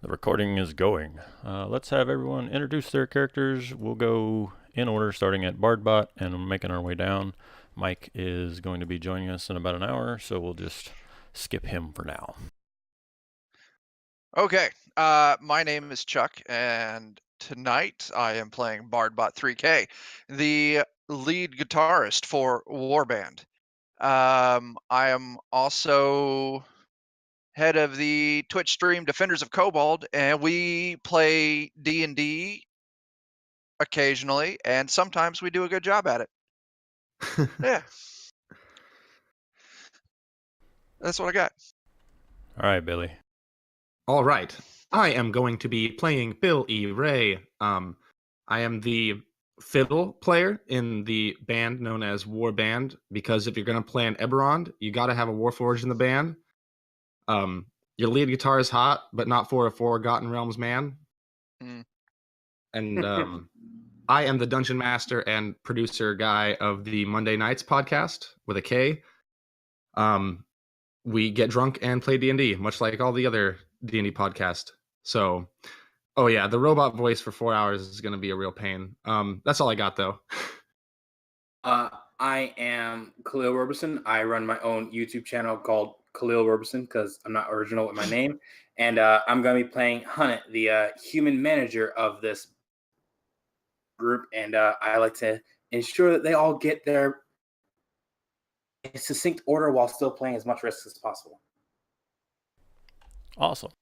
The recording is going. Let's have everyone introduce their characters. We'll go in order, starting at Bardbot and making our way down. Mike is going to be joining us in about an hour, so we'll just skip him for now. Okay, my name is Chuck, and tonight I am playing Bardbot 3K, the lead guitarist for Warband. I am also head of the Twitch stream Defenders of Kobold, and we play D&D occasionally, and sometimes we do a good job at it. Yeah. That's what I got. All right, Billy. All right. I am going to be playing Bill E. Ray. I am the fiddle player in the band known as War Band, because if you're going to play an Eberron, you got to have a warforged in the band. Your lead guitar is hot, but not for a Forgotten Realms man. And I am the dungeon master and producer guy of the MondayKnights podcast with a K. We get drunk and play D&D, much like all the other D&D podcast. So, oh yeah, the robot voice for 4 hours is going to be a real pain. That's all I got, though. I am KahlylRoberson. I run my own YouTube channel called KahlylRoberson because I'm not original with my name. And I'm going to be playing Hunnet, the human manager of this group. And I like to ensure that they all get their succinct order while still playing as much risk as possible. Awesome.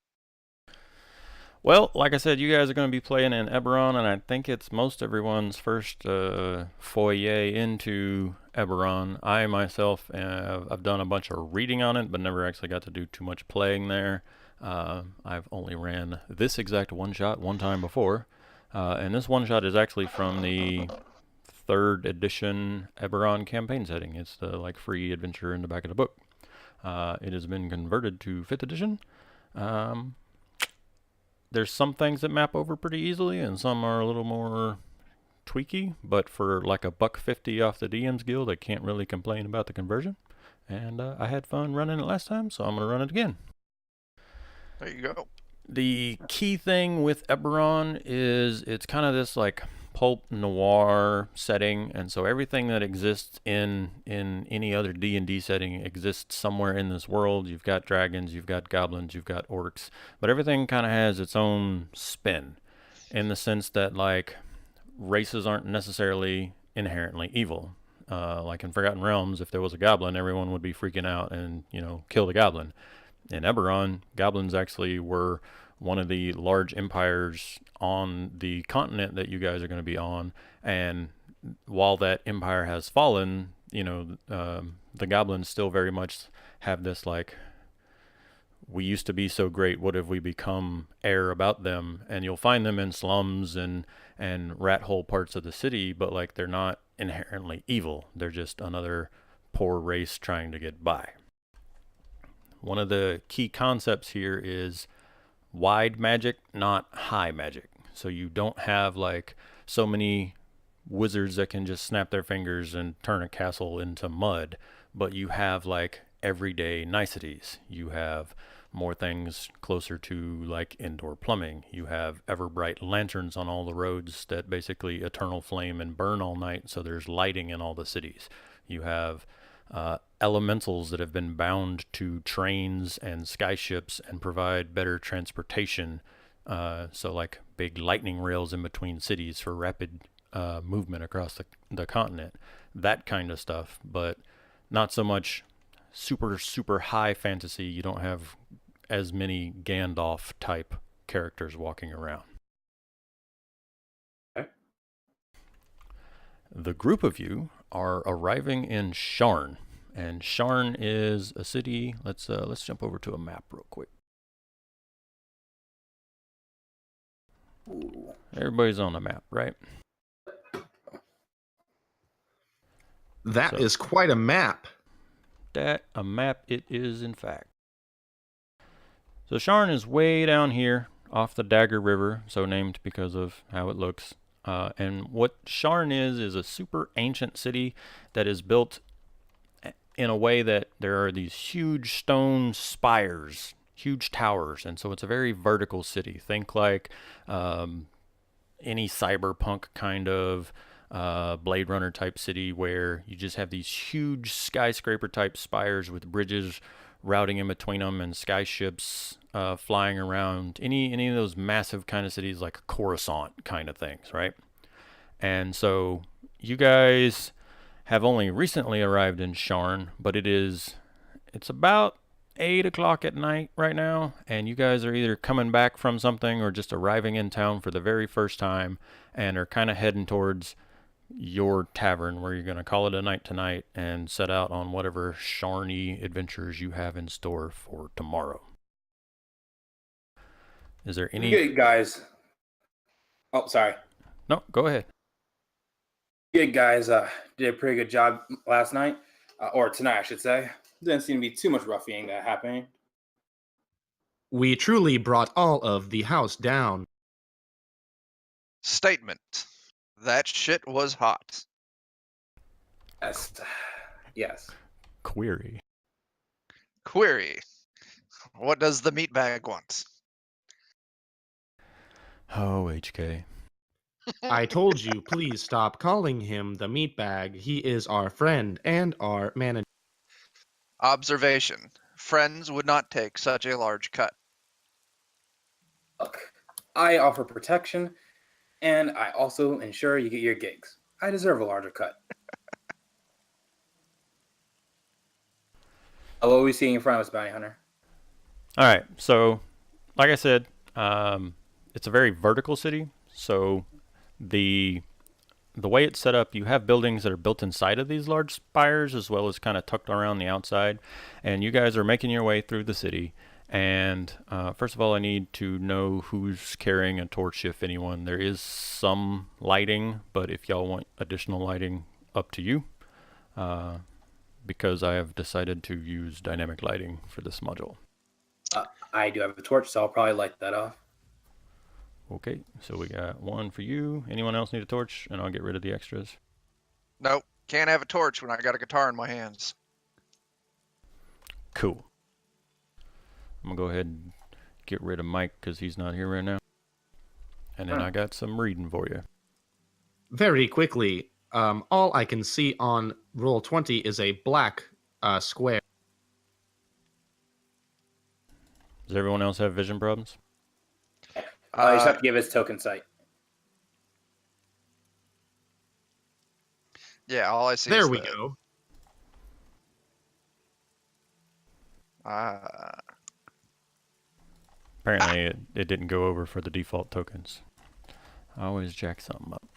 Well, like I said, you guys are going to be playing in Eberron, and I think it's most everyone's first foyer into Eberron. I myself, I've done a bunch of reading on it, but never actually got to do too much playing there. I've only ran this exact one-shot one time before, and this one-shot is actually from the 3rd edition Eberron campaign setting. It's the free adventure in the back of the book. It has been converted to 5th edition. There's some things that map over pretty easily, and some are a little more tweaky, but for like $1.50 off the DM's Guild, I can't really complain about the conversion. And I had fun running it last time, so I'm going to run it again. There you go. The key thing with Eberron is it's kind of this pulp noir setting, and so everything that exists in any other D&D setting exists somewhere in this world. You've got dragons, you've got goblins, you've got orcs, but everything kind of has its own spin, in the sense that races aren't necessarily inherently evil. Like in Forgotten Realms, if there was a goblin, everyone would be freaking out and kill the goblin. In Eberron, goblins actually were one of the large empires on the continent that you guys are going to be on, and while that empire has fallen, the goblins still very much have this we used to be so great, what have we become air about them. And you'll find them in slums and rat hole parts of the city, but they're not inherently evil. They're just another poor race trying to get by. One of the key concepts here is wide magic, not high magic. So you don't have so many wizards that can just snap their fingers and turn a castle into mud, but you have everyday niceties. You have more things closer to indoor plumbing. You have ever bright lanterns on all the roads that basically eternal flame and burn all night, so there's lighting in all the cities. You have elementals that have been bound to trains and skyships and provide better transportation. So big lightning rails in between cities for rapid movement across the continent. That kind of stuff, but not so much super high fantasy. You don't have as many Gandalf type characters walking around. Okay. The group of you are arriving in Sharn, and Sharn is a city. Let's jump over to a map real quick. Everybody's on the map, right? That is quite a map. That a map it is, in fact. So Sharn is way down here off the Dagger River, so named because of how it looks. And what Sharn is a super ancient city that is built in a way that there are these huge stone spires huge towers, and so it's a very vertical city. Think like any cyberpunk kind of Blade Runner type city where you just have these huge skyscraper type spires with bridges routing in between them and skyships flying around. Any of those massive kind of cities like Coruscant kind of things, right? And so you guys have only recently arrived in Sharn, but it's about 8 o'clock at night right now, and you guys are either coming back from something or just arriving in town for the very first time and are kind of heading towards your tavern where you're going to call it a night tonight and set out on whatever Sharny adventures you have in store for tomorrow. Is there any... Good guys. Oh, sorry. No, go ahead. Good guys did a pretty good job last night, or tonight, I should say. Didn't seem to be too much roughing that happening. We truly brought all of the house down. Statement. That shit was hot. Yes. Yes. Query. Query. What does the meatbag want? Oh, HK. I told you, please stop calling him the meatbag. He is our friend and our manager. Observation. Friends would not take such a large cut. Look, I offer protection, and I also ensure you get your gigs. I deserve a larger cut. What are we seeing in front of us, Bounty Hunter? All right, so like I said, it's a very vertical city, so the way it's set up, you have buildings that are built inside of these large spires as well as kind of tucked around the outside, and you guys are making your way through the city. And first of all, I need to know who's carrying a torch, if anyone. There is some lighting, but if y'all want additional lighting, up to you, because I have decided to use dynamic lighting for this module. I do have a torch, so I'll probably light that off. Okay, so we got one for you. Anyone else need a torch? And I'll get rid of the extras. Nope. Can't have a torch when I got a guitar in my hands. Cool. I'm going to go ahead and get rid of Mike because he's not here right now. And then I got some reading for you. Very quickly, all I can see on Roll20 is a black square. Does everyone else have vision problems? I just have to give his token sight. Yeah, all I see There is we the, go. Apparently it didn't go over for the default tokens. I always jack something up.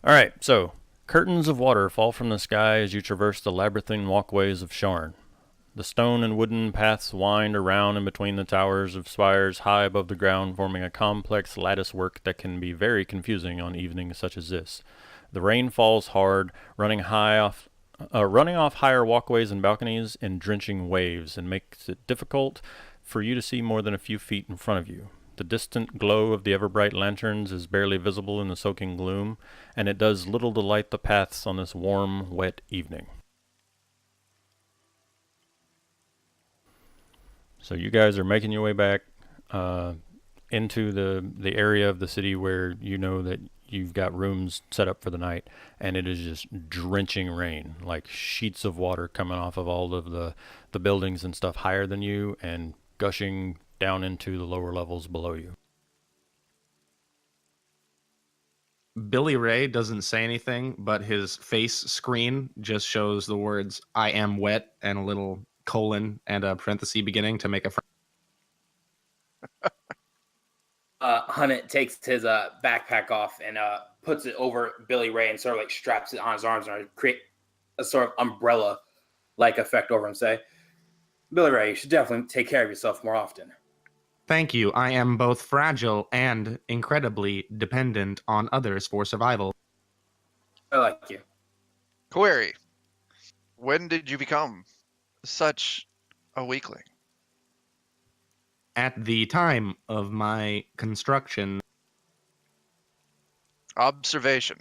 Alright, so curtains of water fall from the sky as you traverse the labyrinthine walkways of Sharn. The stone and wooden paths wind around in between the towers of spires high above the ground, forming a complex lattice work that can be very confusing on evenings such as this. The rain falls hard, running off higher walkways and balconies in drenching waves, and makes it difficult for you to see more than a few feet in front of you. The distant glow of the ever-bright lanterns is barely visible in the soaking gloom, and it does little to light the paths on this warm, wet evening. So you guys are making your way back into the area of the city where you know that you've got rooms set up for the night, and it is just drenching rain, like sheets of water coming off of all of the buildings and stuff higher than you and gushing down into the lower levels below you. Billy Ray doesn't say anything, but his face screen just shows the words "I am wet" and a little colon and a parenthesis beginning to make a Hunnit takes his backpack off and puts it over Billy Ray and sort of like straps it on his arms and create a sort of umbrella-like effect over him. Say, Billy Ray, you should definitely take care of yourself more often. Thank you. I am both fragile and incredibly dependent on others for survival. I like you. Query. When did you become such a weakling? At the time of my construction. Observation.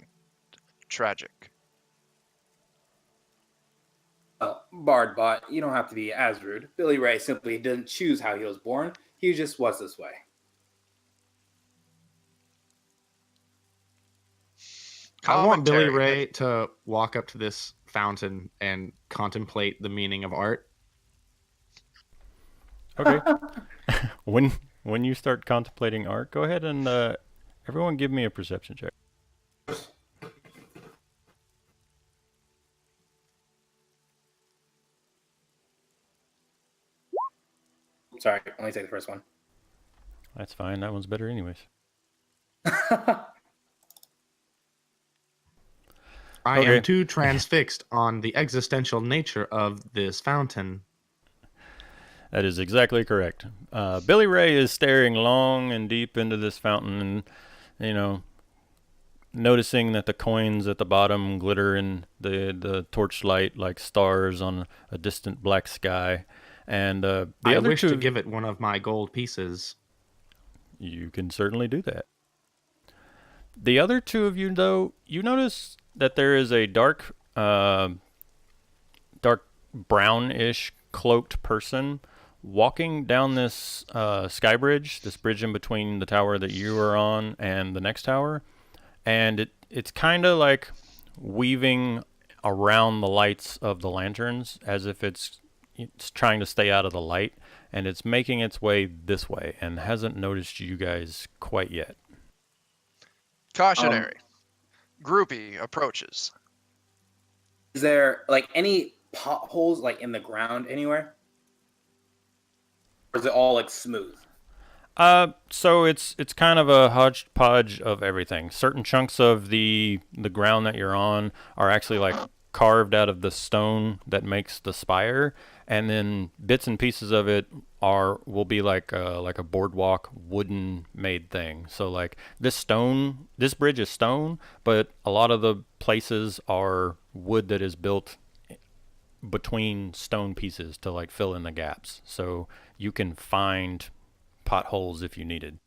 Tragic. Bardbot, you don't have to be as rude. Billy Ray simply didn't choose how he was born. He just was this way. I want Billy Commentary. Ray to walk up to this fountain and contemplate the meaning of art. Okay. when you start contemplating art, go ahead and everyone give me a perception check. Sorry, only take the first one. That's fine. That one's better anyways. I Okay. am too transfixed on the existential nature of this fountain. That is exactly correct. Billy Ray is staring long and deep into this fountain and, noticing that the coins at the bottom glitter in the torchlight like stars on a distant black sky. And I wish to give it one of my gold pieces. You can certainly do that. The other two of you, though, you notice that there is a dark brownish cloaked person walking down this sky bridge, this bridge in between the tower that you are on and the next tower. And it's kind of like weaving around the lights of the lanterns as if it's trying to stay out of the light, and it's making its way this way and hasn't noticed you guys quite yet. Cautionary. Groupie approaches. Is there like any potholes like in the ground anywhere? Or is it all like smooth? So it's kind of a hodgepodge of everything. Certain chunks of the ground that you're on are actually like carved out of the stone that makes the spire, and then bits and pieces of it will be like a boardwalk wooden made thing. So like this bridge is stone, but a lot of the places are wood that is built between stone pieces to like fill in the gaps. So you can find potholes if you needed.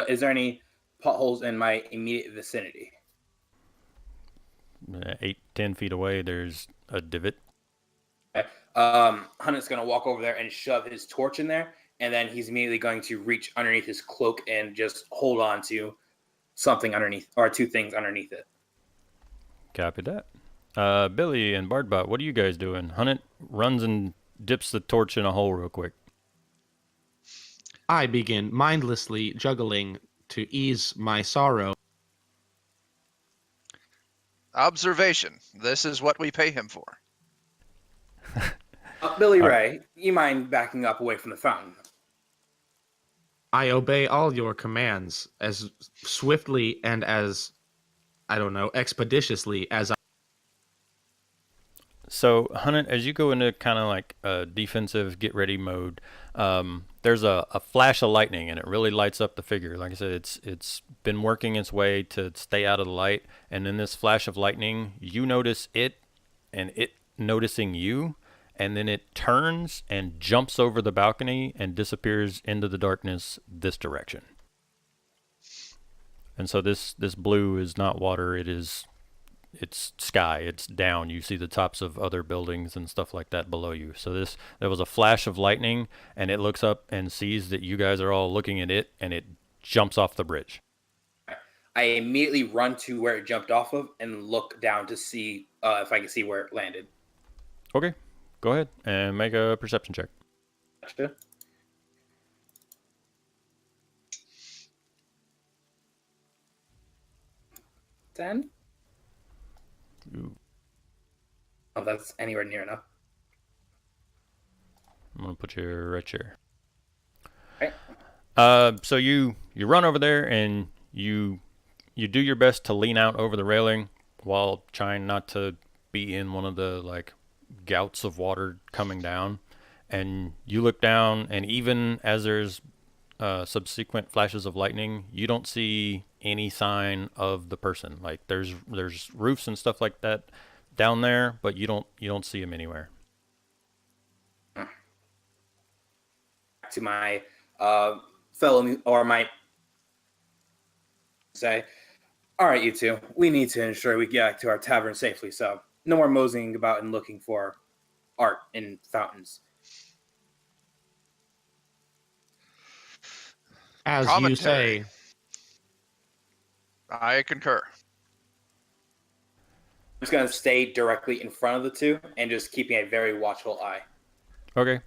Is there any potholes in my immediate vicinity? 8-10 feet away, there's a divot. Hunnit's gonna walk over there and shove his torch in there, and then he's immediately going to reach underneath his cloak and just hold on to something underneath, or two things underneath it. Copy that. Billy and Bardbot, what are you guys doing? Hunnit runs and dips the torch in a hole real quick. I begin mindlessly juggling to ease my sorrow. Observation. This is what we pay him for. Billy Ray, you mind backing up away from the fountain? I obey all your commands as swiftly and as, expeditiously as I... So, Hunnit, as you go into kind of like a defensive get ready mode, there's a flash of lightning, and it really lights up the figure. Like I said, it's been working its way to stay out of the light, and in this flash of lightning, you notice it, and it noticing you, and then it turns and jumps over the balcony and disappears into the darkness this direction. And so this blue is not water, it's sky, it's down. You see the tops of other buildings and stuff like that below you. So there was a flash of lightning, and it looks up and sees that you guys are all looking at it, and it jumps off the bridge. I immediately run to where it jumped off of and look down to see if I can see where it landed. Okay, go ahead and make a perception check. Gotcha. $10? Ooh. Oh, that's anywhere near enough. I'm gonna put you right here. Okay. So you run over there and you do your best to lean out over the railing while trying not to be in one of the like gouts of water coming down. And you look down, and even as there's subsequent flashes of lightning, you don't see any sign of the person. Like there's roofs and stuff like that down there, but you don't see them anywhere. To my fellow, or my say, all right, you two, we need to ensure we get back to our tavern safely. So no more moseying about and looking for art in fountains. As you Commentary. say, I concur. I'm just going to stay directly in front of the two and just keeping a very watchful eye. Okay.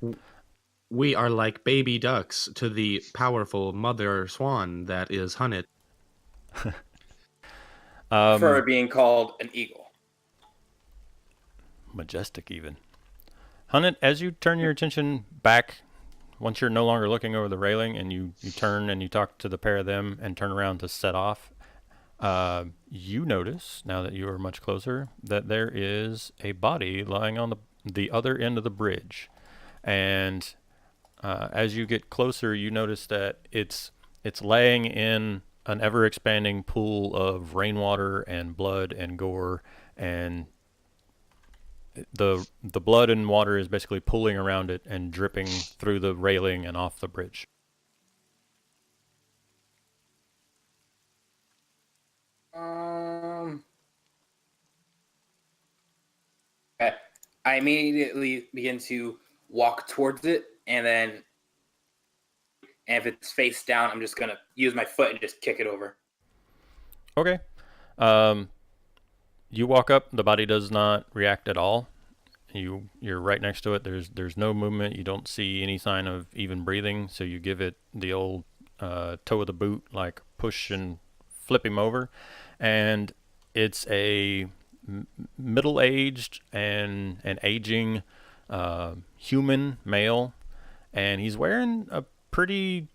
we are like baby ducks to the powerful mother swan that is Hunnet. Prefer being called an eagle. Majestic, even. Hunnet, as you turn your attention back, once you're no longer looking over the railing and you turn and you talk to the pair of them and turn around to set off, you notice, now that you are much closer, that there is a body lying on the other end of the bridge. And as you get closer, you notice that it's laying in an ever-expanding pool of rainwater and blood and gore, and the blood and water is basically pooling around it and dripping through the railing and off the bridge. I immediately begin to walk towards it, and if it's face down, I'm just gonna use my foot and just kick it over. Okay. You walk up. The body does not react at all. You're right next to it. There's no movement. You don't see any sign of even breathing. So you give it the old toe of the boot, like push and flip him over, and it's a middle-aged and an aging human male, and he's wearing a pretty,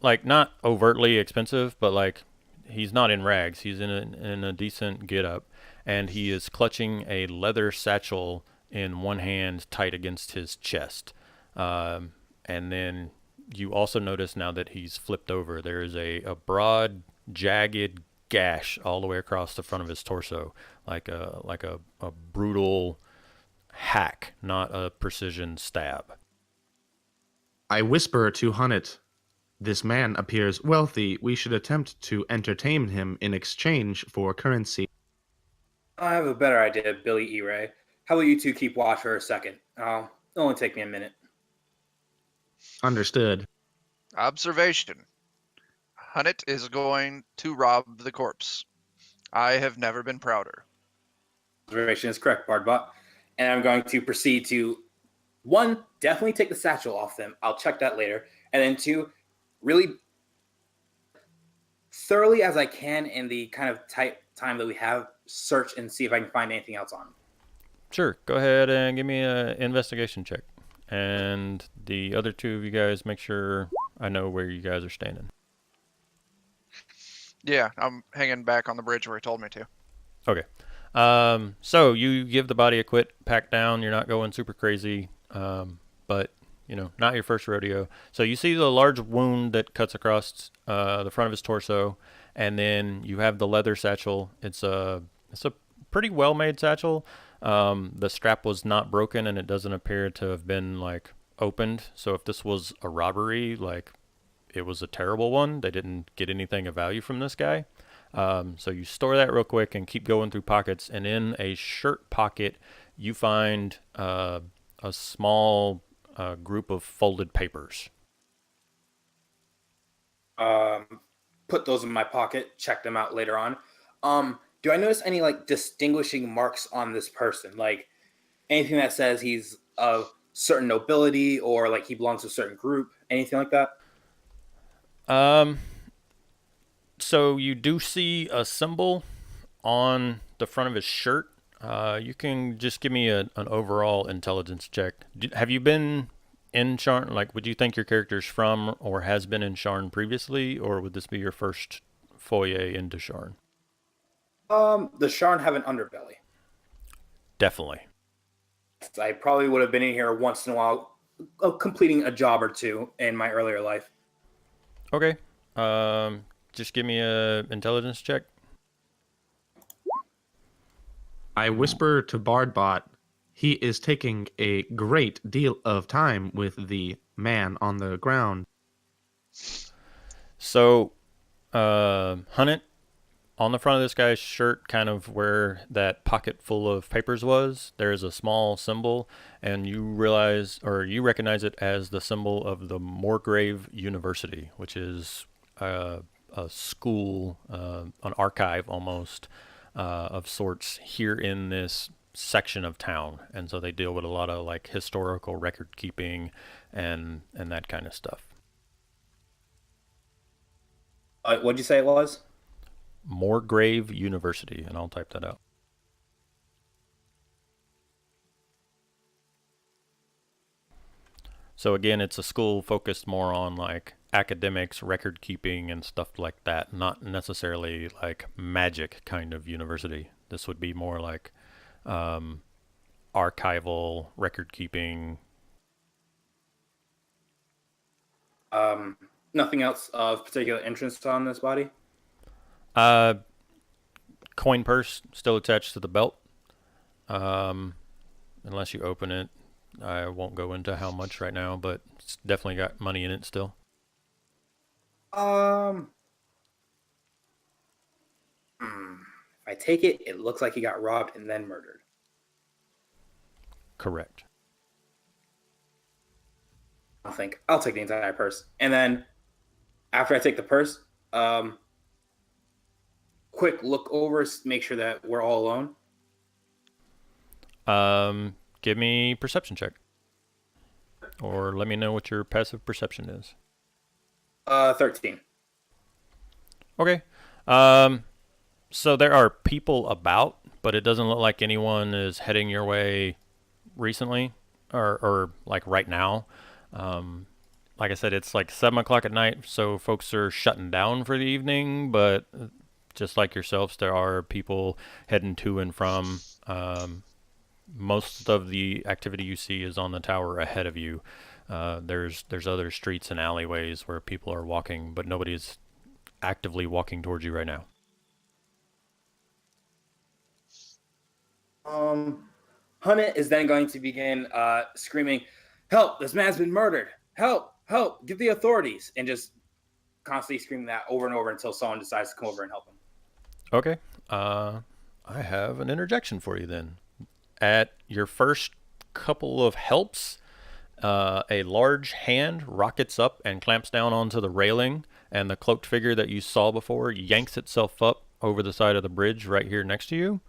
like, not overtly expensive, but like he's not in rags. He's in a decent get-up, and he is clutching a leather satchel in one hand tight against his chest. And then you also notice, now that he's flipped over, there is a broad, jagged gash all the way across the front of his torso, like a brutal hack, not a precision stab. I whisper to Hunnet, "This man appears wealthy. We should attempt to entertain him in exchange for currency." I have a better idea, Billy E. Ray. How about you two keep watch for a second? It'll only take me a minute. Understood. Observation. Hunnet is going to rob the corpse. I have never been prouder. Observation is correct, Bardbot. And I'm going to proceed to, one, definitely take the satchel off them. I'll check that later. And then two, really thoroughly as I can in the kind of tight time that we have, search and see if I can find anything else on him. Sure. Go ahead and give me an investigation check. And the other two of you guys, make sure I know where you guys are standing. Yeah, I'm hanging back on the bridge where he told me to. Okay. So you give the body a quick pack down. You're not going super crazy, but not your first rodeo. So you see the large wound that cuts across the front of his torso, and then you have the leather satchel. It's a pretty well made satchel. The strap was not broken, and it doesn't appear to have been like opened. So if this was a robbery, like, it was a terrible one. They didn't get anything of value from this guy. So you store that real quick and keep going through pockets. And in a shirt pocket, you find a small group of folded papers. Put those in my pocket. Check them out later on. Do I notice any like distinguishing marks on this person? Like anything that says he's of certain nobility or like he belongs to a certain group? Anything like that? So you do see a symbol on the front of his shirt. You can just give me an overall intelligence check. Have you been in Sharn? Like, would you think your character's from or has been in Sharn previously, or would this be your first foray into Sharn? The Sharn have an underbelly. Definitely. I probably would have been in here once in a while, completing a job or two in my earlier life. Okay. Just give me a intelligence check. I whisper to Bardbot, "He is taking a great deal of time with the man on the ground." So, Hunnet, On the front of this guy's shirt, kind of where that pocket full of papers was, there is a small symbol, and you realize, or you recognize it as the symbol of the Morgrave University, which is a school, an archive almost, of sorts here in this section of town. And so they deal with a lot of like historical record keeping and that kind of stuff. What'd you say it was? Morgrave University, and I'll type that out. So again, it's a school focused more on like academics, record keeping, and stuff like that, not necessarily like magic kind of university. This would be more like archival, record keeping. Nothing else of particular interest on this body? Coin purse still attached to the belt. Unless you open it, I won't go into how much right now, but it's definitely got money in it still. If I take it, it looks like he got robbed and then murdered. Correct. I'll take the entire purse. And then after I take the purse, quick look over, make sure that we're all alone. Give me perception check. Or let me know what your passive perception is. 13. Okay. So there are people about, but it doesn't look like anyone is heading your way recently or like right now. Like I said, it's like 7 o'clock at night, so folks are shutting down for the evening, but just like yourselves, there are people heading to and from. Most of the activity you see is on the tower ahead of you. There's other streets and alleyways where people are walking, but nobody's actively walking towards you right now. Hunnit is then going to begin screaming, "Help! This man's been murdered! Help! Help! Get the authorities!" And just constantly screaming that over and over until someone decides to come over and help him. Okay. I have an interjection for you then. At your first couple of helps, a large hand rockets up and clamps down onto the railing, and the cloaked figure that you saw before yanks itself up over the side of the bridge right here next to you.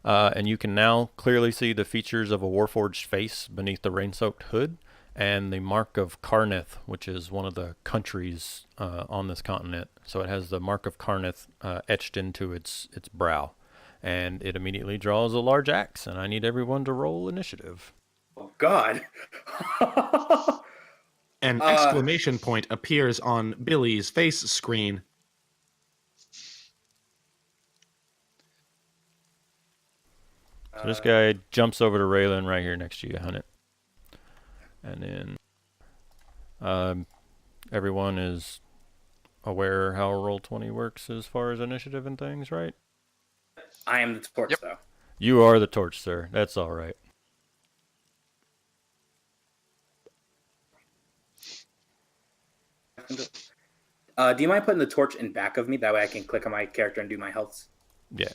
And you can now clearly see the features of a warforged face beneath the rain-soaked hood, and the mark of Karnith, which is one of the countries on this continent. So it has the mark of Karnith etched into its brow. And it immediately draws a large axe, and I need everyone to roll initiative. Oh, God. An exclamation point appears on Billy's face screen. So this guy jumps over to Raylan right here next to you, Hunnit. And then everyone is aware how Roll20 works as far as initiative and things, right? I am the torch, though. You are the torch, sir. That's all right. Do you mind putting the torch in back of me? That way I can click on my character and do my healths. Yeah.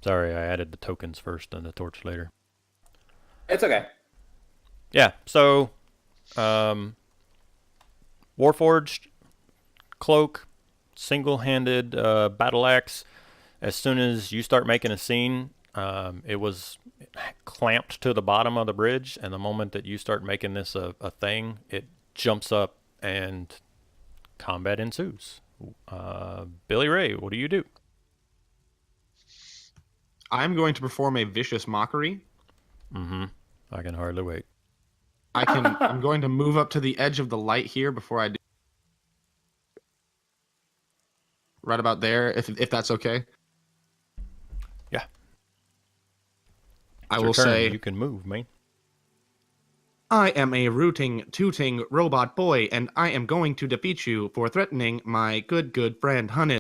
Sorry, I added the tokens first and the torch later. It's okay. Yeah, so Warforged, cloak, single-handed battle axe. As soon as you start making a scene, it was clamped to the bottom of the bridge, and the moment that you start making this a thing, it jumps up and combat ensues. Billy Ray, what do you do? I'm going to perform a vicious mockery. Mm-hmm. I can hardly wait. I'm going to move up to the edge of the light here before I do. Right about there, if that's okay. Yeah. I will say you can move, man. I am a rooting, tooting robot boy, and I am going to defeat you for threatening my good friend Hunnit.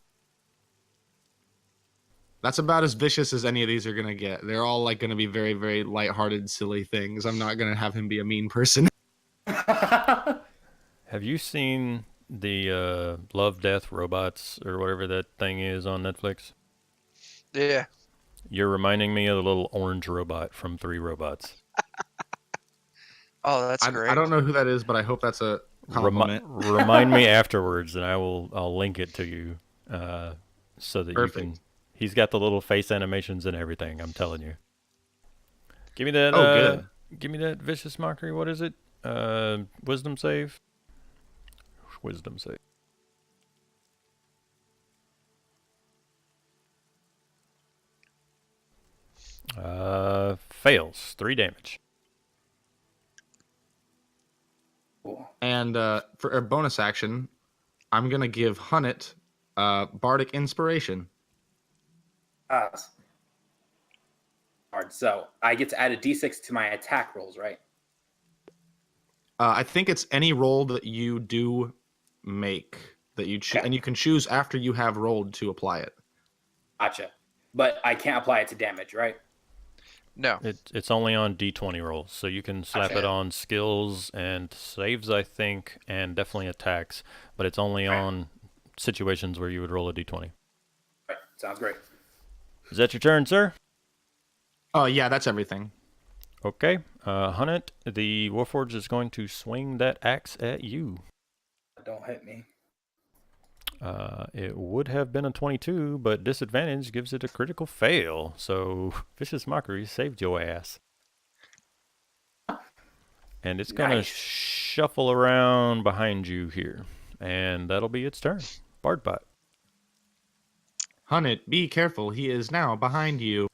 That's about as vicious as any of these are going to get. They're all like going to be very, very lighthearted, silly things. I'm not going to have him be a mean person. Have you seen the Love, Death, Robots, or whatever that thing is on Netflix? Yeah. You're reminding me of the little orange robot from Three Robots. Oh, that's great. I don't know who that is, but I hope that's a compliment. Remind me afterwards, and I'll link it to you, so that Perfect. you can. He's got the little face animations and everything. I'm telling you. Give me that. Oh, good. Give me that vicious mockery. What is it? Wisdom save. Wisdom save. Fails. 3 damage. Cool. And for a bonus action, I'm gonna give Hunnet Bardic Inspiration. Hard. So I get to add a d6 to my attack rolls, right? I think it's any roll that you do make that you Okay. and you can choose after you have rolled to apply it. Gotcha. But I can't apply it to damage, right? No. It's only on D20 rolls, so you can slap Gotcha. it on skills and saves, I think, and definitely attacks. But it's only on situations where you would roll a D20. Right. Sounds great. Is that your turn, sir? Oh yeah, that's everything. Okay. Hunnet, the Warforged is going to swing that axe at you. Don't hit me. It would have been a 22, but disadvantage gives it a critical fail. So Vicious Mockery saved your ass. And it's going to Nice. shuffle around behind you here. And that'll be its turn. Bardbot. Hunnet, be careful. He is now behind you.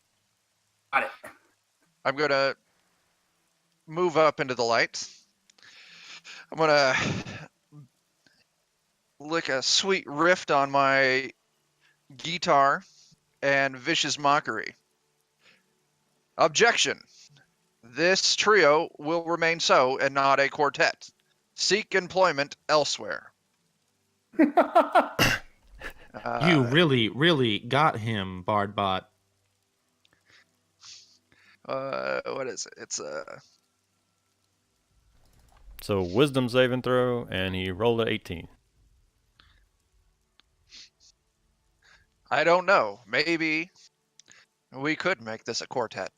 Got it. I'm going to move up into the light. I'm going to lick a sweet riff on my guitar and vicious mockery. Objection. This trio will remain so and not a quartet. Seek employment elsewhere. You really, really got him, Bardbot. What is it? It's So wisdom saving throw, and he rolled an 18. I don't know. Maybe we could make this a quartet.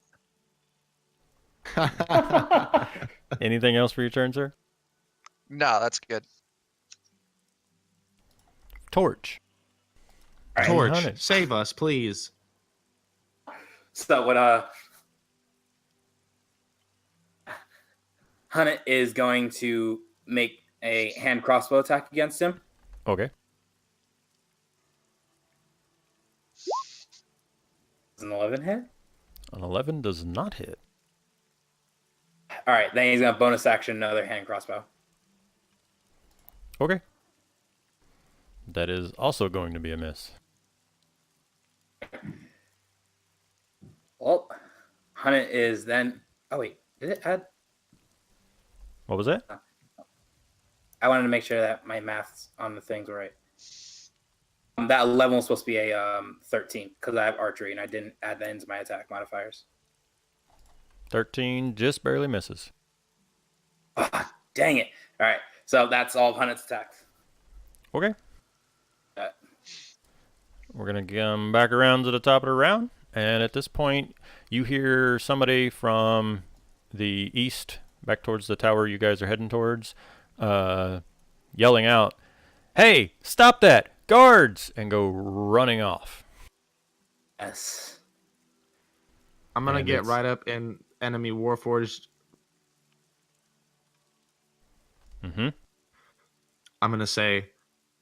Anything else for your turn, sir? No, that's good. Torch. Torch, Hunnet. save us, please. So what Hunnet is going to make a hand crossbow attack against him. Okay. Does an 11 hit? An 11 does not hit. All right, then he's gonna bonus action another hand crossbow. Okay. That is also going to be a miss. Well, Hunnet is then. Oh wait, did it add? What was that? I wanted to make sure that my maths on the things were right. That 11 was supposed to be a 13 because I have archery and I didn't add that into my attack modifiers. 13 just barely misses. Ah, dang it! All right, so that's all of Hunnet's attacks. Okay. Uh, We're going to come back around to the top of the round. And at this point, you hear somebody from the east, back towards the tower you guys are heading towards, yelling out, "Hey, stop that! Guards!" and go running off. Yes. I'm gonna And get it's- right up in enemy Warforged. Mm-hmm. I'm gonna say,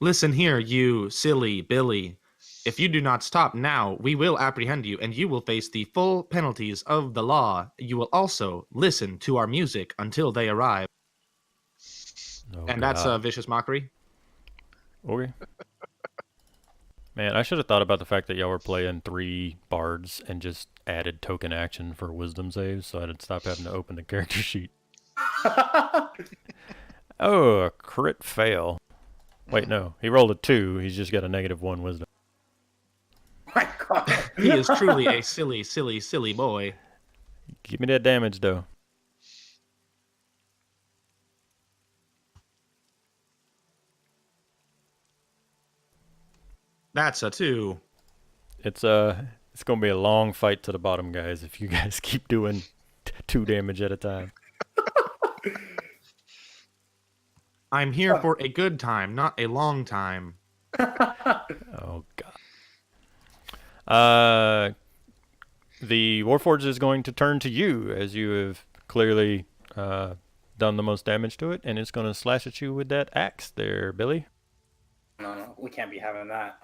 "Listen here, you silly Billy. If you do not stop now, we will apprehend you, and you will face the full penalties of the law. You will also listen to our music until they arrive." Oh, And that's God. Vicious Mockery. Okay. Man, I should have thought about the fact that y'all were playing 3 bards and just added token action for wisdom saves so I'd stop having to open the character sheet. Oh, a crit fail. Wait, no. He rolled a 2. He's just got a -1 wisdom. My God. He is truly a silly, silly, silly boy. Give me that damage, though. That's a 2. It's gonna be a long fight to the bottom, guys, if you guys keep doing 2 damage at a time. I'm here for a good time, not a long time. Oh god. The Warforged is going to turn to you, as you have clearly done the most damage to it, and it's going to slash at you with that axe there, Billy. No, we can't be having that.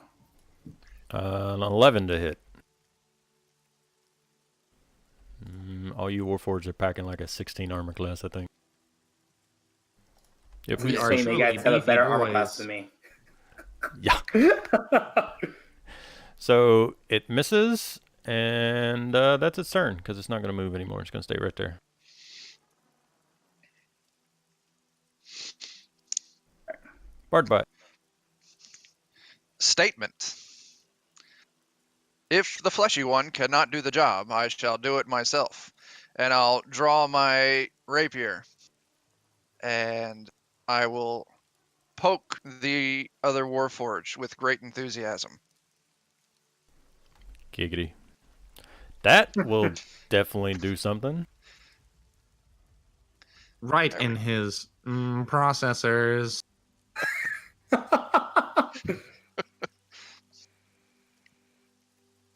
An 11 to hit. All you Warforged are packing like a 16 armor class, I think. Yep. We You're are saying they guys have a beefy better armor boys. class than me. Yeah. So it misses, and that's its turn, because it's not going to move anymore. It's going to stay right there. Bardbot. Statement. If the fleshy one cannot do the job, I shall do it myself. And I'll draw my rapier. And I will poke the other warforged with great enthusiasm. Giggity. That will definitely do something. Right in his processors.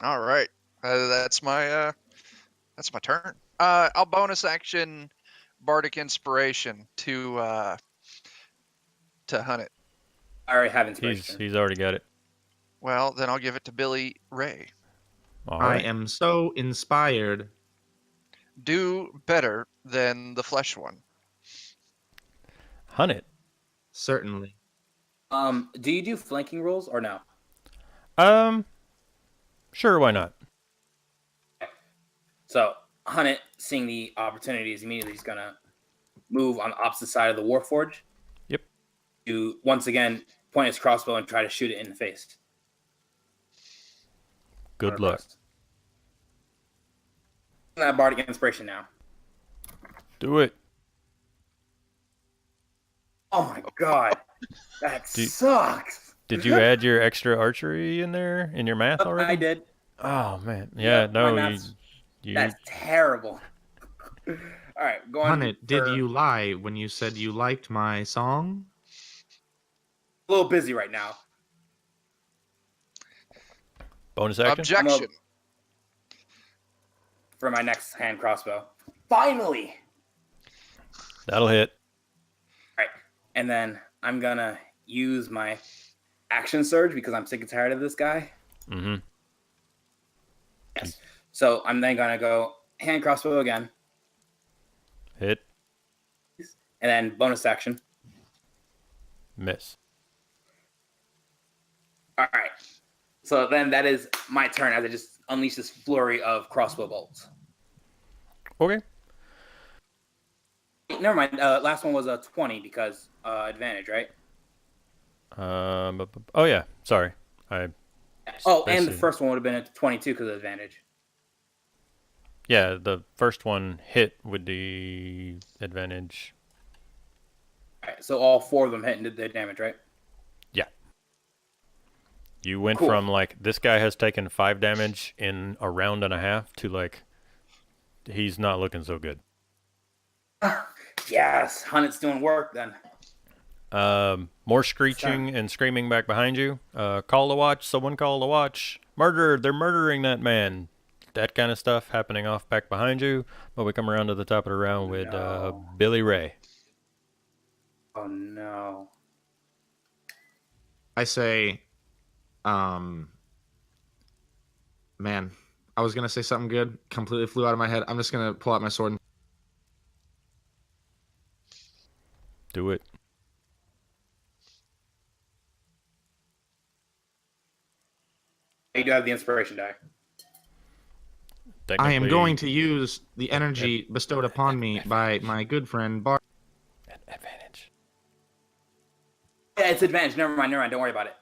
All right, that's my turn. I'll bonus action bardic inspiration to hunt it. I already have inspiration. He's already got it. Well, then I'll give it to Billy Ray. All I right. am so inspired. Do better than the flesh one. Hunt it. Certainly. Do you do flanking rolls or no? Sure, why not? So Hunt it, seeing the opportunities, immediately he's gonna move on the opposite side of the Warforged. Yep. To once again point his crossbow and try to shoot it in the face. Good luck. That bardic inspiration now. Do it. Oh my god, that sucks. Did you add your extra archery in there in your math already? I did. Oh man, yeah, no, you. That's terrible. All right, go on. Hunnit, did you lie when you said you liked my song? A little busy right now. Bonus action. Objection. For my next hand crossbow. Finally. That'll hit. All right, and then I'm gonna use my action surge because I'm sick and tired of this guy. Mm-hmm. Yes. So I'm then gonna go hand crossbow again, Hit. and then bonus action. Miss. All right. So then that is my turn as I just unleash this flurry of crossbow bolts. Okay. Never mind. Last one was a 20 because advantage, right? Oh yeah. Sorry. And the see. first one would have been a 22 because of advantage. Yeah, the first one hit with the advantage. All right. So all 4 of them hit and did the damage, right? Yeah. You went Cool. from like this guy has taken 5 damage in a round and a half to like he's not looking so good. Yes, Hunnit's doing work then. More screeching and screaming back behind you. Call the watch. Someone call the watch. Murder! They're murdering that man. That kind of stuff happening off back behind you. But we come around to the top of the round with Billy Ray. Oh no. I say, man, I was gonna say something good, completely flew out of my head. I'm just gonna pull out my sword and Do it. You do have the inspiration die. I am Technically, going to use the energy bestowed upon me by my good friend Bart. advantage. Yeah, it's advantage. Never mind. Don't worry about it.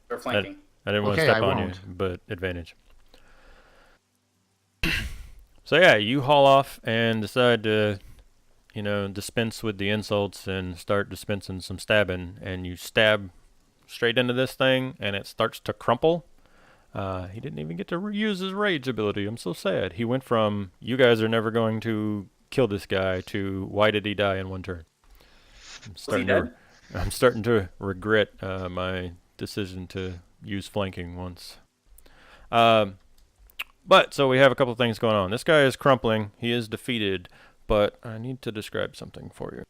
We're flanking. I didn't want to Okay, step I on you, won't. but advantage. So yeah, you haul off and decide to, dispense with the insults and start dispensing some stabbing, and you stab straight into this thing, and it starts to crumple. He didn't even get to use his rage ability. I'm so sad. He went from, you guys are never going to kill this guy, to why did he die in one turn? I'm starting to regret my decision to use flanking once. But, so we have a couple things going on. This guy is crumpling. He is defeated, but I need to describe something for you.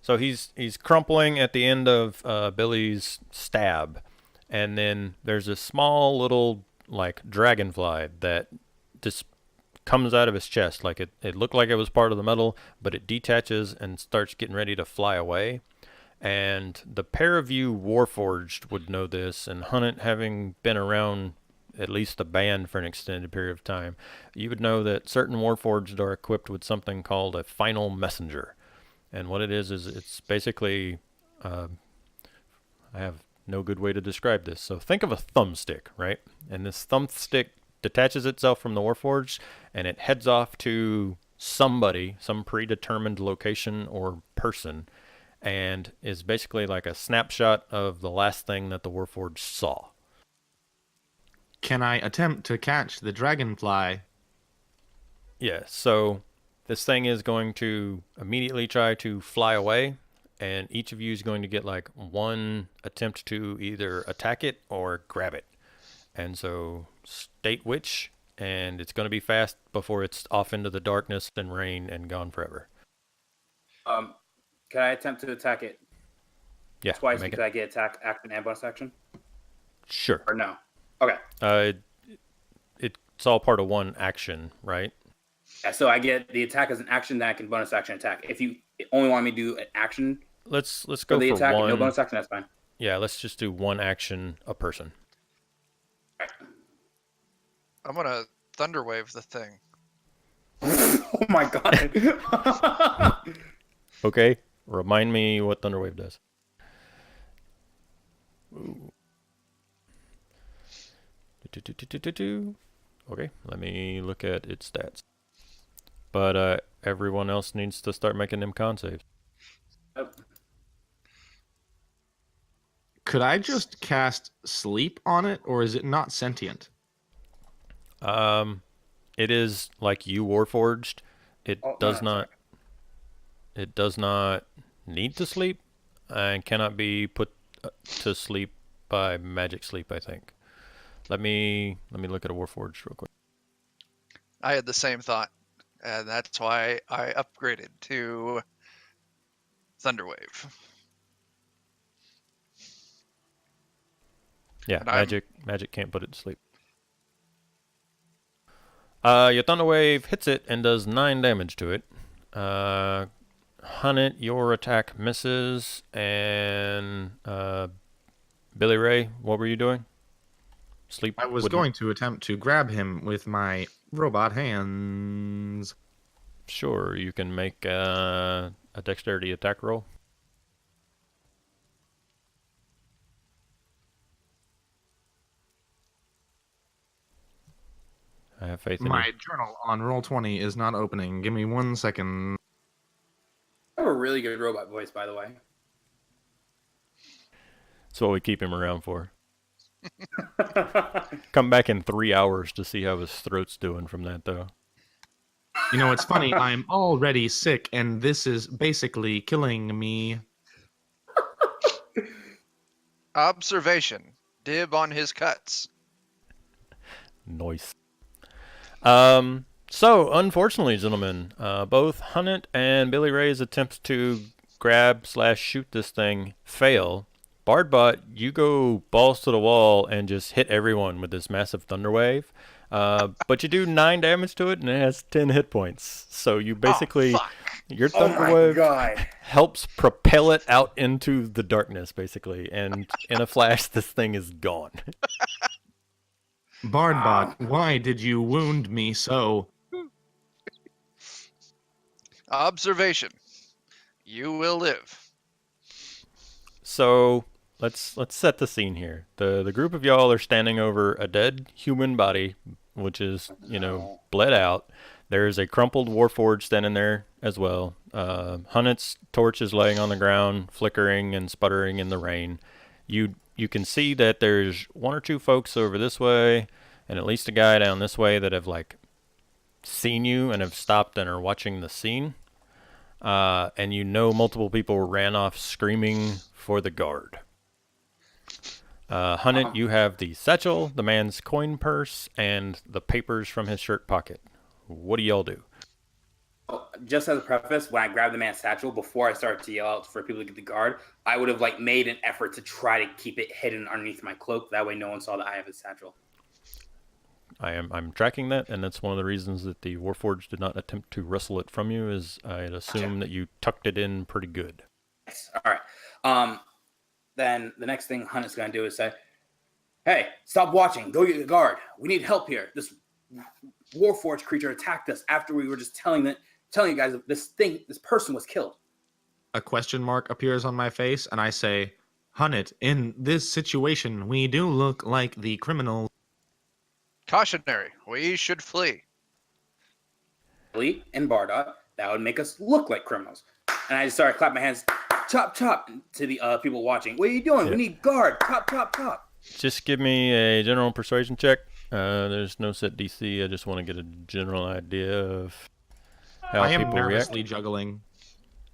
So he's crumpling at the end of Billy's stab, and then there's a small little, like, dragonfly that just comes out of his chest. Like, it looked like it was part of the metal, but it detaches and starts getting ready to fly away. And the pair of you warforged would know this, and Hunnit, having been around at least the band for an extended period of time, you would know that certain warforged are equipped with something called a final messenger. And what it is it's basically, I have no good way to describe this. So think of a thumbstick, right? And this thumbstick detaches itself from the warforged, and it heads off to somebody, some predetermined location or person, and is basically like a snapshot of the last thing that the warforged saw. Can I attempt to catch the dragonfly? Yeah, so this thing is going to immediately try to fly away, and each of you is going to get like one attempt to either attack it or grab it. And so state which, and it's going to be fast before it's off into the darkness and rain and gone forever. Can I attempt to attack it twice because I get attack, action, and bonus action? Sure. Or no? Okay. It's all part of one action, right? Yeah, so I get the attack as an action, then I can bonus action attack. If you only want me to do an action, let's go for the attack, one. No bonus action, that's fine. Yeah, let's just do one action a person. I'm gonna thunderwave the thing. Oh my god. Okay, remind me what Thunderwave does. Ooh. Okay, let me look at its stats. But everyone else needs to start making them con saves. Yep. Could I just cast sleep on it, or is it not sentient? It is like you warforged. It does not need to sleep and cannot be put to sleep by magic sleep, I think. Let me look at a warforged real quick. I had the same thought, and that's why I upgraded to Thunderwave. Yeah, magic can't put it to sleep. Your Thunderwave hits it and does 9 damage to it. Hunnit, your attack misses, and Billy Ray, what were you doing? Sleep. I was going to attempt to grab him with my robot hands. Sure, you can make a dexterity attack roll. I have faith in My you. journal on Roll20 is not opening. Give me 1 second. I have a really good robot voice, by the way. That's what we keep him around for. Come back in 3 hours to see how his throat's doing from that, though. You know, it's funny. I'm already sick, and this is basically killing me. Observation. Dib on his cuts. Nice. So, unfortunately, gentlemen, both Hunnit and Billy Ray's attempts to grab/shoot this thing fail. Bardbot, you go balls to the wall and just hit everyone with this massive thunder wave. But you do 9 damage to it, and it has 10 hit points. So you basically, your thunder wave helps propel it out into the darkness, basically. And in a flash, this thing is gone. Bardbot, why did you wound me so? Observation. You will live. So let's set the scene here. The group of y'all are standing over a dead human body, which is, bled out. There's a crumpled warforged standing there as well. Hunnet's torch is laying on the ground, flickering and sputtering in the rain. You can see that there's one or two folks over this way, and at least a guy down this way that have like seen you and have stopped and are watching the scene. And you know multiple people ran off screaming for the guard. Hunnet, you have the satchel, the man's coin purse, and the papers from his shirt pocket. What do y'all do? Just as a preface, when I grabbed the man's satchel, before I started to yell out for people to get the guard, I would have like made an effort to try to keep it hidden underneath my cloak. That way no one saw that I have his satchel. I'm tracking that, and that's one of the reasons that the Warforged did not attempt to wrestle it from you, is I'd assume that you tucked it in pretty good. Yes. All right. Then the next thing Hunnet's going to do is say, hey, stop watching. Go get the guard. We need help here. This Warforged creature attacked us after we were just telling you guys that this person was killed. A question mark appears on my face, and I say, Hunnet, in this situation, we do look like the criminals. Cautionary. We should flee. Elite and Bardot, that would make us look like criminals. And I just started clapping my hands, chop, chop, to the people watching. What are you doing? Yeah. We need guard. Chop, chop, chop. Just give me a general persuasion check. There's no set DC. I just want to get a general idea of how I am people react. nervously juggling.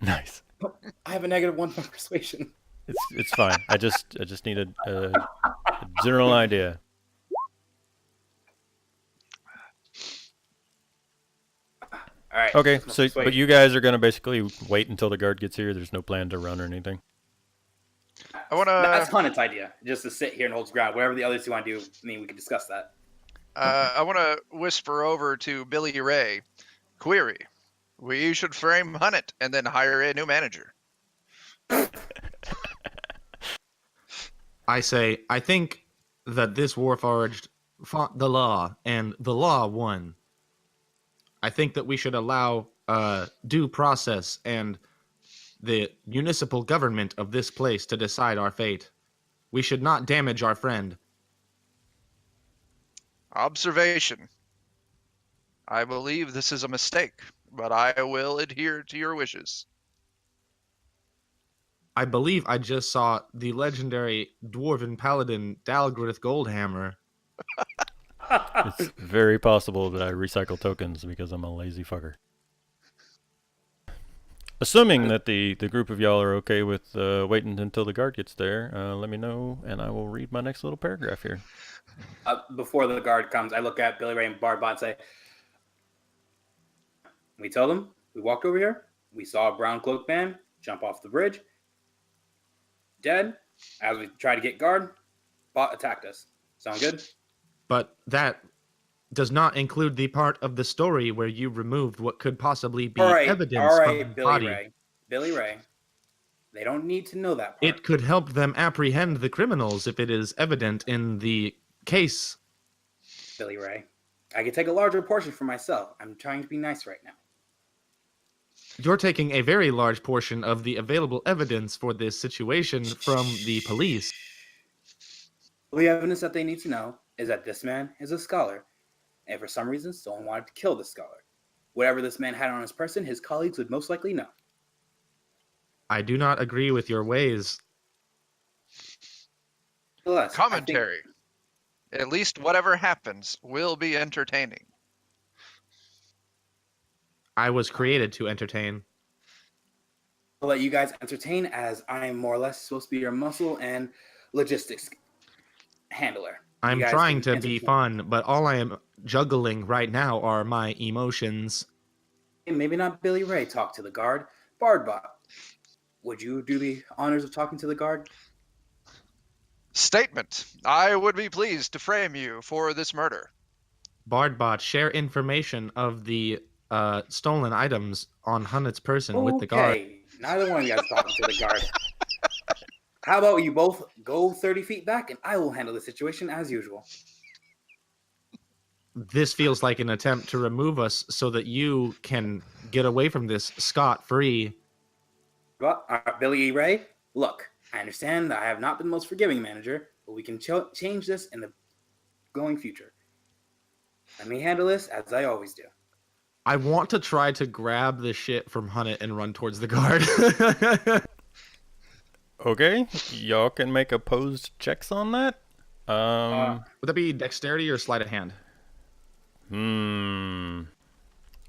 Nice. I have a -1 for persuasion. It's fine. I just need a general idea. All right. Okay, so but you guys are gonna basically wait until the guard gets here. There's no plan to run or anything. That's Hunnet's idea, just to sit here and hold his ground. Whatever the other two want to do, I mean, we can discuss that. I want to whisper over to Billy Ray. Query. We should frame Hunnet and then hire a new manager. I say, I think that this Warforged fought the law, and the law won. I think that we should allow due process and the municipal government of this place to decide our fate. We should not damage our friend. Observation. I believe this is a mistake, but I will adhere to your wishes. I believe I just saw the legendary dwarven paladin Dalgrith Goldhammer. It's very possible that I recycle tokens because I'm a lazy fucker. Assuming that the group of y'all are okay with waiting until the guard gets there, let me know, and I will read my next little paragraph here. Before the guard comes, I look at Billy Ray and Bardbot and say, we tell them we walked over here, we saw a brown cloaked man jump off the bridge, dead. As we tried to get guard, bot attacked us. Sound good? But that does not include the part of the story where you removed what could possibly be evidence from the body. Billy Ray. They don't need to know that part. It could help them apprehend the criminals if it is evident in the case. Billy Ray. I could take a larger portion for myself. I'm trying to be nice right now. You're taking a very large portion of the available evidence for this situation from the police. The evidence that they need to know is that this man is a scholar, and for some reason, someone wanted to kill the scholar. Whatever this man had on his person, his colleagues would most likely know. I do not agree with your ways. Nonetheless, Commentary. At least whatever happens will be entertaining. I was created to entertain. I'll let you guys entertain, as I am more or less supposed to be your muscle and logistics handler. I'm trying to be fun, but all I am juggling right now are my emotions. Maybe not Billy Ray talk to the guard. Bardbot, would you do the honors of talking to the guard? Statement. I would be pleased to frame you for this murder. Bardbot, share information of the stolen items on Hunnet's person with the guard. Okay, neither one of you guys talking to the guard. How about you both go 30 feet back, and I will handle the situation as usual. This feels like an attempt to remove us so that you can get away from this scot-free. Well, Billy E. Ray, look, I understand that I have not been the most forgiving manager, but we can change this in the going future. Let me handle this as I always do. I want to try to grab the shit from Hunnit and run towards the guard. Okay, y'all can make opposed checks on that. Would that be dexterity or sleight of hand? I'm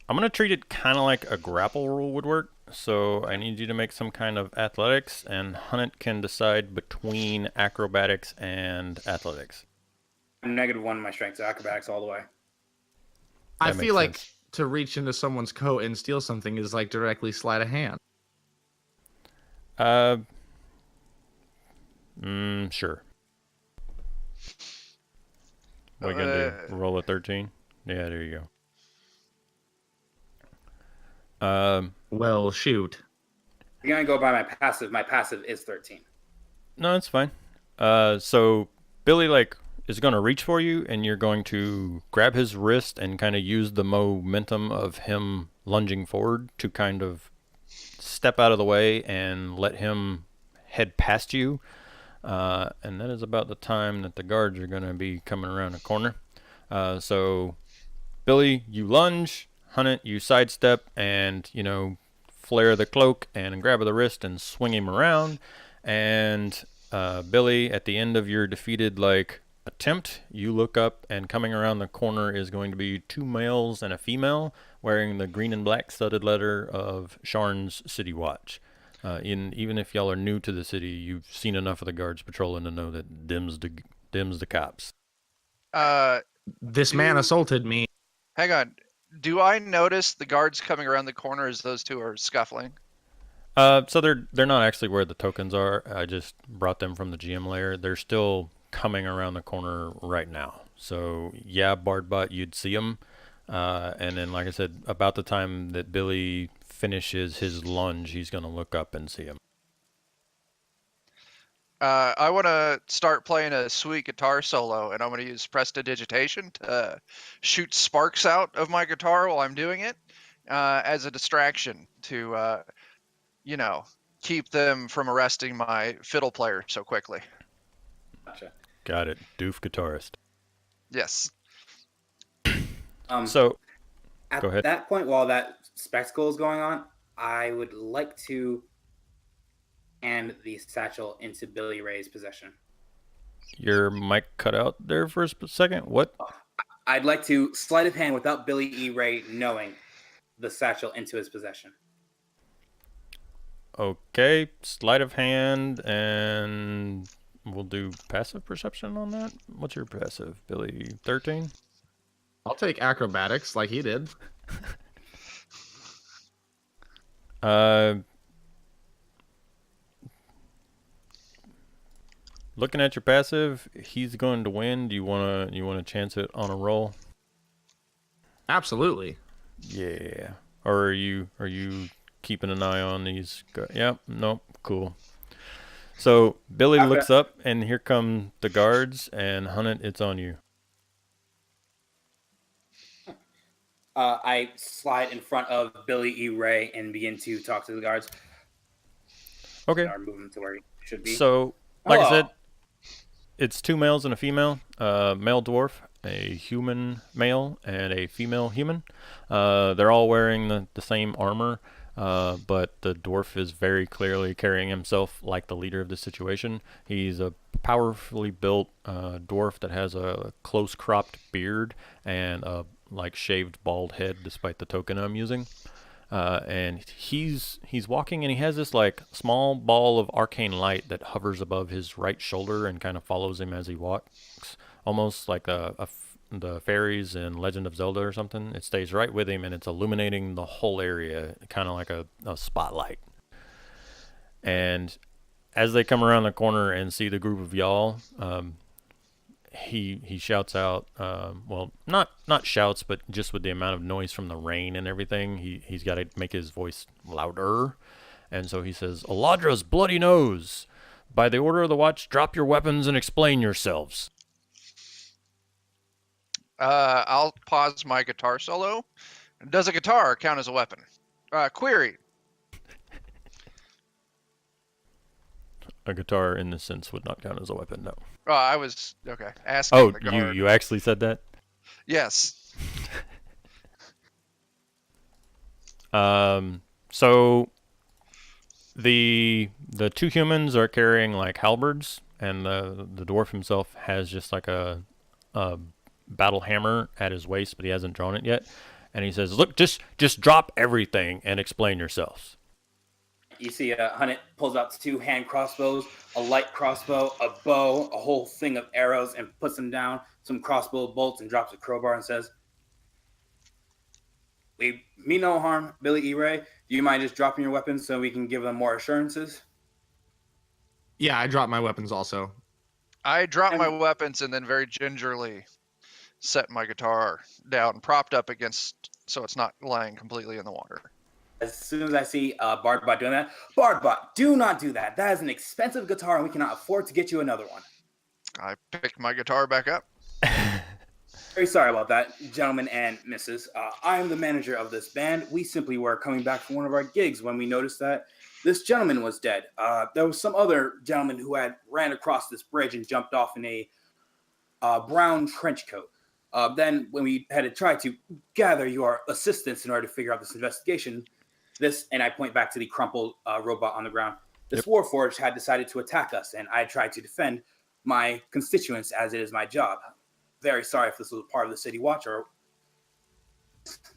gonna treat it kind of like a grapple rule would work. So I need you to make some kind of athletics, and Hunnit can decide between acrobatics and athletics. I'm -1 in my strength, so acrobatics all the way. I That feel makes like sense. to reach into someone's coat and steal something is like directly sleight of hand. Sure. What are you gonna do? Roll a 13? Yeah, there you go. Well, shoot. You're gonna go by my passive. My passive is 13. No, it's fine. So Billy is gonna reach for you, and you're going to grab his wrist and kind of use the momentum of him lunging forward to kind of step out of the way and let him head past you. And that is about the time that the guards are going to be coming around the corner. So, Billy, you lunge. Hunnit, you sidestep and, flare the cloak and grab the wrist and swing him around. And Billy, at the end of your defeated, attempt, you look up, and coming around the corner is going to be 2 males and a female wearing the green and black studded letter of Sharn's City Watch. Even if y'all are new to the city, you've seen enough of the guards patrolling to know that dims the cops. This man assaulted me. Hang on. Do I notice the guards coming around the corner as those two are scuffling? So they're not actually where the tokens are. I just brought them from the GM layer. They're still coming around the corner right now. So yeah, Bardbot, you'd see them. And then, like I said, about the time that Billy finishes his lunge, he's going to look up and see him. I want to start playing a sweet guitar solo, and I'm going to use prestidigitation to shoot sparks out of my guitar while I'm doing it as a distraction to, keep them from arresting my fiddle player so quickly. Gotcha. Got it. Doof guitarist. Yes. So, at go ahead. that point, while that spectacle is going on, I would like to hand the satchel into Billy Ray's possession. Your mic cut out there for a second. What? I'd like to sleight of hand without Billy E. Ray knowing the satchel into his possession. Okay, sleight of hand, and we'll do passive perception on that. What's your passive, Billy? 13? I'll take acrobatics like he did. Looking at your passive, he's going to win. Do you wanna chance it on a roll? Absolutely. Yeah. Or are you keeping an eye on these guys? Yep. Nope. Cool. So Billy looks up, and here come the guards, and Hunnit, it's on you. I slide in front of Billy E. Ray and begin to talk to the guards. Okay. Or move him to where he should be. So, like I said, it's 2 males and a female. Male dwarf, a human male, and a female human. They're all wearing the same armor, but the dwarf is very clearly carrying himself like the leader of the situation. He's a powerfully built dwarf that has a close-cropped beard and a shaved bald head, despite the token I'm using. And he's walking, and he has this small ball of arcane light that hovers above his right shoulder and kind of follows him as he walks, almost like the fairies in Legend of Zelda or something. It stays right with him, and it's illuminating the whole area, kind of like a spotlight. And as they come around the corner and see the group of y'all, he shouts out, well, not shouts, but just with the amount of noise from the rain and everything, he's got to make his voice louder. And so he says, "Aladra's bloody nose! By the order of the watch, drop your weapons and explain yourselves." I'll pause my guitar solo. Does a guitar count as a weapon? Query. A guitar, in this sense, would not count as a weapon, no. I was, okay, asking Oh, the guard. you actually said that? Yes. So the two humans are carrying like halberds, and the dwarf himself has just like a battle hammer at his waist, but he hasn't drawn it yet. And he says, "Look, just drop everything and explain yourselves." You see Hunnit pulls out 2 hand crossbows, a light crossbow, a bow, a whole thing of arrows, and puts them down, some crossbow bolts, and drops a crowbar and says, "We mean no harm, Billy E. Ray. Do you mind just dropping your weapons so we can give them more assurances?" Yeah, I dropped my weapons also. I drop my weapons and then very gingerly set my guitar down, propped up against, so it's not lying completely in the water. As soon as I see Bardbot doing that, Bardbot, do not do that. That is an expensive guitar, and we cannot afford to get you another one. I picked my guitar back up. Very sorry about that, gentlemen and misses. I am the manager of this band. We simply were coming back from one of our gigs when we noticed that this gentleman was dead. There was some other gentleman who had ran across this bridge and jumped off in a brown trench coat. Then when we had to try to gather your assistance in order to figure out this investigation, and I point back to the crumpled robot on the ground, this warforged had decided to attack us, and I tried to defend my constituents as it is my job. Very sorry if this was a part of the City Watch or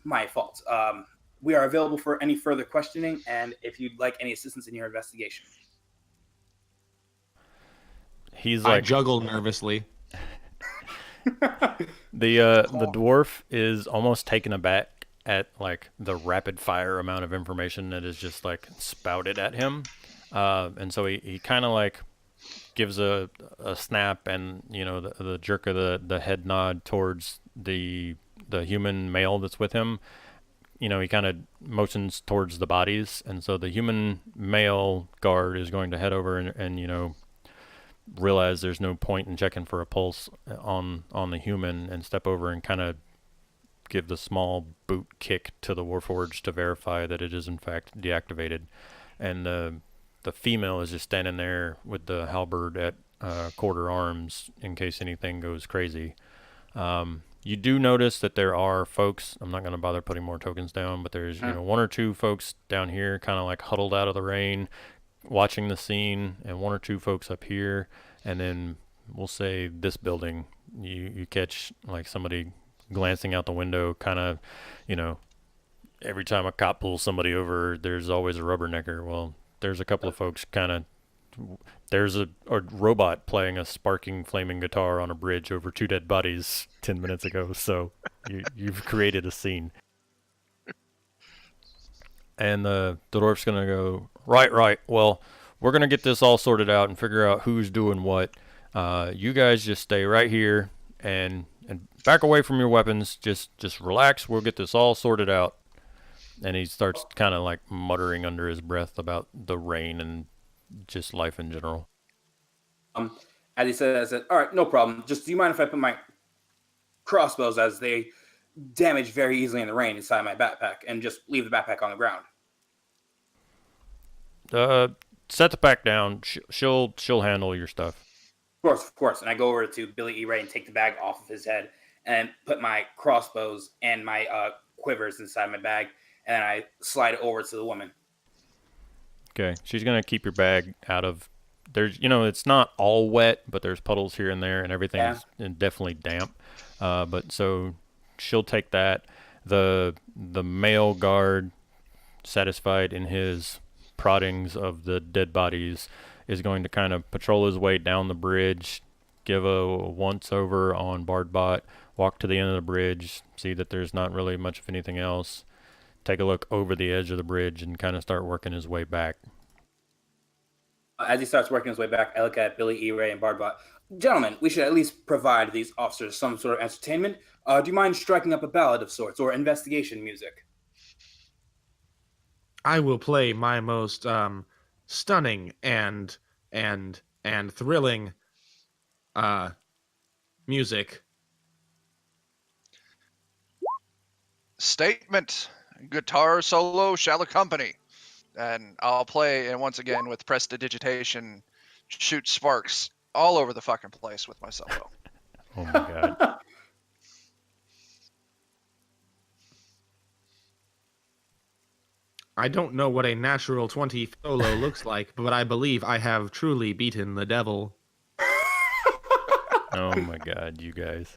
my fault. We are available for any further questioning, and if you'd like any assistance in your investigation. I juggle nervously. The dwarf is almost taken aback at like the rapid fire amount of information that is just like spouted at him, and so he kind of like gives a snap and the jerk of the head nod towards the human male that's with him. He kind of motions towards the bodies, and so the human male guard is going to head over and realize there's no point in checking for a pulse on the human, and step over and kind of give the small boot kick to the warforged to verify that it is in fact deactivated. And the female is just standing there with the halberd at quarter arms in case anything goes crazy. You do notice that there are folks, I'm not going to bother putting more tokens down, but there's 1 or 2 folks down here kind of like huddled out of the rain watching the scene, and 1 or 2 folks up here, and then we'll say this building, you catch like somebody glancing out the window, kind of, every time a cop pulls somebody over, there's always a rubbernecker. Well, there's a couple of folks kind of, there's a robot playing a sparking flaming guitar on a bridge over 2 dead bodies 10 minutes ago, so you've created a scene. And the dwarf's going to go, right, well, we're going to get this all sorted out and figure out who's doing what. You guys just stay right here and back away from your weapons. Just relax. We'll get this all sorted out. And he starts kind of like muttering under his breath about the rain and just life in general. As he said, I said, all right, no problem. Just do you mind if I put my crossbows, as they damage very easily in the rain, inside my backpack, and just leave the backpack on the ground? Set the pack down. She'll handle your stuff. Of course. And I go over to Billy E. Ray and take the bag off of his head and put my crossbows and my quivers inside my bag, and I slide it over to the woman. Okay, she's gonna keep your bag out of. There's, it's not all wet, but there's puddles here and there, and everything's definitely damp. But so she'll take that. The male guard, satisfied in his proddings of the dead bodies, is going to kind of patrol his way down the bridge, give a once over on Bardbot, walk to the end of the bridge, see that there's not really much of anything else, take a look over the edge of the bridge, and kind of start working his way back. As he starts working his way back, I look at Billy E. Ray and Bardbot. Gentlemen, we should at least provide these officers some sort of entertainment. Do you mind striking up a ballad of sorts or investigation music? I will play my most stunning and thrilling music. Statement: guitar solo shall accompany. And I'll play, and once again with prestidigitation, shoot sparks all over the fucking place with my solo. Oh my god. I don't know what a natural 20 solo looks like, but I believe I have truly beaten the devil. Oh my god, you guys.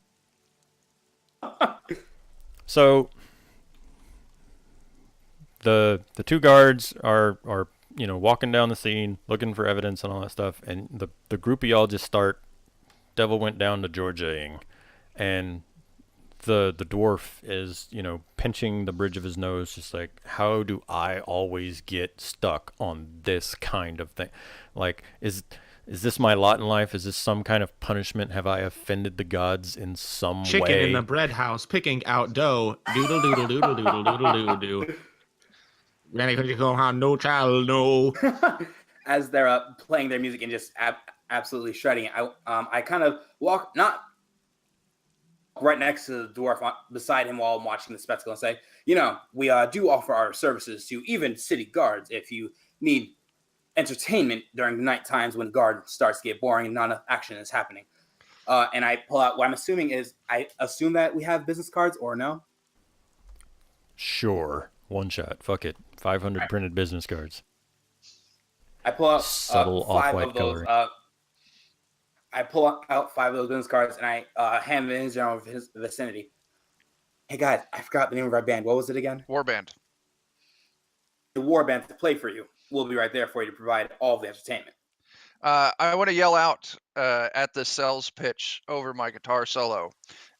So the two guards are walking down the scene looking for evidence and all that stuff, and the group of y'all just start devil went down to Georgia-ing, and the dwarf is pinching the bridge of his nose, just like, how do I always get stuck on this kind of thing? Like, is this my lot in life? Is this some kind of punishment? Have I offended the gods in some way? Chicken in the bread house picking out dough. Doodle doodle doodle doodle doodle doodle doodle. Granny, could you go on? No child, no. As they're playing their music and just absolutely shredding it, I kind of walk not right next to the dwarf beside him while I'm watching the spectacle and say, we do offer our services to even city guards if you need entertainment during the night times when guard starts to get boring and not enough action is happening. And I pull out what I'm assuming is, I assume that we have business cards, or no? Sure. One shot. Fuck it. 500 printed business cards. I pull out subtle off-white coloring. I pull out 5 of those business cards and I hand them in his general vicinity. Hey guys, I forgot the name of our band. What was it again? Warband. The Warband to play for you. We'll be right there for you to provide all the entertainment. I want to yell out at the sales pitch over my guitar solo.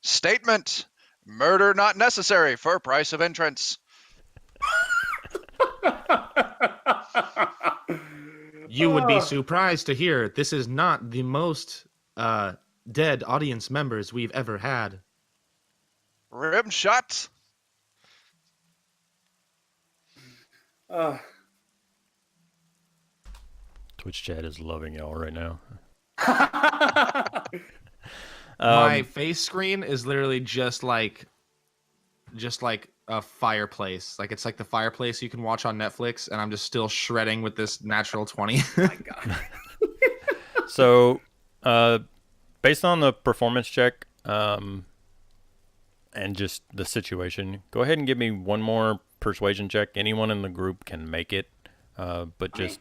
Statement: murder not necessary for price of entrance. You would be surprised to hear this is not the most dead audience members we've ever had. Rim shot. Twitch chat is loving y'all right now. My face screen is literally just like a fireplace. Like, it's like the fireplace you can watch on Netflix, and I'm just still shredding with this natural 20. Oh my god. So, based on the performance check, and just the situation, go ahead and give me one more persuasion check. Anyone in the group can make it, but just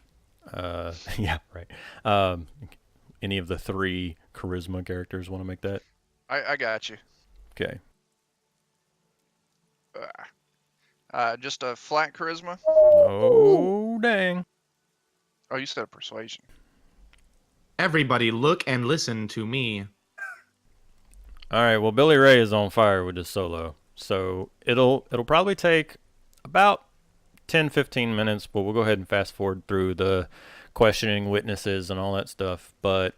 yeah, right. Any of the 3 charisma characters want to make that? I got you. Okay. Just a flat charisma. Oh dang! Oh, you said persuasion. Everybody look and listen to me. All right. Well, Billy Ray is on fire with his solo, so it'll probably take about 10-15 minutes, but we'll go ahead and fast forward through the questioning witnesses and all that stuff. But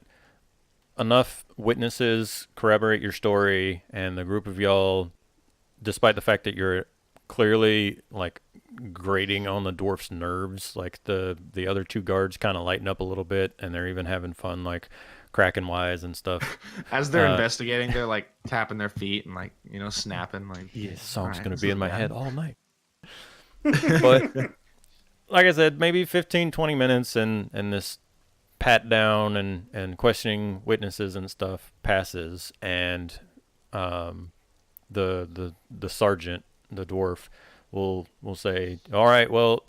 enough witnesses corroborate your story, and the group of y'all, despite the fact that you're clearly like grating on the dwarf's nerves, like the other 2 guards kind of lighten up a little bit, and they're even having fun, like cracking wise and stuff. As they're investigating, they're like tapping their feet and like, snapping. Like, yeah, this song's gonna be in my head all night. But like I said, maybe 15-20 minutes, and this pat down and questioning witnesses and stuff passes, and the sergeant, the dwarf, will say, all right, well,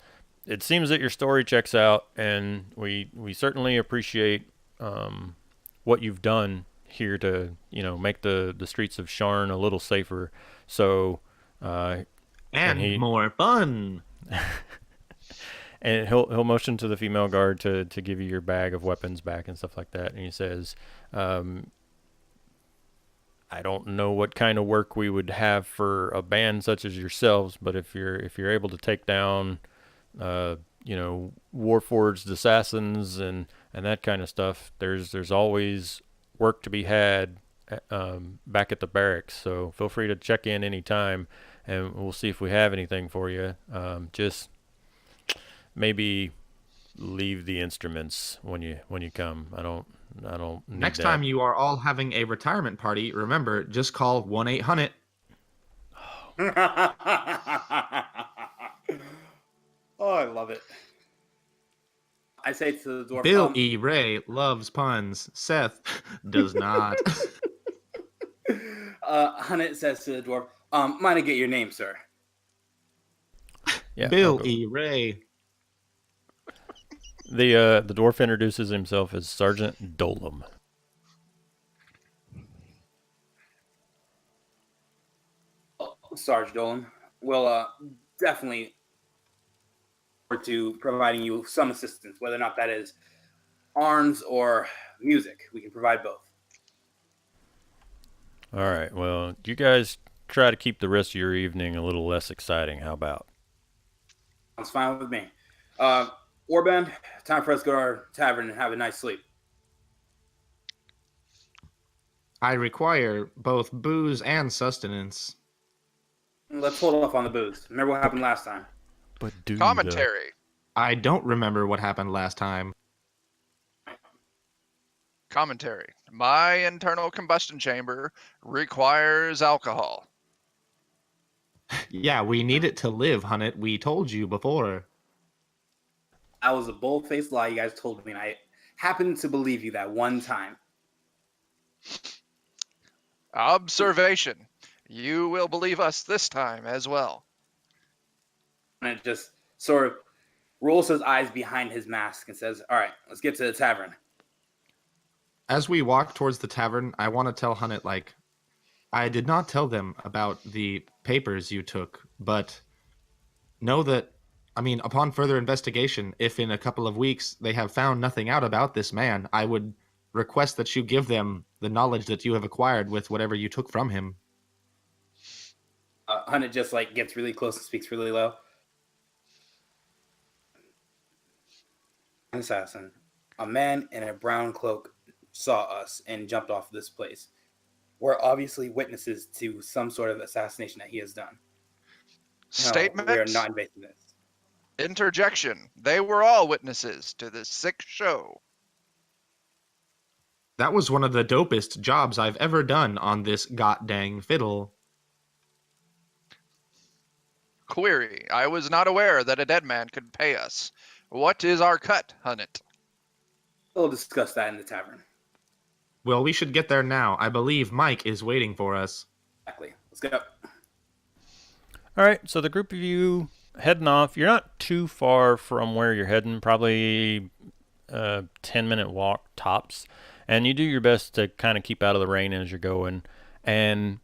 it seems that your story checks out, and we certainly appreciate what you've done here to make the streets of Sharn a little safer. So and more fun. And he'll motion to the female guard to give you your bag of weapons back and stuff like that, and he says, I don't know what kind of work we would have for a band such as yourselves, but if you're able to take down warforged assassins and that kind of stuff, there's always work to be had back at the barracks. So feel free to check in anytime, and we'll see if we have anything for you. Just maybe leave the instruments when you come. I don't need Next that. time you are all having a retirement party, remember, just call 1-800. Oh, I love it. I say to the dwarf, Bill E. Ray loves puns. Seth does not. Hunnit says to the dwarf, mind I get your name, sir? Yeah, Bill I'll go. E. Ray. The dwarf introduces himself as Sergeant Dolem. Sarge Dolan will definitely forward to providing you some assistance, whether or not that is arms or music. We can provide both. All right. Well, you guys try to keep the rest of your evening a little less exciting. How about? Sounds fine with me. Warband, time for us to go to our tavern and have a nice sleep. I require both booze and sustenance. Let's hold off on the booze. Remember what happened last time. But do Commentary. I don't remember what happened last time. Commentary. My internal combustion chamber requires alcohol. Yeah, we need it to live, Hunnet. We told you before. That was a bold-faced lie you guys told me, and I happened to believe you that one time. Observation. You will believe us this time as well. And it just sort of rolls his eyes behind his mask and says, all right, let's get to the tavern. As we walk towards the tavern, I want to tell Hunnet, like, I did not tell them about the papers you took, but know that, I mean, upon further investigation, if in a couple of weeks they have found nothing out about this man, I would request that you give them the knowledge that you have acquired with whatever you took from him. Hunted just like gets really close and speaks really low. An assassin, a man in a brown cloak, saw us and jumped off this place. We're obviously witnesses to some sort of assassination that he has done. Statement. No, we are not invading this. Interjection. They were all witnesses to this sick show. That was one of the dopest jobs I've ever done on this god-dang fiddle. Query. I was not aware that a dead man could pay us. What is our cut, Hunnet? We'll discuss that in the tavern. Well, we should get there now. I believe Mike is waiting for us. Exactly. Let's go. All right. So the group of you heading off. You're not too far from where you're heading. Probably a 10-minute walk tops. And you do your best to kind of keep out of the rain as you're going. And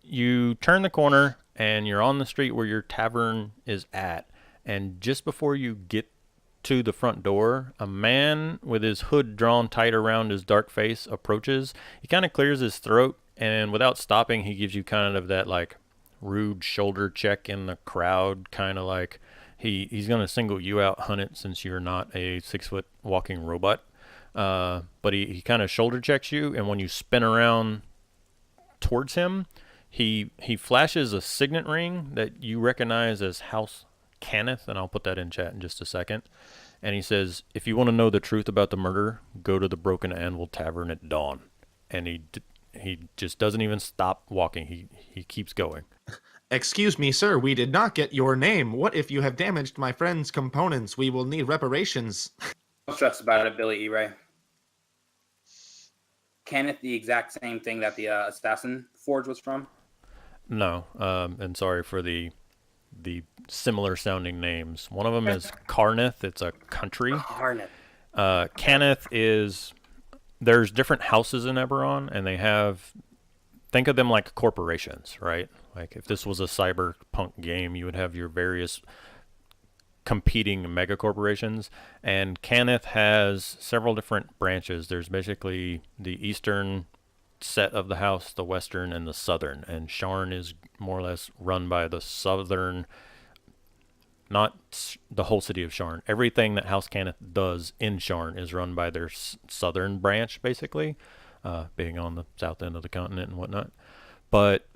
you turn the corner and you're on the street where your tavern is at. And just before you get to the front door, a man with his hood drawn tight around his dark face approaches. He kind of clears his throat, and without stopping, he gives you kind of that like rude shoulder check in the crowd, kind of like he's going to single you out, Hunnet, since you're not a 6-foot walking robot. But he kind of shoulder checks you, and when you spin around towards him, he flashes a signet ring that you recognize as House Kenneth, and I'll put that in chat in just a second. And he says, if you want to know the truth about the murder, go to the Broken Anvil Tavern at dawn. And he just doesn't even stop walking. He keeps going. Excuse me, sir, we did not get your name. What if you have damaged my friend's components? We will need reparations. No stress about it, Billy E. Ray. Kenneth, the exact same thing that the assassin forge was from? No, and sorry for the similar sounding names. One of them is Carneth. It's a country. Carneth. Kenneth is, there's different houses in Eberron, and they have, think of them like corporations, right? Like if this was a cyberpunk game, you would have your various competing mega corporations, and Kenneth has several different branches. There's basically the eastern set of the house, the western, and the southern, and Sharn is more or less run by the southern, not the whole city of Sharn. Everything that House Kenneth does in Sharn is run by their southern branch, basically, being on the south end of the continent and whatnot. But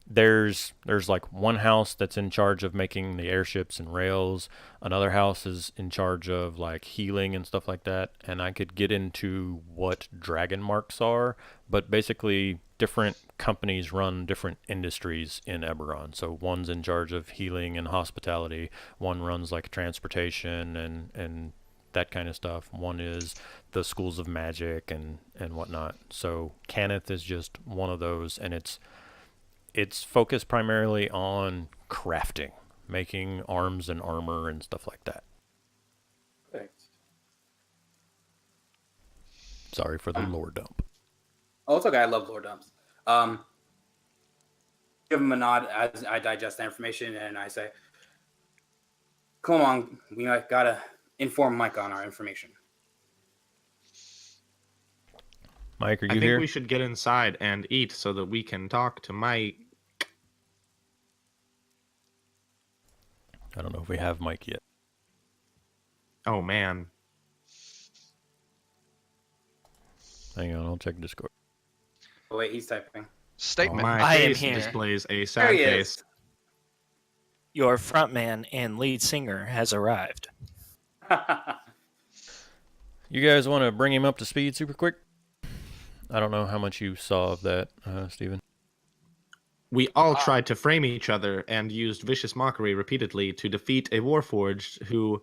there's like one house that's in charge of making the airships and rails. Another house is in charge of like healing and stuff like that. And I could get into what dragon marks are, but basically different companies run different industries in Eberron. So one's in charge of healing and hospitality. One runs like transportation and that kind of stuff. One is the schools of magic and whatnot. So Kenneth is just one of those, and it's focused primarily on crafting. making arms and armor and stuff like that. Thanks. Sorry for the lore dump. Oh, it's okay. I love lore dumps. Give him a nod as I digest the information, and I say, come on, we gotta inform Mike on our information. Mike, are you I think here? we should get inside and eat so that we can talk to Mike. I don't know if we have Mike yet. Oh, man. Hang on, I'll check Discord. Oh, wait, he's typing. Statement. My I am face here. displays a There sad he face. is. Your frontman and lead singer has arrived. You guys want to bring him up to speed super quick? I don't know how much you saw of that, Steven. We all tried to frame each other and used vicious mockery repeatedly to defeat a warforged who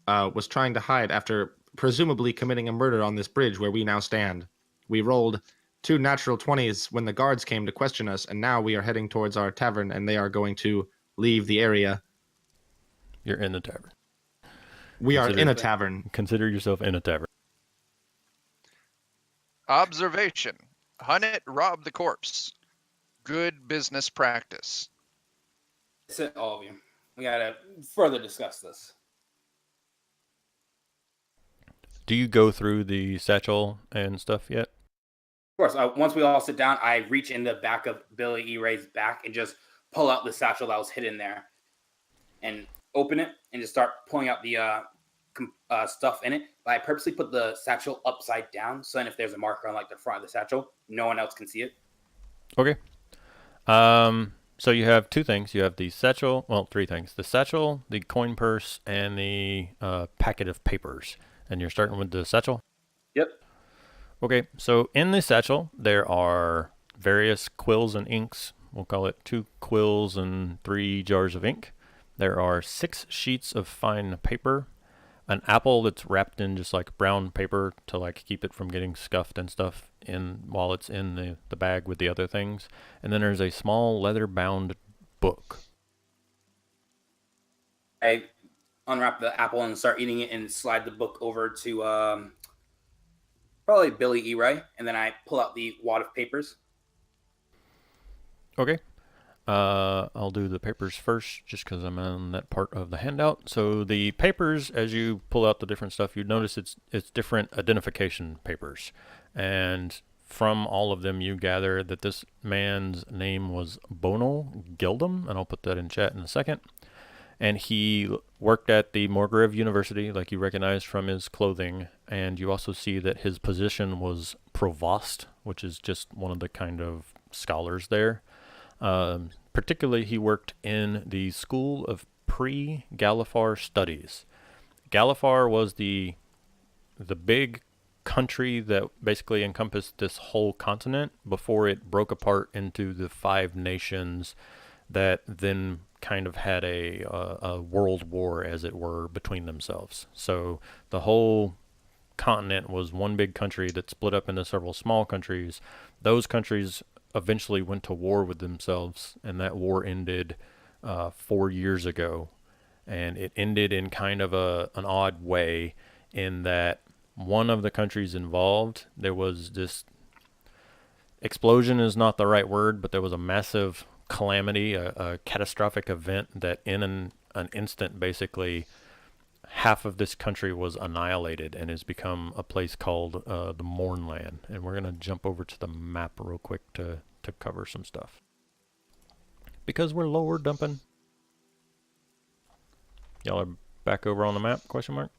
was trying to hide after presumably committing a murder on this bridge where we now stand. We rolled 2 natural 20s when the guards came to question us, and now we are heading towards our tavern, and they are going to leave the area. You're in the tavern. We are Consider in a it. tavern. Consider yourself in a tavern. Observation. Hunnet robbed the corpse. Good business practice. That's it, all of you. We gotta further discuss this. Do you go through the satchel and stuff yet? Of course, once we all sit down, I reach in the back of Billy E. Ray's back and just pull out the satchel that was hidden there and open it and just start pulling out the stuff in it. But I purposely put the satchel upside down so then if there's a marker on like the front of the satchel, no one else can see it. Okay. So you have 2 things. You have the satchel, well, 3 things. The satchel, the coin purse, and the packet of papers. And you're starting with the satchel? Yep. Okay, so in the satchel, there are various quills and inks. We'll call it 2 quills and 3 jars of ink. There are 6 sheets of fine paper, an apple that's wrapped in just like brown paper to like keep it from getting scuffed and stuff in while it's in the bag with the other things. And then there's a small leather-bound book. I unwrap the apple and start eating it and slide the book over to probably Billy E. Ray, and then I pull out the wad of papers. Okay. I'll do the papers first just because I'm on that part of the handout. So the papers, as you pull out the different stuff, you notice it's different identification papers. And from all of them, you gather that this man's name was Bono Gildum, and I'll put that in chat in a second. And he worked at the Morgrave University, like you recognize from his clothing. And you also see that his position was provost, which is just one of the kind of scholars there. Particularly, he worked in the School of Pre-Galifar Studies. Galifar was the big country that basically encompassed this whole continent before it broke apart into the 5 nations that then kind of had a world war, as it were, between themselves. So the whole continent was one big country that split up into several small countries. Those countries eventually went to war with themselves, and that war ended 4 years ago. And it ended in kind of an odd way in that one of the countries involved, there was this explosion is not the right word, but there was a massive calamity, a catastrophic event that in an instant basically half of this country was annihilated and has become a place called the Mournland. And we're going to jump over to the map real quick to cover some stuff. Because we're lower dumping. Y'all are back over on the map, question mark?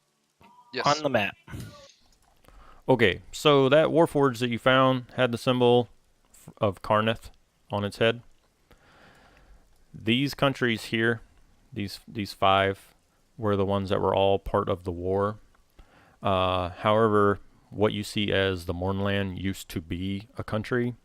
Yes. On the map. Okay, so that warforged that you found had the symbol of Karneth on its head. These countries here, these 5, were the ones that were all part of the war. However, what you see as the Mournland used to be a country,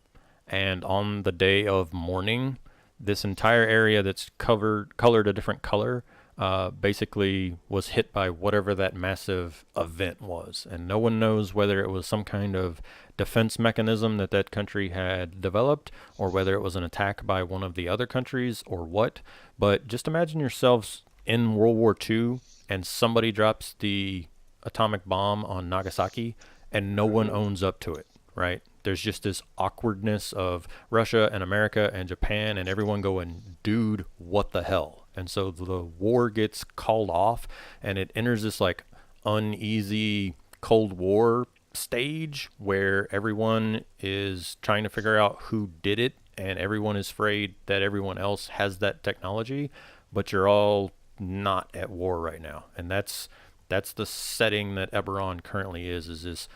and on the day of mourning, this entire area that's colored a different color basically was hit by whatever that massive event was. And no one knows whether it was some kind of defense mechanism that that country had developed, or whether it was an attack by one of the other countries, or what. But just imagine yourselves in World War II and somebody drops the atomic bomb on Nagasaki and no one owns up to it, right? There's just this awkwardness of Russia and America and Japan and everyone going, dude, what the hell? And so the war gets called off and it enters this like uneasy Cold War stage where everyone is trying to figure out who did it, and everyone is afraid that everyone else has that technology, but you're all not at war right now. And that's the setting that Eberron currently is this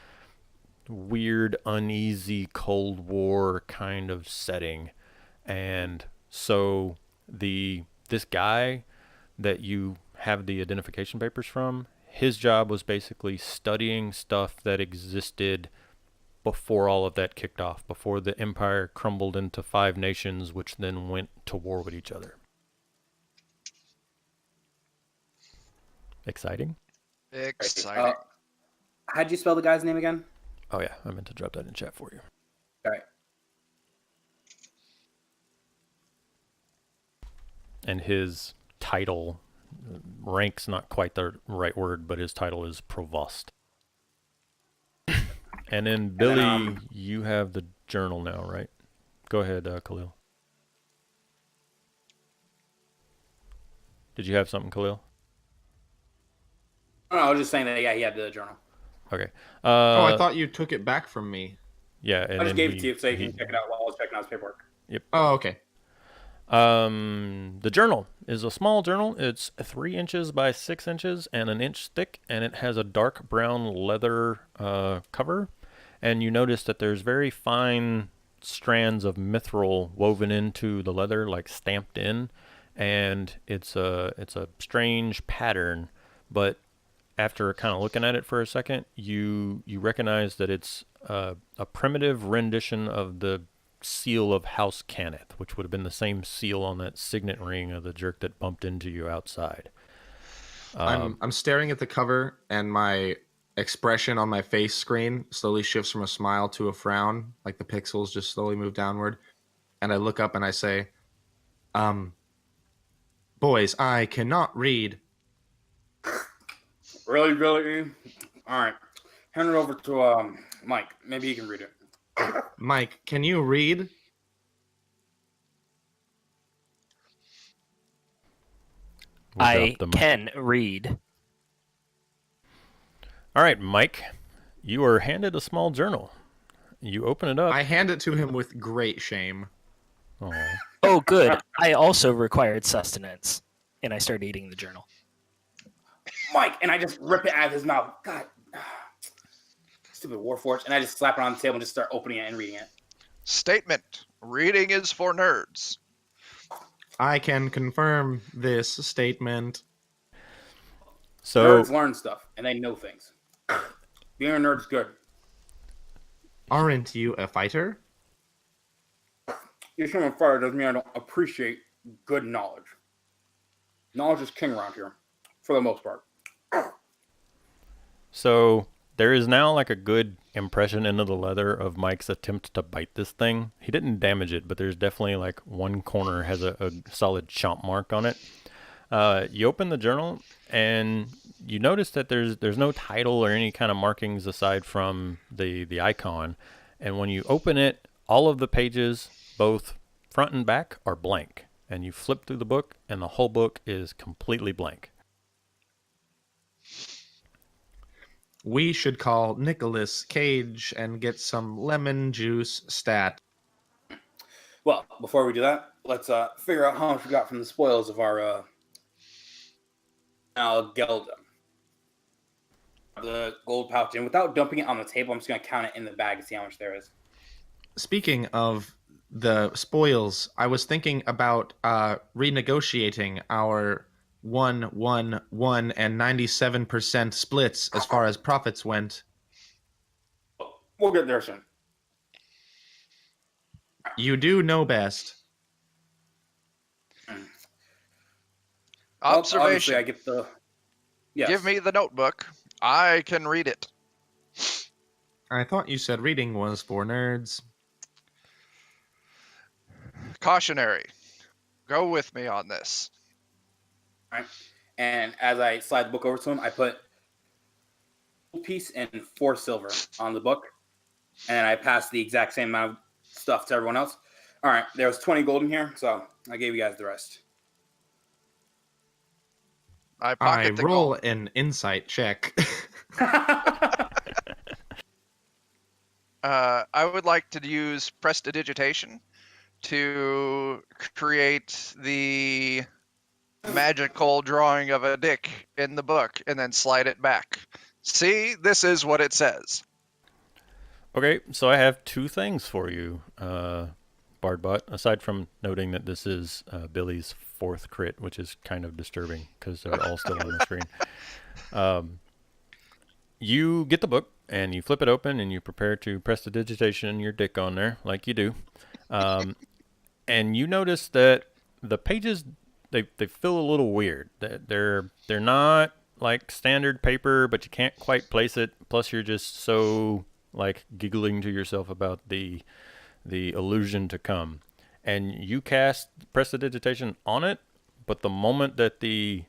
weird, uneasy Cold War kind of setting. And so this guy that you have the identification papers from, his job was basically studying stuff that existed before all of that kicked off, before the empire crumbled into 5 nations, which then went to war with each other. Exciting? Exciting. How'd you spell the guy's name again? Oh yeah, I meant to drop that in chat for you. All right. And his title, rank's not quite the right word, but his title is Provost. And then Billy, you have the journal now, right? Go ahead, Khalil. Did you have something, Khalil? Oh, no, I was just saying that, yeah, he had the journal. Okay. I thought you took it back from me. Yeah, and I just then gave it to you so you can check it out while I was checking out his paperwork. Yep. Oh, okay. The journal is a small journal. It's 3 inches by 6 inches and 1 inch thick, and it has a dark brown leather cover. And you notice that there's very fine strands of mithril woven into the leather, like stamped in, and it's a strange pattern. But after kind of looking at it for a second, you recognize that it's a primitive rendition of the seal of House Cannith, which would have been the same seal on that signet ring of the jerk that bumped into you outside. I'm staring at the cover, and my expression on my face screen slowly shifts from a smile to a frown, like the pixels just slowly move downward. And I look up and I say, boys, I cannot read. Really, Billy? All right. Hand it over to Mike. Maybe he can read it. Mike, can you read? I can read. All right, Mike, you are handed a small journal. You open it up. I hand it to him with great shame. Aww. Oh, good. I also required sustenance, and I started eating the journal. Mike, and I just rip it out of his mouth. God, stupid warforged, and I just slap it on the table and just start opening it and reading it. Statement: reading is for nerds. I can confirm this statement. So Nerds learn stuff, and they know things. Being a nerd's good. Aren't you a fighter? You're a fighter doesn't mean I don't appreciate good knowledge. Knowledge is king around here, for the most part. So there is now like a good impression into the leather of Mike's attempt to bite this thing. He didn't damage it, but there's definitely like one corner has a solid chomp mark on it. You open the journal and you notice that there's no title or any kind of markings aside from the icon. And when you open it, all of the pages, both front and back, are blank. And you flip through the book and the whole book is completely blank. We should call Nicolas Cage and get some lemon juice stat. Well, before we do that, let's figure out how much we got from the spoils of our Gelda. The gold pouch, and without dumping it on the table, I'm just going to count it in the bag and see how much there is. Speaking of the spoils, I was thinking about renegotiating our 1-1-1 and 97% splits as far as profits went. We'll get there soon. You do know best. Well, obviously, Observation. I get the. Yes. Give me the notebook. I can read it. I thought you said reading was for nerds. Cautionary. Go with me on this. Right. And as I slide the book over to him, I put a piece and 4 silver on the book, and I pass the exact same amount of stuff to everyone else. All right, there was 20 gold in here, so I gave you guys the rest. I I pocket the roll gold. an insight check. I would like to use prestidigitation to create the magical drawing of a dick in the book and then slide it back. See, this is what it says. Okay, so I have 2 things for you, Bardbot, aside from noting that this is Billy's 4th crit, which is kind of disturbing because they're all still on the screen. You get the book, and you flip it open, and you prepare to press the digitation your dick on there, like you do. And you notice that the pages, they feel a little weird. They're not like standard paper, but you can't quite place it. Plus, you're just so like giggling to yourself about the illusion to come. And you cast prestidigitation on it, but the moment that the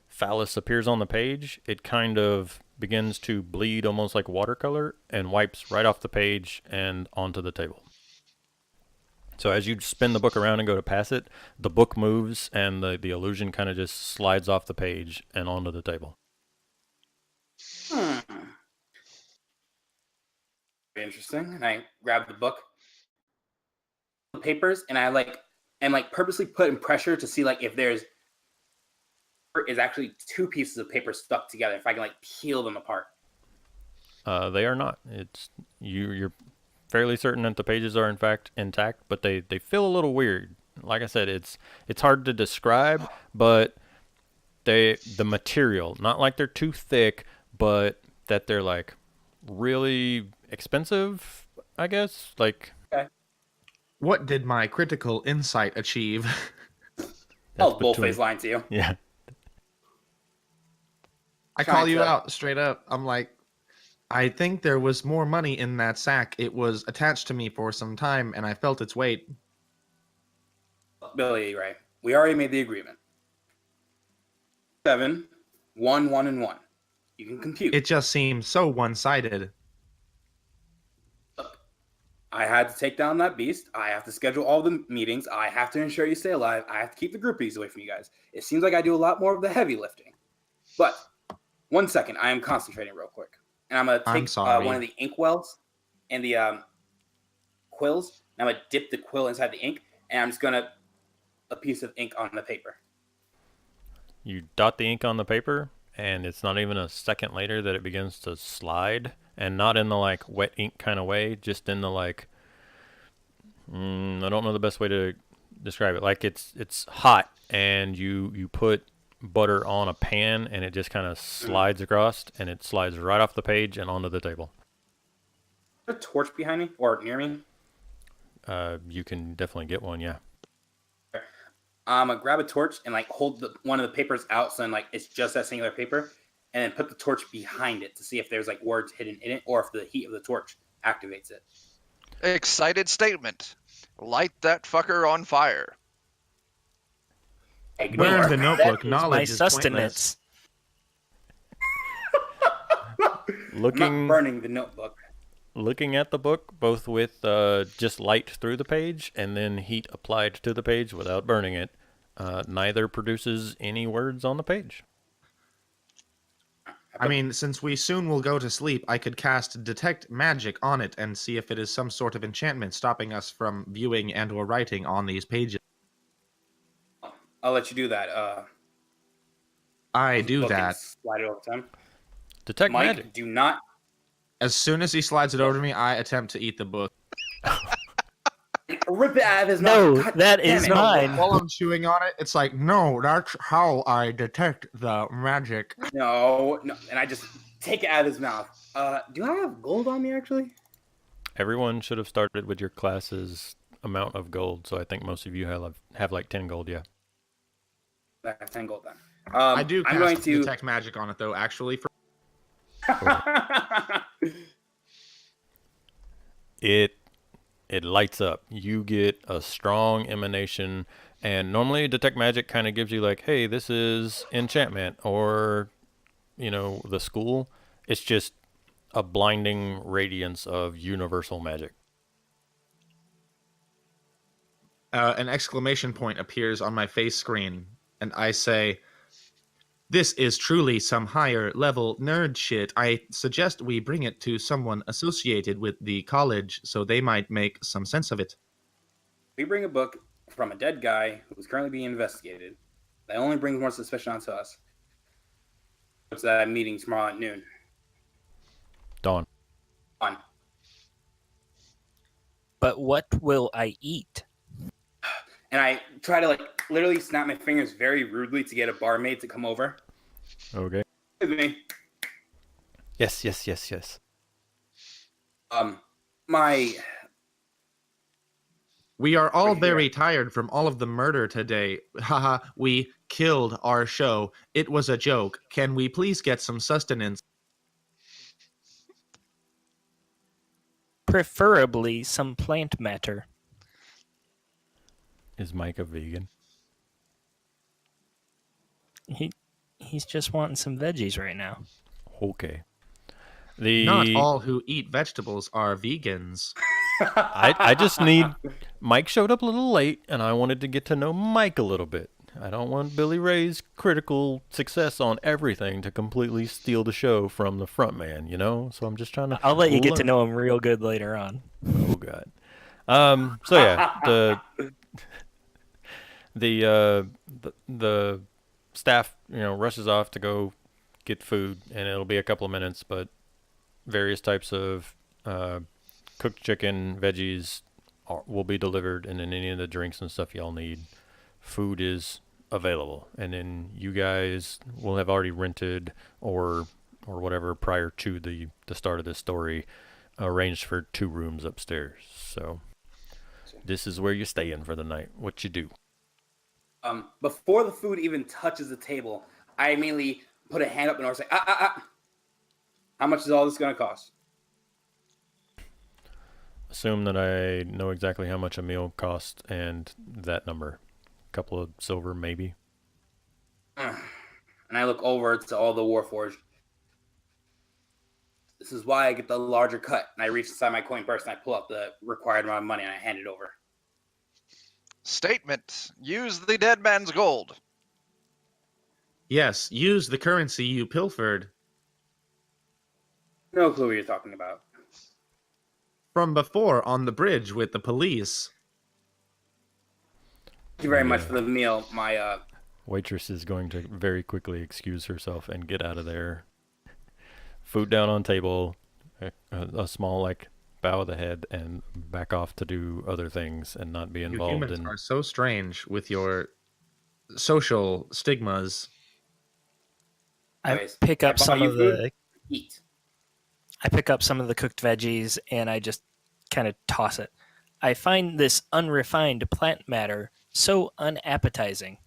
phallus appears on the page, it kind of begins to bleed almost like watercolor and wipes right off the page and onto the table. So as you spin the book around and go to pass it, the book moves and the illusion kind of just slides off the page and onto the table. Very interesting. And I grab the book, the papers, and I purposely put in pressure to see like if there's is actually 2 pieces of paper stuck together, if I can like peel them apart. They are not. It's you're fairly certain that the pages are in fact intact, but they feel a little weird. Like I said, it's hard to describe, but the material, not like they're too thick, but that they're like really expensive, I guess. Like, Okay. What did my critical insight achieve? Oh, bullface lying to you. Yeah. I Trying call you to- out straight up. I'm like, I think there was more money in that sack. It was attached to me for some time, and I felt its weight. Billy, right? We already made the agreement. 7, 1, 1, and 1. You can compute. It just seemed so one-sided. I had to take down that beast. I have to schedule all the meetings. I have to ensure you stay alive. I have to keep the groupies away from you guys. It seems like I do a lot more of the heavy lifting. But 1 second, I am concentrating real quick. And I'm going to take sorry. one of the ink wells and the quills. And I'm going to dip the quill inside the ink. And I'm just going to a piece of ink on the paper. You dot the ink on the paper, and it's not even a second later that it begins to slide, and not in the like wet ink kind of way, just in the like, I don't know the best way to describe it. Like it's hot, and you put butter on a pan, and it just kind of slides across, and it slides right off the page and onto the table. A torch behind me or near me? You can definitely get one, yeah. I'm gonna grab a torch and like hold one of the papers out, so then like it's just that singular paper, and then put the torch behind it to see if there's like words hidden in it, or if the heat of the torch activates it. Excited statement. Light that fucker on fire. Where in the notebook? That is Knowledge my is sustenance. I'm Looking not burning the notebook. Looking at the book, both with just light through the page and then heat applied to the page without burning it, neither produces any words on the page. I mean, since we soon will go to sleep, I could cast Detect Magic on it and see if it is some sort of enchantment stopping us from viewing and or writing on these pages. I'll let you do that. I do Book and that. Slide it over to him. Detect Mike, magic. do not. As soon as he slides it over to me, I attempt to eat the book. Rip it out of his No, mouth. God that damn is it. mine. While I'm chewing on it, it's like, no, that's how I detect the magic. No, and I just take it out of his mouth. Do I have gold on me actually? Everyone should have started with your class's amount of gold, so I think most of you have like 10 gold, yeah. I have 10 gold then. I do I'm going cast to detect magic on it though. Actually, It lights up. You get a strong emanation, and normally detect magic kind of gives you like, hey, this is enchantment or the school. It's just a blinding radiance of universal magic. an exclamation point appears on my face screen, and I say, "This is truly some higher level nerd shit. I suggest we bring it to someone associated with the college so they might make some sense of it." we bring a book from a dead guy who's currently being investigated. That only brings more suspicion onto us. It's that meeting tomorrow at noon. Dawn. On. But what will I eat? And I try to literally snap my fingers very rudely to get a barmaid to come over. Okay. With me. Yes. We are all Right here. very tired from all of the murder today. Haha, we killed our show. It was a joke. Can we please get some sustenance? Preferably some plant matter. Is Mike a vegan? He's just wanting some veggies right now. Okay. Not all who eat vegetables are vegans. I just need. Mike showed up a little late, and I wanted to get to know Mike a little bit. I don't want Billy Ray's critical success on everything to completely steal the show from the front man, So I'm just trying to. I'll let you get to know him real good later on. Oh God. So yeah, the staff rushes off to go get food, and it'll be a couple of minutes, but various types of cooked chicken, veggies will be delivered, and then any of the drinks and stuff y'all need. Food is available, and then you guys will have already rented or whatever prior to the start of this story, arranged for 2 rooms upstairs. So this is where you're staying for the night. What you do? Before the food even touches the table, I immediately put a hand up and I was like, how much is all this going to cost? Assume that I know exactly how much a meal costs and that number. A couple of silver, maybe. And I look over to all the warforged. This is why I get the larger cut. And I reach inside my coin purse and I pull out the required amount of money and I hand it over. Statement. Use the dead man's gold. Yes, use the currency you pilfered. No clue what you're talking about. From before on the bridge with the police. Thank you very much for the meal. My waitress is going to very quickly excuse herself and get out of there. Food down on table, a small bow of the head, and back off to do other things and not be involved. You humans are so strange with your social stigmas. I pick up some of the eat. I pick up some of the cooked veggies and I just kind of toss it. I find this unrefined plant matter so unappetizing.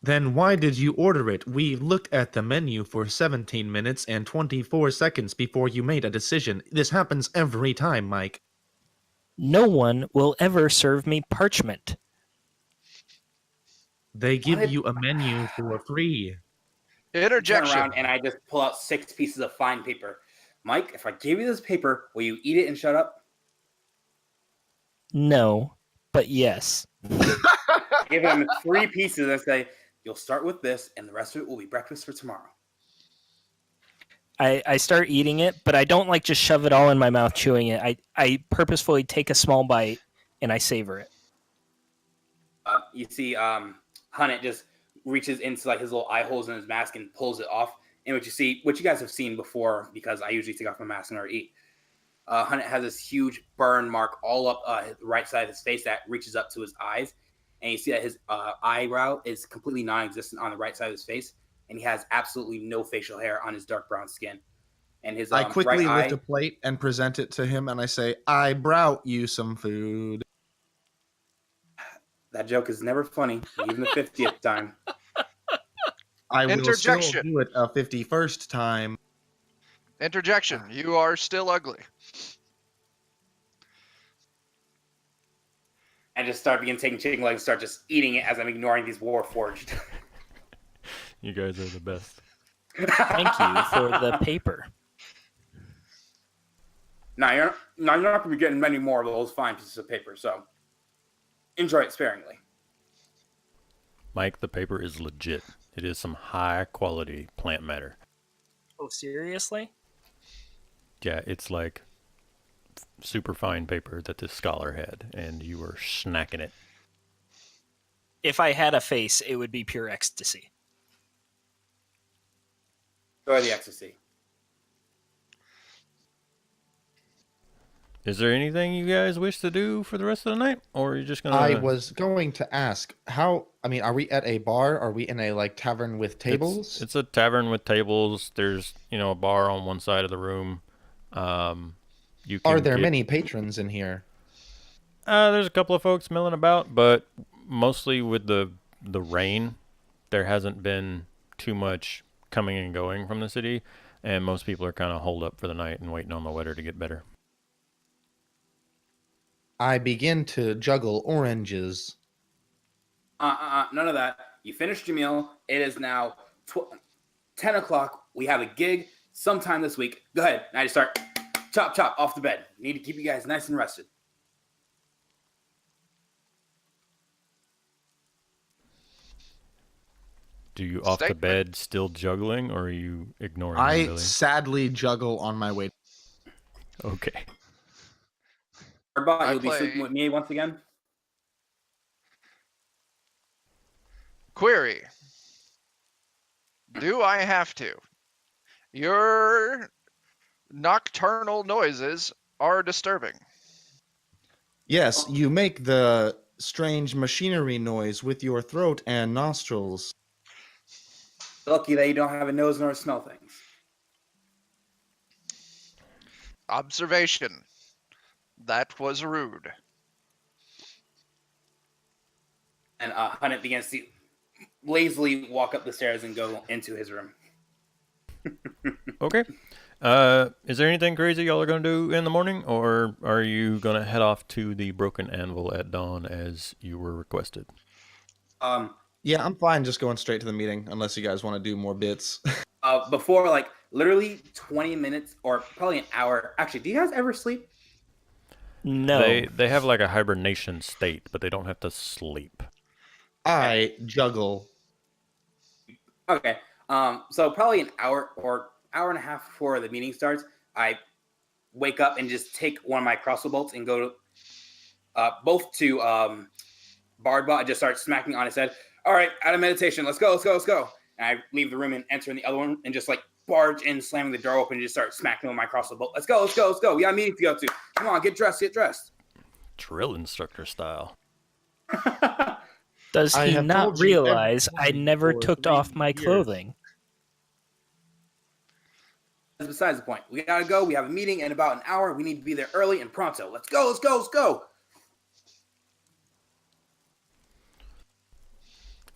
Then why did you order it? We looked at the menu for 17 minutes and 24 seconds before you made a decision. This happens every time, Mike. No one will ever serve me parchment. They give you a menu for free. Interjection. Turn around and I just pull out 6 pieces of fine paper. Mike, if I give you this paper, will you eat it and shut up? No, but yes. I give him 3 pieces and say, you'll start with this, and the rest of it will be breakfast for tomorrow. I start eating it, but I don't just shove it all in my mouth chewing it. I purposefully take a small bite and I savor it. You see Hunnit just reaches into his little eye holes in his mask and pulls it off. And what you guys have seen before, because I usually take off my mask and already eat. Hunnit has this huge burn mark all up the right side of his face that reaches up to his eyes. And you see that his eyebrow is completely non-existent on the right side of his face. And he has absolutely no facial hair on his dark brown skin. And his I quickly right lift a plate and present it to him, and I say, I brought you some food. That joke is never funny, even the 50th time. I will still Interjection. do it a 51st time. Interjection. You are still ugly. And just begin taking chicken legs, start just eating it as I'm ignoring these warforged. You guys are the best. Thank you for the paper. Now you're not going to be getting many more of those fine pieces of paper, so enjoy it sparingly. Mike, the paper is legit. It is some high quality plant matter. Oh, seriously? Yeah, it's like super fine paper that this scholar had, and you were snacking it. If I had a face, it would be pure ecstasy. Enjoy the ecstasy. Is there anything you guys wish to do for the rest of the night, or are you just gonna? I was going to ask are we at a bar? Are we in a like tavern with tables? It's a tavern with tables. There's a bar on one side of the room. You can Are there many patrons in here? There's a couple of folks milling about, but mostly with the rain, there hasn't been too much coming and going from the city, and most people are kind of holed up for the night and waiting on the weather to get better. I begin to juggle oranges. None of that. You finished your meal. It is now 10 o'clock. We have a gig sometime this week. Go ahead. Now you start chop off the bed. Need to keep you guys nice and rested. Do you off the Statement. bed still juggling, or are you ignoring I me, Billy? sadly juggle on my way. Okay. You'll be sleeping with me once again? Query. Do I have to? Your nocturnal noises are disturbing. Yes, you make the strange machinery noise with your throat and nostrils. Lucky that you don't have a nose nor smell things. Observation. That was rude. And Hunnit begins to lazily walk up the stairs and go into his room. Okay. Is there anything crazy y'all are going to do in the morning, or are you going to head off to the Broken Anvil at dawn as you were requested? Yeah, I'm fine just going straight to the meeting, unless you guys want to do more bits. Before, literally 20 minutes or probably an hour. Actually, do you guys ever sleep? No. They have like a hibernation state, but they don't have to sleep. I juggle. Okay. So probably an hour or hour and a half before the meeting starts, I wake up and just take one of my crossbow bolts and go to both to Bardbot and just start smacking on his head. All right, out of meditation. Let's go. And I leave the room and enter in the other one and just barge in, slamming the door open and just start smacking with my crossbow bolt. Let's go. We got a meeting to go to. Come on, get dressed. Drill instructor style. Does I he have not told you realize I everything never for took 3 off my years. clothing? That's besides the point. We gotta go. We have a meeting in about an hour. We need to be there early and pronto. Let's go.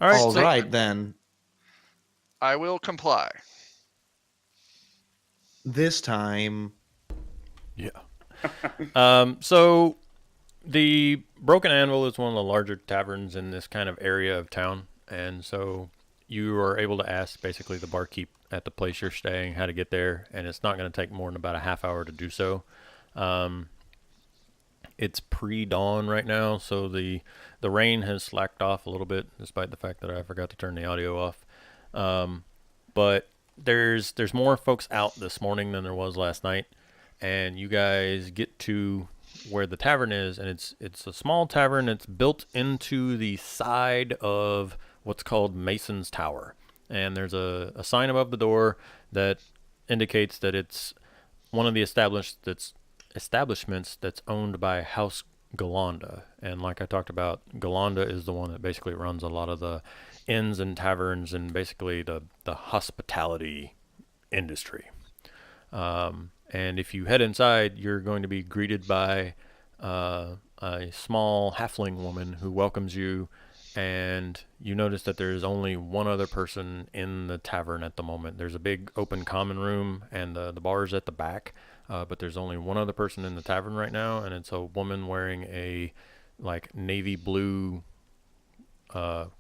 All right. All Statement. right, then. I will comply. This time. Yeah. So the Broken Anvil is one of the larger taverns in this kind of area of town, and so you are able to ask basically the barkeep at the place you're staying how to get there, and it's not going to take more than about a half hour to do so. It's pre-dawn right now, so the rain has slacked off a little bit, despite the fact that I forgot to turn the audio off. But there's more folks out this morning than there was last night, and you guys get to where the tavern is, and it's a small tavern. It's built into the side of what's called Mason's Tower, and there's a sign above the door that indicates that it's one of the establishments that's owned by House Galanda. And like I talked about, Galanda is the one that basically runs a lot of the inns and taverns and basically the hospitality industry. And if you head inside, you're going to be greeted by a small halfling woman who welcomes you and you notice that there's only one other person in the tavern at the moment. There's a big open common room, and the bar's at the back, but there's only one other person in the tavern right now, and it's a woman wearing a like navy blue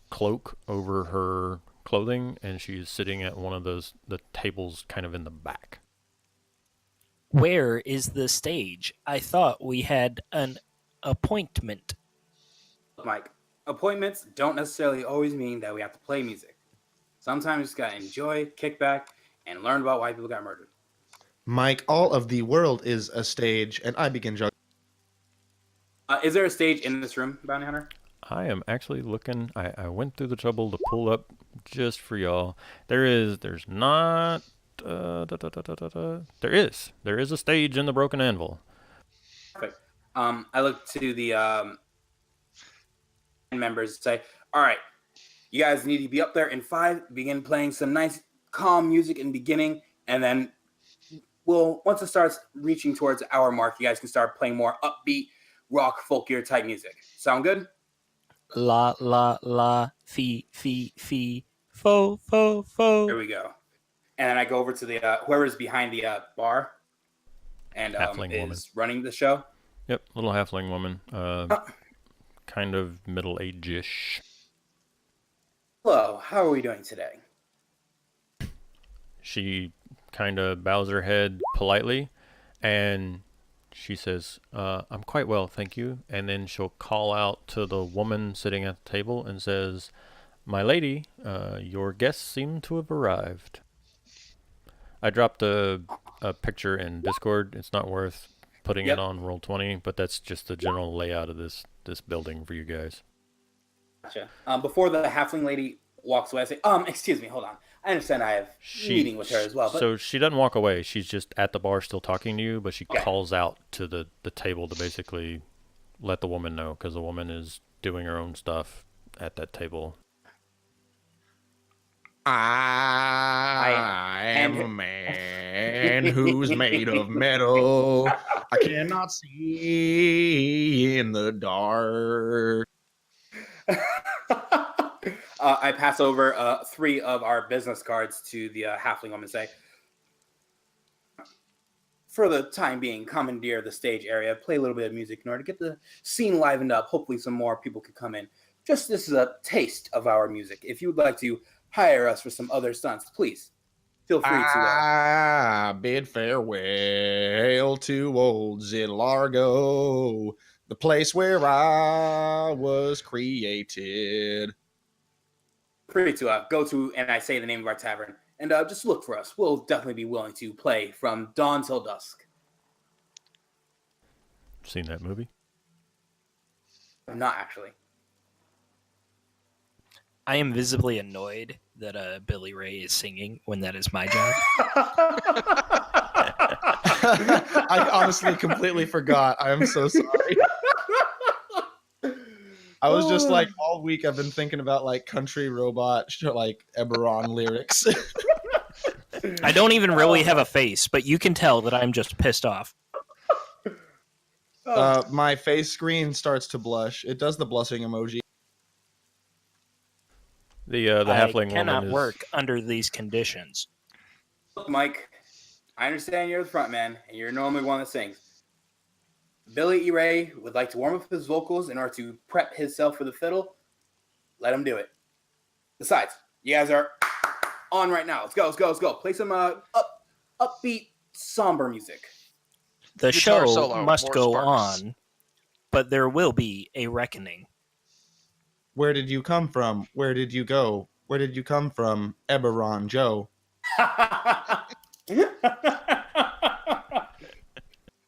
cloak over her clothing, and she's sitting at one of the tables kind of in the back. Where is the stage? I thought we had an appointment. Mike, appointments don't necessarily always mean that we have to play music. Sometimes you just gotta enjoy, kick back, and learn about why people got murdered. Mike, all of the world is a stage, and I begin juggling. Is there a stage in this room, Bounty Hunter? I am actually looking. I went through the trouble to pull up just for y'all. There's not. There is a stage in the Broken Anvil. Perfect. I look to the members and say, all right, you guys need to be up there in 5, begin playing some nice calm music in the beginning, and then once it starts reaching towards the hour mark, you guys can start playing more upbeat rock folkier type music. Sound good? La la la, fee fee fee, fo fo fo. There we go. And then I go over to the whoever's behind the bar and Halfling is woman. running the show. Yep, little halfling woman. Kind of middle-age-ish. Hello, how are we doing today? She kind of bows her head politely, and she says, I'm quite well, thank you. And then she'll call out to the woman sitting at the table and says, my lady, your guests seem to have arrived. I dropped a picture in Discord. It's not worth putting it on Roll20, but that's just the general layout of this building for you guys. Gotcha. Before the halfling lady walks away, I say, excuse me, hold on. I understand I have a meeting with her as well. But... So she doesn't walk away. She's just at the bar still talking to you, but she calls out to the table to basically let the woman know, because the woman is doing her own stuff at that table. I am a man who's made of metal. I cannot see in the dark. I pass over 3 of our business cards to the halfling woman and say, for the time being, commandeer the stage area, play a little bit of music in order to get the scene livened up. Hopefully some more people could come in. This is a taste of our music. If you would like to hire us for some other stunts, please feel free to. I bid farewell to old Zillargo, the place where I was created. Free to go to, and I say the name of our tavern, and just look for us. We'll definitely be willing to play from dawn till dusk. Seen that movie? I'm not actually. I am visibly annoyed that Billy Ray is singing when that is my job. I honestly completely forgot. I am so sorry. I was just like, all week I've been thinking about like country robot, like Eberron lyrics. I don't even really have a face, but you can tell that I'm just pissed off. My face screen starts to blush. It does the blushing emoji. The halfling woman cannot is... work under these conditions. Look, Mike, I understand you're the front man, and you're normally one that sings. Billy E. Ray would like to warm up his vocals in order to prep himself for the fiddle. Let him do it. Besides, you guys are on right now. Let's go. Play some upbeat, somber music. The Guitar show solo, must more go sparks. on, but there will be a reckoning. Where did you come from? Where did you go? Where did you come from, Eberron Joe?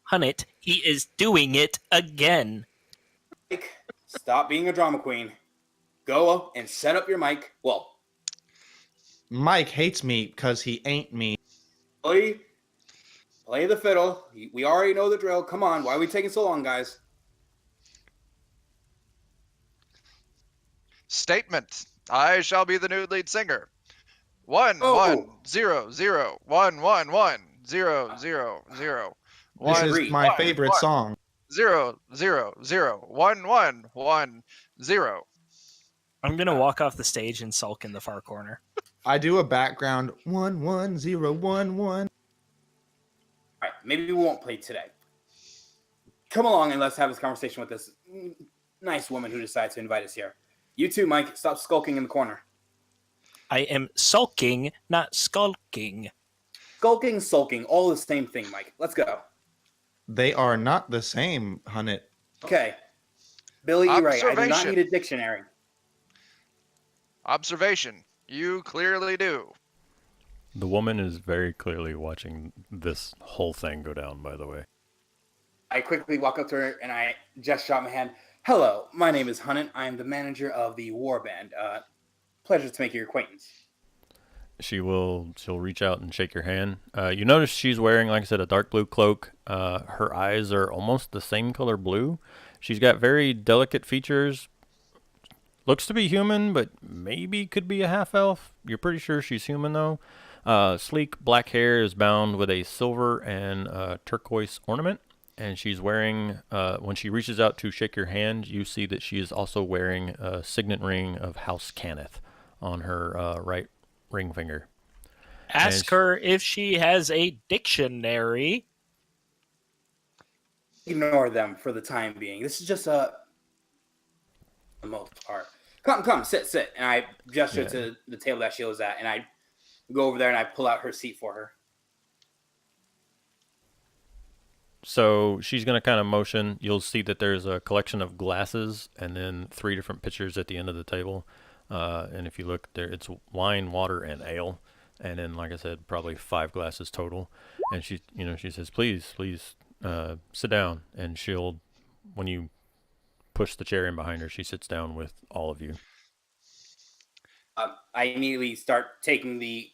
Hunnit, he is doing it again. Mike, stop being a drama queen. Go up and set up your mic. Well, Mike hates me because he ain't me. play the fiddle. We already know the drill. Come on. Why are we taking so long, guys? Statement. I shall be the new lead singer. 1 Oh. 1 0 0 1 1 1 0 0 0 This 1 is my favorite song. 0 0 0 1 1 1 0. I'm gonna walk off the stage and sulk in the far corner. I do a background 11011. All right, maybe we won't play today. Come along and let's have this conversation with this nice woman who decided to invite us here. You too, Mike. Stop skulking in the corner. I am sulking, not skulking. Skulking, sulking, all the same thing, Mike. Let's go. They are not the same, Hunnet. Okay. Billy E. Ray, I do not Observation. need a dictionary. Observation. You clearly do. The woman is very clearly watching this whole thing go down, by the way. I quickly walk up to her and I gesture out my hand. Hello, my name is Hunnet. I am the manager of the Warband. Pleasure to make your acquaintance. She'll reach out and shake your hand. You notice she's wearing, like I said, a dark blue cloak. Her eyes are almost the same color blue. She's got very delicate features. Looks to be human, but maybe could be a half-elf. You're pretty sure she's human, though. Sleek black hair is bound with a silver and turquoise ornament. And she's wearing, when she reaches out to shake your hand, you see that she is also wearing a signet ring of House Cannith on her right ring finger. Ask her if she has a dictionary. Ignore them for the time being. This is just the most part. Come, sit. And I gesture to the table that she was at, and I go over there and I pull out her seat for her. So she's going to kind of motion. You'll see that there's a collection of glasses and then 3 different pitchers at the end of the table. And if you look there, it's wine, water, and ale. And then, like I said, probably 5 glasses total. And she says, please, sit down. And she'll, when you push the chair in behind her, she sits down with all of you. I immediately start taking the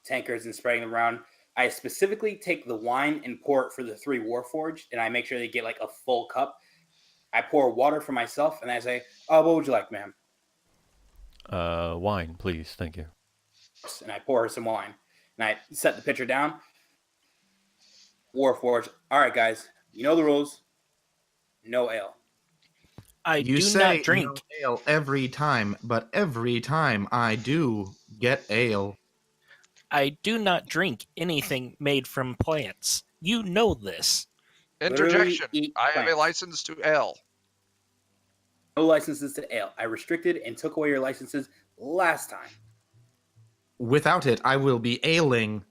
tankards and spreading them around. I specifically take the wine and pour it for the 3 warforged, and I make sure they get like a full cup. I pour water for myself, and I say, what would you like, ma'am? Wine, please. Thank you. And I pour her some wine. And I set the pitcher down. Warforged. All right, guys. You know the rules. No ale. You do say not drink. no ale every time, but every time I do get ale. I do not drink anything made from plants. You know this. Interjection. Literally eat I have a plants. license to ale. No licenses to ale. I restricted and took away your licenses last time. Without it, I will be ailing.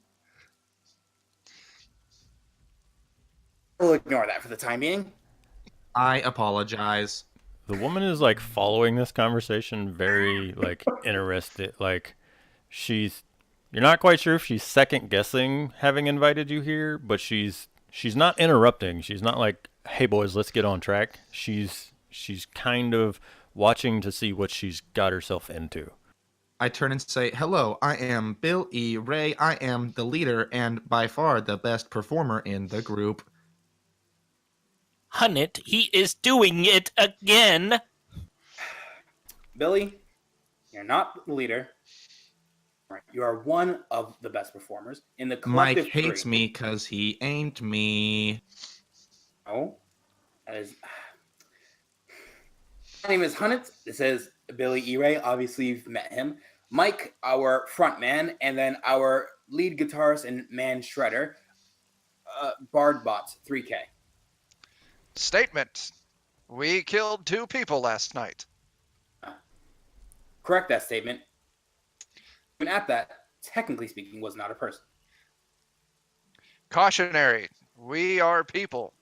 We'll ignore that for the time being. I apologize. The woman is like following this conversation very like interested. Like you're not quite sure if she's second guessing having invited you here, but she's not interrupting. She's not like, hey boys, let's get on track. She's kind of watching to see what she's got herself into. I turn and say, hello, I am Bill E. Ray. I am the leader and by far the best performer in the group. Hunnet, he is doing it again. Billy, you're not the leader. Right. You are one of the best performers in the collective. Mike hates 3. me because he ain't me. Oh, that is. My name is Hunnet. This is Billy E. Ray. Obviously, you've met him. Mike, our front man, and then our lead guitarist and man shredder, Bardbot 3K. Statement. We killed 2 people last night. Correct that statement. Even at that, technically speaking, was not a person. Cautionary. We are people.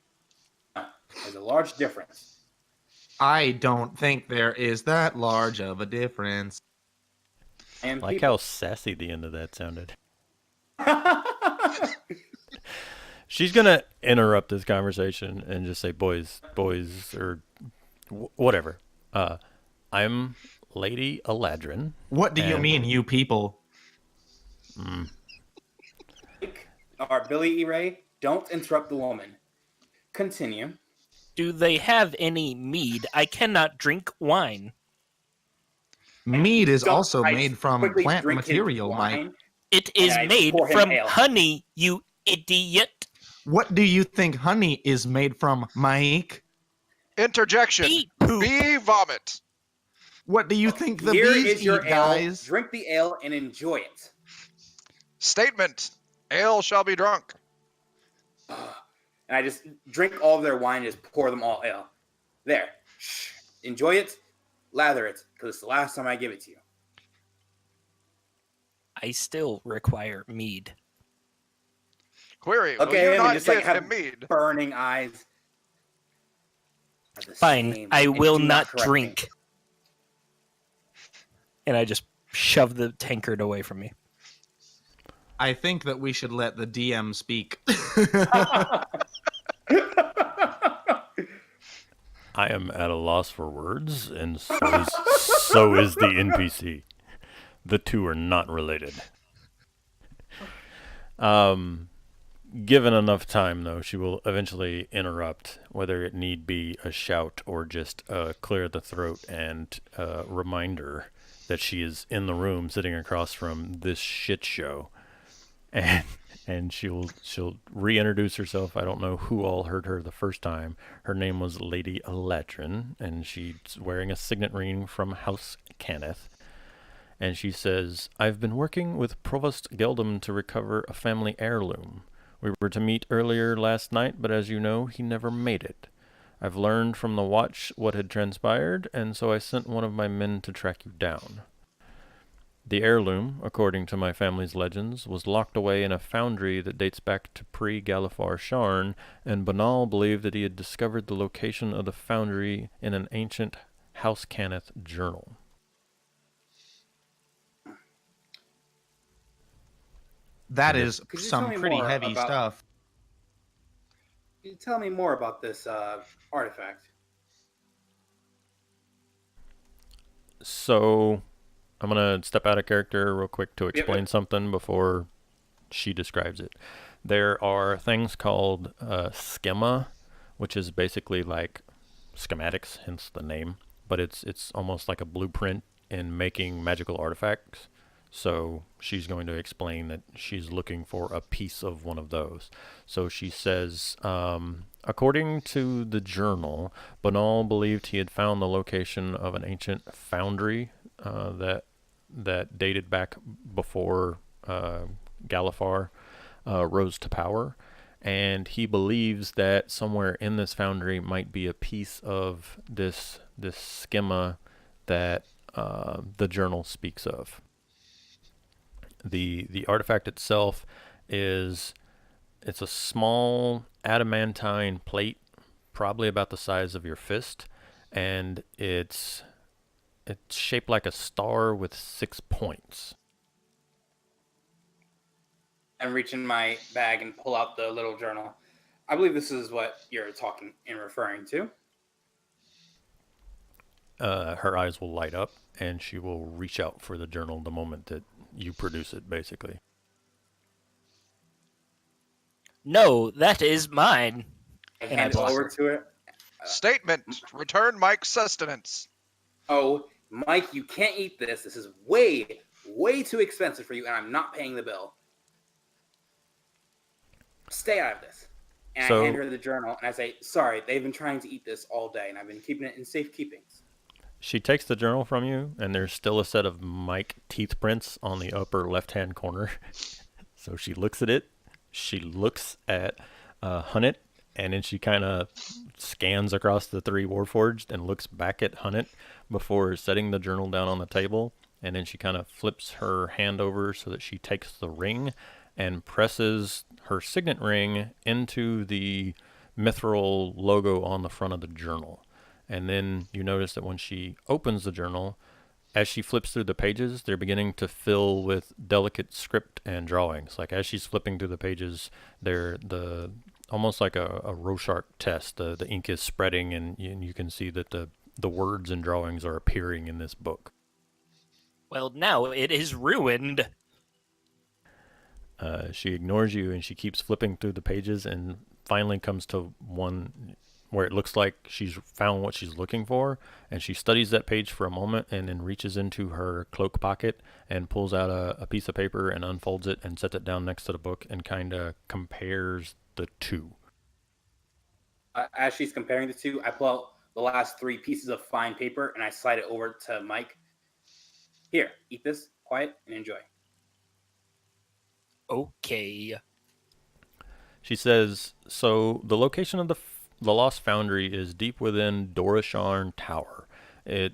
There's a large difference. I don't think there is that large of a difference. And Like how sassy the end of that sounded. She's going to interrupt this conversation and just say, boys, or whatever. I'm Lady Aladrin. What do you mean, you people? Or Billy E. Ray, don't interrupt the woman. Continue. Do they have any mead? I cannot drink wine. Mead is Don't also I made from quickly plant drink his material, Mike. wine. It is I made pour him from ale. honey, you idiot. What do you think honey is made from, Mike? Interjection. Bee poop. Bee vomit. What do you think the Here bees is your eat, ale. guys? Drink the ale and enjoy it. Statement: ale shall be drunk. And I just drink all of their wine and just pour them all ale. There. Shh. Enjoy it. Lather it, because it's the last time I give it to you. I still require mead. Query: Look will at you him not and just like give have him mead? burning eyes. Fine, I will not correct me. drink. And I just shove the tankard away from me. I think that we should let the DM speak. I am at a loss for words, and so is the NPC. The two are not related. Given enough time, though, she will eventually interrupt, whether it need be a shout or just clear the throat and reminder that she is in the room sitting across from this shit show. And she'll reintroduce herself. I don't know who all heard her the first time. Her name was Lady Aladrin, and she's wearing a signet ring from House Cannith. And she says, "I've been working with Provost Geldum to recover a family heirloom. We were to meet earlier last night, but as you know, he never made it. I've learned from the watch what had transpired, and so I sent one of my men to track you down. The heirloom, according to my family's legends, was locked away in a foundry that dates back to pre-Galifar Sharn, and Banal believed that he had discovered the location of the foundry in an ancient House Cannith journal." That is Could you tell some me pretty more heavy about- stuff. Can you tell me more about this artifact? So, I'm going to step out of character real quick to explain something before she describes it. There are things called schema, which is basically like schematics, hence the name, but it's almost like a blueprint in making magical artifacts. So she's going to explain that she's looking for a piece of one of those. So she says, according to the journal, Banal believed he had found the location of an ancient foundry that dated back before Galifar rose to power. And he believes that somewhere in this foundry might be a piece of this schema that the journal speaks of. The artifact itself it's a small adamantine plate, probably about the size of your fist, and it's shaped like a star with 6 points. And reach in my bag and pull out the little journal. I believe this is what you're talking and referring to. Her eyes will light up, and she will reach out for the journal the moment that you produce it, basically. No, that is mine. I And I hand it block over her. to her. Statement: return Mike's sustenance. Oh, Mike, you can't eat this. This is way, way too expensive for you, and I'm not paying the bill. Stay out of this. And I hand her the journal, and I say, sorry, they've been trying to eat this all day, and I've been keeping it in safekeepings. She takes the journal from you, and there's still a set of Mike teeth prints on the upper left-hand corner. So she looks at it. She looks at Hunnet, and then she kind of scans across the three warforged and looks back at Hunnet before setting the journal down on the table. And then she kind of flips her hand over so that she takes the ring and presses her signet ring into the mithril logo on the front of the journal. And then you notice that when she opens the journal, as she flips through the pages, they're beginning to fill with delicate script and drawings. Like as she's flipping through the pages, they're almost like a Rorschach test. The ink is spreading, and you can see that the words and drawings are appearing in this book. Well, now it is ruined. She ignores you, and she keeps flipping through the pages, and finally comes to one where it looks like she's found what she's looking for, and she studies that page for a moment and then reaches into her cloak pocket and pulls out a piece of paper and unfolds it and sets it down next to the book and kind of compares the two. As she's comparing the two, I pull out the last 3 pieces of fine paper, and I slide it over to Mike. Here, eat this, quiet, and enjoy. Okay. She says, so the location of the Lost Foundry is deep within Sharn Tower. It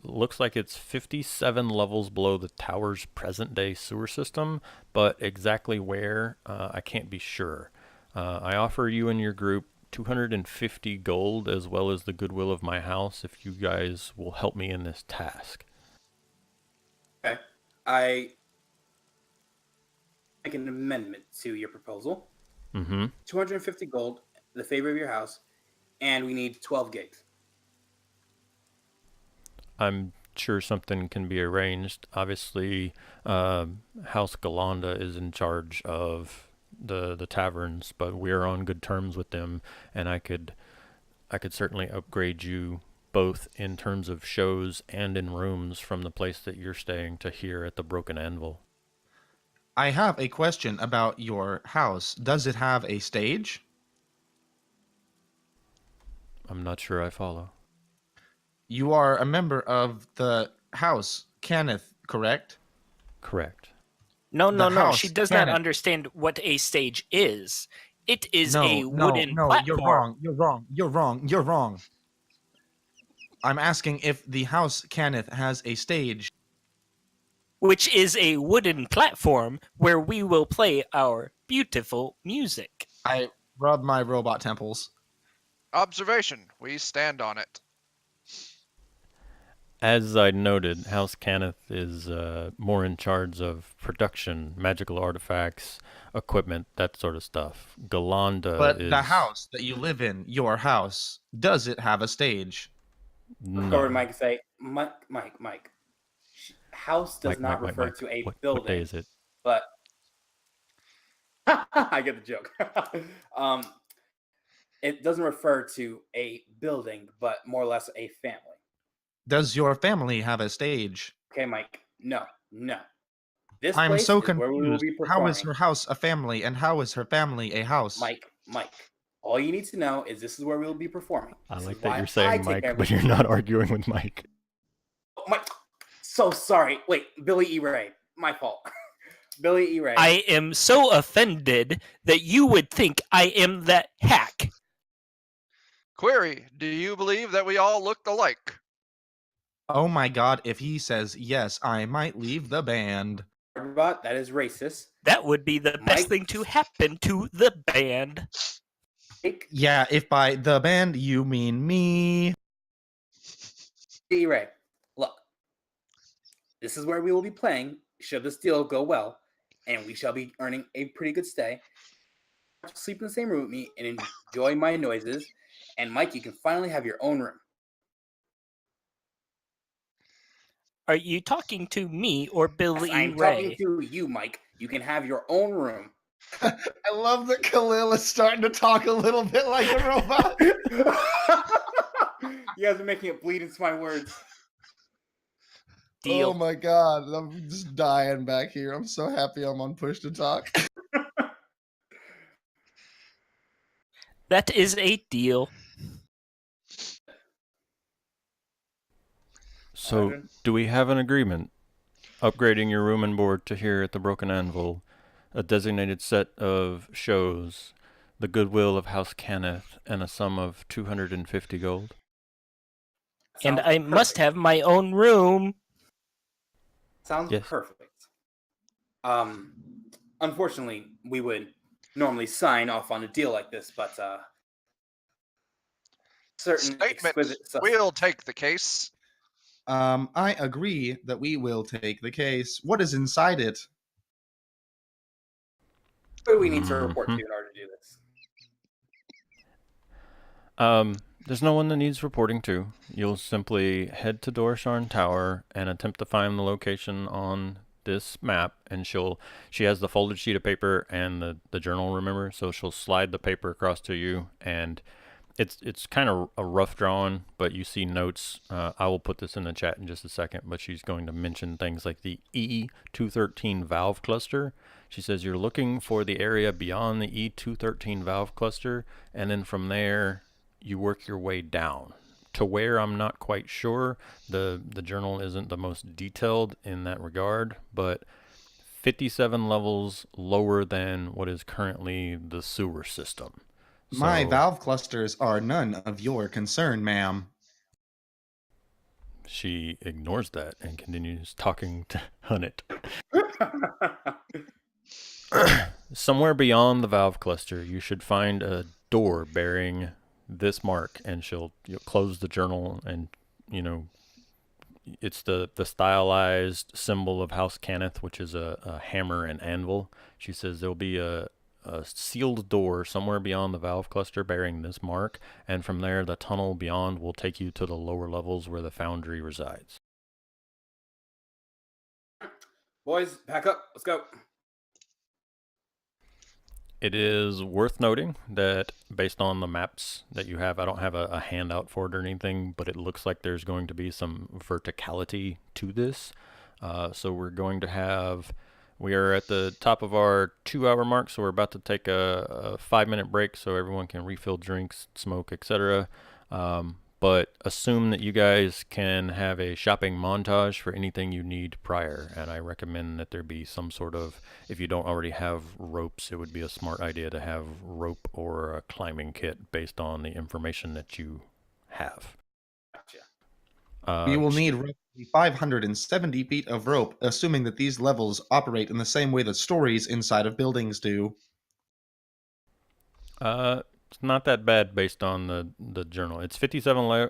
looks like it's 57 levels below the tower's present-day sewer system, but exactly where, I can't be sure. I offer you and your group 250 gold as well as the goodwill of my house if you guys will help me in this task. Okay. I make an amendment to your proposal. 250 gold, the favor of your house, and we need 12 gigs. I'm sure something can be arranged. Obviously, House Galanda is in charge of the taverns, but we're on good terms with them, and I could certainly upgrade you both in terms of shows and in rooms from the place that you're staying to here at the Broken Anvil. I have a question about your house. Does it have a stage? I'm not sure I follow. You are a member of the house, Kenneth, correct? Correct. No. house She does not cannon. understand what a stage is. It is a wooden No, platform. you're wrong. I'm asking if the house, Kenneth, has a stage. Which is a wooden platform where we will play our beautiful music. I rub my robot temples. Observation. We stand on it. As I noted, House Kenneth is more in charge of production, magical artifacts, equipment, that sort of stuff. Galanda But is... the house that you live in, your house, does it have a stage? No. Go over to Mike and say, Mike. House does not refer Mike. to a What building. day is it? But I get the joke. It doesn't refer to a building, but more or less a family. Does your family have a stage? Okay, Mike. No. This I'm place so is where we will confused. be performing. How is her house a family, and how is her family a house? Mike. All you need to know is this is where we will be performing. I This like is that why you're I saying take Mike, care of but you're not arguing with Mike. Mike. So sorry. Wait, Billy E. Ray. My fault. Billy E. Ray. I am so offended that you would think I am that hack. Query. Do you believe that we all look alike? Oh my god, if he says yes, I might leave the band. Robot, that is racist. That would be the best Mike- thing to happen to the band. Mike Yeah, if by the band you mean me. E. Ray. Look. This is where we will be playing, should this deal go well, and we shall be earning a pretty good stay. Sleep in the same room with me and enjoy my noises. And Mike, you can finally have your own room. Are you talking to me or Billy I'm Ray? talking to you, Mike. You can have your own room. I love that Khalil is starting to talk a little bit like a robot. You guys are making it bleed into my words. Deal. Oh my god, I'm just dying back here. I'm so happy I'm on push to talk. That is a deal. So, Aladrin? do we have an agreement? Upgrading your room and board to here at the Broken Anvil, a designated set of shows, the goodwill of House Kenneth, and a sum of 250 gold? And Sounds I must perfect. have my own room. Sounds Yes. perfect. Unfortunately, we would normally sign off on a deal like this, but certain Statement. exquisite stuff. We'll take the case. I agree that we will take the case. What is inside it? What do we need to report to Mhm. you in order to do this? There's no one that needs reporting to. You'll simply head to Sharn Tower and attempt to find the location on this map, and she has the folded sheet of paper and the journal, remember? So she'll slide the paper across to you, and it's kind of a rough drawing, but you see notes. I will put this in the chat in just a second, but she's going to mention things like the E213 valve cluster. She says you're looking for the area beyond the E213 valve cluster, and then from there you work your way down to where I'm not quite sure. The journal isn't the most detailed in that regard, but 57 levels lower than what is currently the sewer system. My So valve clusters are none of your concern, ma'am. she ignores that and continues talking to Hunnet. Somewhere beyond the valve cluster, you should find a door bearing this mark, and you'll close the journal, and it's the stylized symbol of House Cannith, which is a hammer and anvil. She says there'll be a sealed door somewhere beyond the valve cluster bearing this mark, and from there the tunnel beyond will take you to the lower levels where the foundry resides. Boys, pack up. Let's go. It is worth noting that based on the maps that you have, I don't have a handout for it or anything, but it looks like there's going to be some verticality to this. So we are at the top of our 2-hour mark, so we're about to take a 5-minute break so everyone can refill drinks, smoke, etc. But assume that you guys can have a shopping montage for anything you need prior, and I recommend that there be some sort of, if you don't already have ropes, it would be a smart idea to have rope or a climbing kit based on the information that you have. Gotcha. We will need roughly 570 feet of rope, assuming that these levels operate in the same way that stories inside of buildings do. It's not that bad based on the journal. It's 57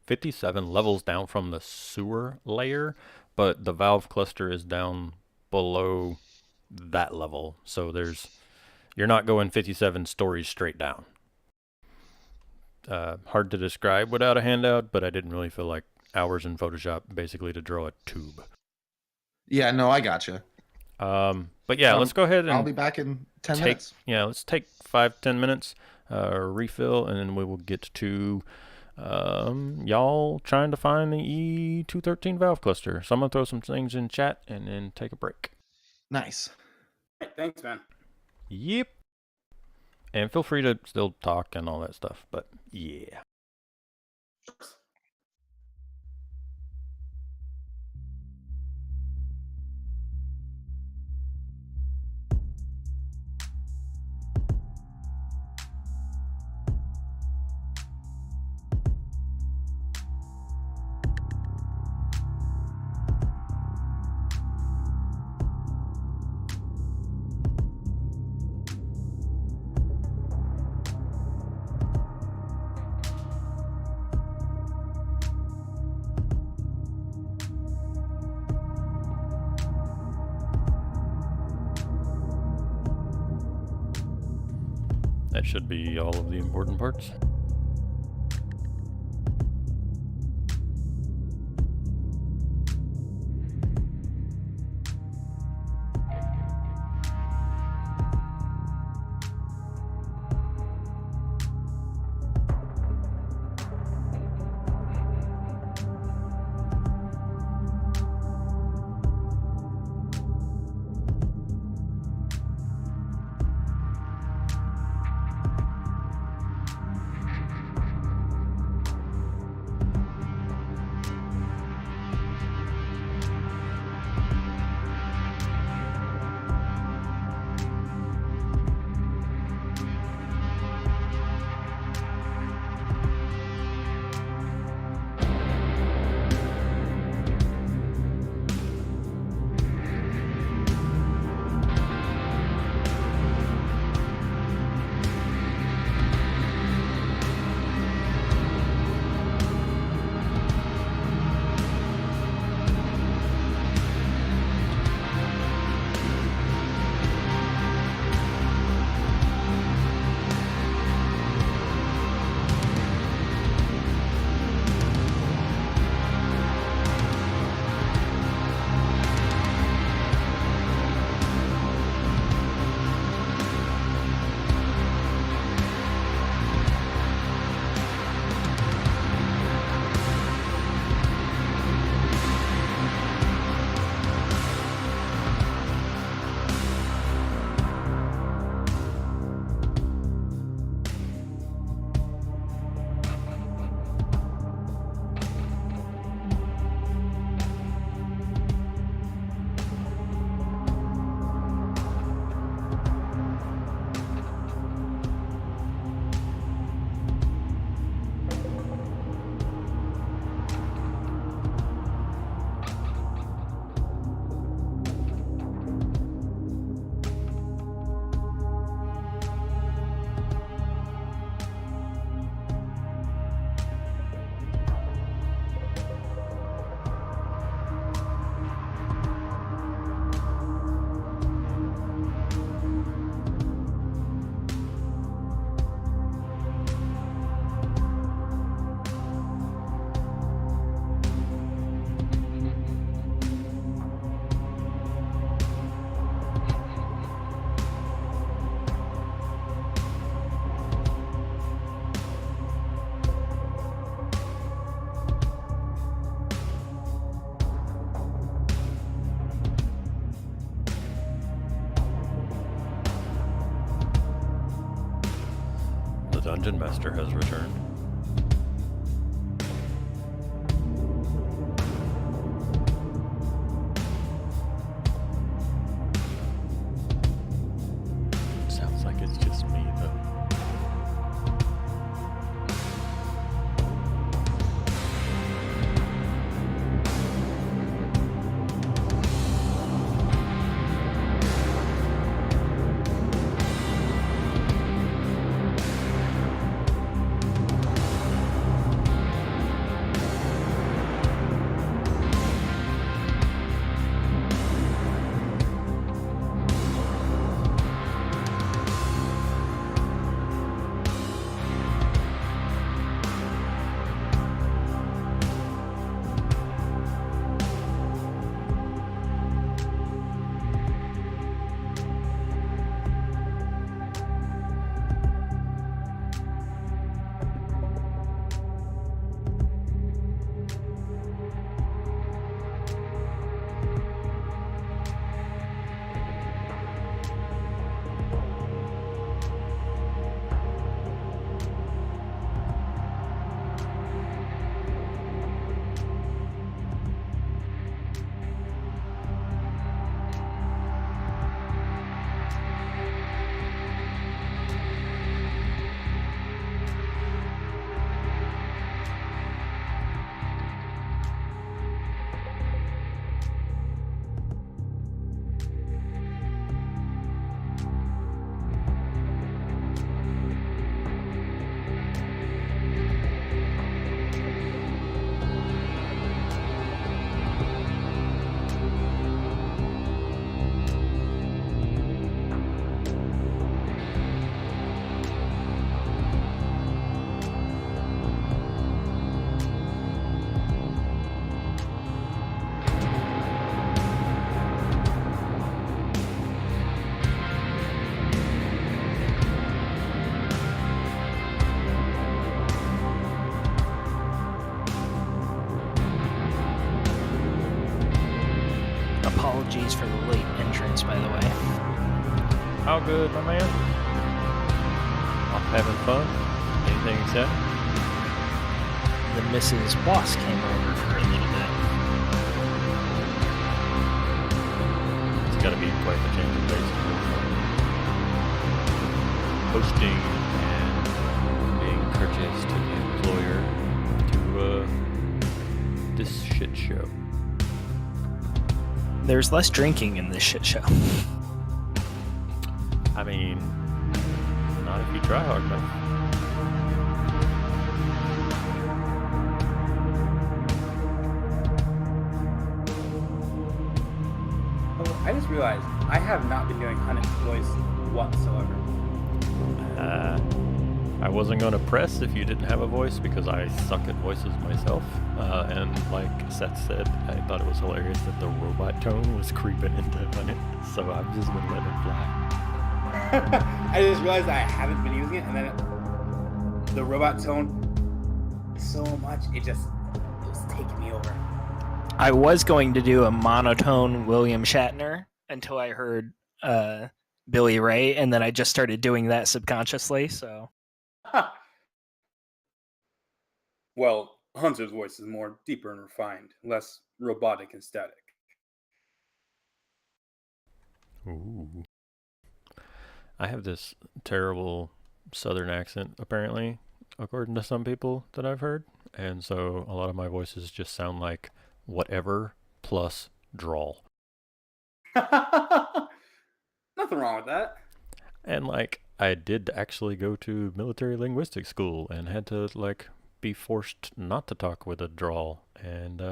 57 levels down from the sewer layer, but the valve cluster is down below that level. So you're not going 57 stories straight down. Hard to describe without a handout, but I didn't really feel like hours in Photoshop basically to draw a tube. Yeah, no, I gotcha. But yeah, let's go ahead and I'll be back in 10 minutes. Yeah, let's take 5-10 minutes, refill, and then we will get to y'all trying to find the E213 valve cluster. So I'm going to throw some things in chat and then take a break. Nice. Hey, thanks, man. Yep. And feel free to still talk and all that stuff, but yeah. That should be all of the important parts. Dungeon Master has returned. Sounds like it's just me, though. Apologies for the late entrance, by the way. How good, my man? I'm having fun. Anything except? The Mrs. Boss came over for a little bit. It's got to be quite the change of pace. Hosting and being courteous to the employer to this shit show. There's less drinking in this shit show. I mean, not if you try hard enough. Oh, I just realized I have not been doing Hunnit's voice whatsoever. I wasn't going to press if you didn't have a voice because I suck at voices myself. And like Seth said, I thought it was hilarious that the robot tone was creeping into it. So I've just been letting it fly. I just realized I haven't been using it, and then the robot tone so much, it was taking me over. I was going to do a monotone William Shatner until I heard Billy Ray, and then I just started doing that subconsciously, so... Well, Hunter's voice is more deeper and refined, less robotic and static. Ooh. I have this terrible southern accent, apparently, according to some people that I've heard. And so a lot of my voices just sound like whatever plus drawl. Nothing wrong with that. And like, I did actually go to military linguistics school and had to like be forced not to talk with a drawl. And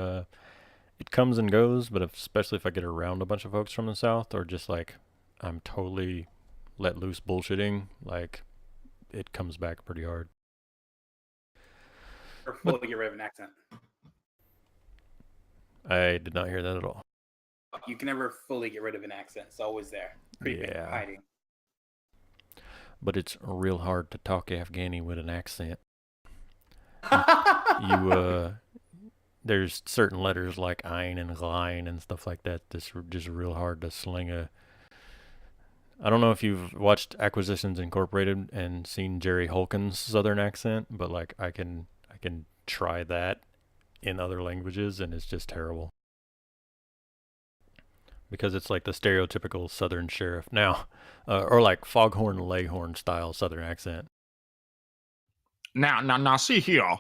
it comes and goes, but especially if I get around a bunch of folks from the South or just like I'm totally let loose bullshitting, like it comes back pretty hard. Or fully get rid of an accent. I did not hear that at all. You can never fully get rid of an accent. It's always there. Creeping, Yeah. hiding. But it's real hard to talk Afghani with an accent. There's certain letters like ein and glein and stuff like that that's just real hard to sling I don't know if you've watched Acquisitions Incorporated and seen Jerry Holkin's Southern accent, but like I can try that in other languages, and it's just terrible because it's like the stereotypical Southern sheriff now, or like Foghorn Leghorn style Southern accent. Now, see here.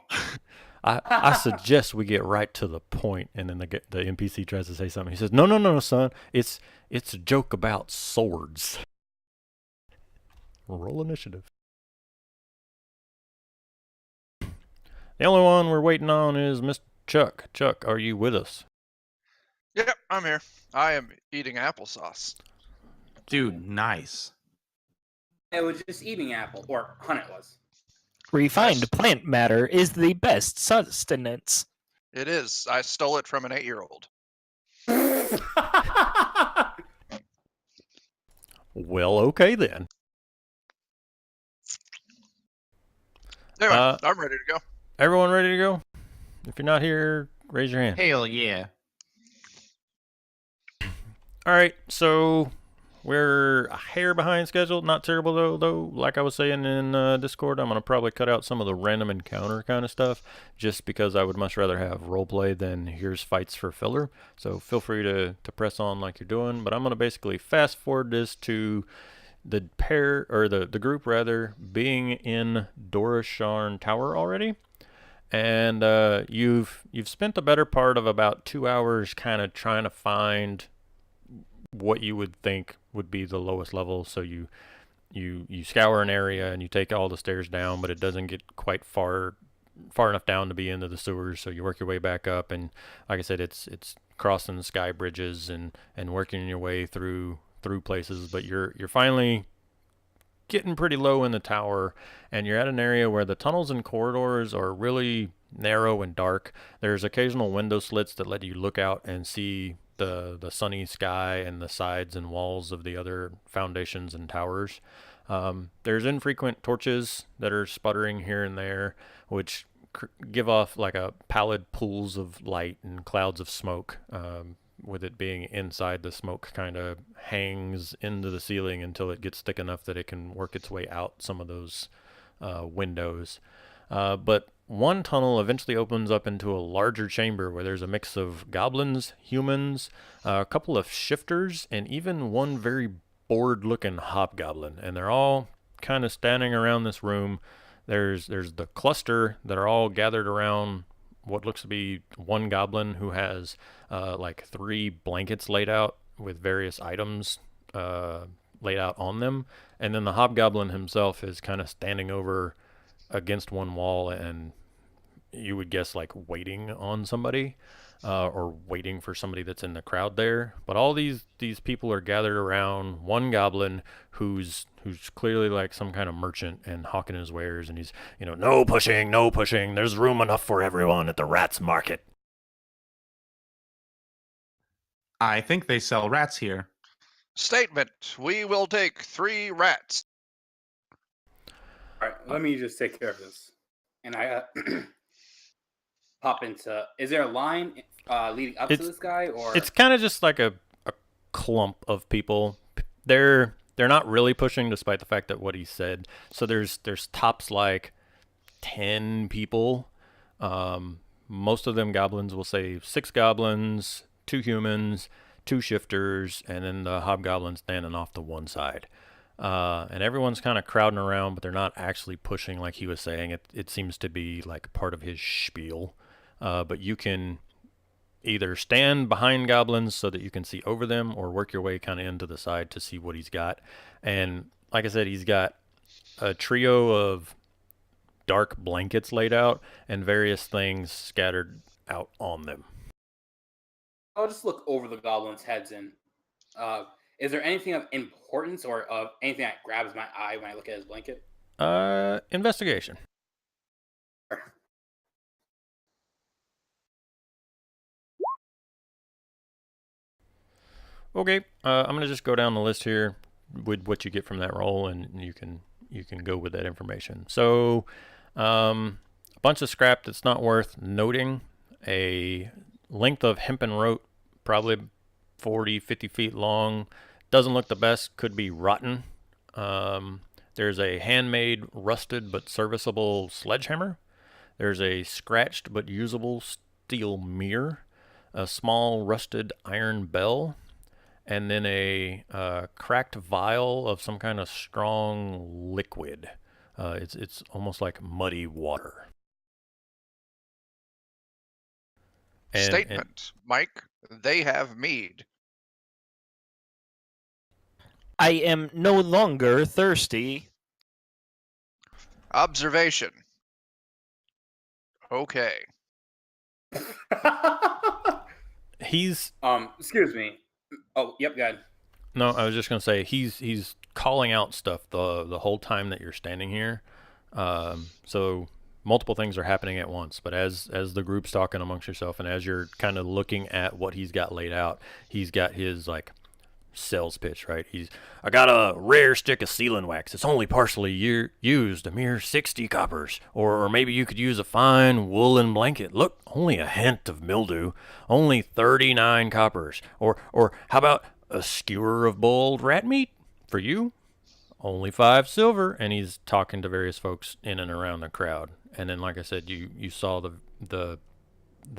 I suggest we get right to the point, and then the NPC tries to say something. He says, "No, son. It's a joke about swords." Roll initiative. The only one we're waiting on is Mr. Chuck. Chuck, are you with us? Yep, I'm here. I am eating applesauce. Dude, nice. It was just eating apple, or Hunt it was. Refined plant matter is the best sustenance. It is. I stole it from an 8-year-old. Well, okay then. Anyway, I'm ready to go. Everyone ready to go? If you're not here, raise your hand. Hell yeah. All right, so we're a hair behind schedule. Not terrible though. Like I was saying in Discord, I'm gonna probably cut out some of the random encounter kind of stuff, just because I would much rather have roleplay than here's fights for filler. So feel free to press on like you're doing. But I'm gonna basically fast forward this to the pair, or the group rather, being in Sharn Tower already. And you've spent the better part of about 2 hours kind of trying to find what you would think would be the lowest level. So you scour an area and you take all the stairs down, but it doesn't get quite far enough down to be into the sewers. So you work your way back up, and like I said, it's crossing the sky bridges and working your way through places. But you're finally getting pretty low in the tower, and you're at an area where the tunnels and corridors are really narrow and dark. There's occasional window slits that let you look out and see the sunny sky and the sides and walls of the other foundations and towers. There's infrequent torches that are sputtering here and there, which give off like a pallid pools of light and clouds of smoke. With it being inside, the smoke kind of hangs into the ceiling until it gets thick enough that it can work its way out some of those windows. But one tunnel eventually opens up into a larger chamber where there's a mix of goblins, humans, a couple of shifters, and even one very bored-looking hobgoblin. And they're all kind of standing around this room. There's the cluster that are all gathered around what looks to be one goblin who has like 3 blankets laid out with various items laid out on them. And then the hobgoblin himself is kind of standing over against one wall, and you would guess like waiting on somebody or waiting for somebody that's in the crowd there. But all these people are gathered around one goblin who's clearly like some kind of merchant and hawking his wares, and he's, no pushing, there's room enough for everyone at the rats market. I think they sell rats here. Statement: we will take 3 rats. All right, let me just take care of this. And I pop into. Is there a line leading up to this guy, or it's kind of just like a clump of people. They're not really pushing, despite the fact that what he said. So there's tops like 10 people. Most of them goblins. Will say 6 goblins, 2 humans, 2 shifters, and then the hobgoblin standing off to one side. And everyone's kind of crowding around, but they're not actually pushing like he was saying. It seems to be like part of his spiel. But you can either stand behind goblins so that you can see over them, or work your way kind of into the side to see what he's got. And like I said, he's got a trio of dark blankets laid out and various things scattered out on them. I'll just look over the goblins' heads and is there anything of importance or of anything that grabs my eye when I look at his blanket? Investigation. Okay, I'm gonna just go down the list here with what you get from that roll, and you can go with that information. So, a bunch of scrap that's not worth noting. A length of hempen rope, probably 40, 50 feet long, Doesn't look the best. Could be rotten. There's a handmade, rusted but serviceable sledgehammer. There's a scratched but usable steel mirror, a small rusted iron bell, and then a cracked vial of some kind of strong liquid. It's almost like muddy water. Statement, Mike. They have mead. I am no longer thirsty. Observation. Okay. He's Excuse me. Oh, yep, go ahead. no. I was just gonna say he's calling out stuff the whole time that you're standing here. So multiple things are happening at once. But as the group's talking amongst yourself, and as you're kind of looking at what he's got laid out, he's got his like sales pitch, right? I got a rare stick of sealing wax. It's only partially used, a mere 60 coppers. Or maybe you could use a fine woolen blanket. Look, only a hint of mildew, only 39 coppers. Or how about a skewer of boiled rat meat for you? Only 5 silver. And he's talking to various folks in and around the crowd. And then, like I said, you saw the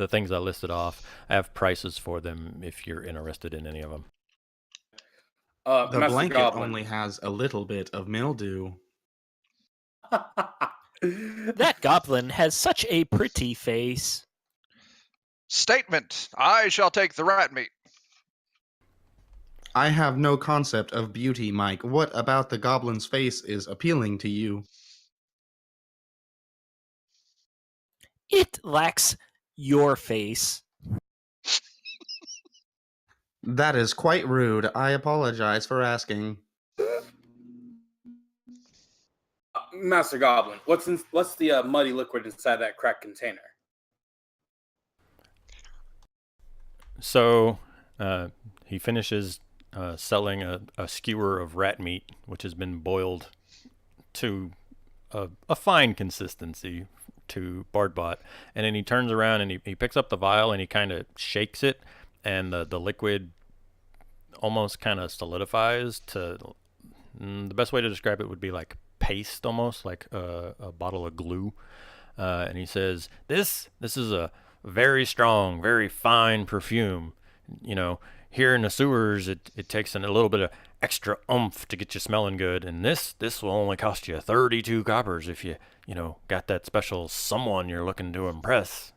things I listed off. I have prices for them if you're interested in any of them. The Master blanket Goblin. only has a little bit of mildew. That goblin has such a pretty face. Statement. I shall take the rat meat. I have no concept of beauty, Mike. What about the goblin's face is appealing to you? It lacks your face. That is quite rude. I apologize for asking. Master Goblin, what's the muddy liquid inside that cracked container? So he finishes selling a skewer of rat meat, which has been boiled to a fine consistency to Bardbot. And then he turns around and he picks up the vial and he kind of shakes it, and the liquid almost kind of solidifies to the best way to describe it would be like paste, almost like a bottle of glue. And he says, this is a very strong, very fine perfume. You know, here in the sewers, it takes a little bit of extra oomph to get you smelling good. And this will only cost you 32 coppers if you got that special someone you're looking to impress.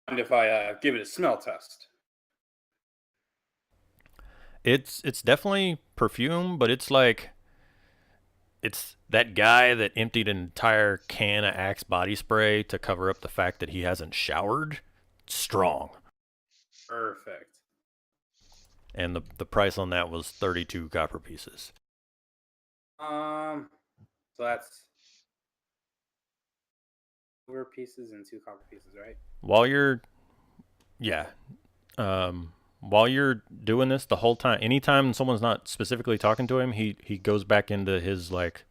And if I give it a smell test? It's definitely perfume, but it's like it's that guy that emptied an entire can of Axe body spray to cover up the fact that he hasn't showered. Strong. Perfect. And the price on that was 32 copper pieces. So that's silver pieces and 2 copper pieces, right? While you're doing this the whole time, anytime someone's not specifically talking to him, he goes back into his like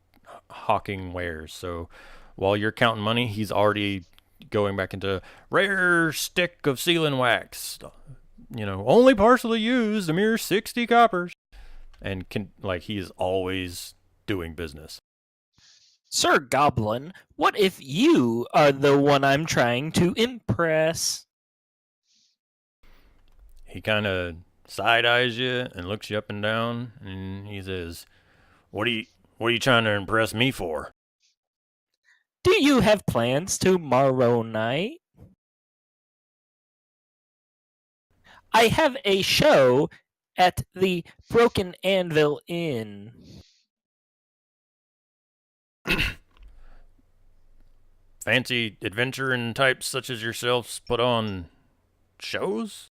hawking wares. So while you're counting money, he's already going back into rare stick of sealing wax. Only partially used, a mere 60 coppers. And he's always doing business. Sir Goblin, what if you are the one I'm trying to impress? He kind of side-eyes you and looks you up and down, and he says, What are you trying to impress me for? Do you have plans tomorrow night? I have a show at the Broken Anvil Inn. Fancy adventuring types such as yourselves put on shows?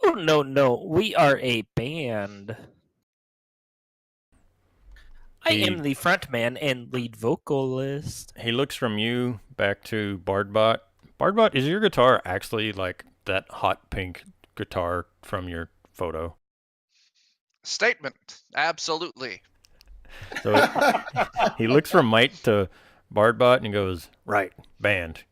Oh, no, we are a band. I am the frontman and lead vocalist. He looks from you back to Bardbot. Bardbot, is your guitar actually like that hot pink guitar from your photo? Statement. Absolutely. So he looks from Mike to Bardbot and goes, right, band.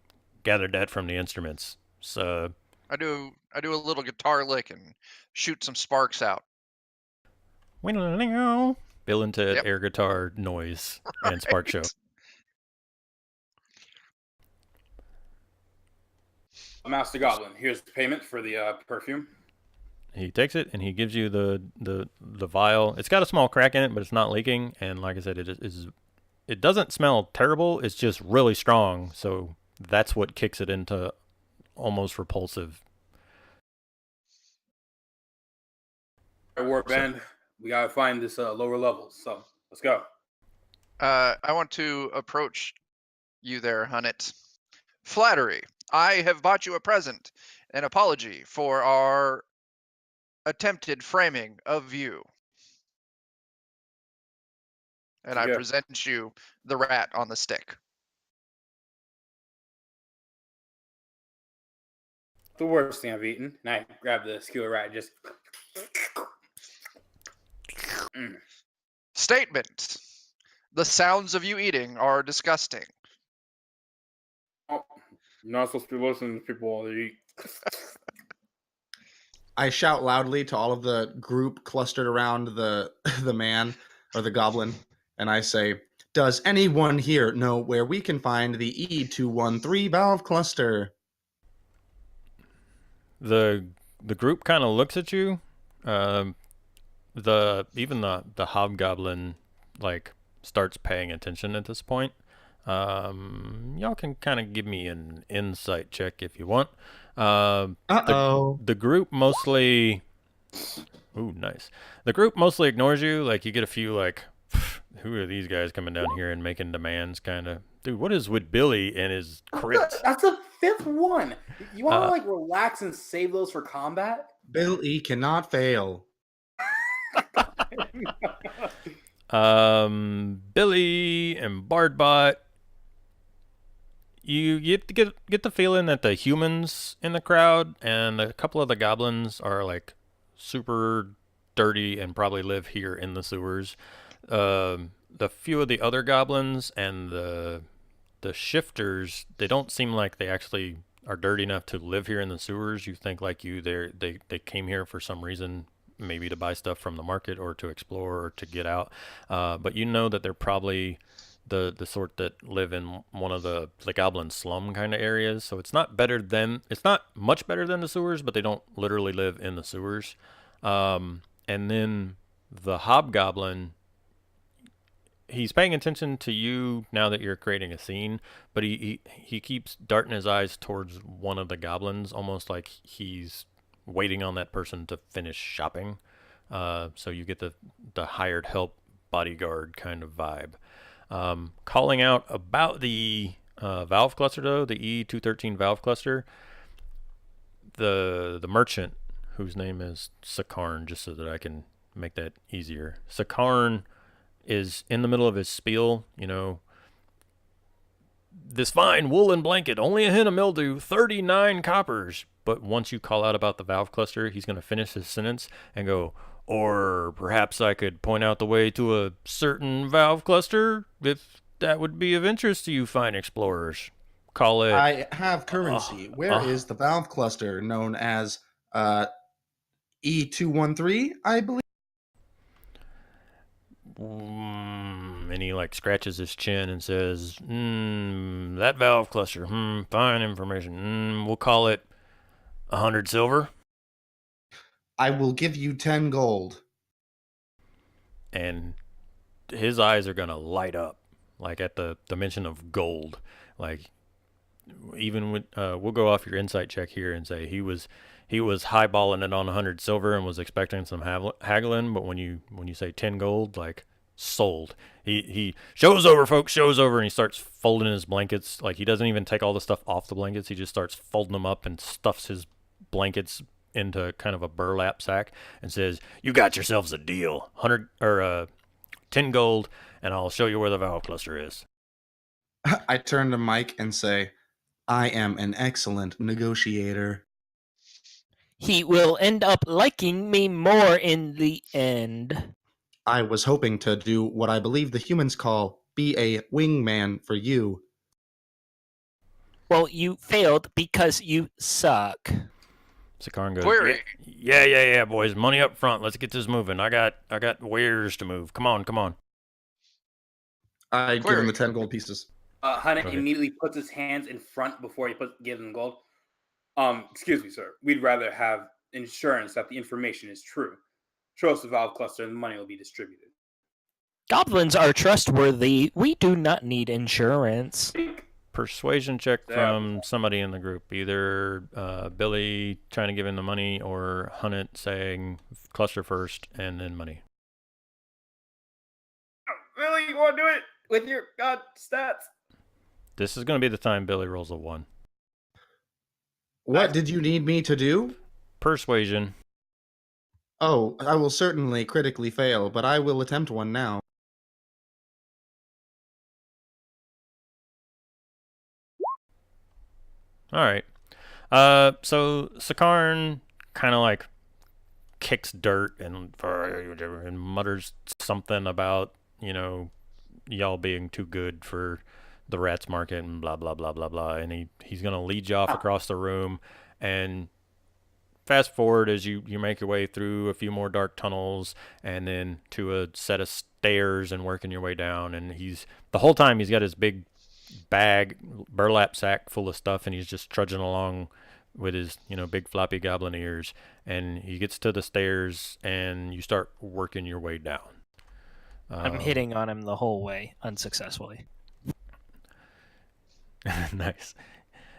Gathered that from the instruments. So I do a little guitar lick and shoot some sparks out. Bill and Ted Yep. air guitar noise and Spark Show. Master Goblin, here's the payment for the perfume. He takes it and he gives you the vial. It's got a small crack in it, but it's not leaking. And like I said, it doesn't smell terrible. It's just really strong. So that's what kicks it into almost repulsive. All right, Warband, we gotta find this lower levels. So let's go. I want to approach you there, Hunnet. Flattery. I have bought you a present, an apology for our attempted framing of you. And I Yeah. present you the rat on the stick. The worst thing I've eaten. And I grab the skewer rat and just. Statement. The sounds of you eating are disgusting. Oh, you're not supposed to be listening to people while they eat. I shout loudly to all of the group clustered around the man or the goblin, and I say, "Does anyone here know where we can find the E213 valve cluster?" The group kind of looks at you. Even the hobgoblin like starts paying attention at this point. Y'all can kind of give me an insight check if you want. The group mostly. Ooh, nice. The group mostly ignores you. Like you get a few like, who are these guys coming down here and making demands? Kind of, dude. What is with Billy and his crits? That's the fifth one. You want to like relax and save those for combat? Bill E cannot fail. Billy and Bardbot. You get to get the feeling that the humans in the crowd and a couple of the goblins are like super dirty and probably live here in the sewers. The few of the other goblins and the shifters, they don't seem like they actually are dirty enough to live here in the sewers. You think like they came here for some reason, maybe to buy stuff from the market or to explore or to get out. But you know that they're probably the sort that live in one of the goblin slum kind of areas. So it's not much better than the sewers, but they don't literally live in the sewers. And then the hobgoblin, he's paying attention to you now that you're creating a scene, but he keeps darting his eyes towards one of the goblins, almost like he's waiting on that person to finish shopping. So you get the hired help bodyguard kind of vibe. Calling out about the valve cluster though, the E213 valve cluster, the merchant, whose name is Sharn, just so that I can make that easier. Sharn is in the middle of his spiel, this fine woolen blanket, only a hint of mildew, 39 coppers. But once you call out about the valve cluster, he's going to finish his sentence and go, or perhaps I could point out the way to a certain valve cluster, if that would be of interest to you fine explorers. Call it... I have currency. Where is the valve cluster known as E213, I believe? And he scratches his chin and says, that valve cluster, fine information. We'll call it 100 silver. I will give you 10 gold. And his eyes are gonna light up, at the mention of gold. Even with we'll go off your insight check here and say he was highballing it on 100 silver and was expecting some haggling, but when you say 10 gold, sold. He shows over, folks, shows over, and he starts folding his blankets. He doesn't even take all the stuff off the blankets. He just starts folding them up and stuffs his blankets into kind of a burlap sack and says, "You got yourselves a deal. 10 gold, and I'll show you where the valve cluster is." I turn to Mike and say, "I am an excellent negotiator." He will end up liking me more in the end. I was hoping to do what I believe the humans call be a wingman for you. Well, you failed because you suck. Sakaran goes, Query. yeah, boys. Money up front. Let's get this moving. I got wares to move. Come on. I give him the 10 gold pieces. Hunnit Okay. immediately puts his hands in front before he gives them gold. Excuse me, sir. We'd rather have insurance that the information is true. Show us the valve cluster and the money will be distributed. Goblins are trustworthy. We do not need insurance. Persuasion check Yeah. from somebody in the group. Either Billy trying to give him the money or Hunnit saying cluster first and then money. Really? You want to do it with your god stats? This is going to be the time Billy rolls a 1. What did you need me to do? Persuasion. Oh, I will certainly critically fail, but I will attempt one now. All right. So Sakaran kind of like kicks dirt and mutters something about, y'all being too good for the rats market and blah, blah, blah, blah, blah. And he's going to lead you off across the room. And fast forward as you make your way through a few more dark tunnels and then to a set of stairs and working your way down. And the whole time he's got his big burlap sack full of stuff, and he's just trudging along with his, big floppy goblin ears. And he gets to the stairs and you start working your way down. I'm hitting on him the whole way, unsuccessfully. Nice.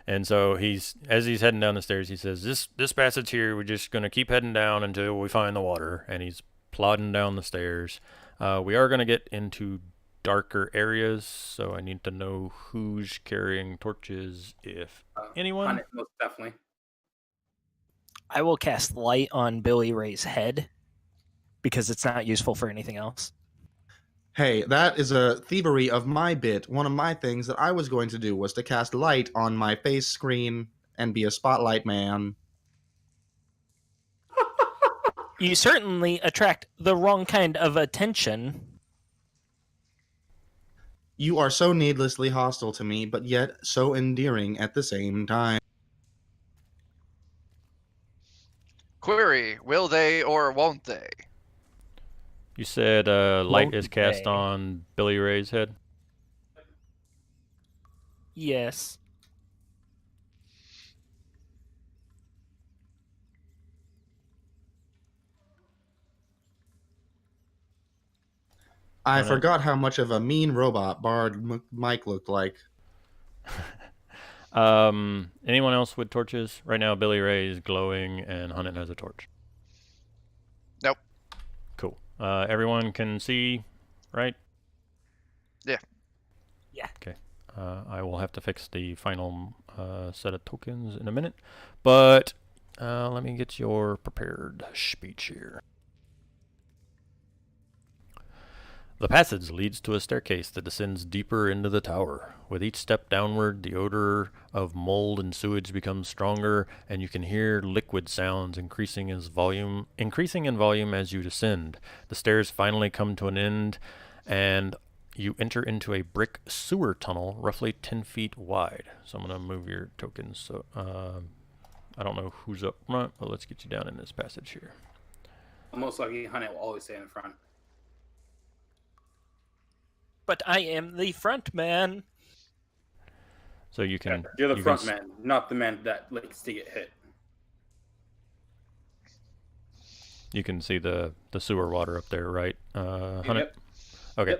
And so as he's heading down the stairs, he says, this passage here, we're just going to keep heading down until we find the water. And he's plodding down the stairs. We are going to get into darker areas, so I need to know who's carrying torches, if anyone. Hunnit, most definitely. I will cast light on Billy Ray's head because it's not useful for anything else. Hey, that is a thievery of my bit. One of my things that I was going to do was to cast light on my face screen and be a spotlight man. You certainly attract the wrong kind of attention. You are so needlessly hostile to me, but yet so endearing at the same time. Query. Will they or won't they? You said light Won't is cast they? on Billy Ray's head? Yes. I Alright. forgot how much of a mean robot Bard Mike looked like. Anyone else with torches? Right now, Billy Ray is glowing and Hunnit has a torch. Nope. Cool. Everyone can see, right? Yeah. Yeah. Okay. I will have to fix the final set of tokens in a minute, but let me get your prepared speech here. The passage leads to a staircase that descends deeper into the tower. With each step downward, the odor of mold and sewage becomes stronger, and you can hear liquid sounds increasing in volume as you descend. The stairs finally come to an end, and you enter into a brick sewer tunnel roughly 10 feet wide. So I'm going to move your tokens. So I don't know who's up front, but let's get you down in this passage here. Most likely, Hunnit will always stay in the front. But I am the front man. So you can... You're the you front can man, not the man that likes to get hit. You can see the sewer water up there, right, Hunnit? Yep. Okay.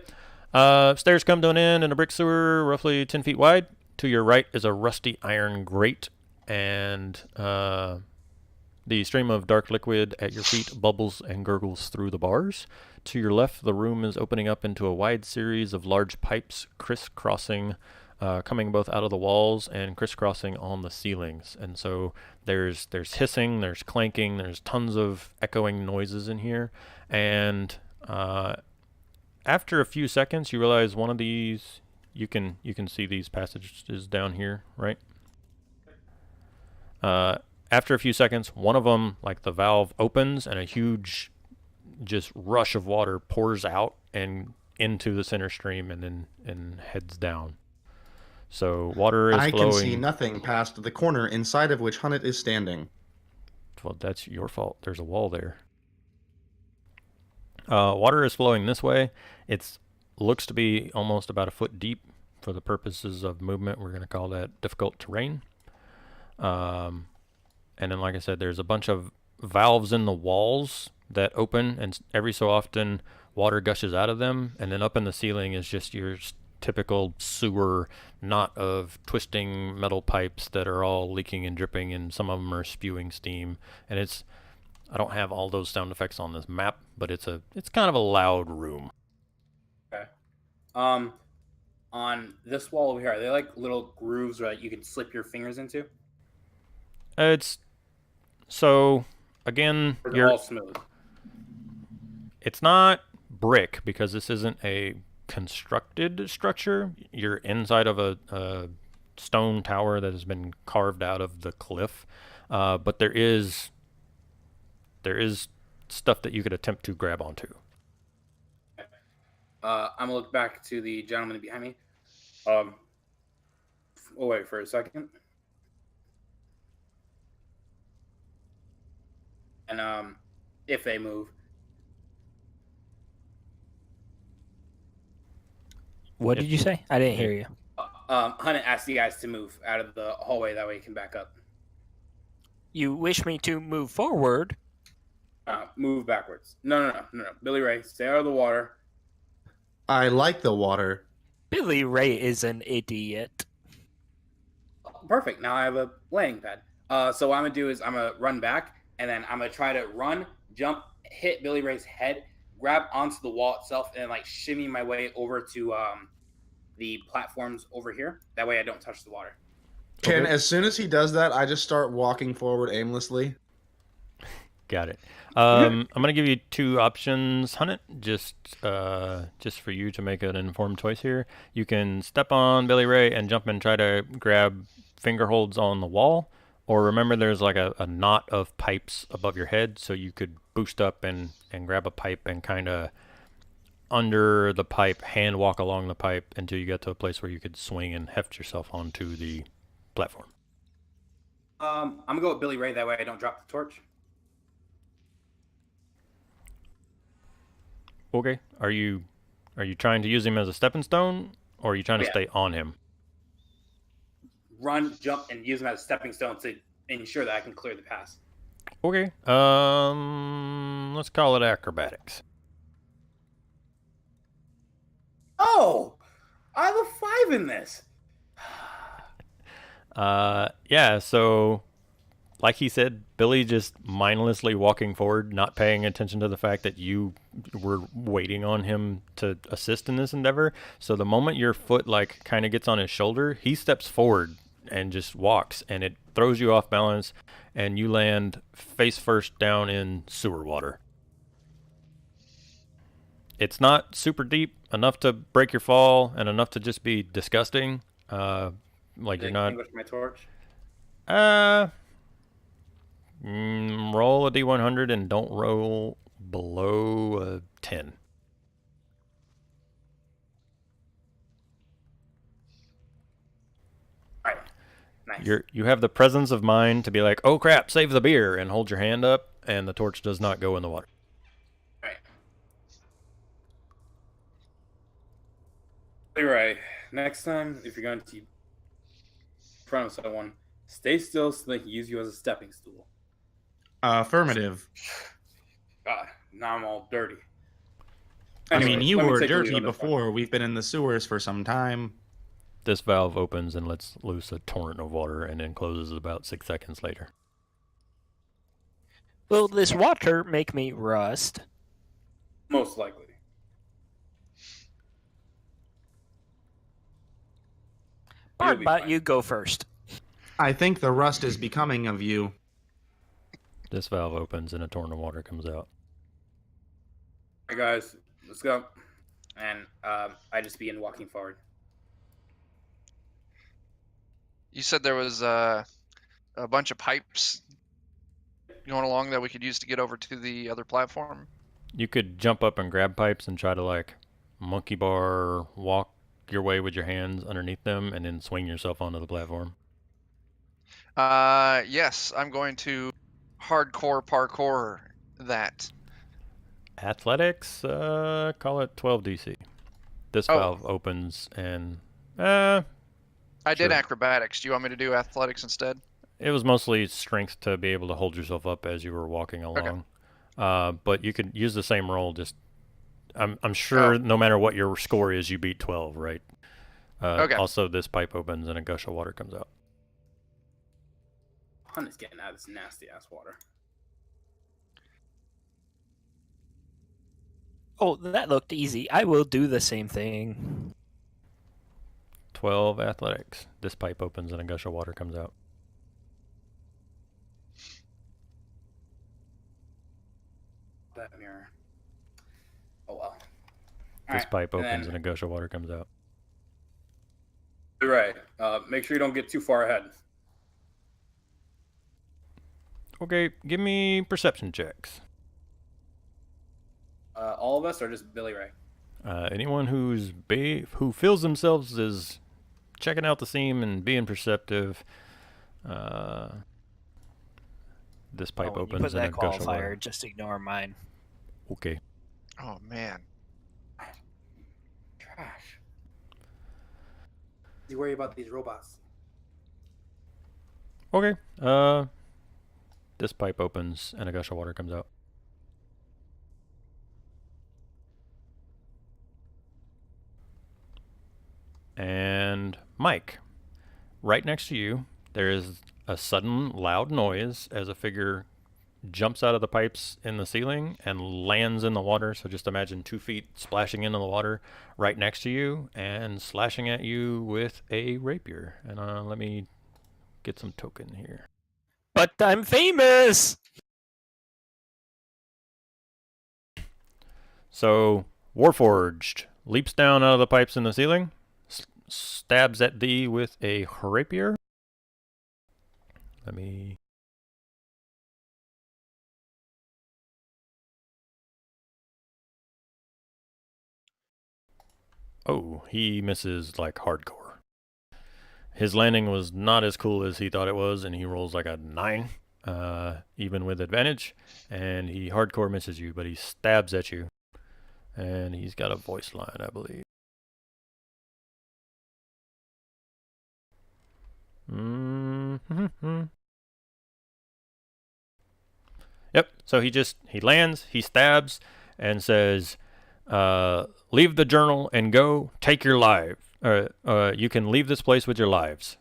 Yep. Stairs come to an end in a brick sewer roughly 10 feet wide. To your right is a rusty iron grate, and the stream of dark liquid at your feet bubbles and gurgles through the bars. To your left, the room is opening up into a wide series of large pipes crisscrossing, coming both out of the walls and crisscrossing on the ceilings. And so there's hissing, there's clanking, there's tons of echoing noises in here. And after a few seconds, you realize one of these, you can see these passages down here, right? After a few seconds, one of them, like the valve opens and a huge just rush of water pours out and into the center stream and then heads down. So water is I flowing. can see nothing past the corner inside of which Hunnit is standing. Well, that's your fault. There's a wall there. Water is flowing this way. It looks to be almost about a foot deep. For the purposes of movement, we're going to call that difficult terrain. And then, like I said, there's a bunch of valves in the walls that open, and every so often water gushes out of them. And then up in the ceiling is just your typical sewer knot of twisting metal pipes that are all leaking and dripping, and some of them are spewing steam. And I don't have all those sound effects on this map, but it's kind of a loud room. Okay. On this wall over here, are they like little grooves where you can slip your fingers into? It's so again, Or they're all smooth? It's not brick because this isn't a constructed structure. You're inside of a stone tower that has been carved out of the cliff, but there is stuff that you could attempt to grab onto. I'm gonna look back to the gentleman behind me. Oh, wait for a second. And if they move. What did you say? I didn't hear you. Hunt asked you guys to move out of the hallway, that way you can back up. You wish me to move forward? Move backwards. No. Billy Ray, stay out of the water. I like the water. Billy Ray is an idiot. Perfect. Now I have a landing pad. So what I'm gonna do is I'm gonna run back, and then I'm gonna try to run, jump, hit Billy Ray's head, grab onto the wall itself, and like shimmy my way over to the platforms over here. That way I don't touch the water. Ken, as soon as he does that, I just start walking forward aimlessly. Got it. I'm gonna give you two options, Hunt, just for you to make an informed choice here. You can step on Billy Ray and jump and try to grab finger holds on the wall, or remember there's like a knot of pipes above your head, so you could boost up and grab a pipe and kind of under the pipe, hand walk along the pipe until you get to a place where you could swing and heft yourself onto the platform. I'm gonna go with Billy Ray, that way I don't drop the torch. Okay. Are you trying to use him as a stepping stone, or are you trying to stay on him? Run, jump, and use him as a stepping stone to ensure that I can clear the pass. Okay. Let's call it acrobatics. Oh, I have a 5 in this. Yeah. So, like he said, Billy just mindlessly walking forward, not paying attention to the fact that you were waiting on him to assist in this endeavor. So the moment your foot like kind of gets on his shoulder, he steps forward and just walks, and it throws you off balance, and you land face first down in sewer water. It's not super deep, enough to break your fall and enough to just be disgusting. Like you're not. My torch. Roll a d100 and don't roll below a 10. All right. Nice. You have the presence of mind to be like, oh crap, save the beer, and hold your hand up, and the torch does not go in the water. All right. All right. Next time, if you're going to in front of someone, stay still so they can use you as a stepping stool. Affirmative. God, now I'm all dirty. I mean, Anyways, you let me were take a lead dirty on this one. before. We've been in the sewers for some time. This valve opens and lets loose a torrent of water and then closes about 6 seconds later. Will this water make me rust? Most likely. You'll be Barbot, fine. you go first. I think the rust is becoming of you. This valve opens and a torrent of water comes out. All right, guys, let's go. And I just begin walking forward. You said there was a bunch of pipes going along that we could use to get over to the other platform. You could jump up and grab pipes and try to like monkey bar walk your way with your hands underneath them and then swing yourself onto the platform. Yes, I'm going to hardcore parkour that? Athletics, call it 12 DC. This Oh. valve opens and I did Sure. acrobatics. Do you want me to do athletics instead? it was mostly strength to be able to hold yourself up as you were walking along. But you could use the same roll. Just I'm sure no matter what your score is, you beat 12, right? Okay. Also, this pipe opens and a gush of water comes out. Hunt is getting out of this nasty ass water. Oh, that looked easy. I will do the same thing. 12 athletics. This pipe opens and a gush of water comes out. That mirror. Oh well. This pipe and opens then- and a gush of water comes out. You're right. Make sure you don't get too far ahead. Okay, give me perception checks. All of us, or just Billy Ray? Anyone who feels themselves as checking out the scene and being perceptive. This pipe Oh, when you opens put and a that gush of water. qualifier, just ignore mine. Okay. Oh man. Trash. You worry about these robots. Okay. This pipe opens and a gush of water comes out. And Mike, right next to you, there is a sudden loud noise as a figure jumps out of the pipes in the ceiling and lands in the water. So just imagine 2 feet splashing into the water right next to you and slashing at you with a rapier. And let me get some token here. But I'm famous! So Warforged leaps down out of the pipes in the ceiling, stabs at thee with a rapier. Let me... Oh, he misses like hardcore. His landing was not as cool as he thought it was, and he rolls like a 9, even with advantage. And he hardcore misses you, but he stabs at you. And he's got a voice line, I believe. Yep, so he lands, he stabs, and says, leave the journal and go take your life. You can leave this place with your lives.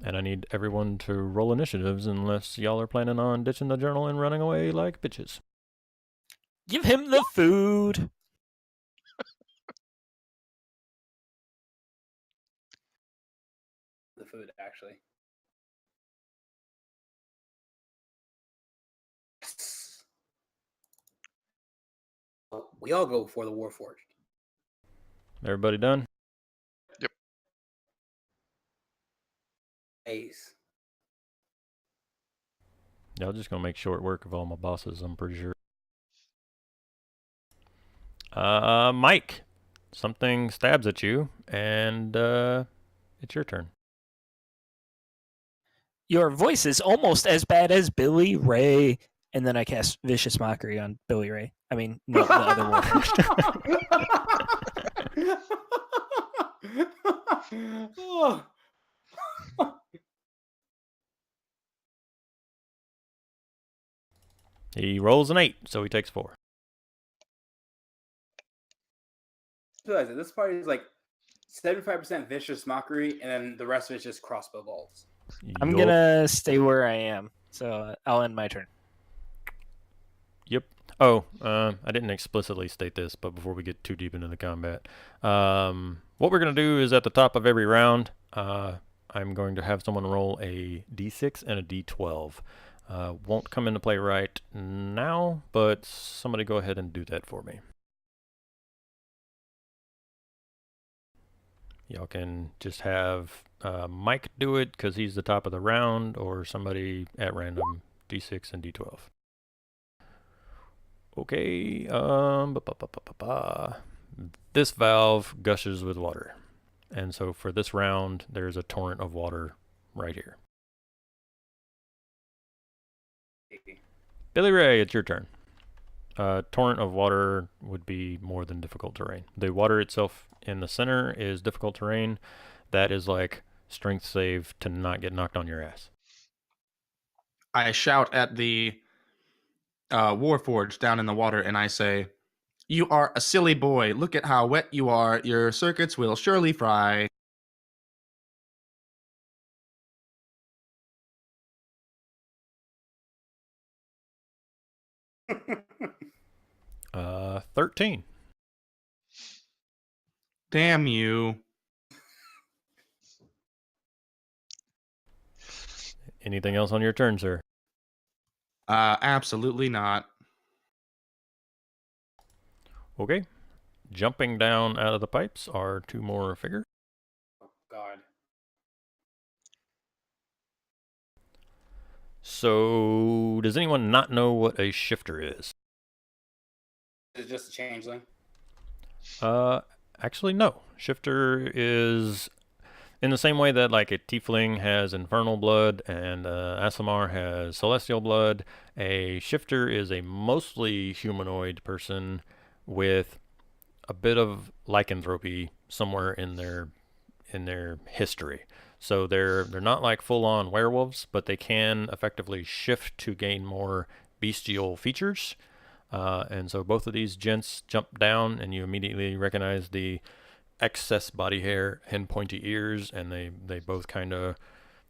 And I need everyone to roll initiatives unless y'all are planning on ditching the journal and running away like bitches. Give him the food! The food, actually. We all go for the Warforged. Everybody done? Ace. Y'all just gonna make short work of all my bosses, I'm pretty sure. Mike, something stabs at you, and it's your turn. Your voice is almost as bad as Billy Ray. And then I cast Vicious Mockery on Billy Ray. I mean, no, the other Warforged. Oh. He rolls an 8, so he takes 4. Realize that this party is like 75% vicious mockery, and then the rest of it's just crossbow bolts. I'm gonna stay where I am, so I'll end my turn. Yep. Oh, I didn't explicitly state this, but before we get too deep into the combat, what we're going to do is at the top of every round, I'm going to have someone roll a d6 and a d12. Won't come into play right now, but somebody go ahead and do that for me. Y'all can just have Mike do it because he's the top of the round, or somebody at random, d6 and d12. Okay, this valve gushes with water. And so for this round, there's a torrent of water right here. Billy Ray, it's your turn. Torrent of water would be more than difficult terrain. The water itself in the center is difficult terrain. That is like strength save to not get knocked on your ass. I shout at the warforged down in the water, and I say, "You are a silly boy. Look at how wet you are. Your circuits will surely fry." 13. Damn you. Anything else on your turn, sir? Absolutely not. Okay. Jumping down out of the pipes are 2 more figures. Oh, God. So, does anyone not know what a shifter is? Is it just a changeling? Actually, no. Shifter is in the same way that like a tiefling has infernal blood and Aasimar has celestial blood. A shifter is a mostly humanoid person with a bit of lycanthropy somewhere in their history. So they're not like full-on werewolves, but they can effectively shift to gain more bestial features. And so both of these gents jump down, and you immediately recognize the excess body hair and pointy ears, and they both kind of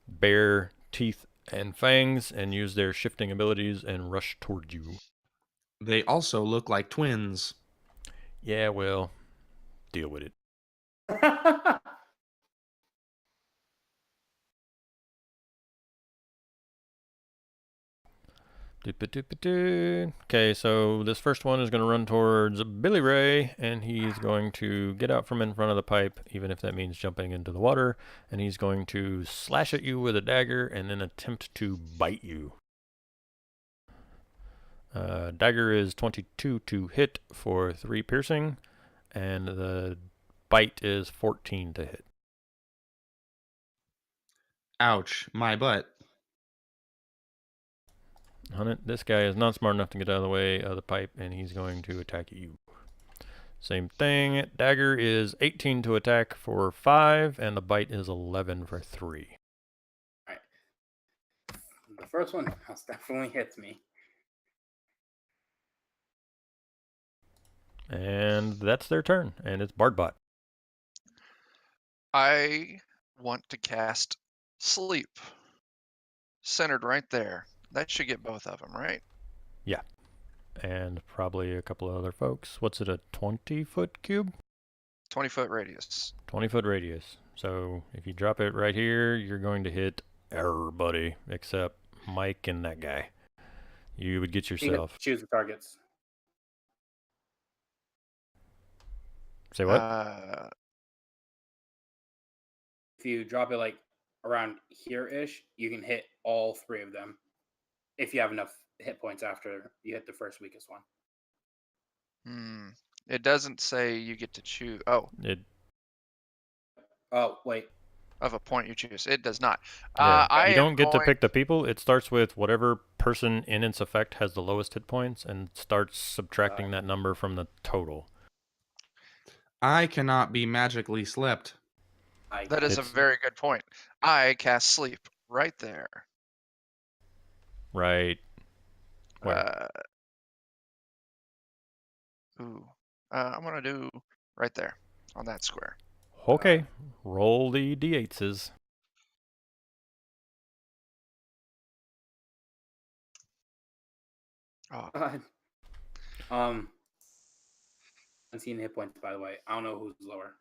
bare teeth and fangs and use their shifting abilities and rush toward you. They also look like twins. Yeah, well, deal with it. Okay, so this first one is going to run towards Billy Ray, and he's going to get out from in front of the pipe, even if that means jumping into the water, and he's going to slash at you with a dagger and then attempt to bite you. Dagger is 22 to hit for 3 piercing, and the bite is 14 to hit. Ouch, my butt. Hunt, this guy is not smart enough to get out of the way of the pipe, and he's going to attack you. Same thing. Dagger is 18 to attack for 5, and the bite is 11 for 3. Alright. The first one definitely hits me. And that's their turn, and it's Bardbot. I want to cast Sleep. Centered right there. That should get both of them, right? Yeah. And probably a couple of other folks. What's it, a 20-foot cube? 20-foot radius. 20-foot radius. So if you drop it right here, you're going to hit everybody except Mike and that guy. You would get You can yourself. choose the targets. Say what? If you drop it like around here-ish, you can hit all 3 of them. If you have enough hit points after you hit the first weakest one. It doesn't say you get to choose. Oh, Wait. of a point you choose. It does not. Yeah. You don't get to pick the people. It starts with whatever person in its effect has the lowest hit points and starts subtracting that number from the total. I cannot be magically slept. That is a very good point. I cast Sleep right there. Right. Where? I'm going to do right there on that square. Okay. Roll the d8s. Oh, God. 17 hit points, by the way. I don't know who's lower.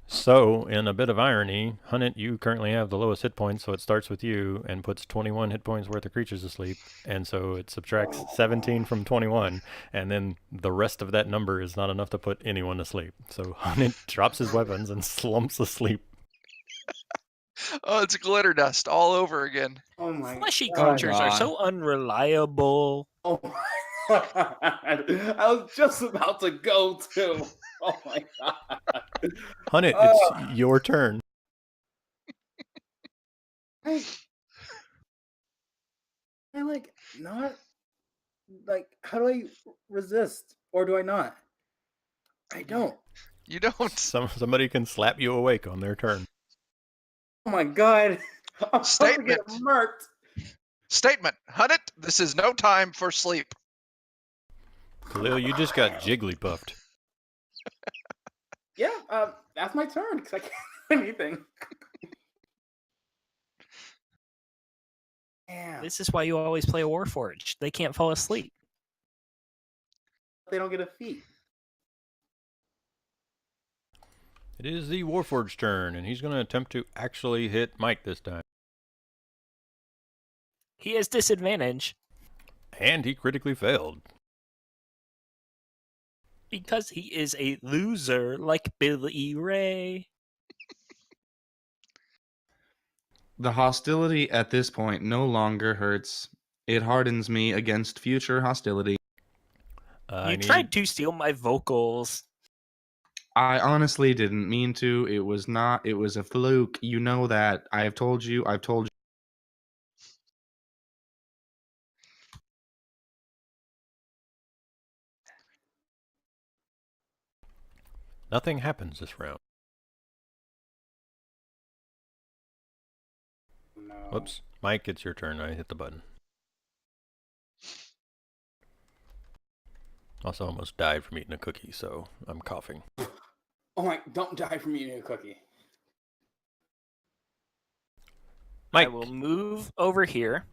So, in a bit of irony, Hunnit, you currently have the lowest hit points, so it starts with you and puts 21 hit points worth of creatures asleep, and so it subtracts 17 from 21, and then the rest of that number is not enough to put anyone to sleep. So Hunnit drops his weapons and slumps asleep. Oh, it's glitter dust all over again. Oh my Fleshy God. creatures are so unreliable. Oh my God. I was just about to go too. Oh my God. Hunnit, it's your turn. I like not like how do I resist or do I not? I don't. You don't. Somebody can slap you awake on their turn. Oh my god. I'm about to Statement. get murked. Statement. Hunt it. This is no time for sleep. Khalil, you just got jigglypuffed. Yeah, that's my turn because I can't do anything. Yeah, This is why you always play a warforged. They can't fall asleep. they don't get a feat. It is the warforged's turn, and he's going to attempt to actually hit Mike this time. He has disadvantage And he critically failed. because he is a loser like Billy Ray. The hostility at this point no longer hurts. It hardens me against future hostility. You tried to steal my vocals. I honestly didn't mean to. It was not. It was a fluke. You know that. I've told you. Nothing happens this round. No. Whoops. Mike, it's your turn. I hit the button. Also almost died from eating a cookie, so I'm coughing. Oh my! Don't die from eating a cookie. Mike. I will move over here.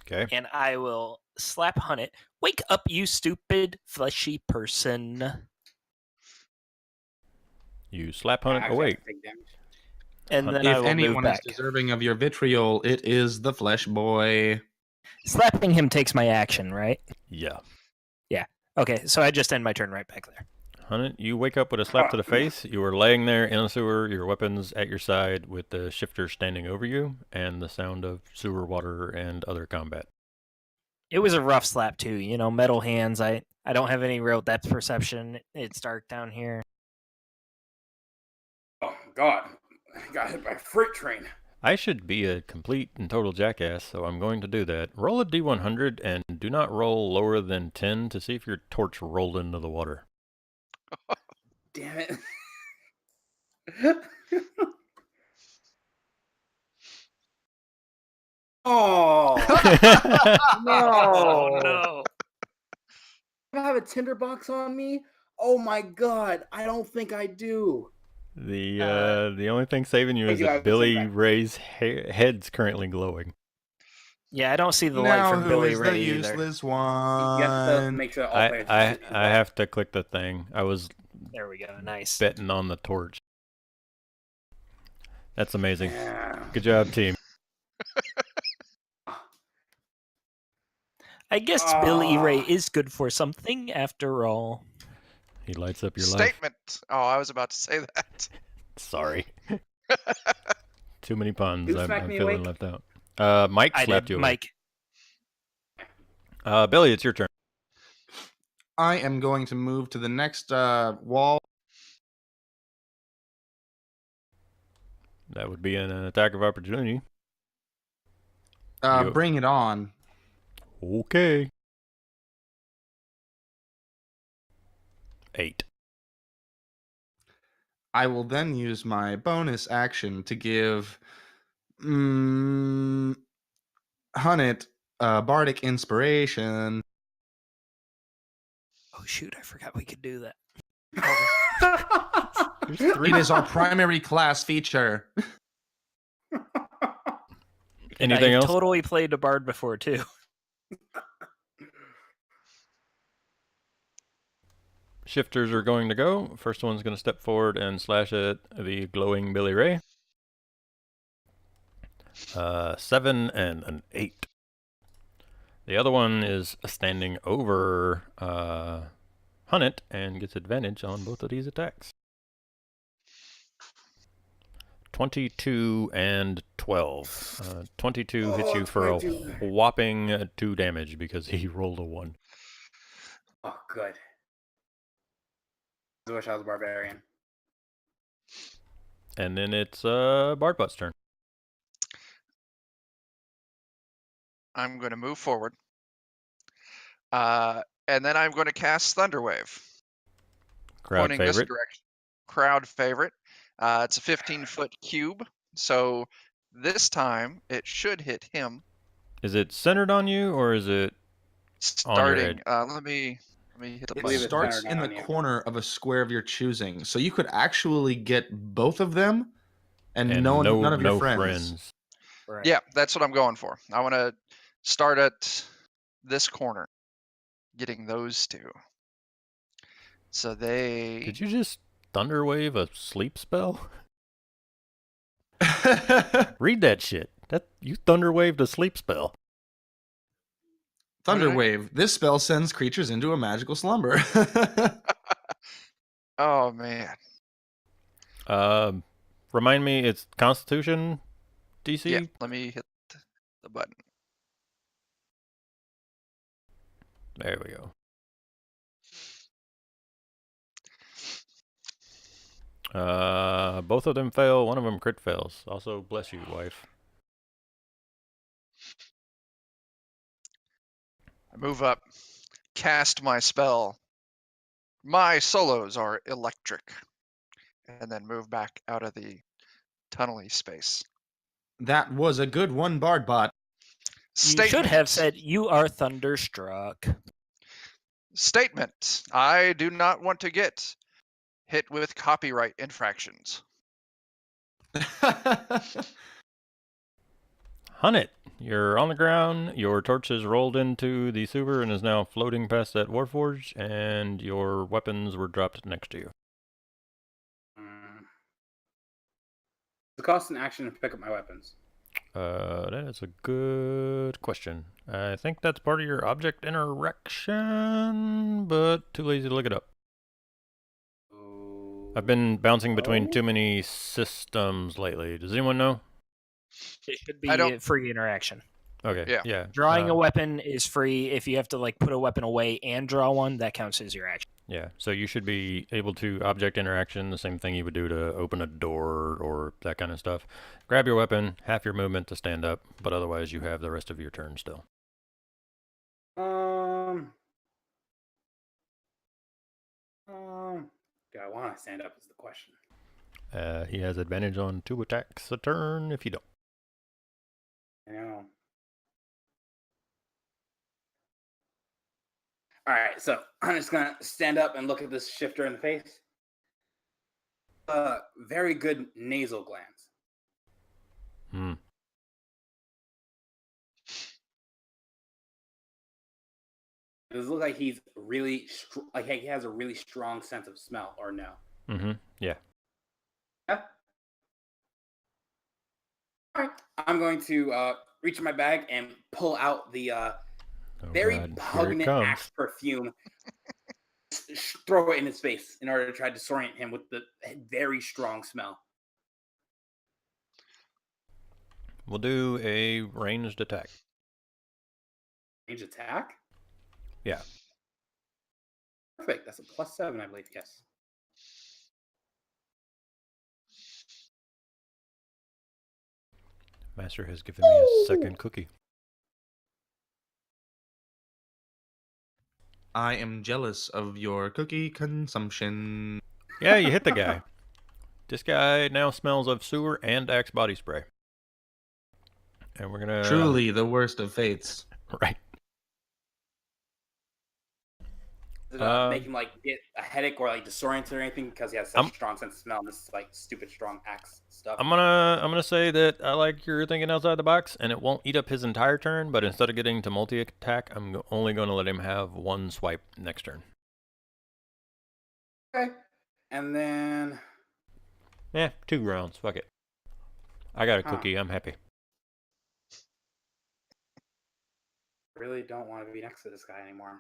Okay. And I will slap Hunt it. Wake up, you stupid fleshy person. You slap Hunt Actually, I awake. take damage. And then I If will move anyone is back. deserving of your vitriol, it is the flesh boy. Slapping him takes my action, right? Yeah. Okay, so I just end my turn right back there. Hunt, you wake up with a slap to the face. You are laying there in a sewer, your weapons at your side with the shifter standing over you, and the sound of sewer water and other combat. It was a rough slap too, you know, metal hands. I don't have any real depth perception. It's dark down here. Oh god! I got hit by a freight train. I should be a complete and total jackass, so I'm going to do that. Roll a d100 and do not roll lower than 10 to see if your torch rolled into the water. Damn it! Oh Oh no! no. Do I have a tinderbox on me? Oh my god! I don't think I do. The only thing saving you I is do that have Billy some back. Ray's head's currently glowing. Yeah, I don't see the light Now from who Billy is Ray the either. useless You have to one? make sure that all I players. I have to click the thing. I was There we go. Nice. betting on the torch. That's amazing. Yeah. Good job, team. I guess Billy Ray is good for something after all. He lights up your life. Statement. Oh, I was about to say that. Sorry. Too many puns. Who I'm smacked me feeling awake? left out. Mike I slapped did, you. Mike. Billy, it's your turn. I am going to move to the next wall. That would be an attack of opportunity. You- Bring it on. Okay. 8. I will then use my bonus action to give Hunnet bardic inspiration. Oh shoot, I forgot we could do that. It is our primary class feature. Anything I else? totally played a bard before too. Shifters are going to go. First one's going to step forward and slash at the glowing Billy Ray. 7 and an 8. The other one is standing over Hunnet and gets advantage on both of these attacks. 22 and 12. 22 hits you for a 22. whopping 2 damage because he rolled a 1. Oh, good. I wish I was a barbarian. And then it's Bardbutt's turn. I'm going to move forward. And then I'm going to cast Thunderwave. Crowd Pointing this favorite. direction. Crowd favorite. It's a 15-foot cube. So this time it should hit him. Is it centered on you or is it on your Starting. head? Let me hit the It believe button. it's starts centered in the on you. corner of a square of your choosing, so you could actually get both of them, and, And none of your no friends. Right. Yeah, that's what I'm going for. I want to start at this corner, getting those two. So they. Did you just thunderwave a sleep spell? Read that shit. That you thunderwaved a sleep spell. Thunderwave. This spell sends creatures into a magical slumber. Oh man. Remind me, it's Constitution DC. Yeah. Let me hit the button. There we go. Both of them fail. One of them crit fails. Also, bless you, wife. I move up, cast my spell. My solos are electric, and then move back out of the tunnely space. That was a good one, Bardbot. You should have said you are thunderstruck. Statement. I do not want to get hit with copyright infractions. Hunt it. You're on the ground. Your torch is rolled into the sewer and is now floating past that warforged, and your weapons were dropped next to you. The cost an action to pick up my weapons. That is a good question. I think that's part of your object interaction, but too lazy to look it up. I've been bouncing between too many systems lately. Does anyone know? It should be I don't- free interaction. Okay. Yeah. Drawing a weapon is free. If you have to like put a weapon away and draw one, that counts as your action. Yeah. So you should be able to object interaction, the same thing you would do to open a door or that kind of stuff. Grab your weapon, half your movement to stand up, but otherwise you have the rest of your turn still. Do I want to stand up is the question. He has advantage on 2 attacks a turn if you don't. I know. All right, so I'm just gonna stand up and look at this shifter in the face. Very good nasal glands. Does it look like he's really like he has a really strong sense of smell, or no? Yeah. Yeah. All right. I'm going to reach in my bag and pull out the very pungent axe perfume. Throw it in his face in order to try to disorient him with the very strong smell. We'll do a ranged attack. Ranged attack? Yeah. Perfect. That's a +7, I believe. Yes. Master has given me a second cookie. I am jealous of your cookie consumption. Yeah, you hit the guy. This guy now smells of sewer and Axe body spray. And we're gonna... Truly the worst of fates. Right. Does it make him like get a headache or like disoriented or anything because he has such a strong sense of smell and this like stupid strong axe stuff? I'm gonna say that I like you're thinking outside the box, and it won't eat up his entire turn. But instead of getting to multi-attack, I'm only going to let him have 1 swipe next turn. Okay, and then 2 rounds. Fuck it. I got a cookie. I'm happy. Really don't want to be next to this guy anymore.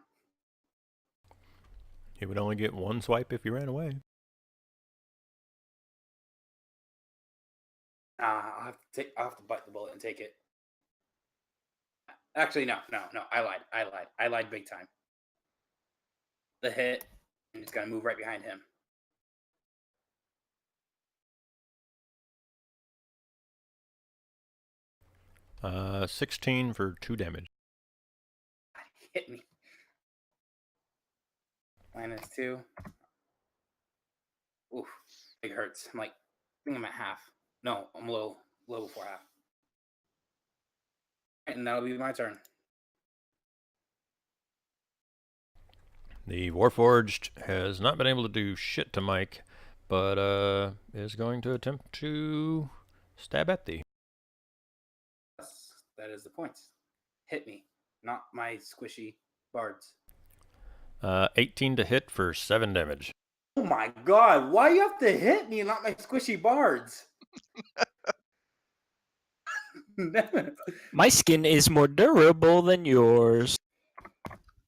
He would only get 1 swipe if he ran away. I'll have to bite the bullet and take it. Actually, no. I lied big time. The hit, and it's gonna move right behind him. 16 for 2 damage. Hit me. -2. Oof, it hurts. I think I'm at half. No, I'm low before half. And that'll be my turn. The warforged has not been able to do shit to Mike, but is going to attempt to stab at thee. Yes, that is the point. Hit me, not my squishy bards. 18 to hit for 7 damage. Oh my god, why you have to hit me, not my squishy bards? My skin is more durable than yours.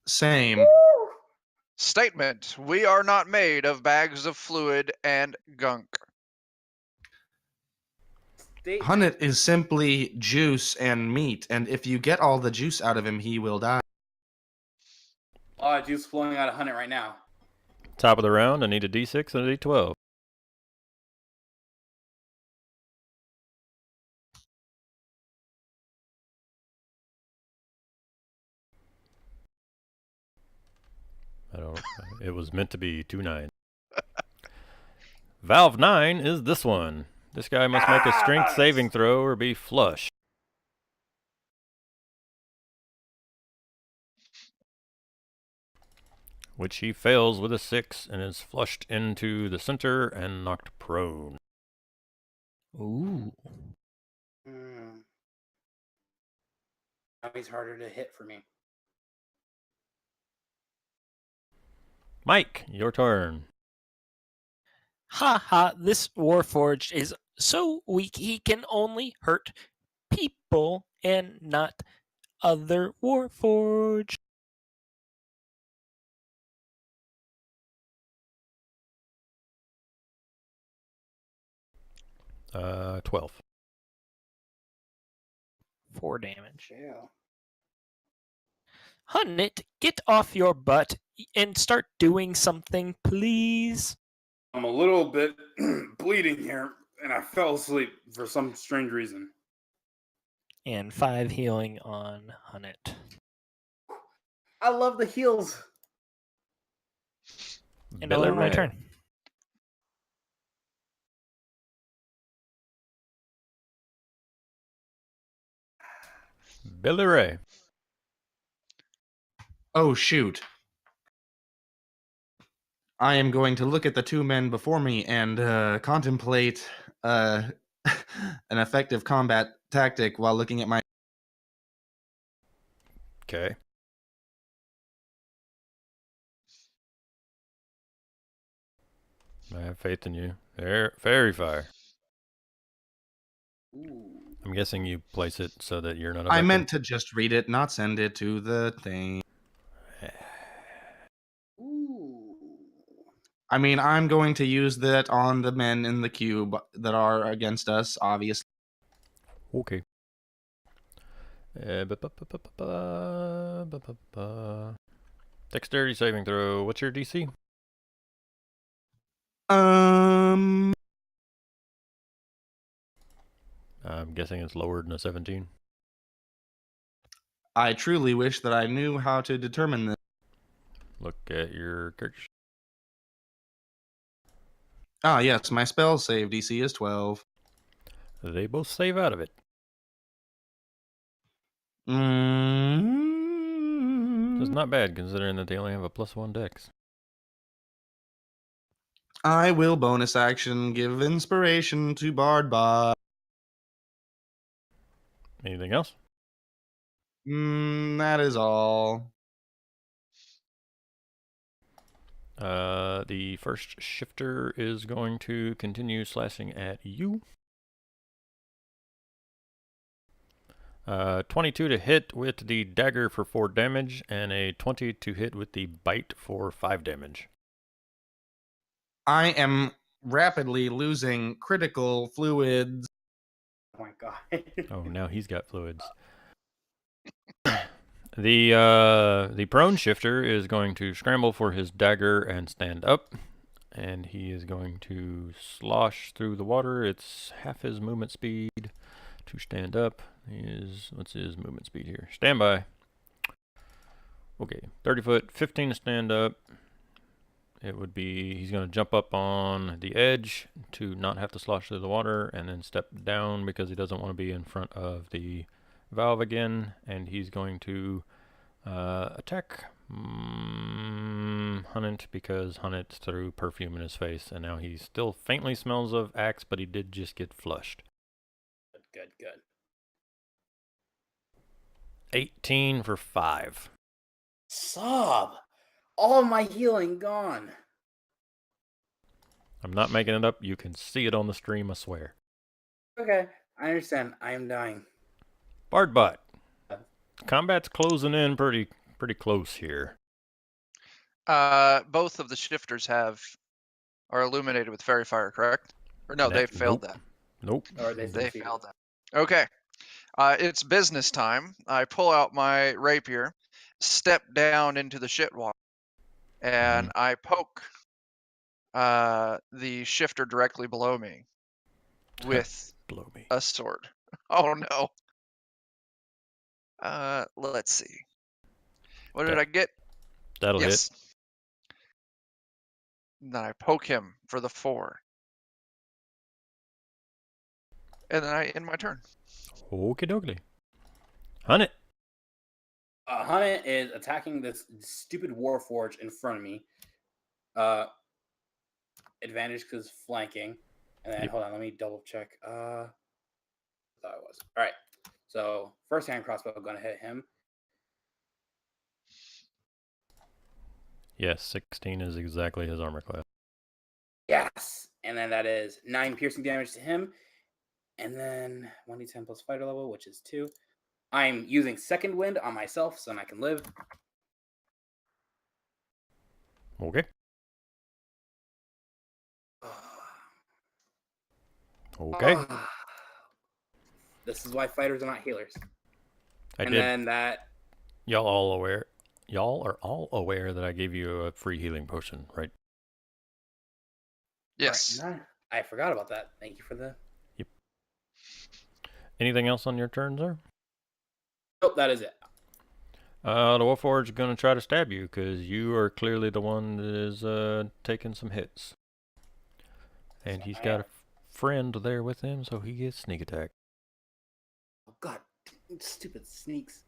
Same. Woo! Statement: we are not made of bags of fluid and gunk. Hunnet is simply juice and meat, and if you get all the juice out of him, he will die. Oh, juice flowing out of Hunnet right now. Top of the round, I need a d6 and a d12. It was meant to be 2 9s. Valve 9 is this one. This guy must make a strength saving throw or be flush. Which he fails with a 6 and is flushed into the center and knocked prone. Ooh. Now he's harder to hit for me. Mike, your turn. Ha ha, this warforged is so weak he can only hurt people and not other warforged. Uh, 12. 4 damage. Yeah. Hunnet, get off your butt and start doing something, please. I'm a little bit bleeding here, and I fell asleep for some strange reason. And 5 healing on Hunnet. I love the heals. And I'll end my Ray. turn. Billy Ray. Oh, shoot. I am going to look at the 2 men before me and contemplate an effective combat tactic while looking at my... Okay. I have faith in you. Fairy fire. Ooh. I'm guessing you place it so that you're not I affected. meant to just read it, not send it to the thing. Ooh. I mean, I'm going to use that on the men in the cube that are against us, obviously. Okay. Dexterity saving throw. What's your DC? I'm guessing it's lower than a 17. I truly wish that I knew how to determine this. Look at your character. Ah, yes, my spell save DC is 12. They both save out of it. That's not bad considering that they only have a +1 dex. I will bonus action give inspiration to Bardbot. Anything else? That is all. The first shifter is going to continue slashing at you. 22 to hit with the dagger for 4 damage, and a 20 to hit with the bite for 5 damage. I am rapidly losing critical fluids. Oh my god. Oh, now he's got fluids. The prone shifter is going to scramble for his dagger and stand up, and he is going to slosh through the water. It's half his movement speed. to stand up. What's his movement speed here? Stand by. Okay, 30 foot, 15 to stand up. It would be, he's going to jump up on the edge to not have to slosh through the water, and then step down because he doesn't want to be in front of the valve again. And he's going to attack Hunnit because Hunnit threw perfume in his face, and now he still faintly smells of axe, but he did just get flushed. Good. 18 for 5. Sob! All my healing gone. I'm not making it up. You can see it on the stream, I swear. Okay, I understand. I am dying. Bardbot. Combat's closing in pretty close here. Both of the shifters are illuminated with fairy fire, correct? Or no, they failed that. Nope. Or they Failed that. Okay. It's business time. I pull out my rapier, step down into the shit water, and I poke the shifter directly below me with a sword. Oh no. Let's see. What did I get? That'll hit. Then I poke him for the 4. And then I end my turn. Okie dokie. Hunnit. Hunnit is attacking this stupid warforged in front of me. Advantage because flanking. And then, hold on, let me double check. I thought it was. All right. So, first hand crossbow, going to hit him. Yes, 16 is exactly his armor class. Yes! And then that is 9 piercing damage to him. And then 1d10 plus fighter level, which is 2. I'm using second wind on myself so I can live. Okay. Okay. This is why fighters are not healers. I did. Then that... Y'all are all aware that I gave you a free healing potion, right? Yes. Right. I forgot about that. Thank you for the... Yep. Anything else on your turn, sir? Nope, that is it. The Warforged is going to try to stab you because you are clearly the one that is taking some hits. And he's got a friend there with him, so he gets sneak attack. Oh, God. Stupid sneaks.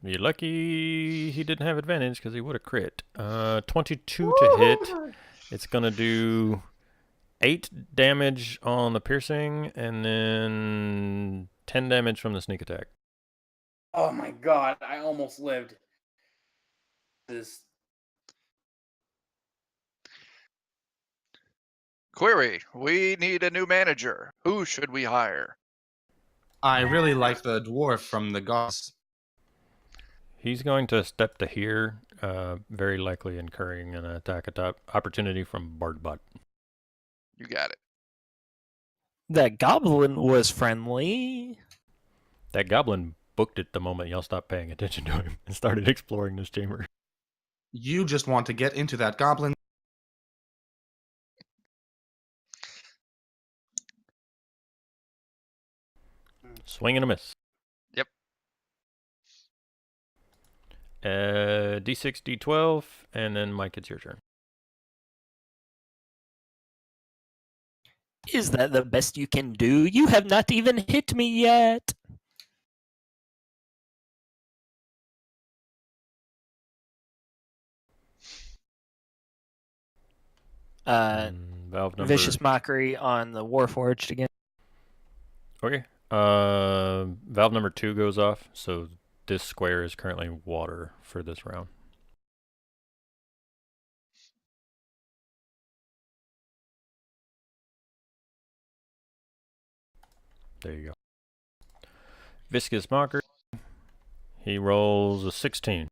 You're lucky he didn't have advantage because he would have crit. 22 to hit. It's going to do 8 damage on the piercing and then 10 damage from the sneak attack. Oh my God, I almost lived. Query. We need a new manager. Who should we hire? I really like the dwarf from the gods. He's going to step to here, very likely incurring an attack opportunity from Bardbot. You got it. That goblin was friendly. That goblin booked it the moment y'all stopped paying attention to him and started exploring this chamber. You just want to get into that goblin. Swing and a miss. Yep. D6, D12, and then Mike, it's your turn. Is that the best you can do? You have not even hit me yet. Valve number... Vicious Mockery on the Warforged again. Okay. Valve number 2 goes off, so this square is currently water for this round. There you go. Viscous Mockery. He rolls a 16.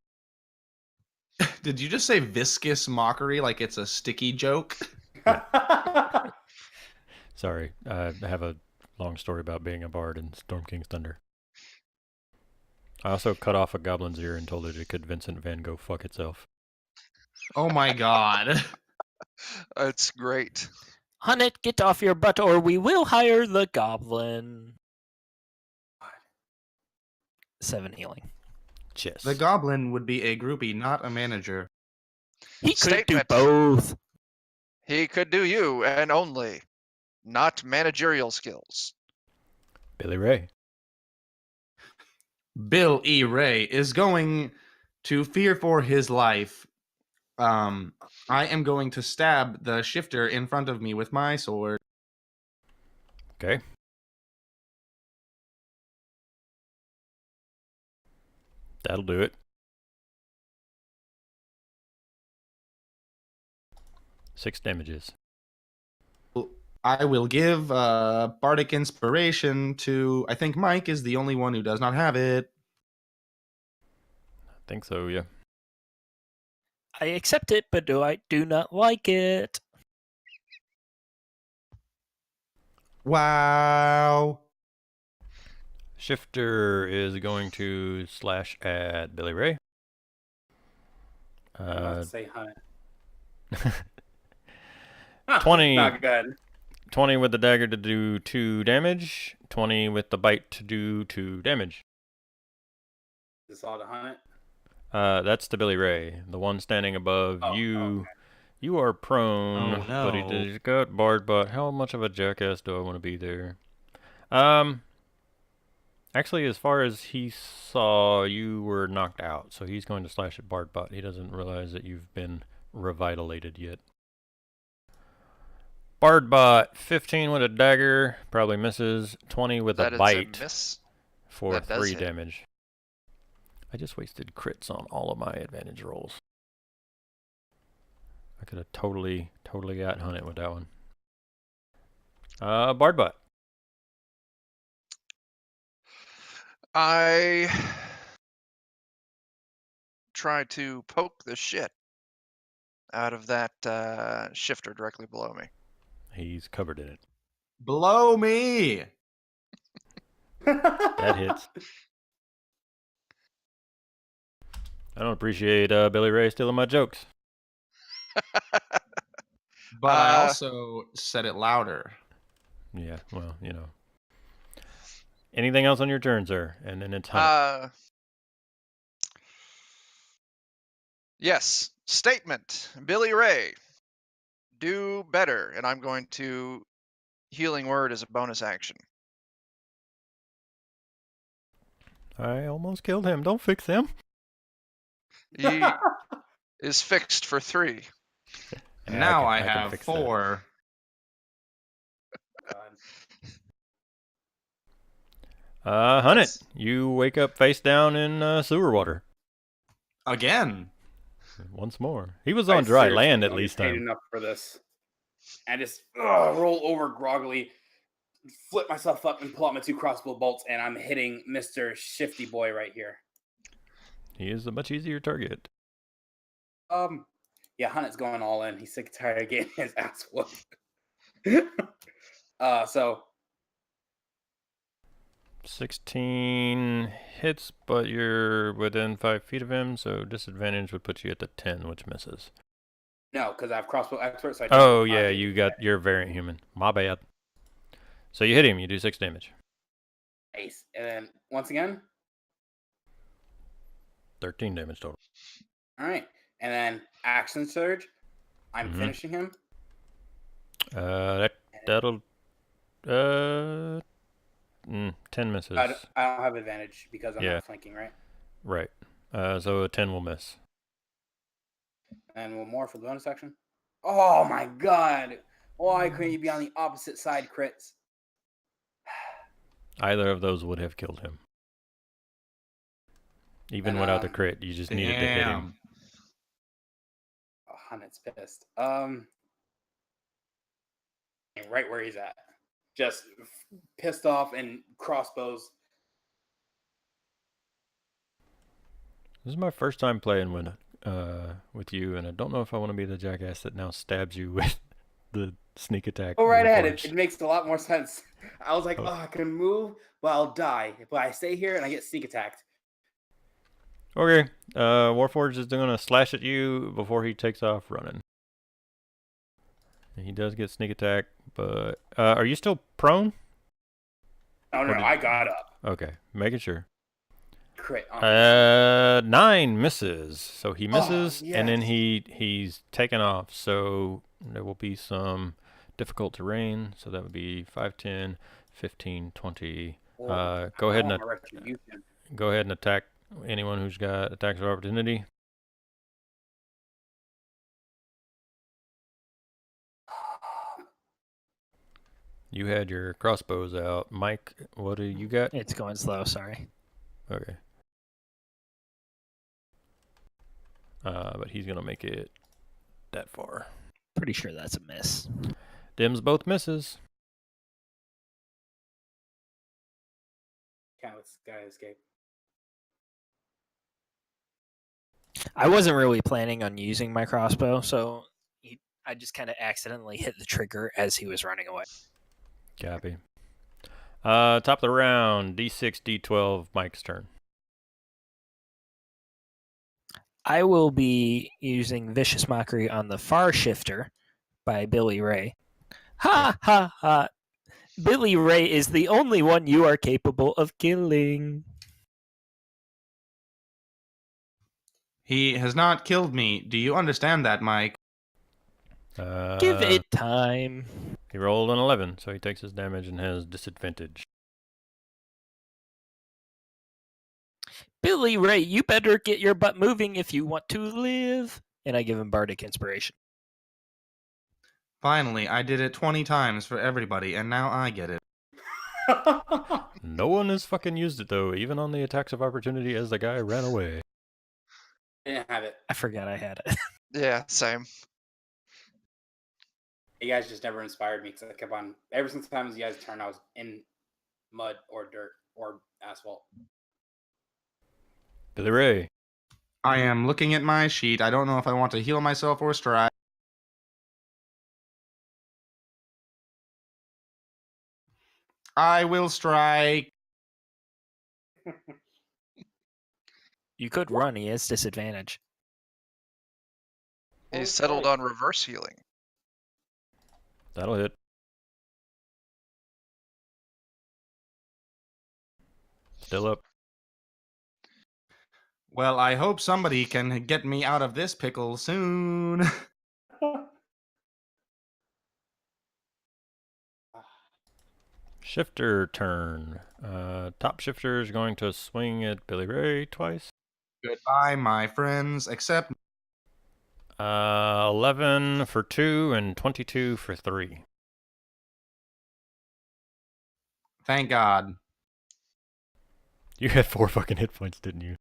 Did you just say viscous mockery like it's a sticky joke? Sorry, I have a long story about being a bard in Storm King's Thunder. I also cut off a goblin's ear and told it it could Vincent Van Gogh fuck itself. Oh my God. That's great. Hunnit, get off your butt or we will hire the goblin. 7 healing. Chess. The goblin would be a groupie, not a manager. He could do Statement. both. He could do you and only, not managerial skills. Billy Ray. Bill E. Ray is going to fear for his life. I am going to stab the shifter in front of me with my sword. Okay. That'll do it. 6 damages. I will give Bardic Inspiration to, I think Mike is the only one who does not have it. I think so, yeah. I accept it, but I do not like it. Wow. Shifter is going to slash at Billy Ray. I'm about to say Hunt. 20. Not good. 20 with the dagger to do 2 damage. 20 with the bite to do 2 damage. Is this all to Hunt? That's to Billy Ray, the one standing above you. Okay. You are prone, Oh, no. but he's got barred. But how much of a jackass do I want to be there? Actually, as far as he saw, you were knocked out, so he's going to slash at Bardbot. He doesn't realize that you've been revitalated yet. Bardbot, 15 with a dagger, probably misses. 20 with That a is bite a miss. for That does 3 hit. damage. I just wasted crits on all of my advantage rolls. I could have totally got hunted with that one. Bardbot. I try to poke the shit out of that shifter directly below me. He's covered in it. Blow me. That hits. I don't appreciate Billy Ray stealing my jokes. But I also said it louder. Yeah, well, you know. Anything else on your turn, sir? And then it's Hunt. Yes. Statement. Billy Ray. Do better. And I'm going to Healing Word as a bonus action. I almost killed him. Don't fix him. He is fixed for 3. And Yeah, now I can have fix that. 4. Hunt it. That's- You wake up face down in sewer water. Again. Once more. He was on dry land at least Paid time. enough for this. I just roll over groggily, flip myself up, and pull out my 2 crossbow bolts, and I'm hitting Mr. Shifty Boy right here. He is a much easier target. Yeah, Hunt's going all in. He's sick and tired of getting his ass whooped. So 16 hits, but you're within 5 feet of him, so disadvantage would put you at the 10, which misses. no, because I have crossbow expert. So Oh yeah, you're variant human. My bad. So you hit him, you do 6 damage. Nice. And then once again, 13 damage total. all right. And then action surge. I'm Mhm. finishing him. That'll 10 misses. I don't have advantage because I'm Yeah. not flanking, right? Right. So a 10 will miss. And one more for the bonus action. Oh my god! Why couldn't you be on the opposite side, crits? Either of those would have killed him. Even And, without the crit, you just needed to hit him. Oh, Hunnit's pissed. Right where he's at. Just pissed off and crossbows. This is my first time playing with you, and I don't know if I want to be the jackass that now stabs you with the sneak attack. Go right ahead. warforged. It makes a lot more sense. I was like, oh, I can move, but I'll die. But I stay here and I get sneak attacked. Okay. Warforged is going to slash at you before he takes off running. And he does get sneak attack, but are you still prone? No, Or did- I got up. Okay, making sure. crit on 9 misses. So he misses, and then yes. he's taken off. So there will be some difficult terrain. So that would be 5, 10, 15, 20. Go ahead I and want my retribution. go ahead and attack anyone who's got attacks of opportunity. You had your crossbows out. Mike, what do you got? It's going slow, sorry. Okay. But he's going to make it that far. Pretty sure that's a miss. Dims both misses. Can't let this guy escape. I wasn't really planning on using my crossbow, so I just kind of accidentally hit the trigger as he was running away. Copy. Top of the round, D6, D12, Mike's turn. I will be using Vicious Mockery on the Far Shifter by Billy Ray. Ha ha ha! Billy Ray is the only one you are capable of killing. He has not killed me. Do you understand that, Mike? Give it time. He rolled an 11, so he takes his damage and has disadvantage. Billy Ray, you better get your butt moving if you want to live. And I give him Bardic Inspiration. Finally, I did it 20 times for everybody, and now I get it. No one has fucking used it, though, even on the attacks of opportunity as the guy ran away. I didn't have it. I forgot I had it. Yeah, same. You guys just never inspired me because I kept on. Ever since the time you guys turned, I was in mud or dirt or asphalt. Billy Ray. I am looking at my sheet. I don't know if I want to heal myself or strike. I will strike. You could run. He has disadvantage. He settled on reverse healing. That'll hit. Still up. Well, I hope somebody can get me out of this pickle soon. Shifter turn. Top shifter is going to swing at Billy Ray twice. Goodbye, my friends, except 11 for 2 and 22 for 3. thank God. You had 4 fucking hit points, didn't you?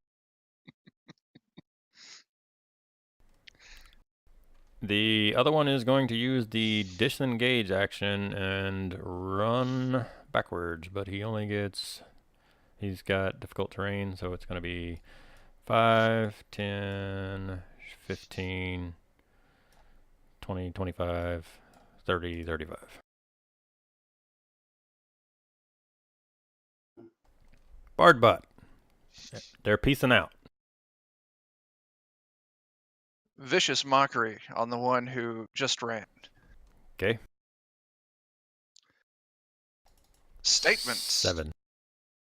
The other one is going to use the disengage action and run backwards, but he only gets... He's got difficult terrain, so it's going to be 5, 10, 15, 20, 25, 30, 35. Bardbot. They're peacing out. Vicious Mockery on the one who just ran. Okay. Statements. 7.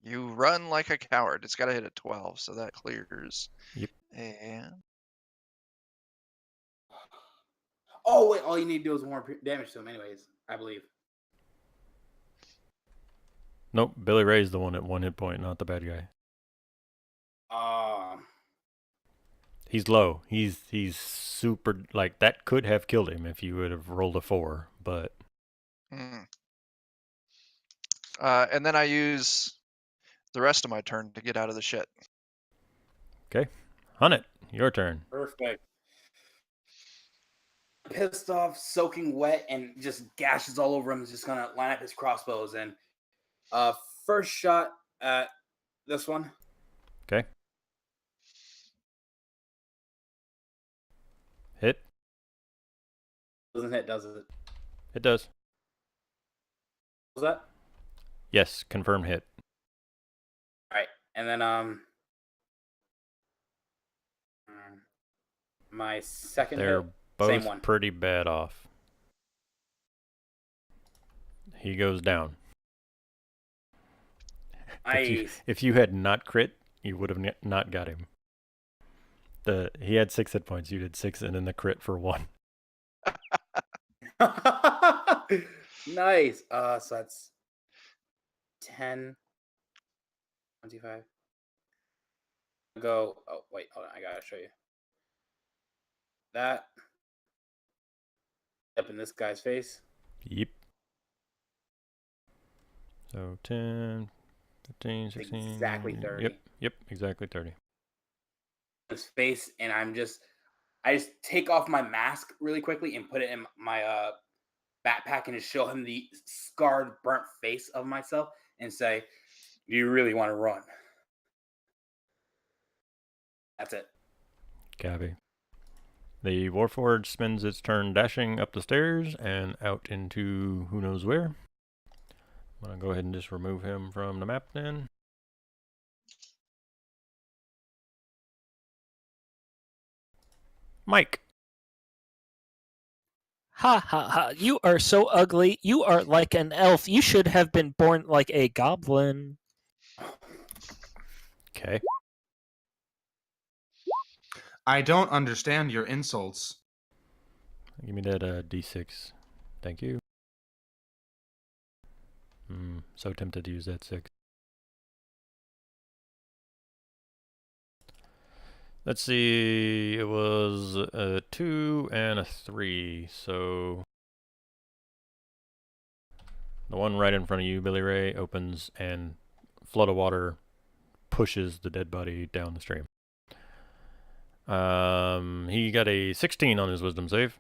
You run like a coward. It's got to hit a 12, so that clears. Yep. And Oh wait, all you need to do is more damage to him, anyways. I believe. Nope, Billy Ray's the one at 1 hit point, not the bad guy. He's low. He's super, like, that could have killed him if you would have rolled a 4, but... and then I use the rest of my turn to get out of the shit. Okay. Hunt it. Your turn. Perfect. Pissed off, soaking wet, and just gashes all over him. He's just gonna line up his crossbows and first shot at this one. Okay. Hit. Doesn't hit, does it? It does. Was that? Yes, confirmed hit. Alright. And then my second They're hit, same both one. pretty bad off. He goes down. Nice. If you had not crit, you would have not got him. He had 6 hit points. You did 6, and then the crit for 1. Nice. So that's 10, 25. Go. Oh, wait. Hold on. I gotta show you. That. Up in this guy's face. Yep. So 10, 15, 16. Exactly 30. Yep, exactly 30. His face, and I just take off my mask really quickly and put it in my backpack and just show him the scarred, burnt face of myself and say, "Do you really want to run?" That's it. Copy. The warforged spends its turn dashing up the stairs and out into who knows where. I'm going to go ahead and just remove him from the map then. Mike. Ha ha ha, you are so ugly. You are like an elf. You should have been born like a goblin. Okay. I don't understand your insults. Give me that D6. Thank you. So tempted to use that 6. Let's see. It was a 2 and a 3. So the one right in front of you, Billy Ray, opens and flood of water pushes the dead body down the stream. He got a 16 on his wisdom save.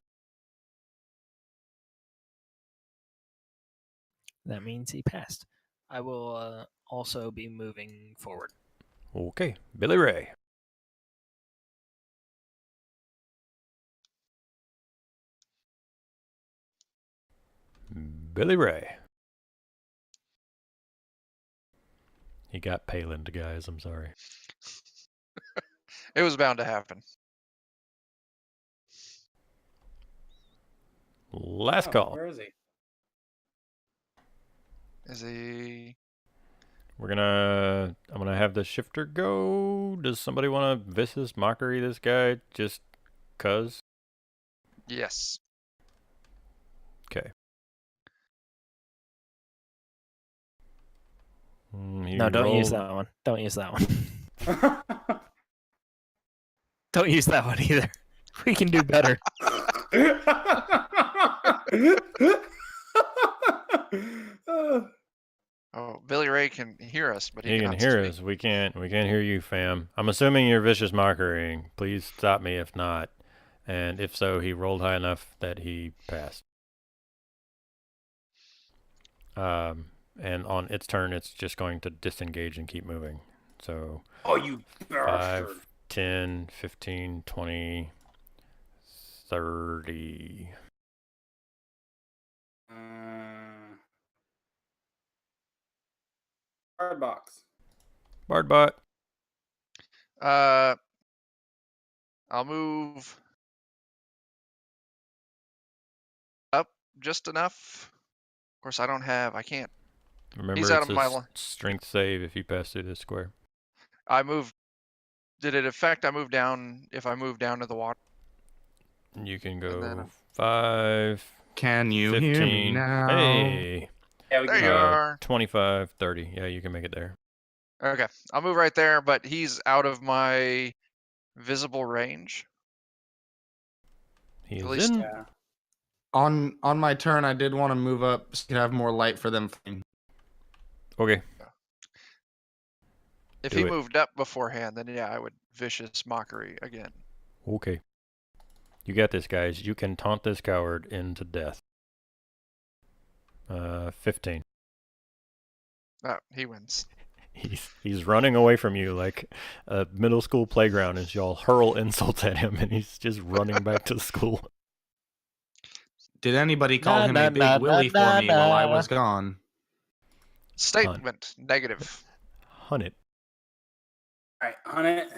That means he passed. I will also be moving forward. Okay, Billy Ray. Billy Ray. He got Palin'd, guys. I'm sorry. It was bound to happen. Last call. Where is he? Is he? I'm gonna have the shifter go. Does somebody want to vicious mockery this guy just cuz? Yes. Okay. No, don't use that one. Don't use that one. Don't use that one either. We can do better. Oh, Billy Ray can hear us, but He can cannot hear speak. us. We can't hear you, fam. I'm assuming you're vicious mockery. Please stop me if not. And if so, he rolled high enough that he passed. And on its turn, it's just going to disengage and keep moving. So Oh, you bastard. 5, 10, 15, 20, 30. Card box. Bardbot. I'll move up just enough. Of course, I can't. Remember, He's out it's of a my strength save if you pass through this square. Did it affect? I move down. If I move down to the water. You can then go 5, Can you 15. hear me now? Hey. Yeah, we There can you go. are. 25, 30. Yeah, you can make it there. Okay, I'll move right there, but he's out of my visible range. He At is least- in. Yeah. On my turn, I did want to move up so you could have more light for them. Okay. If Do he it. moved up beforehand, then yeah, I would vicious mockery again. Okay. You got this, guys. You can taunt this coward into death. 15. Oh, he wins. He's running away from you like a middle school playground as y'all hurl insults at him, and he's just running back to school. Did anybody call Na, him na, a big na, willy na, for me while I na. was gone? Statement negative. Hunt it. All right, on it.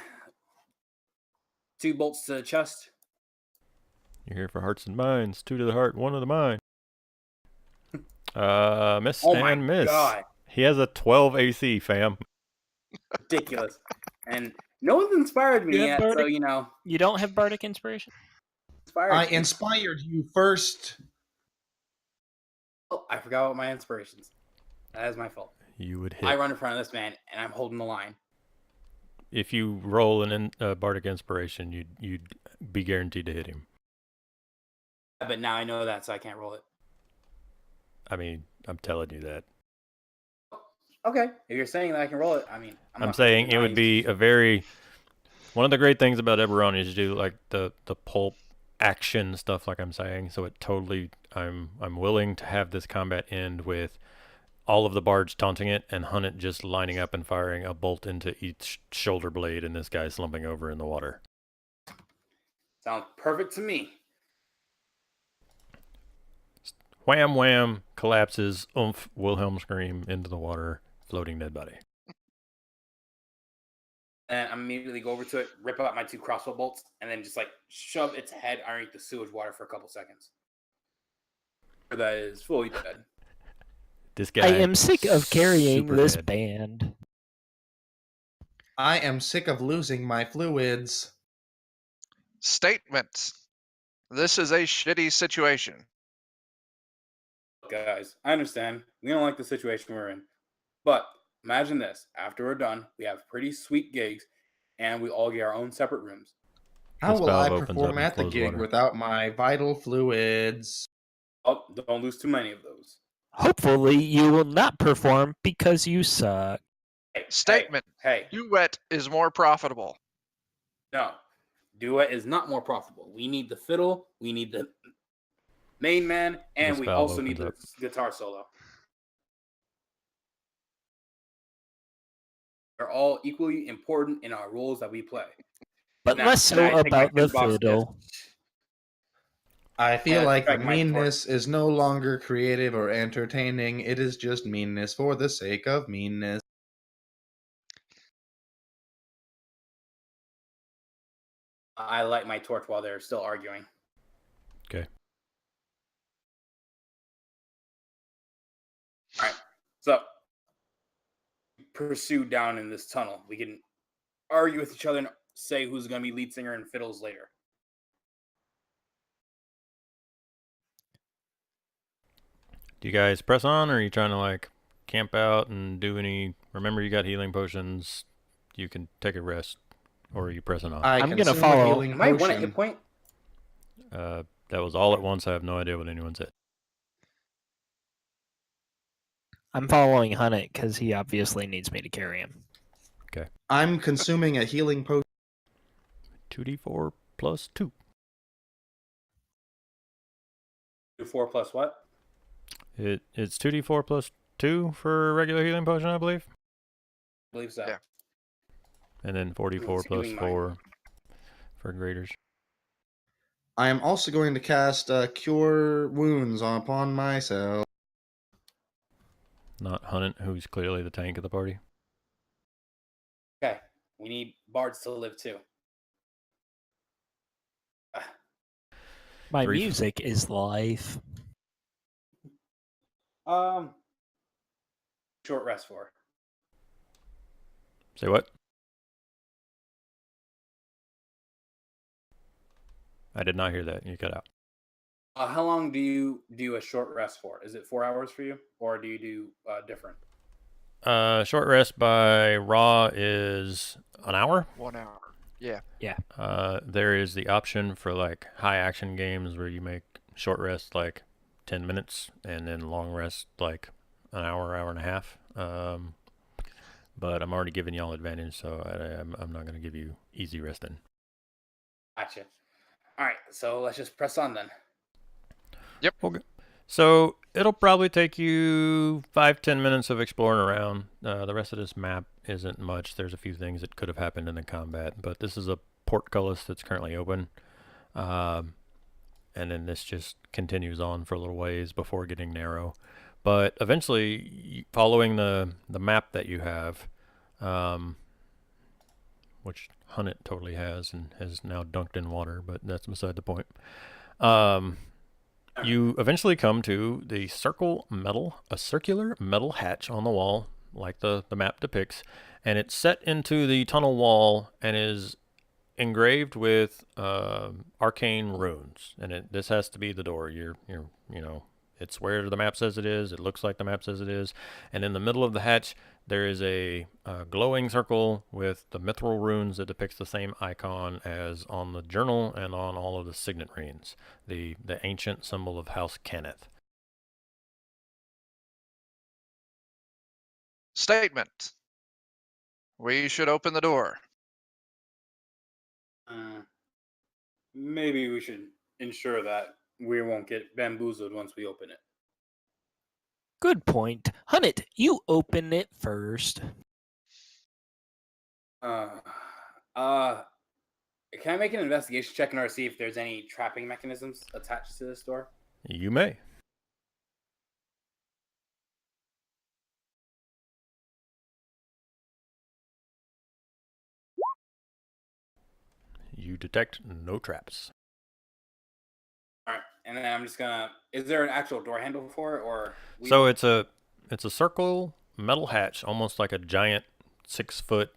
2 bolts to the chest. You're here for hearts and minds. 2 to the heart, 1 to the mind. Miss Oh my and miss. god. He has a 12 AC, fam. Ridiculous. and no one's inspired me You have yet. So bardic- you know, You don't have bardic inspiration? inspired. I me. inspired you first. Oh, I forgot what my inspirations. That is my fault. You would hit. I run in front of this man, and I'm holding the line. If you roll an bardic inspiration, you'd be guaranteed to hit him. But now I know that, so I can't roll it. I mean, I'm telling you that. Okay, if you're saying that I can roll it, I mean, I'm saying it would be a very... One of the great things about Eberron is you do like the pulp action stuff, like I'm saying. So it totally... I'm willing to have this combat end with all of the bards taunting it and Hunt just lining up and firing a bolt into each shoulder blade and this guy slumping over in the water. Sounds perfect to me. Wham, wham, collapses, oomph, Wilhelm scream into the water, floating dead body. And I immediately go over to it, rip out my 2 crossbow bolts, and then just like shove its head underneath the sewage water for a couple seconds. That is fully dead. This guy. I am sick of carrying super this dead. band. I am sick of losing my fluids. Statements. This is a shitty situation. Guys, I understand. We don't like the situation we're in. But imagine this. After we're done, we have pretty sweet gigs, and we all get our own separate rooms. How This will I valve opens up perform and at the flows gig water. without my vital fluids? Oh, don't lose too many of those. Hopefully, you will not perform because you suck. Hey, Statement. Hey, Duet is more profitable. no. Duet is not more profitable. We need the fiddle, we need the main man, and This we valve also need the opens guitar solo. They're all equally important in our roles that we play. But Now, less can I so take my about the fizz box fiddle. I feel Yeah, like back the my torch. meanness is no longer creative or entertaining. It is just meanness for the sake of meanness. I light my torch while they're still arguing. Okay. All right. So, pursue down in this tunnel. We can argue with each other and say who's going to be lead singer and fiddles later. Do you guys press on, or are you trying to like camp out and do any? Remember, you got healing potions. You can take a rest, or are you pressing on? I'm gonna consume a follow. healing Am I one at potion. hit point? That was all at once. I have no idea what anyone said. I'm following Hunnit because he obviously needs me to carry him. I'm consuming a healing potion. 2d4 plus 2. 4 plus what? It's 2d4 plus 2 for a regular healing potion, I believe. I believe so. Yeah. And then 44 plus Consuming mine. 4 for graders. I am also going to cast Cure Wounds upon myself. Not Hunnit, who's clearly the tank of the party. Okay. We need bards to live too. My 3. music is life. Short rest for. Say what? I did not hear that. You cut out. How long do you do a short rest for? Is it 4 hours for you, or do you do different? Short rest by Raw is an hour. 1 hour. Yeah. There is the option for like high action games where you make short rest like 10 minutes and then long rest like an hour, hour and a half. But I'm already giving y'all advantage, so I'm not going to give you easy resting. Gotcha. All right, so let's just press on then. Yep. Okay. So it'll probably take you 5-10 minutes of exploring around. The rest of this map isn't much. There's a few things that could have happened in the combat, but this is a portcullis that's currently open. And then this just continues on for a little ways before getting narrow. But eventually, following the map that you have, which Hunnit totally has and has now dunked in water, but that's beside the point. You eventually come to the circular metal hatch on the wall like the map depicts, and it's set into the tunnel wall and is engraved with arcane runes. And this has to be the door. It's where the map says it is. It looks like the map says it is. And in the middle of the hatch, there is a glowing circle with the mithril runes that depicts the same icon as on the journal and on all of the signet rings, the ancient symbol of House Kenneth. Statement. We should open the door. Maybe we should ensure that we won't get bamboozled once we open it. Good point. Hunnet, you open it first. Can I make an investigation check in order to see if there's any trapping mechanisms attached to this door? You may. You detect no traps. All right, and then I'm just gonna. Is there an actual door handle for it, or? So it's a circle metal hatch, almost like a giant 6 foot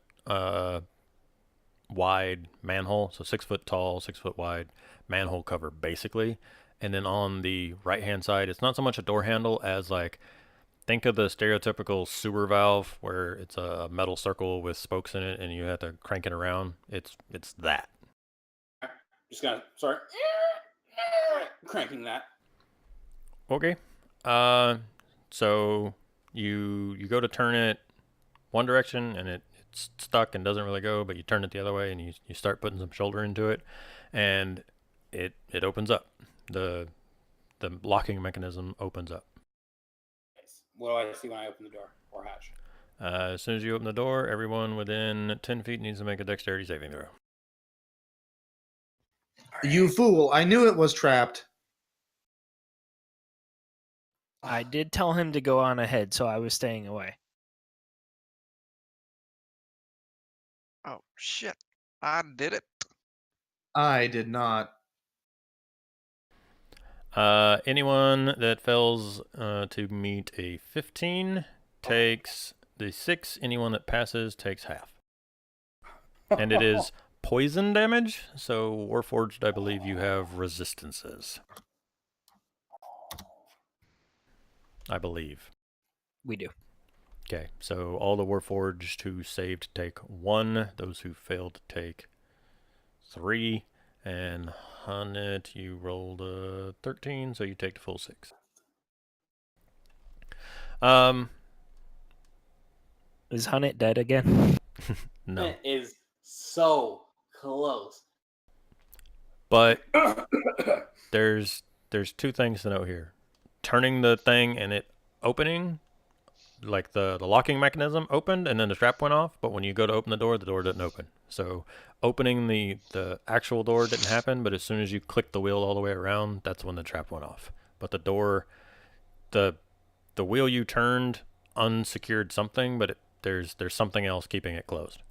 wide manhole. So 6 foot tall, 6 foot wide manhole cover, basically. And then on the right hand side, it's not so much a door handle as like, think of the stereotypical sewer valve where it's a metal circle with spokes in it and you have to crank it around. It's that. Just gonna start cranking that. Okay. So you go to turn it one direction and it's stuck and doesn't really go, but you turn it the other way and you start putting some shoulder into it, and it opens up. The locking mechanism opens up. What do I see when I open the door or hatch? As soon as you open the door, everyone within 10 feet needs to make a dexterity saving throw. You fool! I knew it was trapped. I did tell him to go on ahead, so I was staying away. Oh, shit. I did it. I did not. Anyone that fails to meet a 15 takes the 6. Anyone that passes takes half. And it is poison damage, so warforged, I believe you have resistances. I believe. We do. Okay, so all the warforged who saved take 1. Those who failed take 3. And Hunnet, you rolled a 13, so you take the full 6. Is Hunnet dead again? No. It is so close. But there's 2 things to note here. Turning the thing and it opening, like the locking mechanism opened and then the strap went off, but when you go to open the door didn't open. So opening the actual door didn't happen, but as soon as you click the wheel all the way around, that's when the trap went off. But the door, the wheel you turned unsecured something, but there's something else keeping it closed.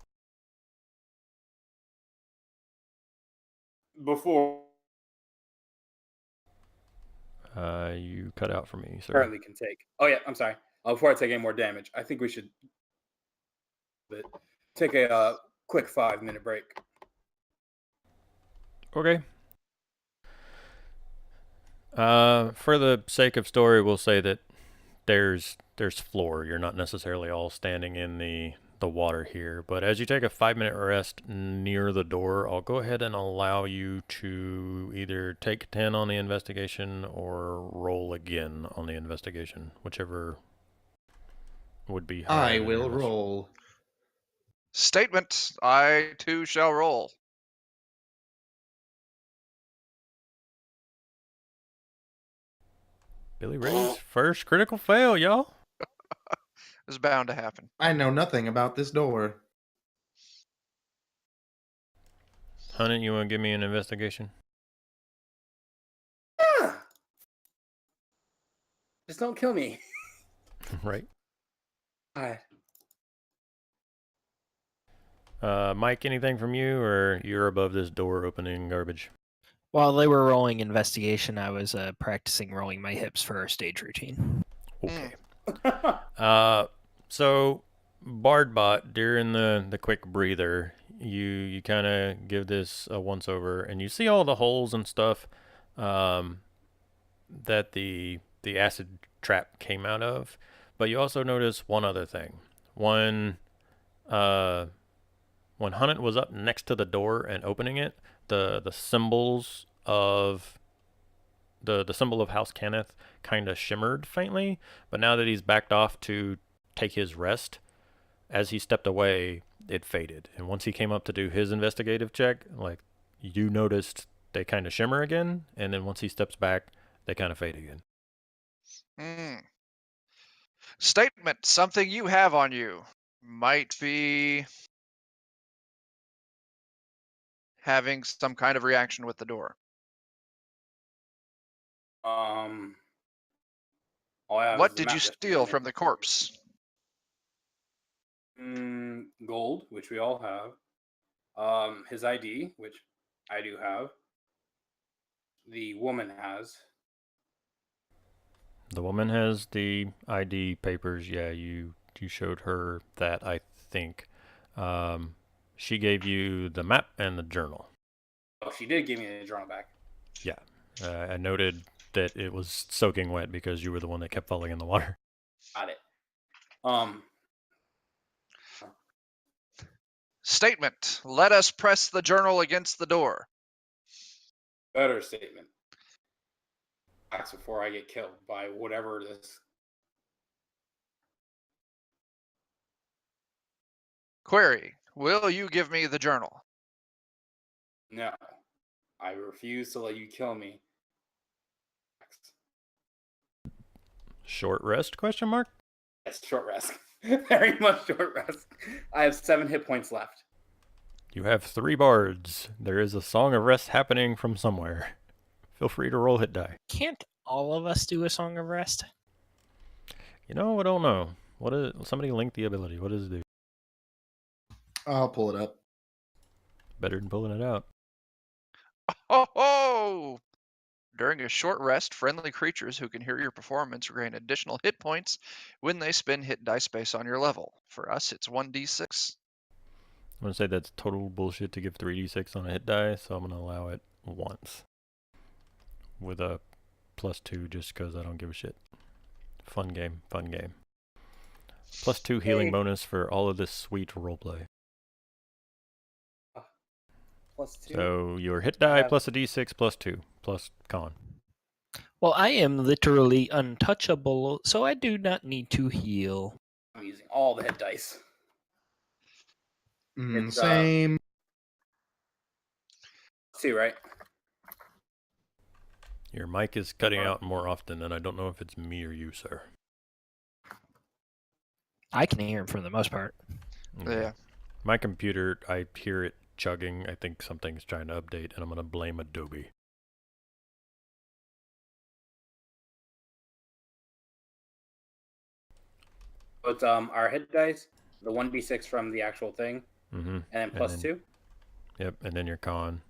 Before you cut out for me, sir. currently can take. Oh yeah, I'm sorry. Before I take any more damage, I think we should take a quick 5-minute break. Okay. For the sake of story, we'll say that there's floor. You're not necessarily all standing in the water here, but as you take a 5-minute rest near the door, I'll go ahead and allow you to either take 10 on the investigation or roll again on the investigation, whichever would be higher. I will roll. Statement. I too shall roll. Billy Ray's first critical fail, y'all. It's bound to happen. I know nothing about this door. Hunnet, you want to give me an investigation? Just don't kill me. Right. Alright. Mike, anything from you, or you're above this door opening garbage? While they were rolling investigation, I was practicing rolling my hips for our stage routine. Okay. So, Bardbot, during the quick breather, you kind of give this a once over, and you see all the holes and stuff that the acid trap came out of, but you also notice one other thing. When Hunnit was up next to the door and opening it, the symbols of the symbol of House Kenneth kind of shimmered faintly, but now that he's backed off to take his rest, as he stepped away, it faded. And once he came up to do his investigative check, like, you noticed they kind of shimmer again, and then once he steps back, they kind of fade again. Statement, something you have on you might be having some kind of reaction with the door. All I have What is the did map you just steal in from it. the corpse? Gold, which we all have. His ID, which I do have. The woman has. The woman has the ID papers. Yeah, you showed her that, I think. She gave you the map and the journal. Oh, she did give me the journal back. Yeah. I noted that it was soaking wet because you were the one that kept falling in the water. Got it. Statement, let us press the journal against the door. Better statement. That's before I get killed by whatever this. Query, will you give me the journal? No. I refuse to let you kill me. Short rest, question mark? Yes, short rest. Very much short rest. I have 7 hit points left. You have 3 bards. There is a song of rest happening from somewhere. Feel free to roll hit die. Can't all of us do a Song of Rest? You know, I don't know. What is somebody link the ability? What does it do? I'll pull it up. Better than pulling it out. Oh! During a short rest, friendly creatures who can hear your performance gain additional hit points when they spend hit die space on your level. For us, it's 1d6. I'm going to say that's total bullshit to give 3d6 on a hit die, so I'm going to allow it once. With a +2 just because I don't give a shit. Fun game, fun game. +2 healing bonus for all of this sweet roleplay. +2. So your hit die plus a d6 +2 plus con. Well, I am literally untouchable, so I do not need to heal. I'm using all the hit dice. It's, Same. 2, right? Your mic is cutting out more often, and I don't know if it's me or you, sir. I can hear him for the most part. Okay. Yeah. My computer, I hear it chugging. I think something's trying to update, and I'm going to blame Adobe. So it's our hit dice, the 1d6 from the actual thing, Mm-hmm. and then +2? Yep, and then your con.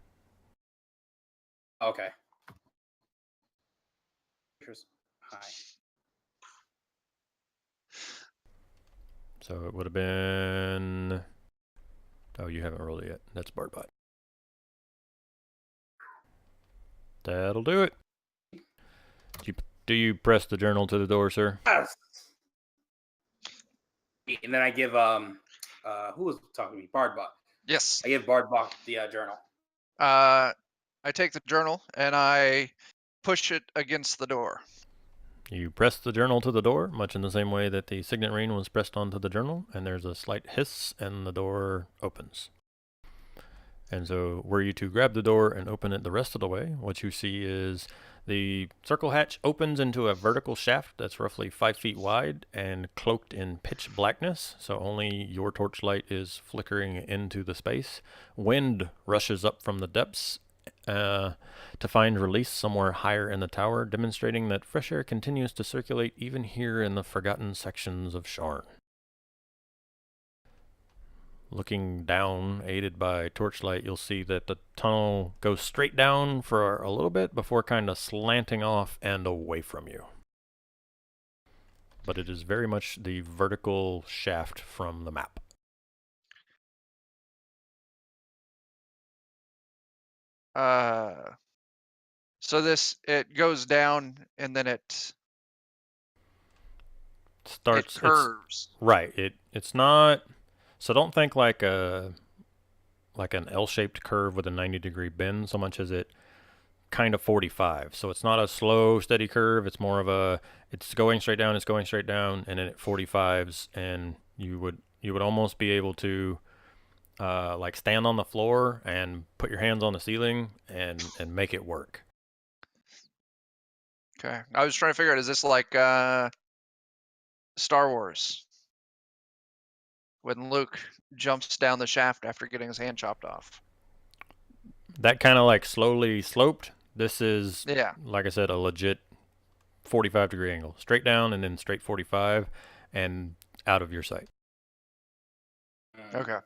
Okay. High. So it would have been... Oh, you haven't rolled it yet. That's Bardbot. That'll do it. Do you press the journal to the door, sir? Yes. And then I give who was talking to me? Bardbot. Yes. I give Bardbot the journal. I take the journal and I push it against the door. You press the journal to the door, much in the same way that the signet ring was pressed onto the journal, and there's a slight hiss, and the door opens. And so, were you to grab the door and open it the rest of the way, what you see is the circle hatch opens into a vertical shaft that's roughly 5 feet wide and cloaked in pitch blackness, so only your torchlight is flickering into the space. Wind rushes up from the depths to find release somewhere higher in the tower, demonstrating that fresh air continues to circulate even here in the forgotten sections of Sharn. Looking down, aided by torchlight, you'll see that the tunnel goes straight down for a little bit before kind of slanting off and away from you. but it is very much the vertical shaft from the map. So it goes down and then it curves. Right. It's not. So don't think like an L-shaped curve with a 90-degree bend so much as it kind of 45. So it's not a slow, steady curve. It's more of it's going straight down, and then it 45s, and you would almost be able to like stand on the floor and put your hands on the ceiling and make it work. Okay. I was trying to figure out, is this like Star Wars? When Luke jumps down the shaft after getting his hand chopped off. That kind of like slowly sloped. This is, Yeah. like I said, a legit 45-degree angle. Straight down and then straight 45 and out of your sight. Okay.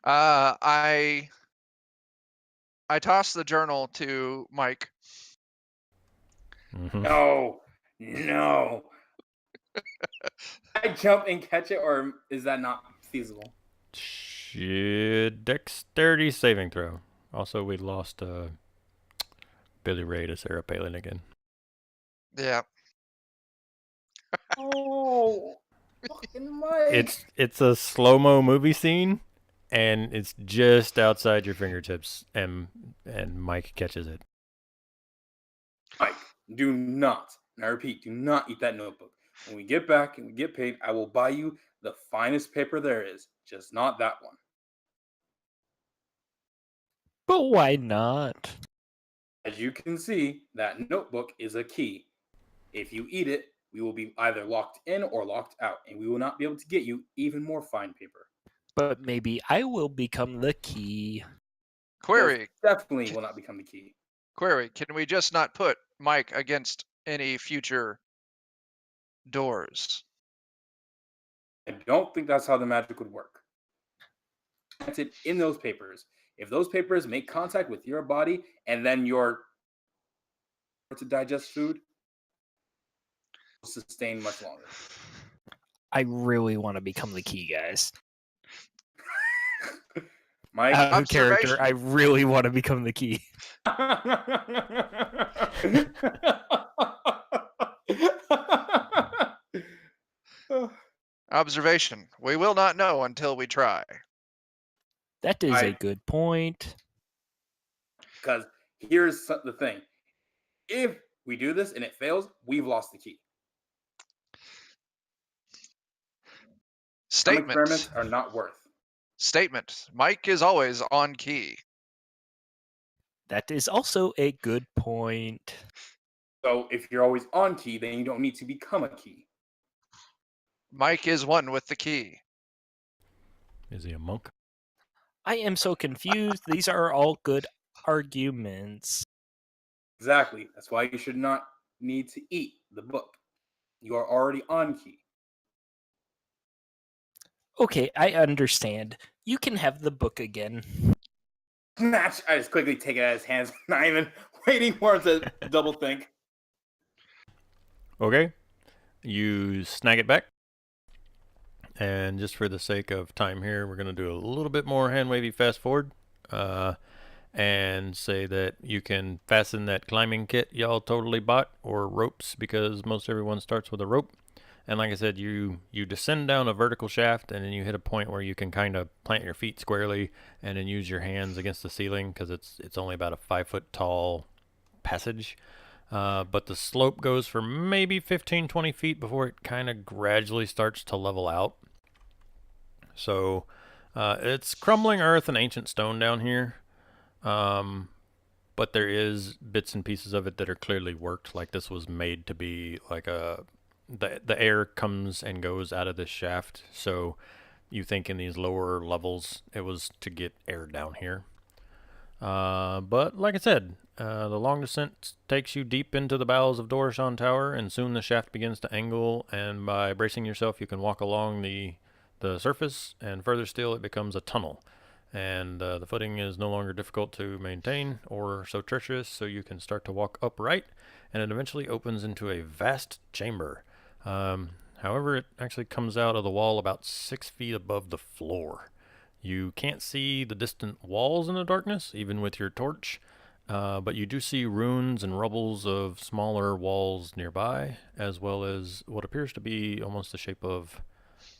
I toss the journal to Mike. Mm-hmm. No. I jump and catch it, or is that not feasible? Dexterity saving throw. Also, we lost Billy Ray to Sarah Palin again. Yeah. Oh, fucking Mike. It's a slow-mo movie scene, and it's just outside your fingertips, and Mike catches it. Mike, do not, and I repeat, do not eat that notebook. When we get back and we get paid, I will buy you the finest paper there is, just not that one. But why not? As you can see, that notebook is a key. If you eat it, we will be either locked in or locked out, and we will not be able to get you even more fine paper. But maybe I will become the key. Query. Definitely will not become the key. Query. Can we just not put Mike against any future doors? I don't think that's how the magic would work. It's in those papers. If those papers make contact with your body and then you're to digest food, will sustain much longer. I really want to become the key, guys. Mike, Out of character, I really want to become the key. Observation. We will not know until we try. That is a good point. Because here's the thing. If we do this and it fails, we've lost the key. Statement. Some experiments are not worth. Statement. Mike is always on key. That is also a good point. So if you're always on key, then you don't need to become a key. Mike is one with the key. Is he a monk? I am so confused. These are all good arguments. Exactly. That's why you should not need to eat the book. You are already on key. Okay, I understand. You can have the book again. Snatch! I just quickly take it out of his hands, not even waiting for him to double think. Okay. You snag it back. And just for the sake of time here, we're going to do a little bit more hand-wavy fast forward. And say that you can fasten that climbing kit y'all totally bought, or ropes, because most everyone starts with a rope. And like I said, you descend down a vertical shaft, and then you hit a point where you can kind of plant your feet squarely and then use your hands against the ceiling, because it's only about a 5-foot tall passage. But the slope goes for maybe 15-20 feet before it kind of gradually starts to level out. So it's crumbling earth and ancient stone down here. But there is bits and pieces of it that are clearly worked, like this was made to be like the air comes and goes out of this shaft, so you think in these lower levels it was to get air down here. But like I said, the long descent takes you deep into the bowels of Dorashan Tower, and soon the shaft begins to angle, and by bracing yourself you can walk along the surface, and further still it becomes a tunnel. And the footing is no longer difficult to maintain or so treacherous, so you can start to walk upright, and it eventually opens into a vast chamber. However, it actually comes out of the wall about 6 feet above the floor. You can't see the distant walls in the darkness, even with your torch, but you do see ruins and rubbles of smaller walls nearby, as well as what appears to be almost the shape of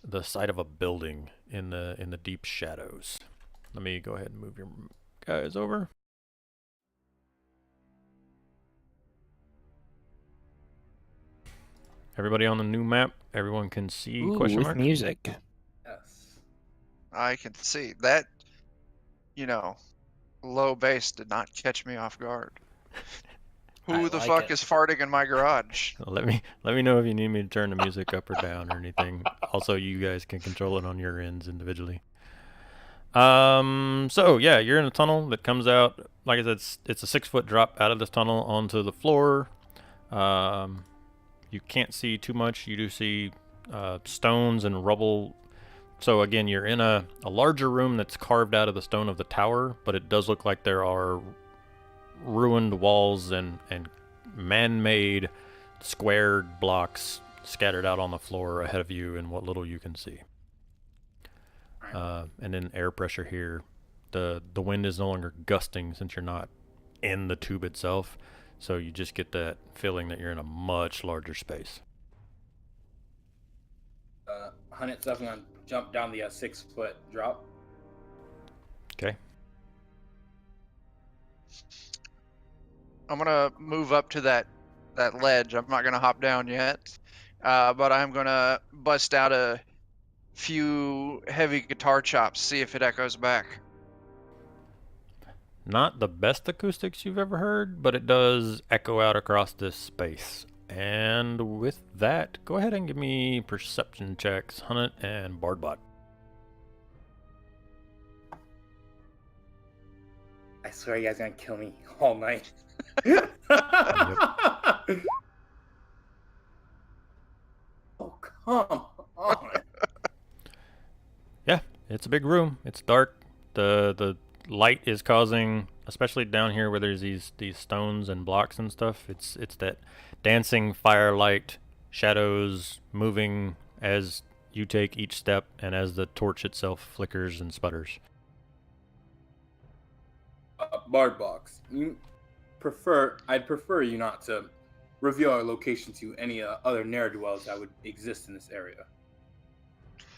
the side of a building in the deep shadows. Let me go ahead and move your guys over. Everybody on the new map, everyone can see question with mark? music. Yes. I can see that. Low bass did not catch me off guard. Who I the like fuck it. is farting in my garage? Let me know if you need me to turn the music up or down or anything. Also, you guys can control it on your ends individually. So yeah, you're in a tunnel that comes out. Like I said, it's a 6-foot drop out of this tunnel onto the floor. You can't see too much. You do see stones and rubble. So again, you're in a larger room that's carved out of the stone of the tower, but it does look like there are ruined walls and man-made squared blocks scattered out on the floor ahead of you in what little you can see. And then air pressure here. The wind is no longer gusting since you're not in the tube itself, so you just get that feeling that you're in a much larger space. Hunnit's definitely gonna jump down the 6-foot drop. Okay. I'm gonna move up to that ledge. I'm not gonna hop down yet, but I'm gonna bust out a few heavy guitar chops, see if it echoes back. Not the best acoustics you've ever heard, but it does echo out across this space. And with that, go ahead and give me perception checks, Hunnit and Bardbot. I swear you guys are gonna kill me all night. Oh, come on. Yeah, it's a big room. It's dark. The light is causing, especially down here where there's these stones and blocks and stuff, it's that dancing firelight, shadows moving as you take each step and as the torch itself flickers and sputters. Bardbox, I'd prefer you not to reveal our location to any other ne'er-do-wells that would exist in this area.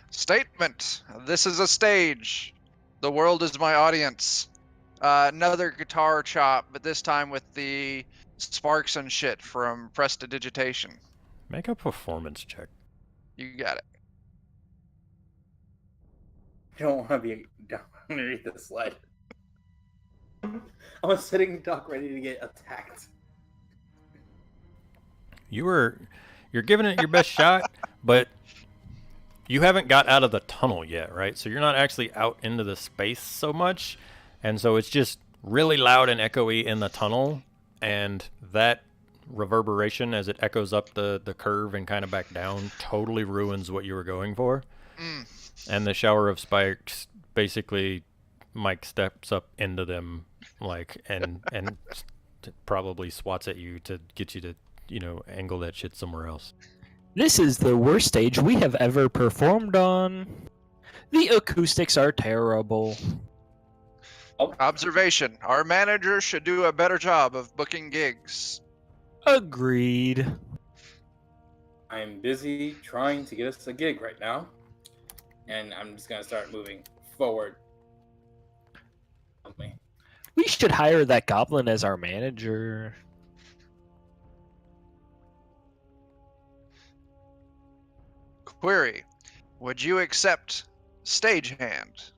Statement. This is a stage. The world is my audience. Another guitar chop, but this time with the sparks and shit from prestidigitation. Make a performance check. You got it. I don't want to be down underneath the sled. I'm a sitting duck ready to get attacked. You're giving it your best shot, but you haven't got out of the tunnel yet, right? So you're not actually out into the space so much, and so it's just really loud and echoey in the tunnel, and that reverberation as it echoes up the curve and kind of back down totally ruins what you were going for. And the shower of spikes, basically Mike steps up into them and probably swats at you to get you to angle that shit somewhere else. This is the worst stage we have ever performed on. The acoustics are terrible. Observation. Our manager should do a better job of booking gigs. Agreed. I'm busy trying to get us a gig right now, and I'm just gonna start moving forward. Help me. We should hire that goblin as our manager. Query. Would you accept stagehand?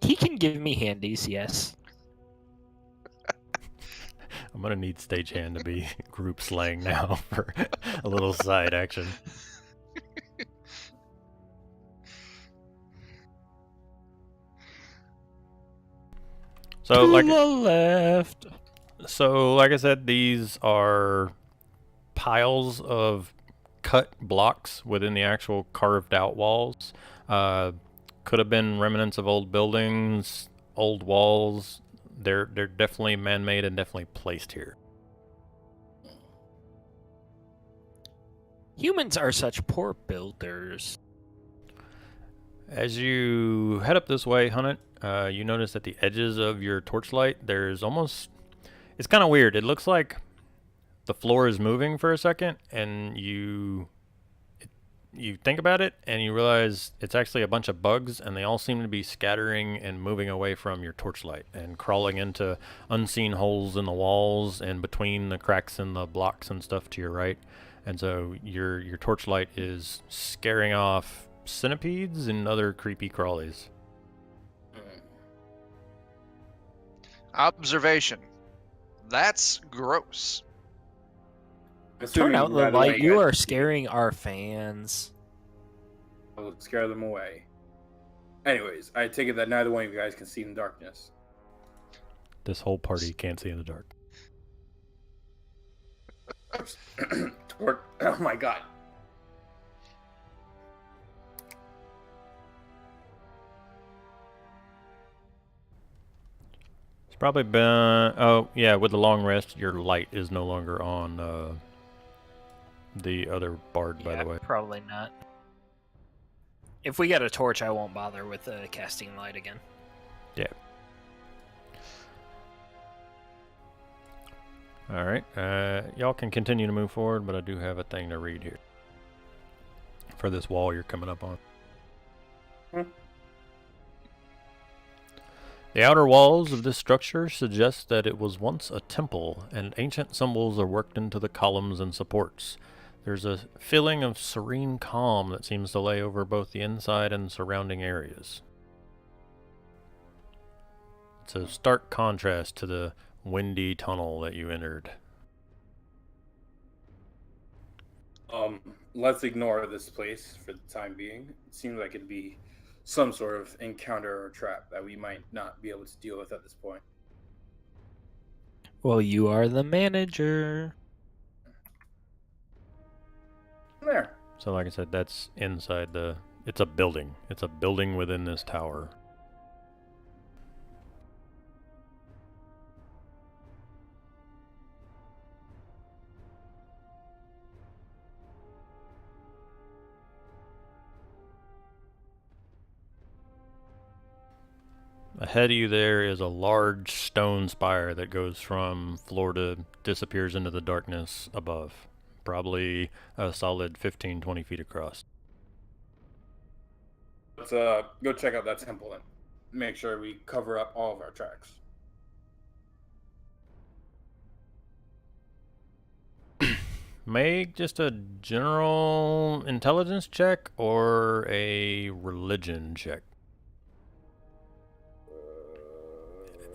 He can give me handies, yes. I'm gonna need stagehand to be group slang now for a little side action. So to the left. So like I said, these are piles of cut blocks within the actual carved out walls. Could have been remnants of old buildings, old walls. They're definitely man-made and definitely placed here. Humans are such poor builders. As you head up this way, Hunnit, you notice at the edges of your torchlight, there's almost... It's kind of weird. It looks like the floor is moving for a second, and you think about it, and you realize it's actually a bunch of bugs, and they all seem to be scattering and moving away from your torchlight and crawling into unseen holes in the walls and between the cracks in the blocks and stuff to your right. And so your torchlight is scaring off centipedes and other creepy crawlies. Observation. That's gross. Turn out the light. You are scaring our fans. I will scare them away. Anyways, I take it that neither one of you guys can see in the darkness. This whole party can't see in the dark. Oh my god. It's probably been... Oh, yeah, with the long rest, your light is no longer on the other bard, by the way. Probably not. If we get a torch, I won't bother with casting light again. Yeah. Alright, y'all can continue to move forward, but I do have a thing to read here. For this wall you're coming up on. The outer walls of this structure suggest that it was once a temple, and ancient symbols are worked into the columns and supports. There's a feeling of serene calm that seems to lay over both the inside and surrounding areas. It's a stark contrast to the windy tunnel that you entered. Let's ignore this place for the time being. It seems like it'd be some sort of encounter or trap that we might not be able to deal with at this point. Well, you are the manager. There. So like I said, that's inside the... It's a building. It's a building within this tower. Ahead of you there is a large stone spire that goes from floor to disappears into the darkness above. Probably a solid 15-20 feet across. Let's go check out that temple then. Make sure we cover up all of our tracks. Make just a general intelligence check or a religion check.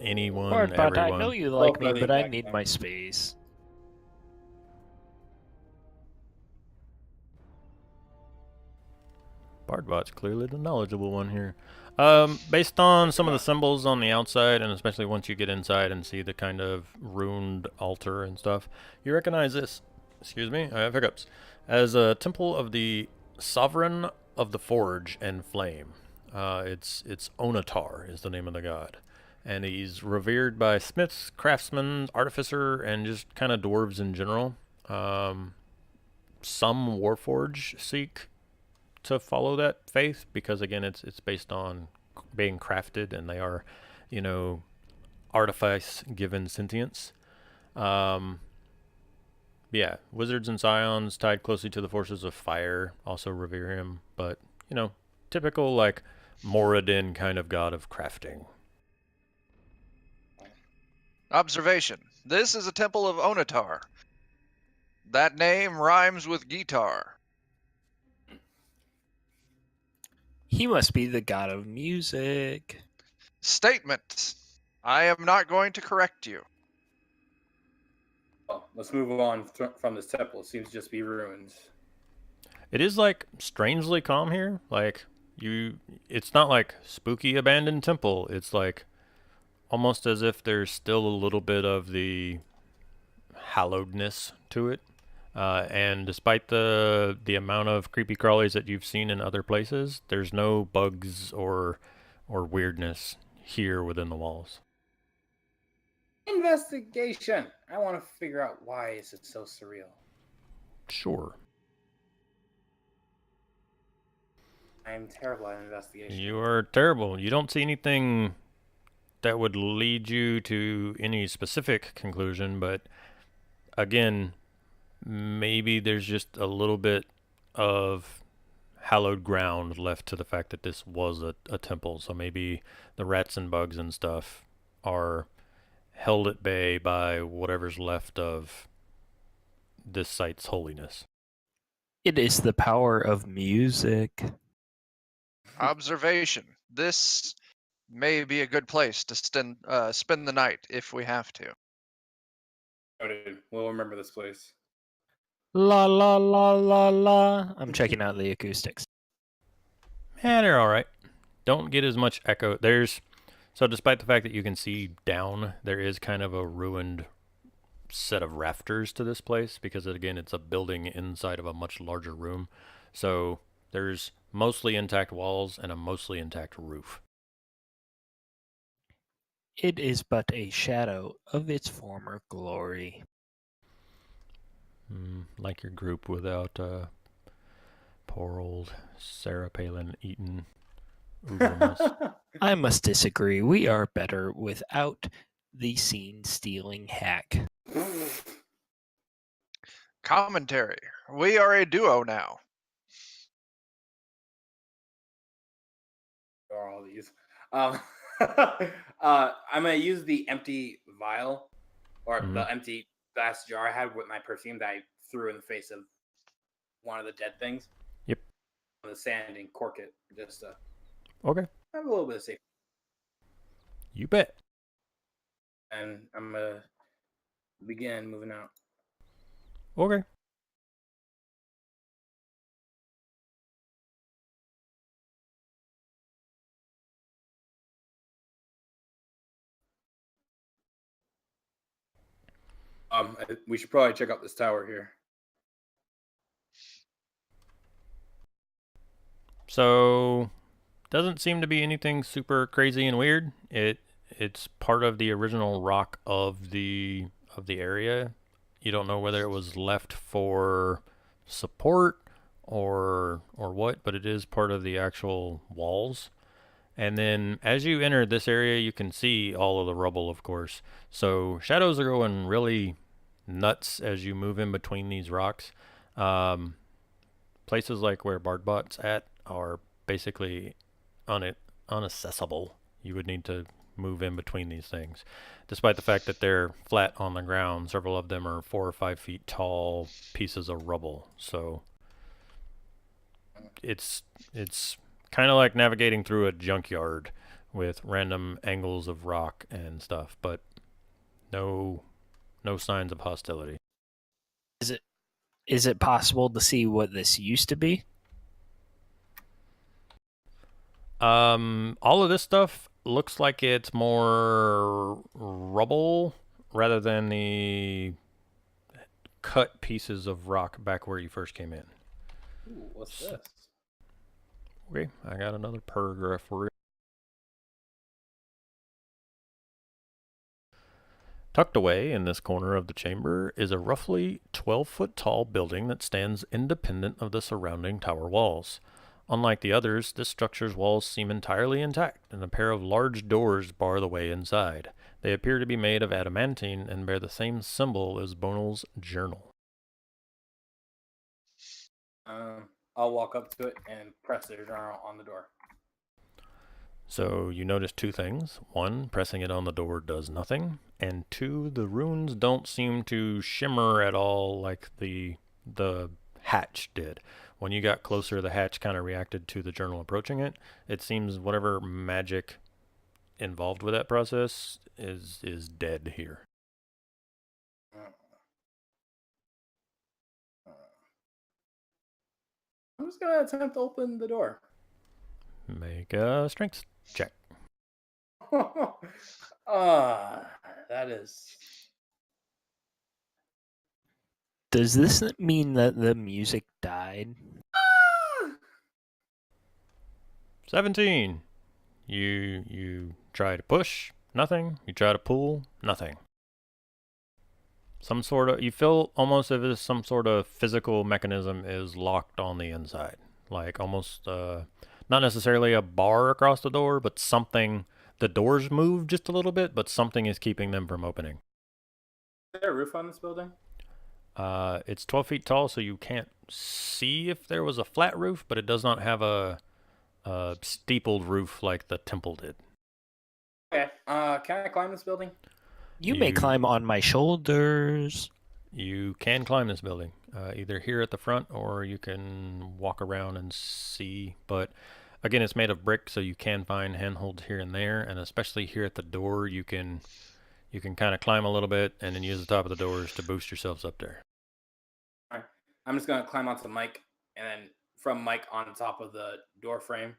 Anyone, But everyone. I know you like me, but I need my space. Bardbot's clearly the knowledgeable one here. Based on some of the symbols on the outside, and especially once you get inside and see the kind of ruined altar and stuff, you recognize this, excuse me, I have hiccups, as a temple of the Sovereign of the Forge and Flame. It's Onatar is the name of the god. And he's revered by smiths, craftsmen, artificer, and just kind of dwarves in general. Some warforged seek to follow that faith because, again, it's based on being crafted, and they are, you know, artifice given sentience. Yeah, wizards and scions tied closely to the forces of fire also revere him, but, you know, typical, like, Moradin kind of god of crafting. Observation. This is a temple of Onatar. That name rhymes with guitar. He must be the god of music. Statement. I am not going to correct you. Well, let's move on from this temple. It seems to just be ruins. It is, like, strangely calm here. Like, it's not like spooky abandoned temple. It's like almost as if there's still a little bit of the hallowedness to it. And despite the amount of creepy crawlies that you've seen in other places, there's no bugs or weirdness here within the walls. Investigation! I want to figure out why is it so surreal. Sure. I'm terrible at investigation. You are terrible. You don't see anything that would lead you to any specific conclusion, but again, maybe there's just a little bit of hallowed ground left to the fact that this was a temple. So maybe the rats and bugs and stuff are held at bay by whatever's left of this site's holiness. It is the power of music. Observation. This may be a good place to spend the night if we have to. Noted. We'll remember this place. La la la la la. I'm checking out the acoustics. Yeah, they're all right. Don't get as much echo. So despite the fact that you can see down, there is kind of a ruined set of rafters to this place because, again, it's a building inside of a much larger room. So there's mostly intact walls and a mostly intact roof. It is but a shadow of its former glory. Like your group without poor old Sarah Palin eating Ubermus. I must disagree. We are better without the scene-stealing hack. Commentary. We are a duo now. Or all these. I'm gonna use the empty vial or the empty glass jar I had with my perfume that I threw in the face of one of the dead things. Yep. On the sand and cork it just to Okay. have a little bit of safety. You bet. And I'm gonna begin moving out. Okay. We should probably check out this tower here. So, doesn't seem to be anything super crazy and weird. It's part of the original rock of the area. You don't know whether it was left for support or what, but it is part of the actual walls. And then as you enter this area, you can see all of the rubble, of course. So shadows are going really nuts as you move in between these rocks. Places like where Bardbot's at are basically unaccessible. You would need to move in between these things. Despite the fact that they're flat on the ground, several of them are 4 or 5 feet tall pieces of rubble. So it's kind of like navigating through a junkyard with random angles of rock and stuff, but no signs of hostility. Is it possible to see what this used to be? All of this stuff looks like it's more rubble rather than the cut pieces of rock back where you first came in. Ooh, what's this? Okay, I got another paragraph for you. Tucked away in this corner of the chamber is a roughly 12-foot tall building that stands independent of the surrounding tower walls. Unlike the others, this structure's walls seem entirely intact, and a pair of large doors bar the way inside. They appear to be made of adamantine and bear the same symbol as Bonal's journal. I'll walk up to it and press the journal on the door. So you notice 2 things. 1, pressing it on the door does nothing. And 2, the runes don't seem to shimmer at all like the hatch did. When you got closer, the hatch kind of reacted to the journal approaching it. It seems whatever magic involved with that process is dead here. I'm just gonna attempt to open the door. Make a strength check. That is. Does this mean that the music died? 17. You try to push, nothing. You try to pull, nothing. You feel almost as if some sort of physical mechanism is locked on the inside. Like almost Not necessarily a bar across the door, but something. The doors move just a little bit, but something is keeping them from opening. Is there a roof on this building? It's 12 feet tall, so you can't see if there was a flat roof, but it does not have a steepled roof like the temple did. Okay. Can I climb this building? You may climb on my shoulders. You can climb this building, either here at the front, or you can walk around and see. But again, it's made of brick, so you can find handholds here and there, and especially here at the door, you can kind of climb a little bit and then use the top of the doors to boost yourselves up there. All right. I'm just gonna climb onto Mike, and then from Mike on top of the door frame,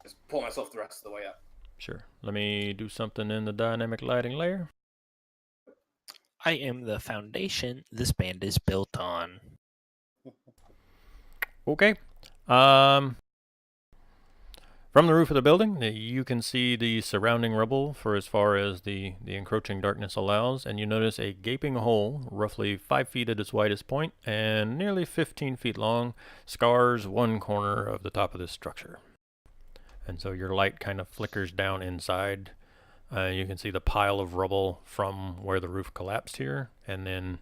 just pull myself the rest of the way up. Sure. Let me do something in the dynamic lighting layer. I am the foundation this band is built on. Okay. From the roof of the building, you can see the surrounding rubble for as far as the encroaching darkness allows, and you notice a gaping hole, roughly 5 feet at its widest point and nearly 15 feet long, scars one corner of the top of this structure. And so your light kind of flickers down inside. You can see the pile of rubble from where the roof collapsed here, and then,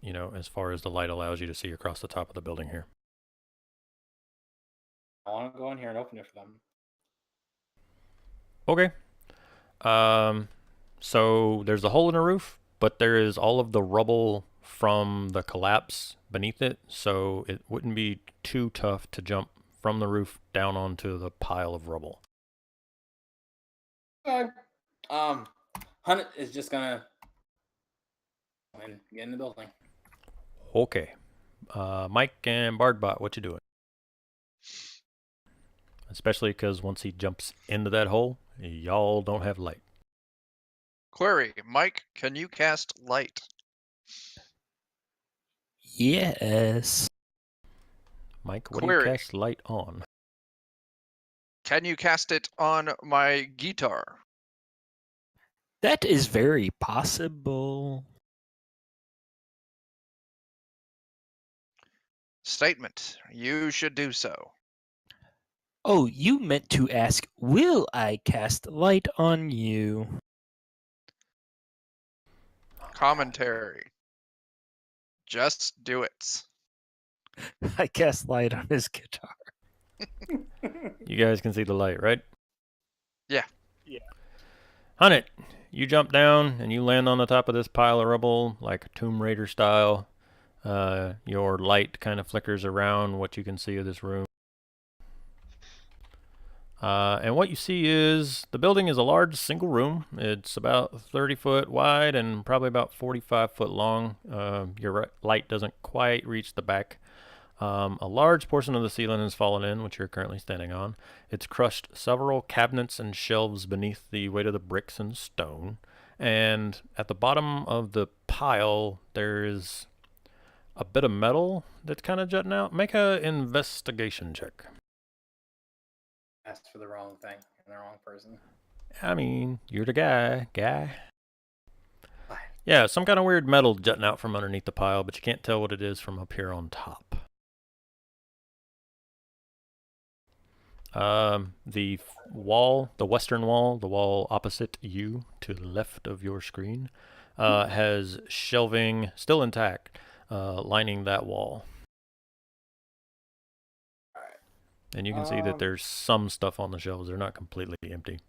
as far as the light allows you to see across the top of the building here. I want to go in here and open it for them. Okay. So there's a hole in the roof, but there is all of the rubble from the collapse beneath it, so it wouldn't be too tough to jump from the roof down onto the pile of rubble. Okay. Hunt is just gonna get in the building. Okay. Mike and Bardbot, what you doing? Especially because once he jumps into that hole, y'all don't have light. Query, Mike, can you cast light? Yes. Mike, what Query. do you cast light on? Can you cast it on my guitar? That is very possible. Statement, you should do so. Oh, you meant to ask, will I cast light on you? Commentary. Just do it. I cast light on his guitar. You guys can see the light, right? Yeah. Yeah. Hunt it. You jump down and you land on the top of this pile of rubble like Tomb Raider style. Your light kind of flickers around what you can see of this room. And what you see is the building is a large single room. It's about 30 foot wide and probably about 45 foot long. Your light doesn't quite reach the back. A large portion of the ceiling has fallen in, which you're currently standing on. It's crushed several cabinets and shelves beneath the weight of the bricks and stone. And at the bottom of the pile, there's a bit of metal that's kind of jutting out. Make an investigation check. Asked for the wrong thing and the wrong person. I mean, you're the guy. Why? Yeah, some kind of weird metal jutting out from underneath the pile, but you can't tell what it is from up here on top. The wall, the western wall, the wall opposite you to the left of your screen, has shelving still intact, lining that wall. Alright. And you can see that there's some stuff on the shelves. They're not completely empty.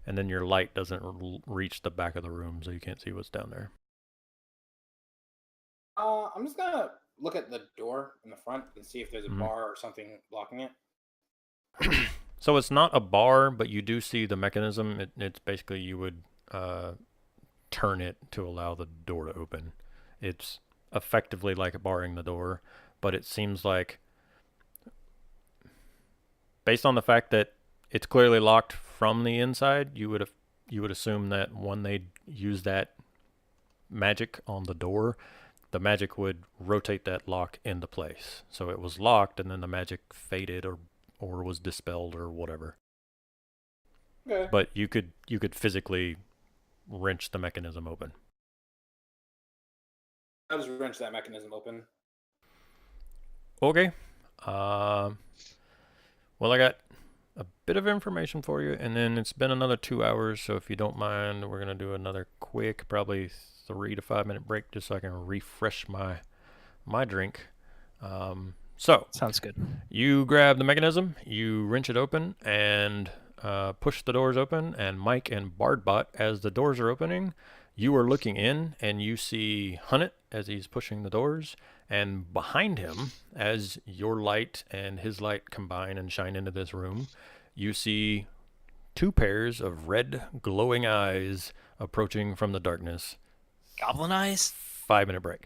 And then your light doesn't reach the back of the room, so you can't see what's down there. I'm just gonna look at the door in the front and see if there's a bar or something blocking it. So it's not a bar, but you do see the mechanism. It's basically you would turn it to allow the door to open. It's effectively like barring the door, but it seems like, based on the fact that it's clearly locked from the inside, you would assume that when they use that magic on the door, the magic would rotate that lock into place. So it was locked, and then the magic faded or was dispelled or whatever. Okay. But you could physically wrench the mechanism open. I'll just wrench that mechanism open. Okay. Well, I got a bit of information for you, and then it's been another 2 hours, so if you don't mind, we're going to do another quick, probably 3 to 5 minute break just so I can refresh my drink. So, Sounds good. you grab the mechanism, you wrench it open, and push the doors open, and Mike and Bardbot, as the doors are opening, you are looking in, and you see Hunnet as he's pushing the doors, and behind him, as your light and his light combine and shine into this room, you see 2 pairs of red, glowing eyes approaching from the darkness. Goblin eyes? 5 minute break.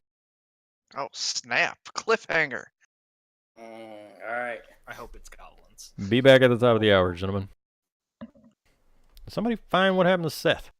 Oh, snap. Cliffhanger. All right. I hope it's goblins. Be back at the top of the hour, gentlemen. Did somebody find what happened to Seth?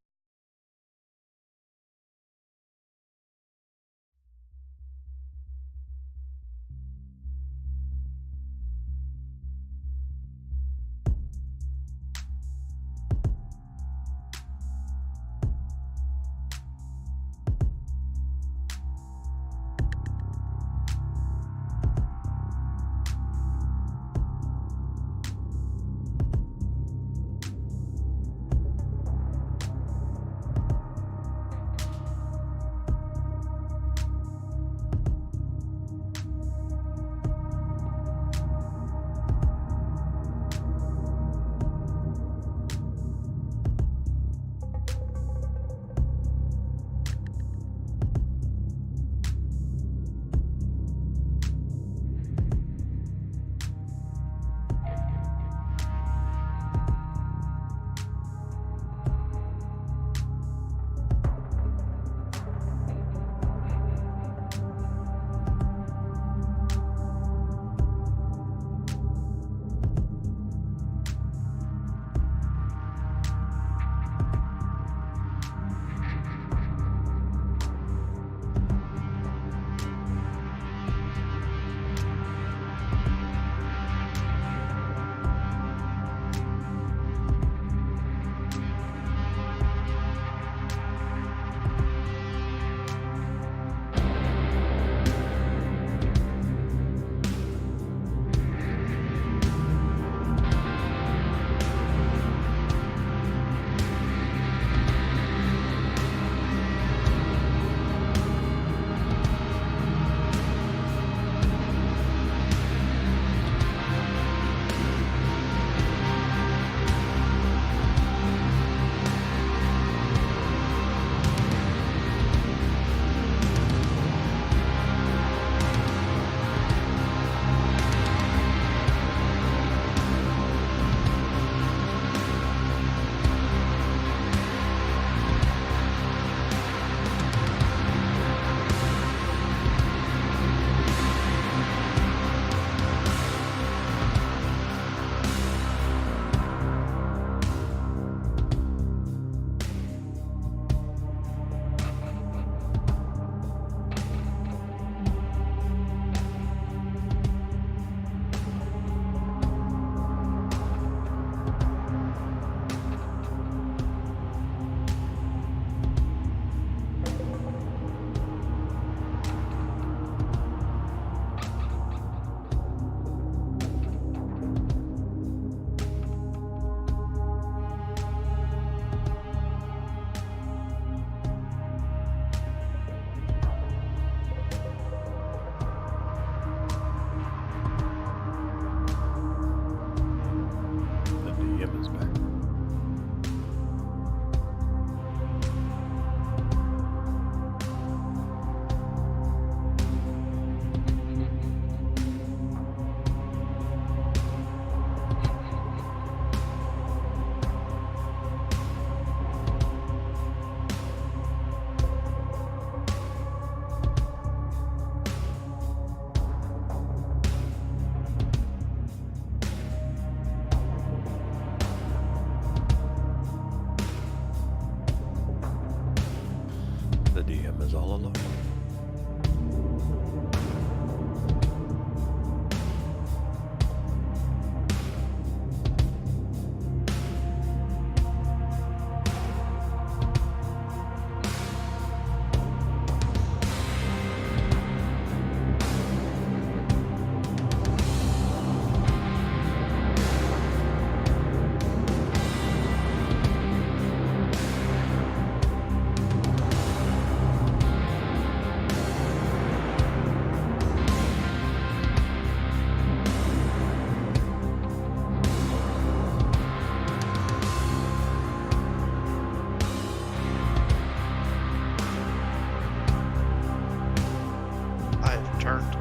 returned.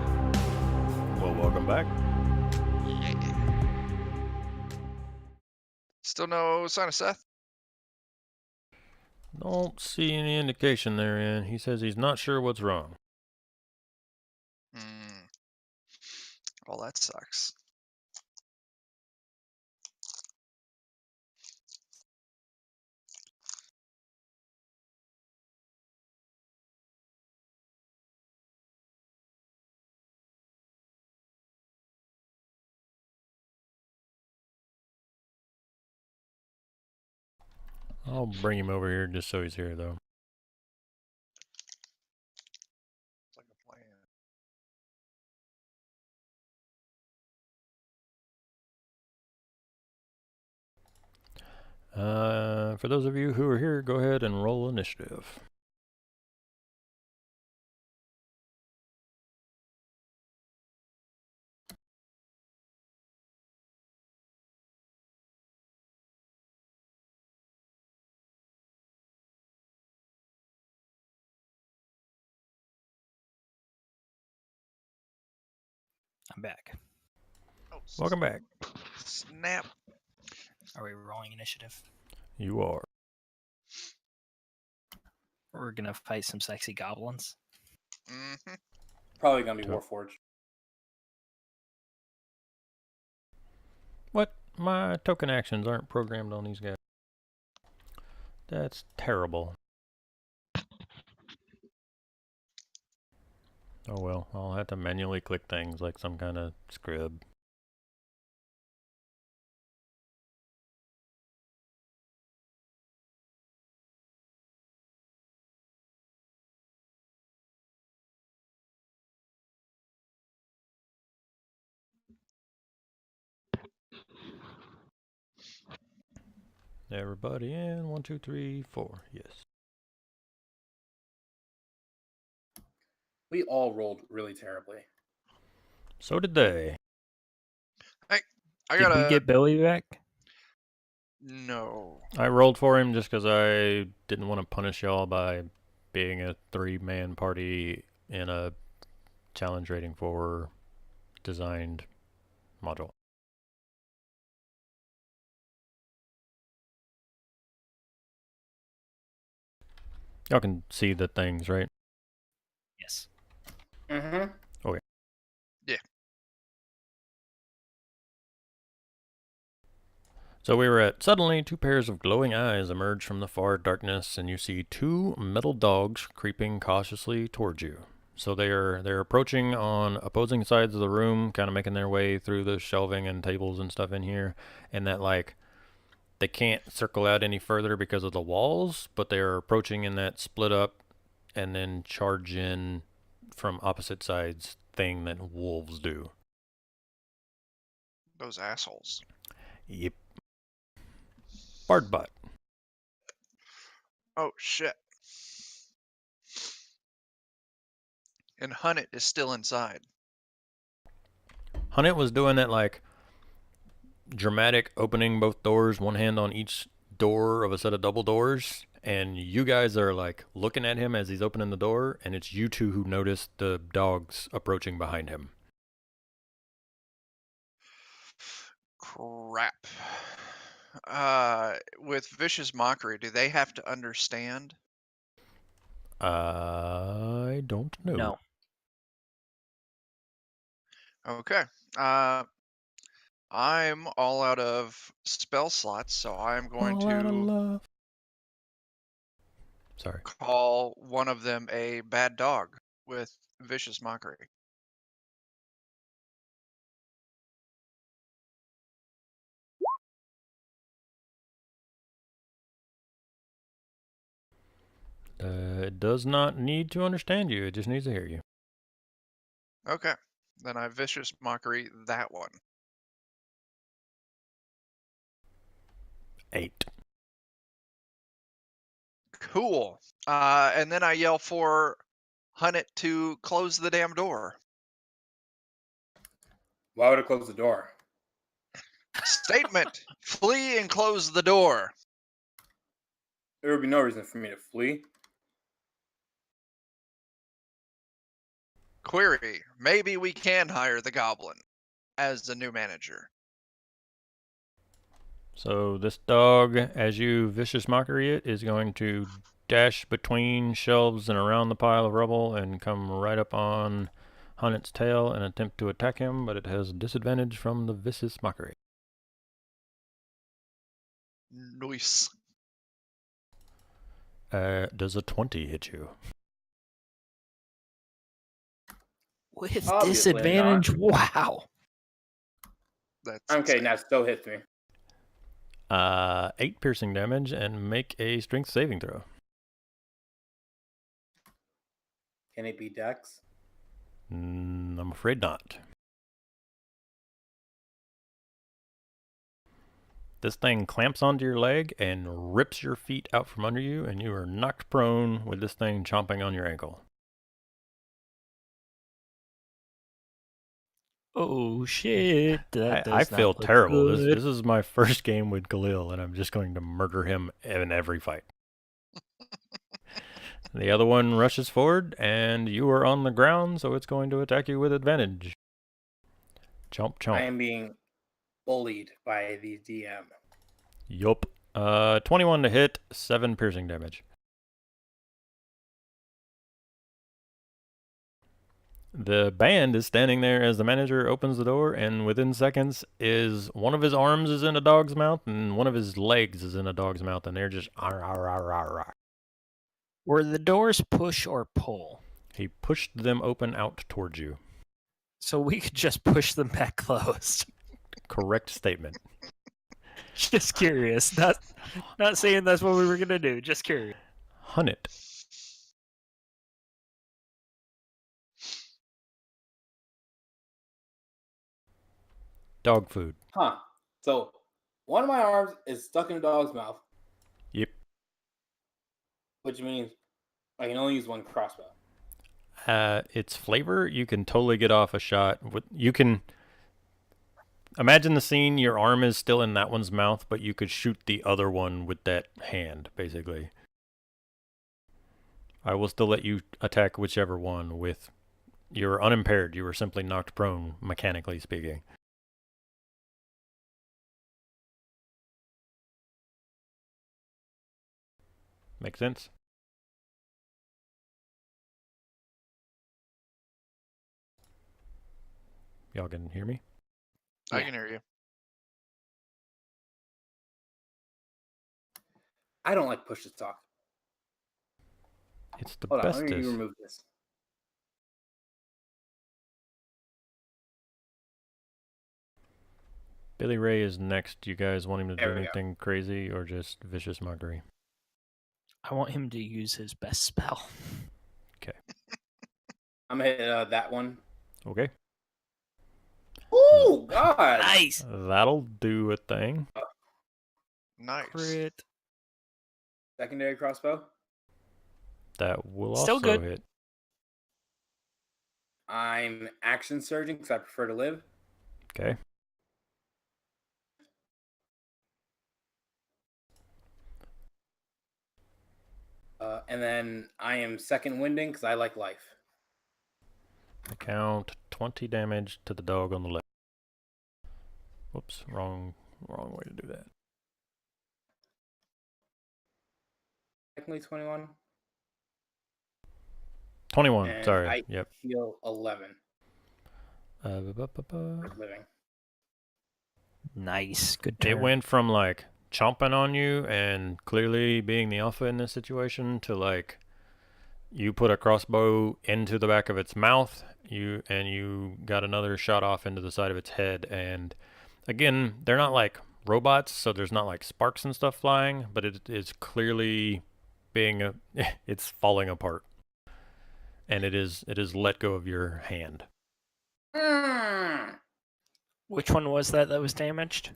Well, welcome back. Still no sign of Seth? Don't see any indication therein. He says he's not sure what's wrong. Well, that sucks. I'll bring him over here just so he's here, though. It's like a plan. For those of you who are here, go ahead and roll initiative. I'm back. Oh, Welcome back. snap. Are we rolling initiative? You are. We're gonna fight some sexy goblins. Mm-hmm. Probably gonna be Cool. warforged. What? My token actions aren't programmed on these guys. That's terrible. Oh well, I'll have to manually click things like some kind of scrib. Everybody in. 1, 2, 3, 4. Yes. We all rolled really terribly. So did they. I Did got we get Billy back? No. I rolled for him just because I didn't want to punish y'all by being a 3-man party in a challenge rating 4 designed module. Y'all can see the things, right? Yes. Mm-hmm. So we were at, suddenly 2 pairs of glowing eyes emerge from the far darkness, and you see 2 metal dogs creeping cautiously towards you. So they're approaching on opposing sides of the room, kind of making their way through the shelving and tables and stuff in here, and that like they can't circle out any further because of the walls, but they're approaching in that split up and then charge in from opposite sides thing that wolves do. Those assholes. Yep. Bardbot. Oh, shit. And Hunnet is still inside. Hunnet was doing that like dramatic opening both doors, one hand on each door of a set of double doors, and you guys are like looking at him as he's opening the door, and it's you two who notice the dogs approaching behind him. Crap. With Vicious Mockery, do they have to understand? I don't know. No. Okay. I'm all out of spell slots, so I'm going All out of to love. Sorry. call one of them a bad dog with Vicious Mockery. It does not need to understand you. It just needs to hear you. Okay. Then I Vicious Mockery that one. 8. Cool. And then I yell for Hunnet to close the damn door. Why would I close the door? Statement. Flee and close the door. There would be no reason for me to flee. Query, maybe we can hire the goblin as the new manager. So this dog, as you vicious mockery it, is going to dash between shelves and around the pile of rubble and come right up on Hunnet's tail and attempt to attack him, but it has disadvantage from the vicious mockery. Nice. Does a 20 hit you? With Obviously disadvantage? Wow. That's Okay, insane. now still hits me. 8 piercing damage, and make a strength saving throw. Can it be Dex? I'm afraid not. This thing clamps onto your leg and rips your feet out from under you, and you are knocked prone with this thing chomping on your ankle. Oh shit. That I does not feel look terrible. good. This is my first game with Khalil, and I'm just going to murder him in every fight. The other one rushes forward, and you are on the ground, so it's going to attack you with advantage. Chomp, chomp. I am being bullied by the DM. Yup. 21 to hit, 7 piercing damage. The band is standing there as the manager opens the door, and within seconds is one of his arms is in a dog's mouth and one of his legs is in a dog's mouth, and they're just ar, ar, ar, ar, ar. Were the doors push or pull? He pushed them open out towards you. So we could just push them back closed. Correct statement. Just curious. Not saying that's what we were gonna do. Just curious. Hunnet. Dog food. Huh. So one of my arms is stuck in a dog's mouth, Yep. which means I can only use one crossbow. Its flavor, you can totally get off a shot. You can imagine the scene, your arm is still in that one's mouth, but you could shoot the other one with that hand, basically. I will still let you attack whichever one with... You're unimpaired. You were simply knocked prone, mechanically speaking. Make sense? Y'all can hear me? I can hear you. I don't like push to talk. It's the Hold on, let bestest. me remove this. Billy Ray is next. Do you guys want him to There do we go. anything crazy or just vicious mockery? I want him to use his best spell. I'm gonna hit that one. Okay. Oh God! Nice. That'll do a thing. Nice. Crit. Secondary crossbow. That will Still also good. hit. I'm action surging because I prefer to live. Okay. And then I am second winding because I like life. I count 20 damage to the dog on the left. Whoops, wrong way to do that. Technically 21. 21, And sorry. I Yep. heal 11 Ba-ba-ba-ba. for living. Nice. Good turn. It went from like chomping on you and clearly being the alpha in this situation to like you put a crossbow into the back of its mouth, you got another shot off into the side of its head, and again, they're not like robots, so there's not like sparks and stuff flying, but it is clearly being it's falling apart. And it is let go of your hand. Which one was that was damaged?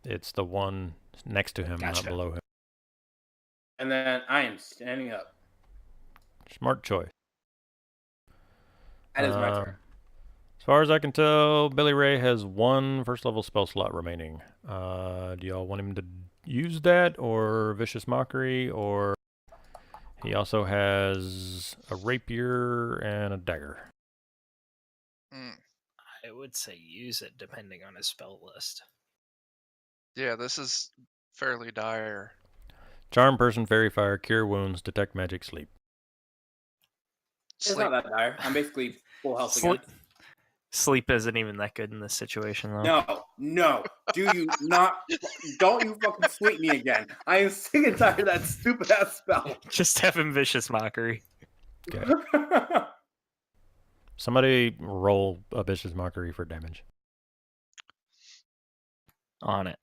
It's the one next to him, Gotcha. not below him. And then I am standing up. Smart choice. That is my turn. As far as I can tell, Billy Ray has one first level spell slot remaining. Do y'all want him to use that, or Vicious Mockery, or he also has a rapier and a dagger? Mm. I would say use it depending on his spell list. Yeah, this is fairly dire. Charm person, fairy fire, cure wounds, detect magic, sleep. It's Sleep. not that dire. I'm basically full health Sleep. again. Sleep isn't even that good in this situation, though. No. Do you not? Don't you fucking sleep me again. I am sick and tired of that stupid ass spell. Just have him vicious mockery. Okay. Somebody roll a vicious mockery for damage. On it.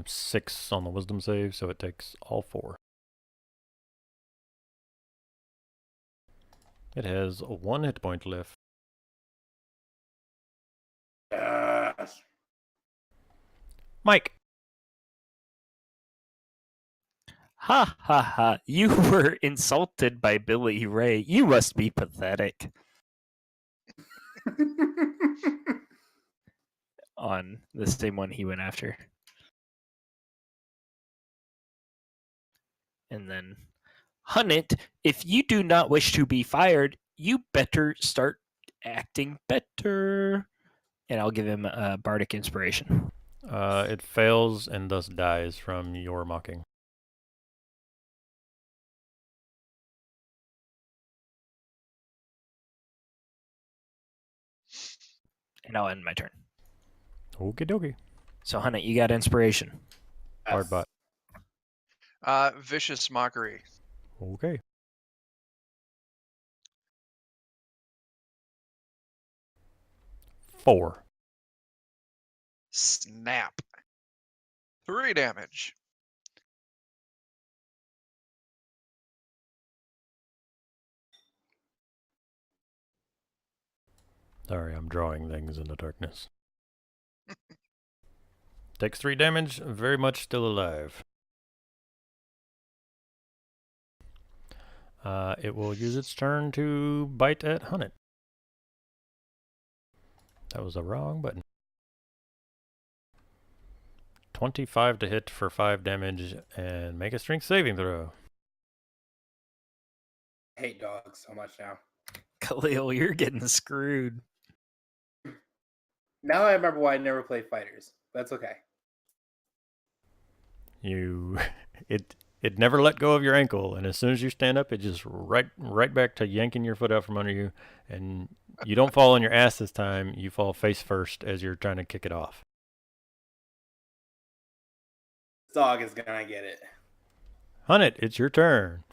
6 on the wisdom save, so it takes all 4. It has 1 hit point left. Yes. Mike. Ha ha ha. You were insulted by Billy Ray. You must be pathetic. On the same one he went after. And then, Hunnit, if you do not wish to be fired, you better start acting better. And I'll give him a bardic inspiration. It fails and thus dies from your mocking. And I'll end my turn. Okie dokie. So, Hunnit, you got inspiration. Bardbot. Vicious mockery. Okay. Four. Snap. 3 damage. Sorry, I'm drawing things in the darkness. Takes 3 damage, very much still alive. It will use its turn to bite at Hunnit. That was the wrong button. 25 to hit for 5 damage and make a strength saving throw. I hate dogs so much now. Khalil, you're getting screwed. Now I remember why I never play fighters. That's okay. It never let go of your ankle, and as soon as you stand up, it just right back to yanking your foot out from under you, and you don't fall on your ass this time. You fall face first as you're trying to kick it off. This dog is gonna get it. Hunnit, it's your turn.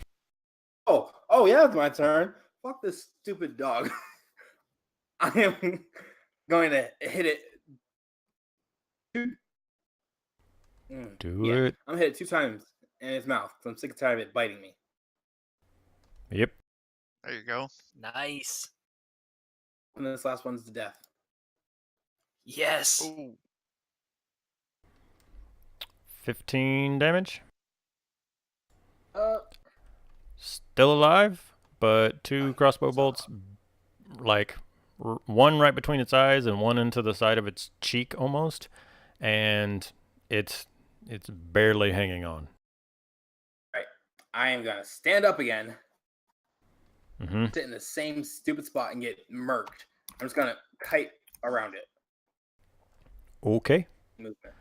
Oh yeah, it's my turn. Fuck this stupid dog. I am going to hit it. Do it. I'm gonna hit it 2 times in its mouth. So I'm sick and tired of it biting me. Yep. There you go. Nice. And this last one's to death. Yes. Ooh. 15 damage. Uh, Still alive, but 2 crossbow bolts, like one right between its eyes and one into the side of its cheek almost, and it's barely hanging on. right. I am gonna stand up again. Mm-hmm. Sit in the same stupid spot and get murked. I'm just gonna kite around it. Okay. Movement.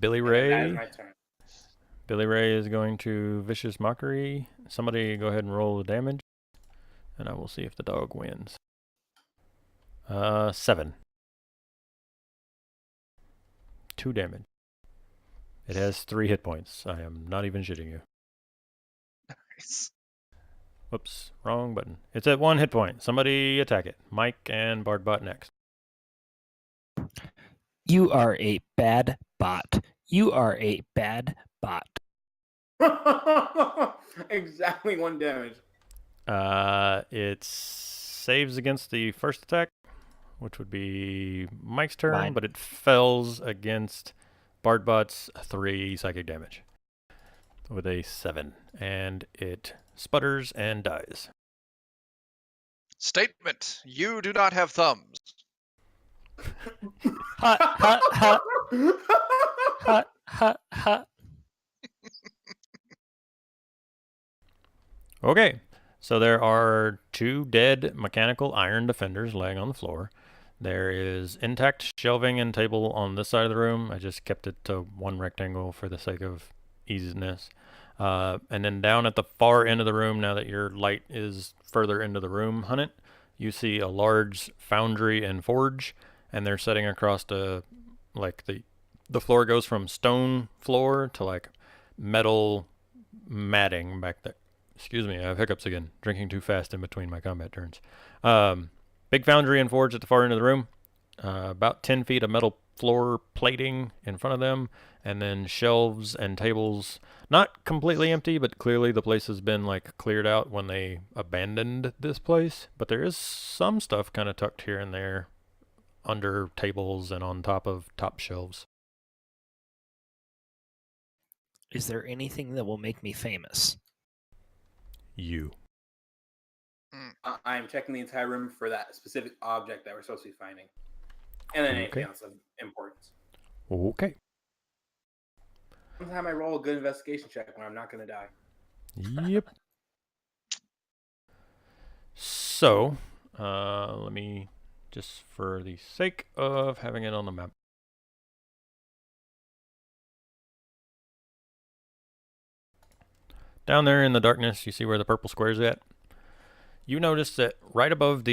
Billy And that Ray. is my turn. Billy Ray is going to vicious mockery. Somebody go ahead and roll the damage, and I will see if the dog wins. 7. 2 damage. It has 3 hit points. I am not even shitting you. Nice. Whoops, wrong button. It's at 1 hit point. Somebody attack it. Mike and Bardbot next. You are a bad bot. You are a bad bot. Exactly 1 damage. It saves against the first attack, which would be Mike's turn, Mine. but it fails against Bardbot's 3 psychic damage with a 7, and it sputters and dies. Statement. You do not have thumbs. Hut, hut, hut, hut, hut, hut. Okay, So there are 2 dead mechanical iron defenders laying on the floor. There is intact shelving and table on this side of the room. I just kept it to one rectangle for the sake of easiness. And then down at the far end of the room, now that your light is further into the room, Hunnit, you see a large foundry and forge, and they're setting across the floor goes from stone floor to like metal matting back there. Excuse me, I have hiccups again. Drinking too fast in between my combat turns. Big foundry and forge at the far end of the room. About 10 feet of metal floor plating in front of them, and then shelves and tables. Not completely empty, but clearly the place has been like cleared out when they abandoned this place. But there is some stuff kind of tucked here and there under tables and on top of top shelves. Is there anything that will make me famous? You. I'm checking the entire room for that specific object that we're supposed to be finding. And then anything else of importance. Okay. Sometimes I roll a good investigation check when I'm not going to die. Yep. So, let me, just for the sake of having it on the map. Down there in the darkness, you see where the purple square's at? You notice that right above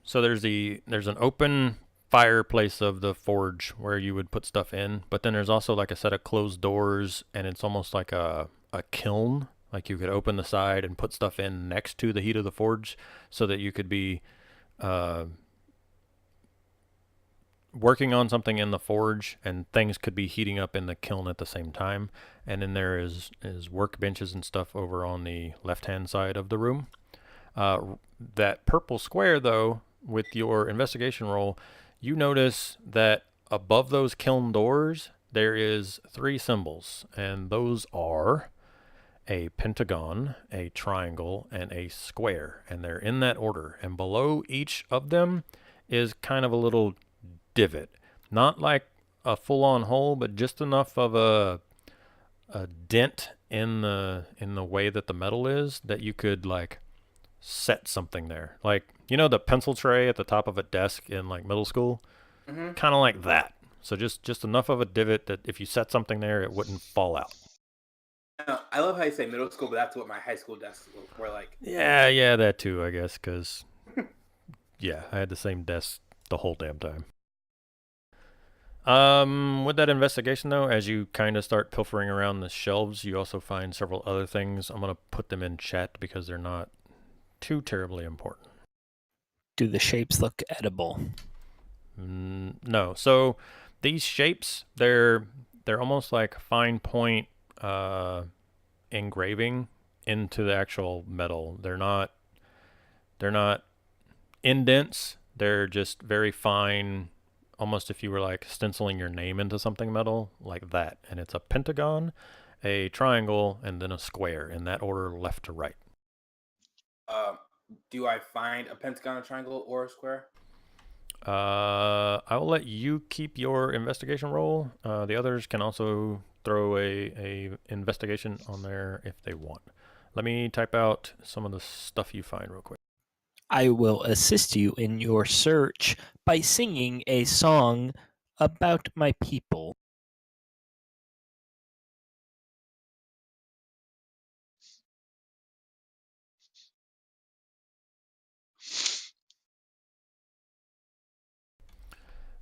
so there's an open fireplace of the forge where you would put stuff in, but then there's also like a set of closed doors, and it's almost like a kiln. Like you could open the side and put stuff in next to the heat of the forge so that you could be working on something in the forge and things could be heating up in the kiln at the same time. And then there is workbenches and stuff over on the left-hand side of the room. That purple square, though, with your investigation roll, you notice that above those kiln doors, there is 3 symbols, and those are a pentagon, a triangle, and a square, and they're in that order. And below each of them is kind of a little divot, not like a full-on hole, but just enough of a dent in the way that the metal is that you could like set something there. Like, you know, the pencil tray at the top of a desk in like middle school? Mm-hmm. Kind of like that. So just enough of a divot that if you set something there, it wouldn't fall out. I love how you say middle school, but that's what my high school desks were like. Yeah, that too, I guess, because, yeah, I had the same desk the whole damn time. With that investigation, though, as you kind of start pilfering around the shelves, you also find several other things. I'm going to put them in chat because they're not too terribly important. Do the shapes look edible? No. So these shapes, they're almost like fine point engraving into the actual metal. They're not indents. They're just very fine, almost if you were like stenciling your name into something metal, like that. And it's a pentagon, a triangle, and then a square in that order, left to right. Do I find a pentagon, a triangle, or a square? I will let you keep your investigation roll. The others can also throw a investigation on there if they want. Let me type out some of the stuff you find real quick. I will assist you in your search by singing a song about my people.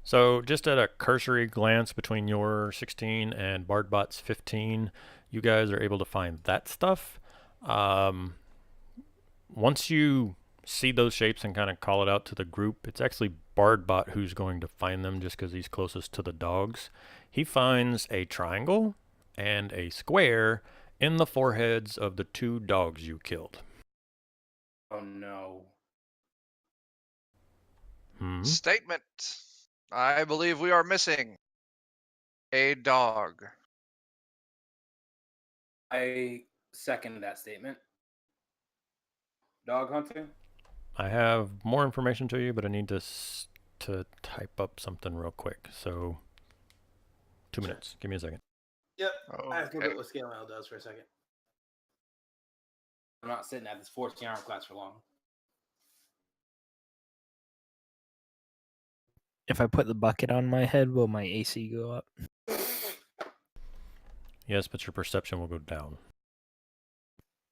So just at a cursory glance between your 16 and Bardbot's 15, you guys are able to find that stuff. Once you see those shapes and kind of call it out to the group, it's actually Bardbot who's going to find them just because he's closest to the dogs. He finds a triangle and a square in the foreheads of the 2 dogs you killed. Oh no. Statement. I believe we are missing a dog. I second that statement. Dog hunting? I have more information to you, but I need to type up something real quick. So 2 minutes. Give me a second. Yep. Okay. I have to look at what Scale does for a second. I'm not sitting at this 14-hour class for long. If I put the bucket on my head, will my AC go up? Yes, but your perception will go down.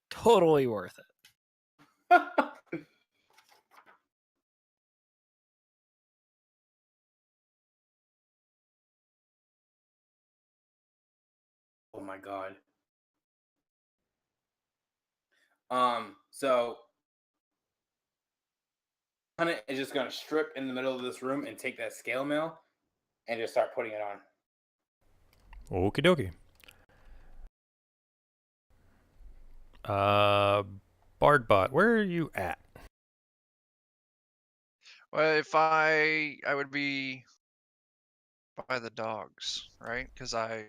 Totally worth it. Oh my god. So Hunter is just gonna strip in the middle of this room and take that scale mail and just start putting it on. Okie dokie. Bardbot, where are you at? Well, if I would be by the dogs, right? Because I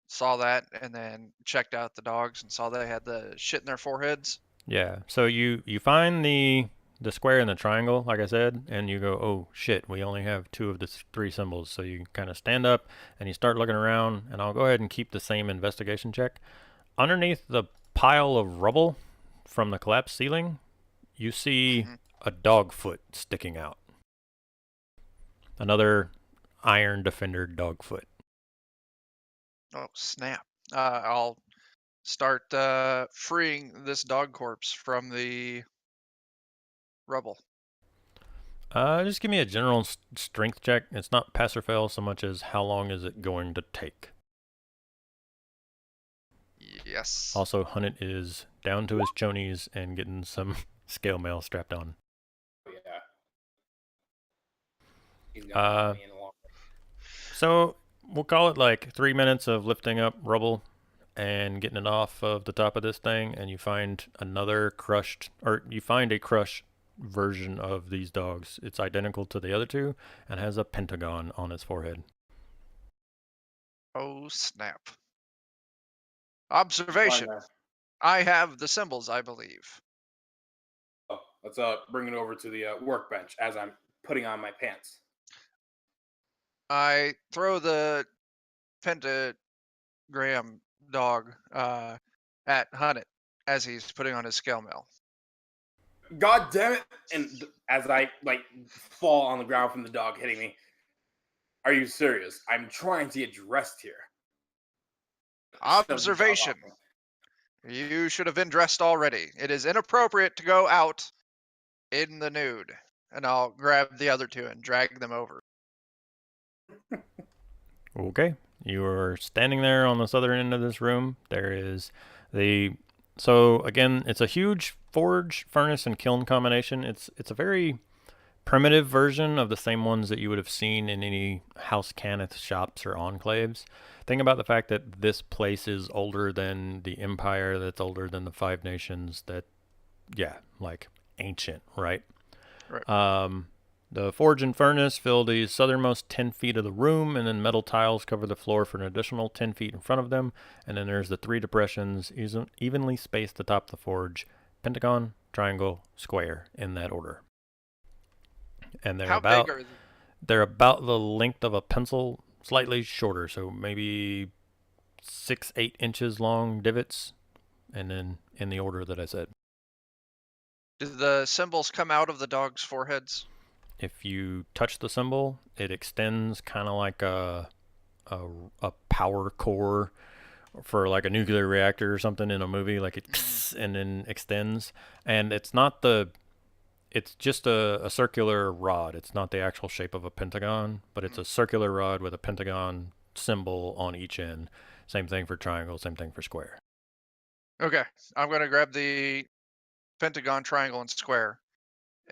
saw that and then checked out the dogs and saw they had the shit in their foreheads. Yeah. So you find the square and the triangle, like I said, and you go, oh shit, we only have 2 of the 3 symbols. So you kind of stand up and you start looking around, and I'll go ahead and keep the same investigation check. Underneath the pile of rubble from the collapsed ceiling, you see a dog foot sticking out. Another Iron Defender dog foot. Oh, snap. I'll start freeing this dog corpse from the rubble. Just give me a general strength check. It's not pass or fail so much as how long is it going to take. Yes. Also, Hunnit is down to his chonies and getting some scale mail strapped on. Oh, yeah. He's gonna be in a long way. So we'll call it like 3 minutes of lifting up rubble and getting it off of the top of this thing, and you find a crushed version of these dogs. It's identical to the other 2 and has a pentagon on its forehead. Oh, snap. Observation. I have the symbols, I believe. Oh, let's bring it over to the workbench as I'm putting on my pants. I throw the pentagram dog at Hunnit as he's putting on his scale mail. God damn it! And as I fall on the ground from the dog hitting me, are you serious? I'm trying to get dressed here. Observation. You should have been dressed already. It is inappropriate to go out in the nude. And I'll grab the other 2 and drag them over. Okay. You are standing there on the southern end of this room. There is so again, it's a huge forge, furnace, and kiln combination. It's a very primitive version of the same ones that you would have seen in any House Cannith shops or enclaves. Think about the fact that this place is older than the Empire, that's older than the 5 Nations, like ancient, right? Right. The forge and furnace fill the southernmost 10 feet of the room, and then metal tiles cover the floor for an additional 10 feet in front of them. And then there's the 3 depressions evenly spaced atop the forge: pentagon, triangle, square, in that order. And they're about the length of a pencil, slightly shorter, so maybe 6-8 inches long divots, and then in the order that I said. Do the symbols come out of the dog's foreheads? If you touch the symbol, it extends kind of like a power core for like a nuclear reactor or something in a movie, like it and then extends. And it's just a circular rod. It's not the actual shape of a pentagon, but it's a circular rod with a pentagon symbol on each end. Same thing for triangle, same thing for square. Okay, I'm going to grab the pentagon, triangle, and square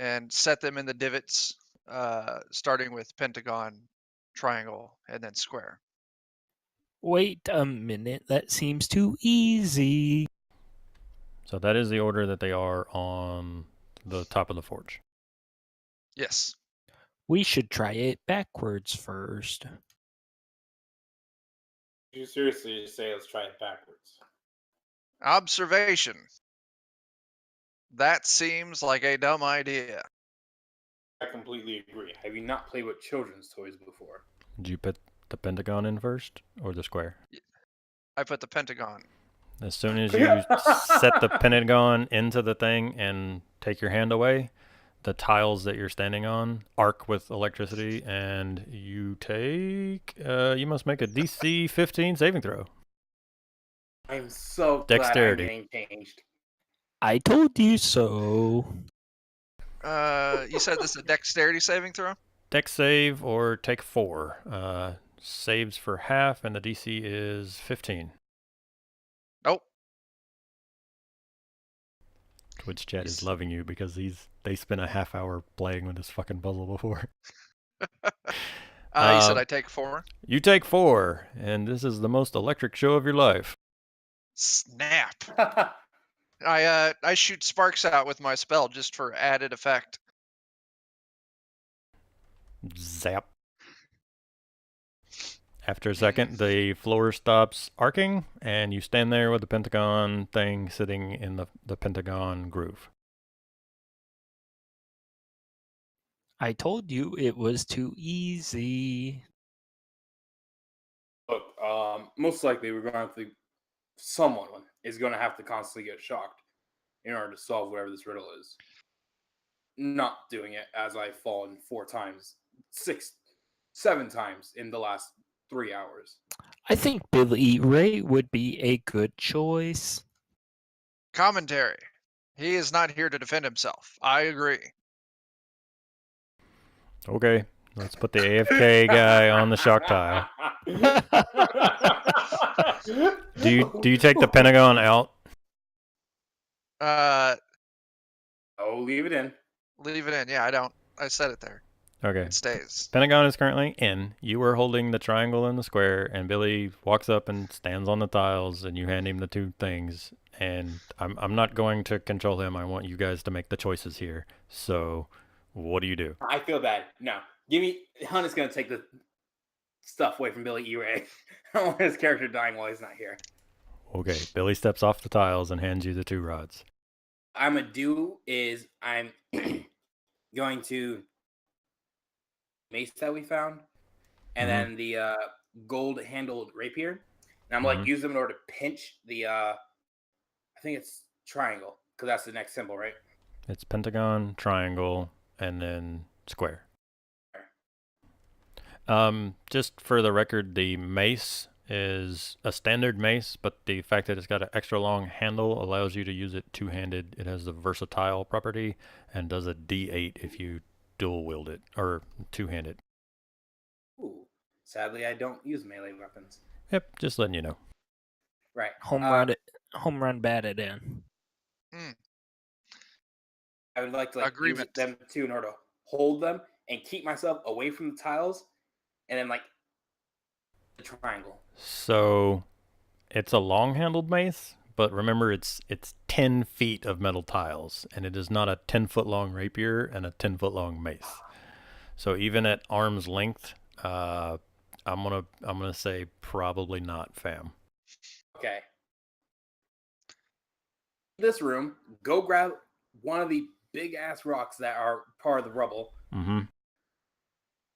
and set them in the divots, starting with pentagon, triangle, and then square. Wait a minute, that seems too easy. So that is the order that they are on the top of the forge. Yes. We should try it backwards first. You seriously say let's try it backwards? Observation. That seems like a dumb idea. I completely agree. Have you not played with children's toys before? Did you put the pentagon in first or the square? I put the pentagon. As soon as you set the pentagon into the thing and take your hand away, the tiles that you're standing on arc with electricity, and you take. You must make a DC 15 saving throw. I'm so Dexterity. glad I'm getting changed. I told you so. You said this is a dexterity saving throw? Dex save or take 4. Saves for half, and the DC is 15. Nope. Twitch chat is loving you because they spent a half hour playing with this fucking puzzle before. You said I take 4? You take 4, and this is the most electric show of your life. Snap. I shoot sparks out with my spell just for added effect. Zap. After a second, the floor stops arcing, and you stand there with the pentagon thing sitting in the pentagon groove. I told you it was too easy. Look, most likely we're going to have to. Someone is going to have to constantly get shocked in order to solve whatever this riddle is. Not doing it as I've fallen 4 times, 6, 7 times in the last 3 hours. I think Billy Ray would be a good choice. Commentary. He is not here to defend himself. I agree. Okay, let's put the AFK guy on the shock tile. Do you take the pentagon out? Oh, leave it in. Leave it in. Yeah, I don't. I said it there. Okay. It stays. Pentagon is currently in. You are holding the triangle and the square, and Billy walks up and stands on the tiles, and you hand him the 2 things. And I'm not going to control him. I want you guys to make the choices here. So, what do you do? I feel bad. No. Give me... Hunt is going to take the stuff away from Billy E. Ray. I don't want his character dying while he's not here. Okay, Billy steps off the tiles and hands you the 2 rods. I'm going to do is I'm going to... mace that we found, and then the gold-handled rapier. And I'm like use them in order to pinch the I think it's triangle, because that's the next symbol, right? It's pentagon, triangle, and then square. Just for the record, the mace is a standard mace, but the fact that it's got an extra long handle allows you to use it 2-handed. It has the versatile property and does a D8 if you dual wield it, or 2-handed. Ooh. Sadly, I don't use melee weapons. Yep, just letting you know. Right. Home run batted in. I would like to use them too in order to hold them and keep myself away from the tiles, and then the triangle. So it's a long-handled mace, but remember it's 10 feet of metal tiles, and it is not a 10-foot-long rapier and a 10-foot-long mace. So even at arm's length, I'm gonna say probably not, fam. Okay. This room, go grab one of the big-ass rocks that are part of the rubble. Mm-hmm.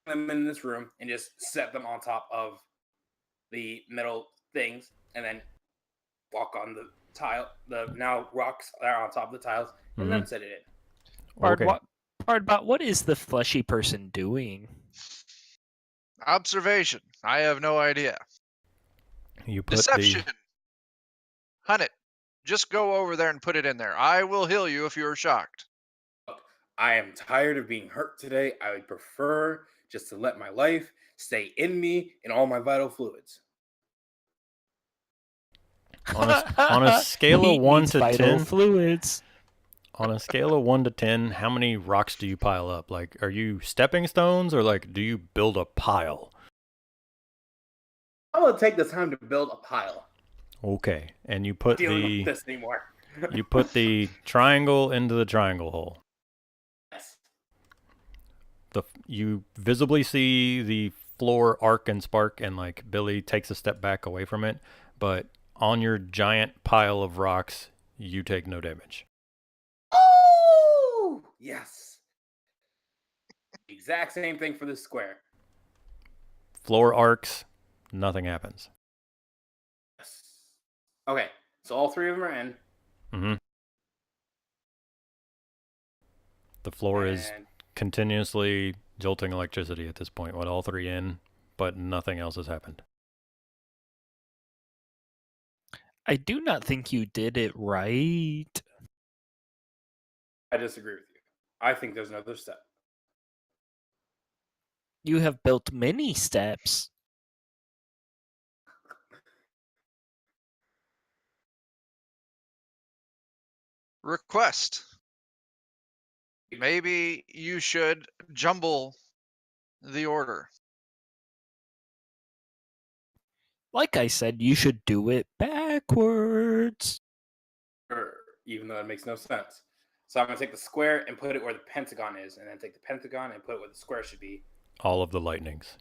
Them in this room and just set them on top of the metal things, and then walk on the tile, the now rocks that are on top of the tiles, and then set it in. Okay. Bardbot, what is the fleshy person doing? Observation. I have no idea. You put Deception. Hunt it. Just go over there and put it in there. I will heal you if you are shocked. Look, I am tired of being hurt today. I would prefer just to let my life stay in me and all my vital fluids. On a scale of 1 to 10, fluids. on a scale of 1 to 10, how many rocks do you pile up? Like, are you stepping stones, or do you build a pile? I will take the time to build a pile. Okay, and you put Dealing with this anymore. you put the triangle into the triangle hole. Yes. You visibly see the floor arc and spark, and Billy takes a step back away from it, but on your giant pile of rocks, you take no damage. Oh yes. Exact same thing for this square. Floor arcs, nothing happens. Okay, So all three of them are in. Mm-hmm. The floor is And continuously jolting electricity at this point with all three in, but nothing else has happened. I do not think you did it right. I disagree with you. I think there's another step. You have built many steps. Request. Maybe you should jumble the order. Like I said, you should do it backwards. Even though it makes no sense. So I'm going to take the square and put it where the pentagon is, and then take the pentagon and put it where the square should be. All of the lightnings.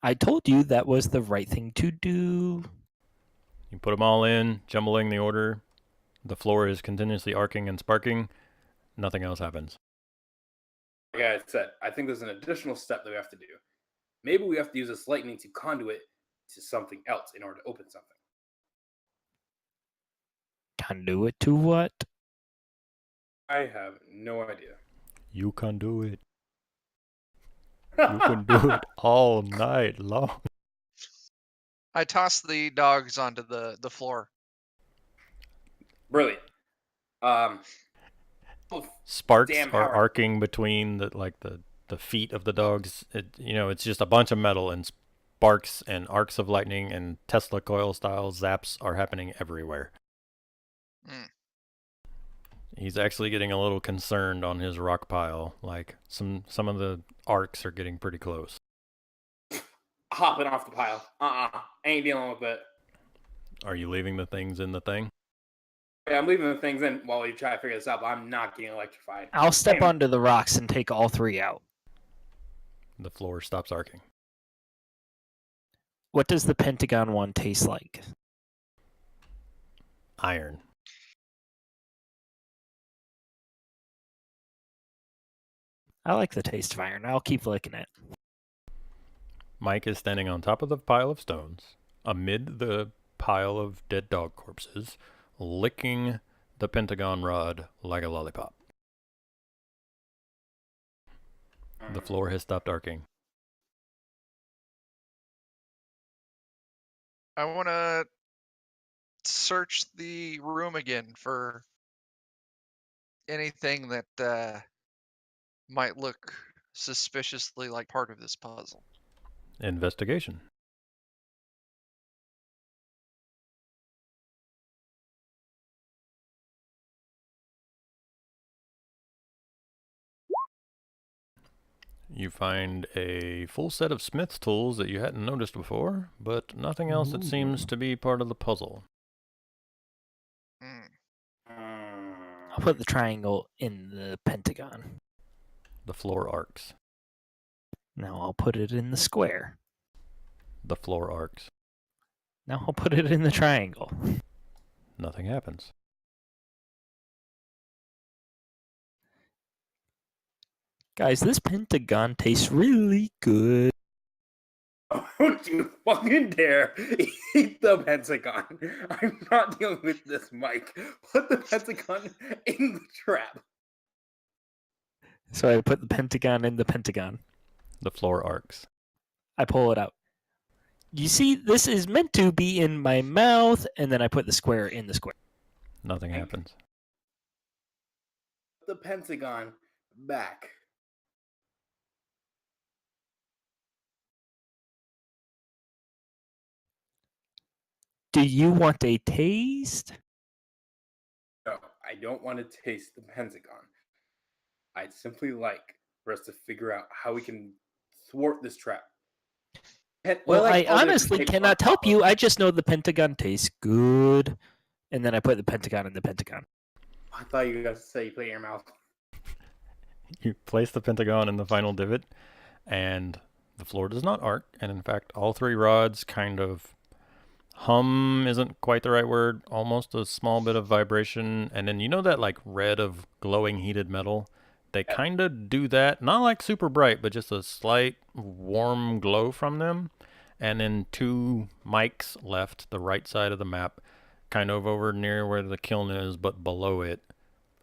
I told you that was the right thing to do. You put them all in, jumbling the order. The floor is continuously arcing and sparking. Nothing else happens. Like I said, I think there's an additional step that we have to do. Maybe we have to use this lightning to conduit to something else in order to open something. Conduit to what? I have no idea. You can do it. You can do it all night long. I toss the dogs onto the floor. Brilliant. Sparks Damn are power. arcing between the feet of the dogs. It's just a bunch of metal, and sparks and arcs of lightning and Tesla coil style zaps are happening everywhere. Mm. He's actually getting a little concerned on his rock pile. Like some of the arcs are getting pretty close. Hopping off the pile. Ain't dealing with it. Are you leaving the things in the thing? Yeah, I'm leaving the things in while we try to figure this out, but I'm not getting electrified. I'll step Damn. onto the rocks and take all three out. The floor stops arcing. What does the Pentagon one taste like? Iron. I like the taste of iron. I'll keep licking it. Mike is standing on top of the pile of stones, amid the pile of dead dog corpses, licking the pentagon rod like a lollipop. The floor has stopped arcing. I want to search the room again for anything that might look suspiciously like part of this puzzle. Investigation. You find a full set of smith's tools that you hadn't noticed before, but nothing else that seems to be part of the puzzle. I'll put the triangle in the Pentagon. The floor arcs. Now I'll put it in the square. The floor arcs. Now I'll put it in the triangle. Nothing happens. Guys, this Pentagon tastes really good. Don't you fucking dare eat the Pentagon. I'm not dealing with this, Mike. Put the Pentagon in the trap. So I put the Pentagon in the Pentagon. The floor arcs. I pull it out. You see, this is meant to be in my mouth, and then I put the square in the square. Nothing happens. The Pentagon back. Do you want a taste? No, I don't want to taste the Pentagon. I'd simply like for us to figure out how we can thwart this trap. Well, like I other honestly tapes cannot on help top you. of- I just know the Pentagon tastes good. And then I put the Pentagon in the Pentagon. I thought you guys say you put it in your mouth. You place the pentagon in the final divot, and the floor does not arc, and in fact, all three rods kind of hum isn't quite the right word, almost a small bit of vibration, and then you know that like red of glowing heated metal? They kind of do that, not like super bright, but just a slight warm glow from them, and then 2 mics left, the right side of the map, kind of over near where the kiln is, but below it,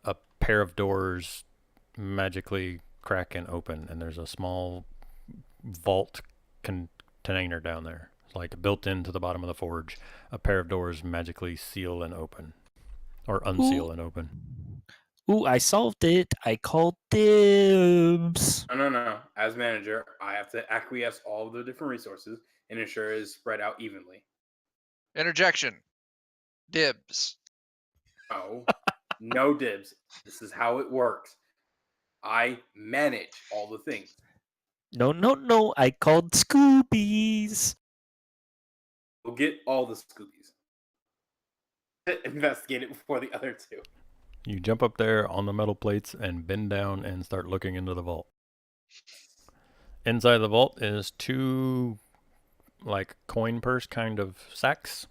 a pair of doors magically crack and open, and there's a small vault container down there. It's like built into the bottom of the forge. A pair of doors magically seal and open, or unseal and open. Ooh, I solved it. I called dibs. No. As manager, I have to acquiesce all of the different resources and ensure it is spread out evenly. Interjection. Dibs. No, no dibs. This is how it works. I manage all the things. No. I called Scoobies. We'll get all the Scoobies. Investigate it before the other 2. You jump up there on the metal plates and bend down and start looking into the vault. Inside the vault is 2 like coin purse kind of sacks.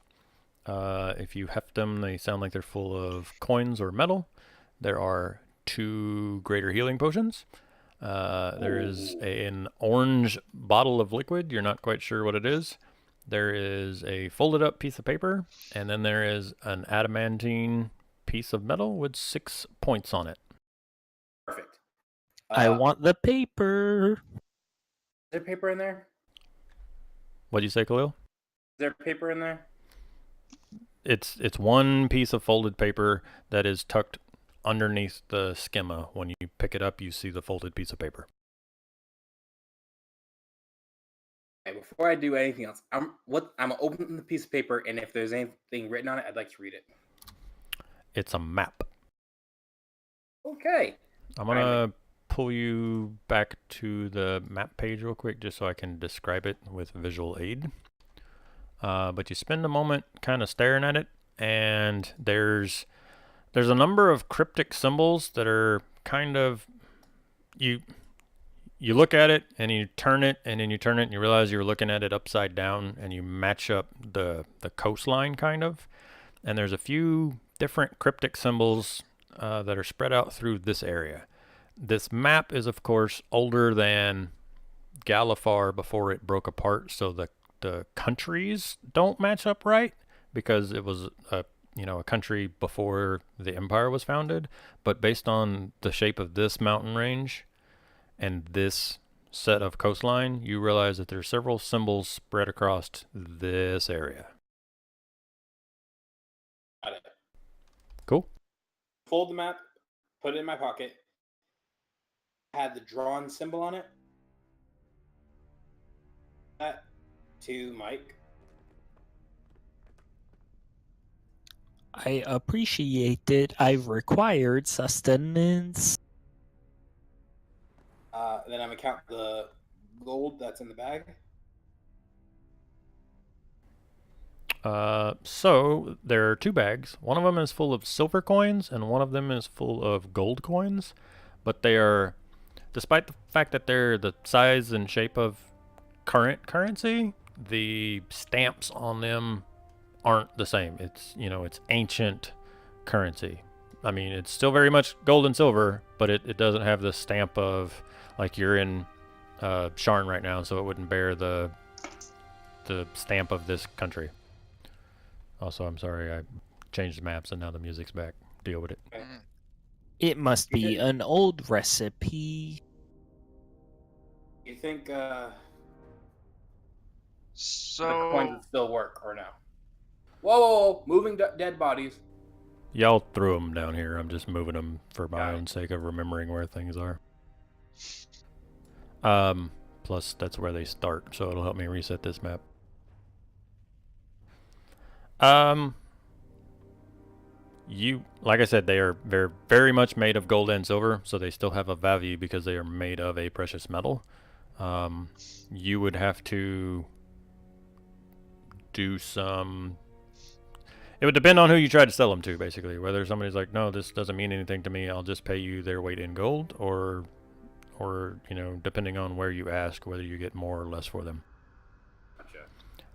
If you heft them, they sound like they're full of coins or metal. There are 2 greater healing potions. There is an orange bottle of liquid. You're not quite sure what it is. There is a folded up piece of paper, and then there is an adamantine piece of metal with 6 points on it. Perfect. I want the paper. Is there paper in there? What'd you say, Khalil? Is there paper in there? It's 1 piece of folded paper that is tucked underneath the schema. When you pick it up, you see the folded piece of paper. Okay, before I do anything else, I'm gonna open the piece of paper, and if there's anything written on it, I'd like to read it. It's a map. Okay. I'm gonna pull you back to the map page real quick just so I can describe it with visual aid. But you spend a moment kind of staring at it, and there's a number of cryptic symbols that are kind of, you look at it and you turn it, and then you turn it and you realize you're looking at it upside down, and you match up the coastline kind of, and there's a few different cryptic symbols that are spread out through this area. This map is of course older than Galifar before it broke apart, so the countries don't match up right because it was a country before the empire was founded. But based on the shape of this mountain range and this set of coastline, you realize that there's several symbols spread across this area. Got it. Cool. Fold the map, put it in my pocket. Had the drawn symbol on it. That to Mike. I appreciate it. I've required sustenance. Then I'm gonna count the gold that's in the bag. So there are 2 bags. One of them is full of silver coins and one of them is full of gold coins, but they are, despite the fact that they're the size and shape of current currency, the stamps on them aren't the same. It's ancient currency. I mean, it's still very much gold and silver, but it doesn't have the stamp of, like, you're in Sharn right now, so it wouldn't bear the stamp of this country. Also, I'm sorry, I changed the maps and now the music's back. Deal with it. It must be an old recipe. You think the So coins would still work or no? Whoa. Moving dead bodies. Y'all threw them down here. I'm just moving them for my Got it. own sake of remembering where things are. Plus, that's where they start, so it'll help me reset this map. Like I said, they are very, very much made of gold and silver, so they still have a value because they are made of a precious metal. You would have to do some... It would depend on who you try to sell them to, basically. Whether somebody's like, no, this doesn't mean anything to me, I'll just pay you their weight in gold, or depending on where you ask, whether you get more or less for them. Gotcha.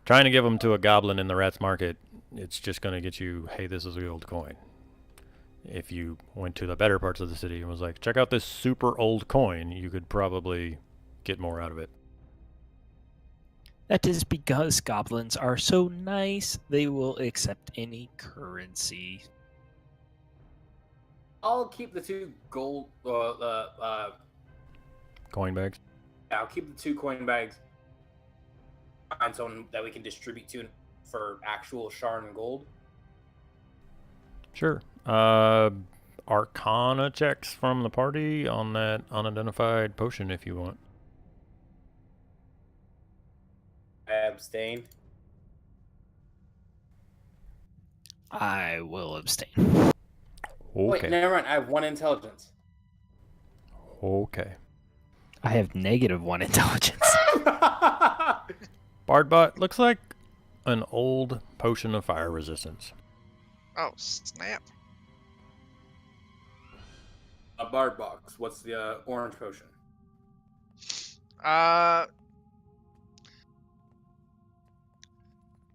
Trying to give them to a goblin in the rat's market, it's just going to get you, hey, this is a gold coin. If you went to the better parts of the city and was like, check out this super old coin, you could probably get more out of it. That is because goblins are so nice, they will accept any currency. I'll keep the 2 gold. Coin bags. I'll keep the 2 coin bags. Find someone that we can distribute to for actual Sharn and gold. Sure. Arcana checks from the party on that unidentified potion if you want. I abstain. I will abstain. Wait, Okay. never mind. I have 1 intelligence. Okay. I have -1 intelligence. Bardbot looks like an old potion of fire resistance. Oh, snap. A bard box. What's the orange potion?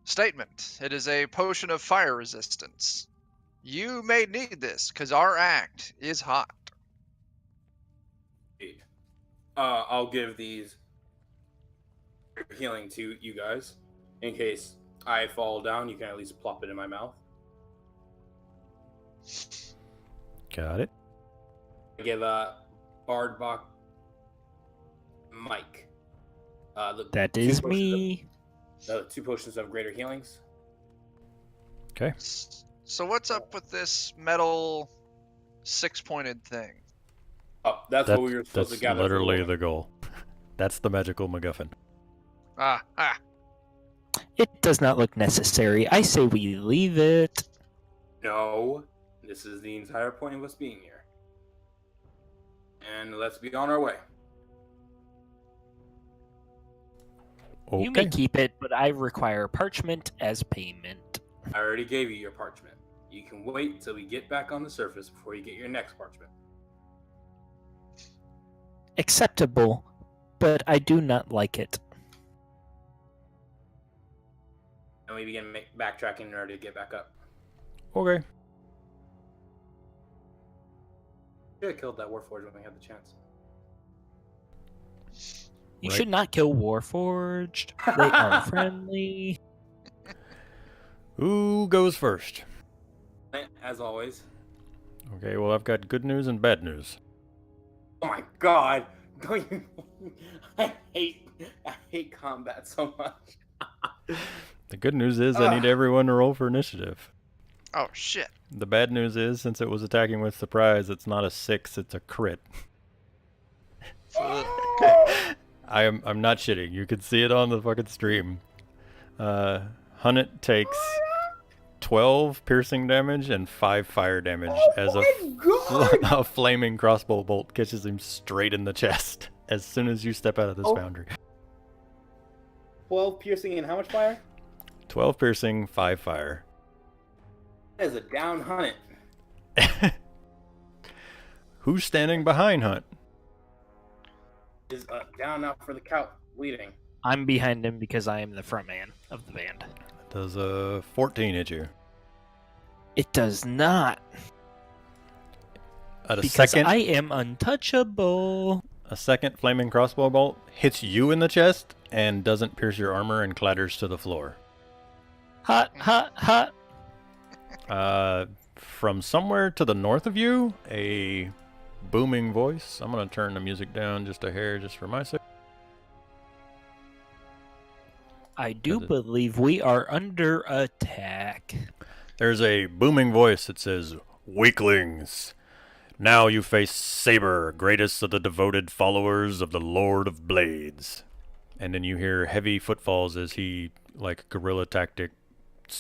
Statement. It is a potion of fire resistance. You may need this, because our act is hot. I'll give these healing to you guys. In case I fall down, you can at least plop it in my mouth. Got it. I give bard box Mike. That two is potions me. The 2 potions of greater healings. Okay. So what's up with this metal 6-pointed thing? Oh, that's what we were supposed to That's gather. literally the goal. That's the magical MacGuffin. Ah. It does not look necessary. I say we leave it. No, this is the entire point of us being here. And let's be on our way. Okay. You may keep it, but I require parchment as payment. I already gave you your parchment. You can wait till we get back on the surface before you get your next parchment. Acceptable, but I do not like it. And we begin backtracking in order to get back up. Okay. Should have killed that warforged when we had the chance. You Right. should not kill Warforged. They are friendly. Who goes first? As always. Okay, well, I've got good news and bad news. Oh my god! Don't you... I hate combat so much. The good news is I need everyone to roll for initiative. Oh, shit. The bad news is, since it was attacking with surprise, it's not a 6, it's a crit. I'm not shitting. You can see it on the fucking stream. Hunnet takes 12 piercing damage and 5 fire damage as a flaming crossbow bolt catches him straight in the chest as soon as you step out of this foundry. 12 piercing and how much fire? 12 piercing, 5 fire. That is a down Hunnet. Who's standing behind Hunt? Is down now for the count leading. I'm behind him because I am the front man of the band. Does a 14 hit you? It does not. At a Because second, I am untouchable. a second flaming crossbow bolt hits you in the chest and doesn't pierce your armor and clatters to the floor. Hot, hot, hot. From somewhere to the north of you, a booming voice. I'm going to turn the music down just a hair just for my sake. I do believe we are under attack. There's a booming voice that says, "Weaklings! Now you face Saber, greatest of the devoted followers of the Lord of Blades." And then you hear heavy footfalls as he, like guerrilla tactics,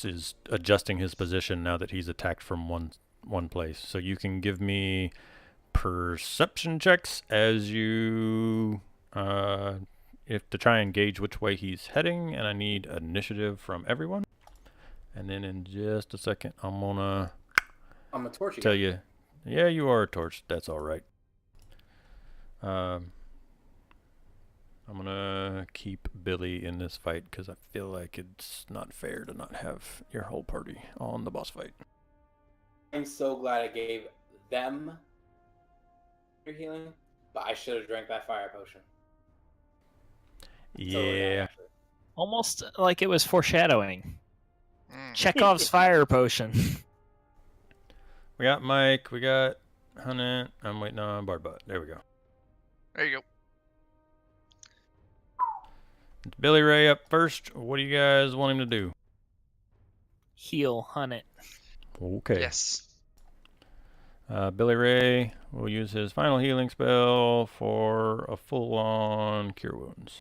is adjusting his position now that he's attacked from one place. So you can give me perception checks as you if to try and gauge which way he's heading, and I need initiative from everyone. And then in just a second, I'm gonna I'm a torch tell again. you, yeah, you are a torch. That's all right. I'm gonna keep Billy in this fight because I feel like it's not fair to not have your whole party on the boss fight. I'm so glad I gave them your healing, but I should have drank that fire potion. So Yeah. Almost like it was foreshadowing. Mm. Chekhov's fire potion. We got Mike. We got Hunnit. I'm waiting on Bardbot. There we go. There you go. It's Billy Ray up first. What do you guys want him to do? Heal Hunnit. Okay. Yes. Billy Ray will use his final healing spell for a full-on cure wounds.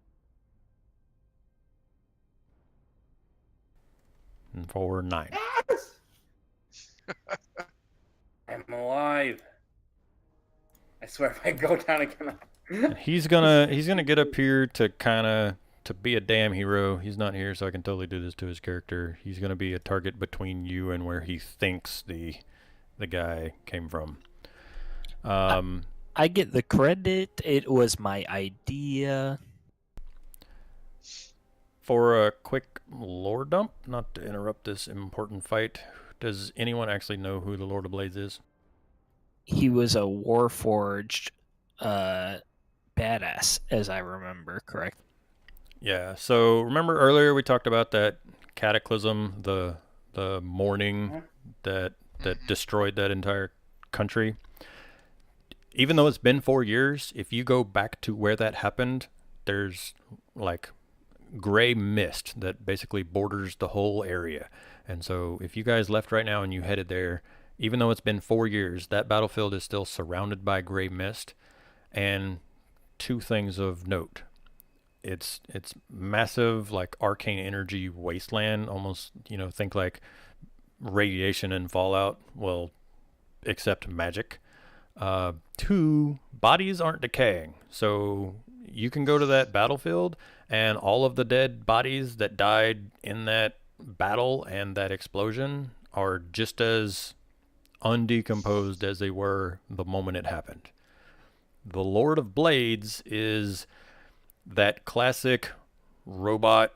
And for 9. Yes! I'm alive. I swear if I go down again. And he's gonna get up here to be a damn hero. He's not here, so I can totally do this to his character. He's gonna be a target between you and where he thinks the guy came from. I get the credit. It was my idea. For a quick lore dump, not to interrupt this important fight, does anyone actually know who the Lord of Blades is? He was a warforged badass, as I remember, correct? Yeah, so remember earlier we talked about that cataclysm, the morning that destroyed that entire country? Even though it's been 4 years, if you go back to where that happened, there's like gray mist that basically borders the whole area. And so if you guys left right now and you headed there, even though it's been 4 years, that battlefield is still surrounded by gray mist. And 2 things of note. It's massive, like arcane energy wasteland, almost, think like radiation and Fallout, well, except magic. 2, bodies aren't decaying. So you can go to that battlefield and all of the dead bodies that died in that battle and that explosion are just as undecomposed as they were the moment it happened. The Lord of Blades is that classic robot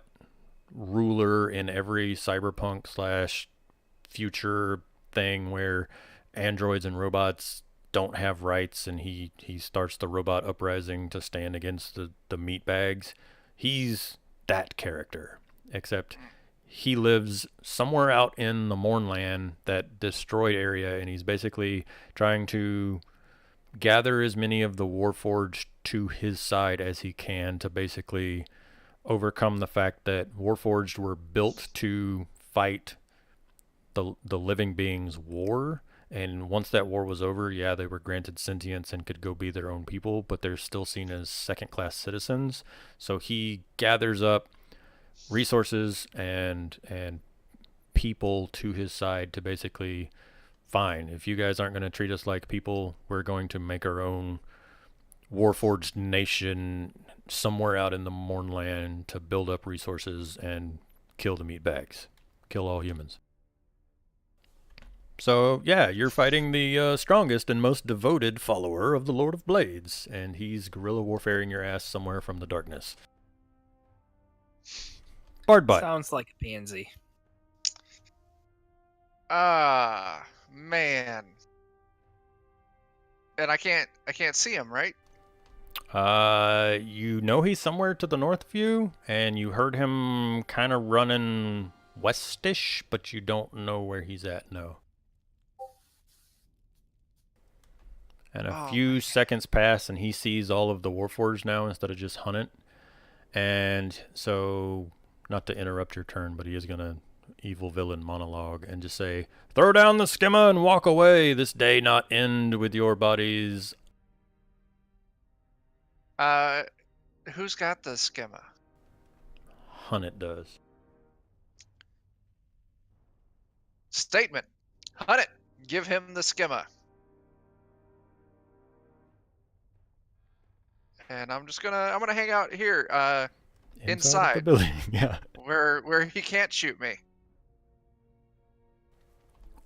ruler in every cyberpunk / future thing where androids and robots don't have rights, and he starts the robot uprising to stand against the meatbags. He's that character, except he lives somewhere out in the Mornland, that destroyed area, and he's basically trying to gather as many of the Warforged to his side as he can to basically overcome the fact that Warforged were built to fight the living beings' war. And once that war was over, yeah, they were granted sentience and could go be their own people, but they're still seen as second-class citizens. So he gathers up resources and people to his side to basically, fine, if you guys aren't going to treat us like people, we're going to make our own Warforged nation somewhere out in the Mornland to build up resources and kill the meatbags. Kill all humans. So, yeah, you're fighting the strongest and most devoted follower of the Lord of Blades, and he's guerrilla warfaring your ass somewhere from the darkness. Bardbot. Sounds like a pansy. Ah, man. And I can't see him, right? You know he's somewhere to the north of you, and you heard him kind of running westish, but you don't know where he's at, no. And a few seconds pass, and he sees all of the Warforged now instead of just Hunnit. And so, not to interrupt your turn, but he is going to evil villain monologue and just say, "Throw down the skimmer and walk away, this day not end with your bodies." Who's got the schema? Hunnit does. Statement. Hunt it. Give him the schema. And I'm gonna hang out here, inside the building. Yeah. where he can't shoot me.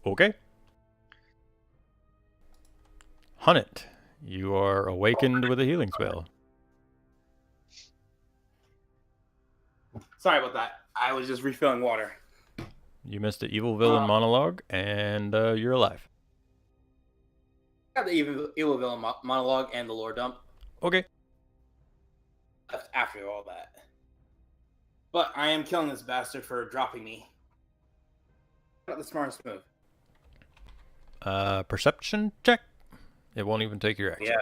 Okay. Hunnit, you are awakened with a healing spell. Sorry about that. I was just refilling water. You missed the evil villain monologue, and you're alive. Got the evil villain monologue and the lore dump. Okay. After all that. But I am killing this bastard for dropping me. Not the smartest move. Perception check. It won't even take your action.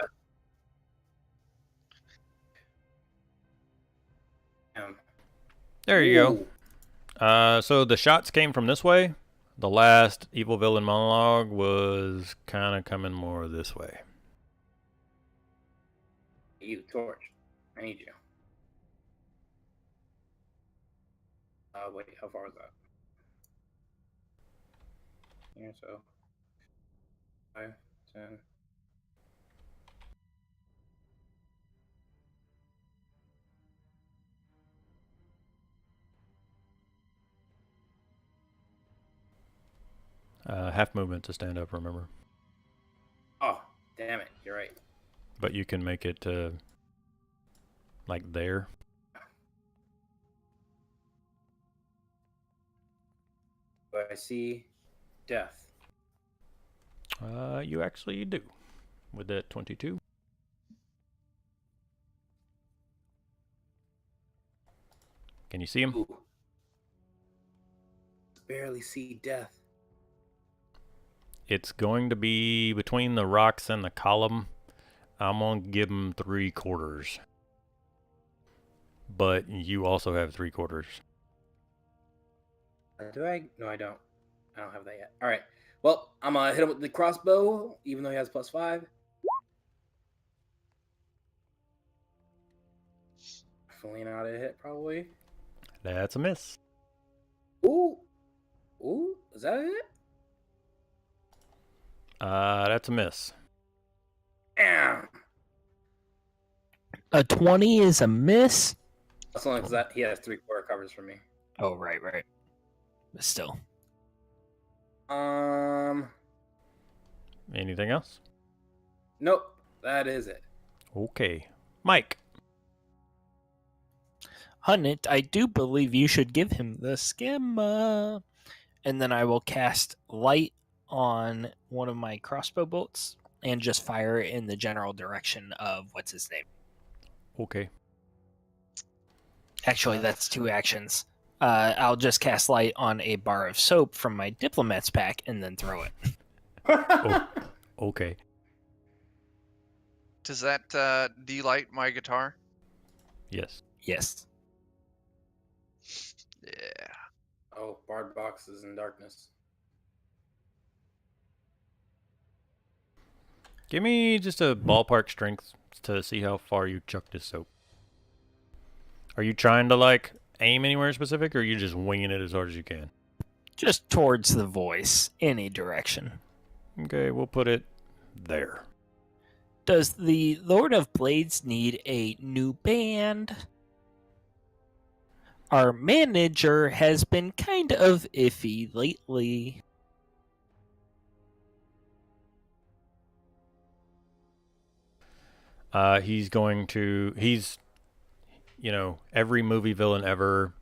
Yeah. There you go. So the shots came from this way. The last evil villain monologue was kind of coming more this way. You, Torch. I need you. Wait, how far is that? Here, so 5, 10. Half movement to stand up, remember. Oh, damn it. You're right. But you can make it like there. Do I see death? You actually do. With that 22. Can you see him? Ooh. Barely see death. It's going to be between the rocks and the column. I'm going to give him 3/4. But you also have 3/4. Do I? No, I don't. I don't have that yet. All right. Well, I'm going to hit him with the crossbow, even though he has +5. Definitely not a hit, probably. That's a miss. Ooh. Ooh. Is that a hit? That's a miss. Damn. A 20 is a miss? That's only because he has 3/4 covers for me. Oh, right. But still. Anything else? Nope. That is it. Okay. Mike. Hunnit, I do believe you should give him the schema. And then I will cast light on one of my crossbow bolts and just fire it in the general direction of what's his name. Okay. Actually, that's 2 actions. I'll just cast light on a bar of soap from my Diplomat's pack and then throw it. Oh, okay. Does that delight my guitar? Yes. Yes. Yeah. Oh, barred boxes in darkness. Give me just a ballpark strength to see how far you chuck this soap. Are you trying to, like, aim anywhere specific, or are you just winging it as hard as you can? Just towards the voice, any direction. Okay, we'll put it there. Does the Lord of Blades need a new band? Our manager has been kind of iffy lately. He's, every movie villain ever,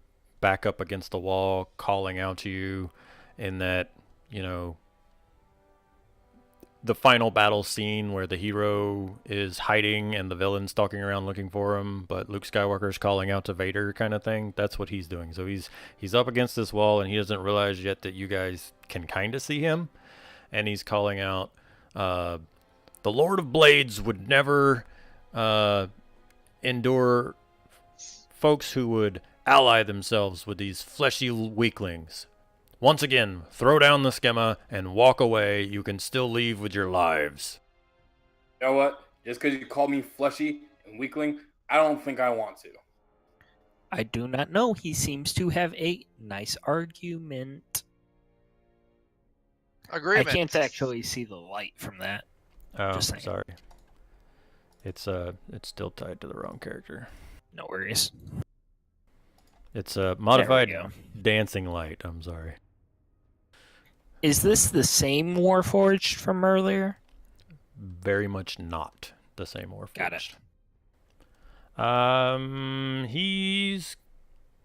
back up against the wall, calling out to you in that, the final battle scene where the hero is hiding and the villain's stalking around looking for him, but Luke Skywalker's calling out to Vader kind of thing. That's what he's doing. So he's up against this wall and he doesn't realize yet that you guys can kind of see him. And he's calling out, the Lord of Blades would never endure folks who would ally themselves with these fleshy weaklings. Once again, throw down the schema and walk away. You can still leave with your lives. You know what? Just because you call me fleshy and weakling, I don't think I want to. I do not know. He seems to have a nice argument. Agreement. I can't actually see the light from that. Oh, Just saying. sorry. It's still tied to the wrong character. No worries. It's a modified go. dancing light. I'm sorry. Is this the same Warforged from earlier? Very much not the same Warforged. Got it. He's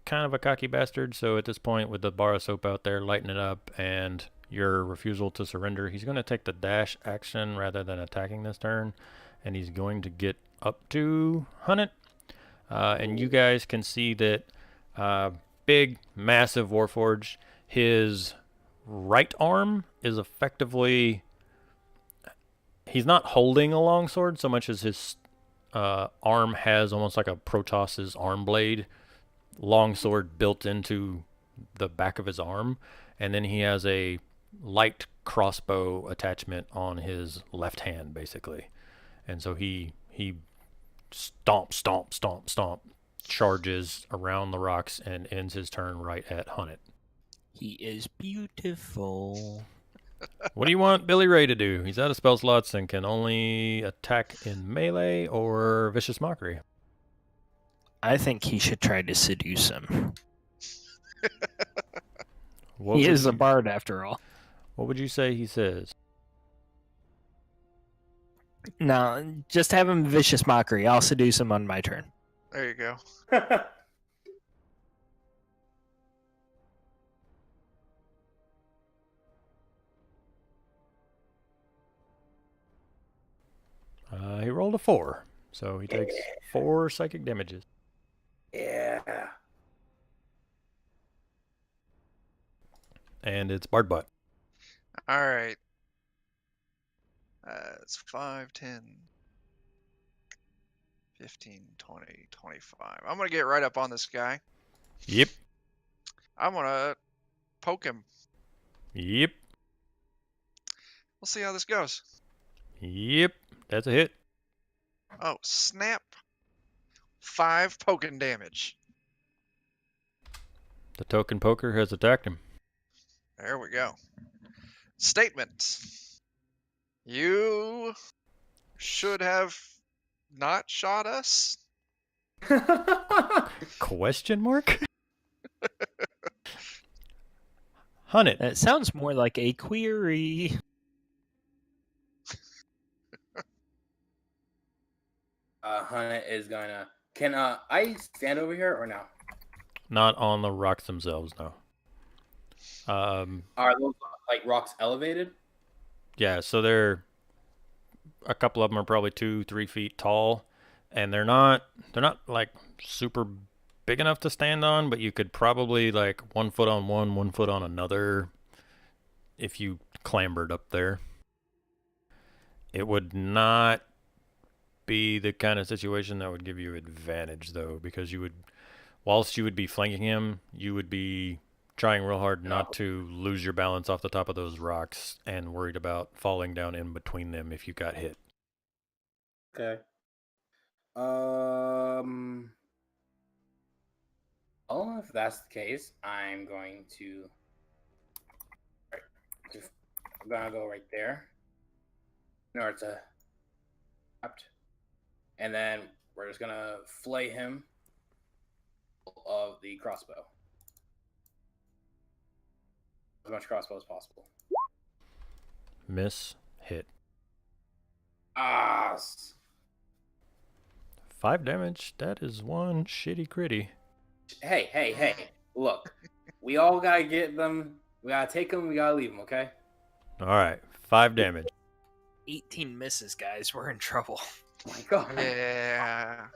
kind of a cocky bastard, so at this point, with the bar of soap out there, lighting it up, and your refusal to surrender, he's going to take the dash action rather than attacking this turn, and he's going to get up to Hunnit. And you guys can see that Big, massive warforged. His right arm is effectively... He's not holding a longsword so much as his arm has almost like a Protos's arm blade longsword built into the back of his arm. And then he has a light crossbow attachment on his left hand, basically. And so he stomp, charges around the rocks and ends his turn right at Hunnet. He is beautiful. What do you want Billy Ray to do? He's out of spell slots and can only attack in melee or Vicious Mockery. I think he should try to seduce him. What He would is a you- bard after all. What would you say he says? No, just have him Vicious Mockery. I'll seduce him on my turn. There you go. He rolled a 4, so he takes 4 psychic damages. Yeah. And it's Bard Butt. All right. It's 5, 10, 15, 20, 25. I'm going to get right up on this guy. Yep. I'm going to poke him. Yep. We'll see how this goes. Yep. That's a hit. Oh, snap. 5 poking damage. The token poker has attacked him. There we go. Statement. You should have not shot us. Question mark? Hunnet. That sounds more like a query. Hunnet is gonna. Can I stand over here or no? Not on the rocks themselves, no. Are those like rocks elevated? Yeah, so they're... A couple of them are probably 2-3 feet tall, and they're not like super big enough to stand on, but you could probably like 1 foot on one, 1 foot on another if you clambered up there. It would not be the kind of situation that would give you advantage, though, because you would, whilst you would be flanking him, you would be trying real hard not to lose your balance off the top of those rocks and worried about falling down in between them if you got hit. Okay. Well, if that's the case, I'm going to. I'm gonna go right there. In order to. And then we're just gonna flay him of the crossbow. As much crossbow as possible. Miss, hit. Ah. 5 damage. That is one shitty critty. Hey. Look, we all gotta get them. We gotta take them. We gotta leave them. Okay. All right, 5 damage. 18 misses, guys. We're in trouble. Oh my god. Yeah.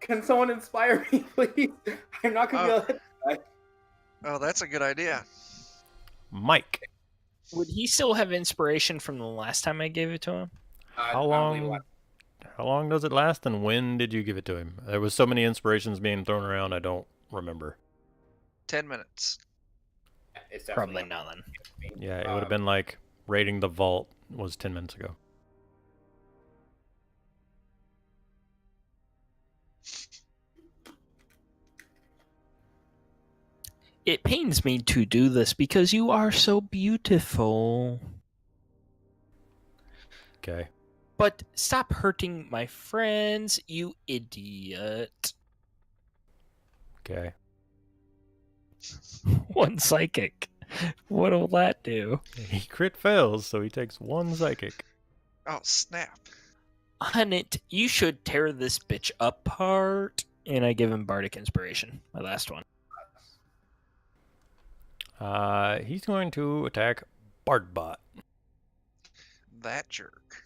Can someone inspire me, please? I'm not gonna be able to. Oh, that's a good idea. Mike, Would he still have inspiration from the last time I gave it to him? how long does it last, and when did you give it to him? There was so many inspirations being thrown around, I don't remember. 10 minutes. It's Probably definitely not then. Yeah, it would have been like raiding the vault was 10 minutes ago. It pains me to do this because you are so beautiful. Okay. But stop hurting my friends, you idiot. Okay. 1 psychic. What'll that do? He crit fails, so he takes 1 psychic. Oh, snap. Hunnet, you should tear this bitch apart. And I give him Bardic Inspiration, my last one. He's going to attack Bardbot. That jerk.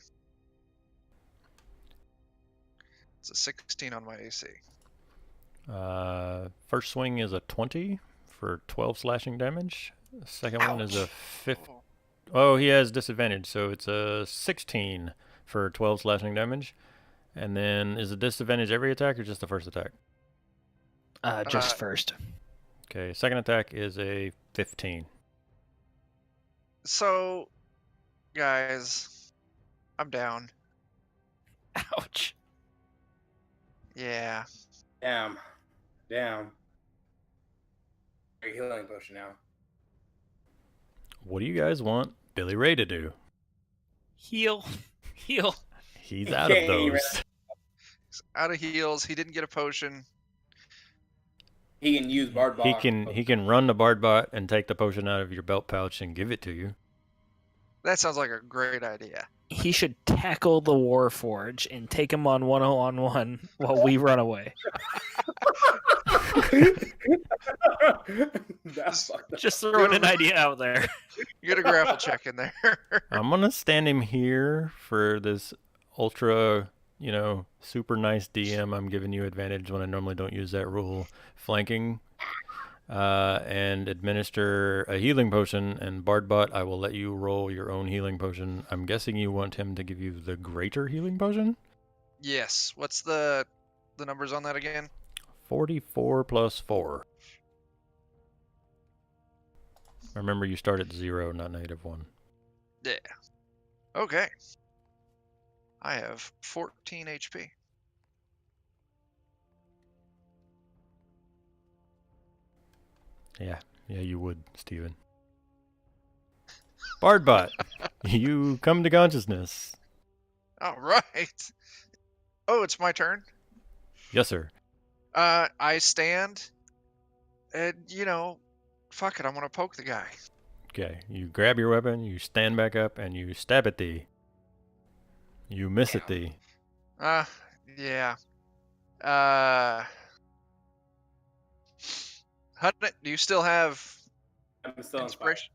It's a 16 on my AC. First swing is a 20 for 12 slashing damage. The second one is a 50. Oh, he has disadvantage, so it's a 16 for 12 slashing damage. And then is the disadvantage every attack or just the first attack? Just first. Okay, second attack is a 15. So, guys, I'm down. Ouch. Yeah. Damn. Your healing potion now. What do you guys want Billy Ray to do? Heal. He's He out of can't even- those. He's out of heals. He didn't get a potion. He can use Bard He Bot. can run the Bard Bot and take the potion out of your belt pouch and give it to you. That sounds like a great idea. He should tackle the Warforged and take him on 1-on-1 while we run away. That's fucked up. Just throwing an idea out there. Get a grapple check in there. I'm gonna stand him here for this ultra, super nice DM. I'm giving you advantage when I normally don't use that rule. Flanking, and administer a healing potion. And Bardbot, I will let you roll your own healing potion. I'm guessing you want him to give you the greater healing potion? Yes. What's the numbers on that again? 44 plus 4. Remember, you start at 0, not -1. Yeah. Okay. I have 14 HP. Yeah, you would, Steven. Bardbot, you come to consciousness. All right. Oh, it's my turn. Yes, sir. I stand, and fuck it. I'm gonna poke the guy. Okay, you grab your weapon, you stand back up, and you stab at thee. You miss at thee. Yeah. Hudnut, do you still have I'm still inspired. inspiration?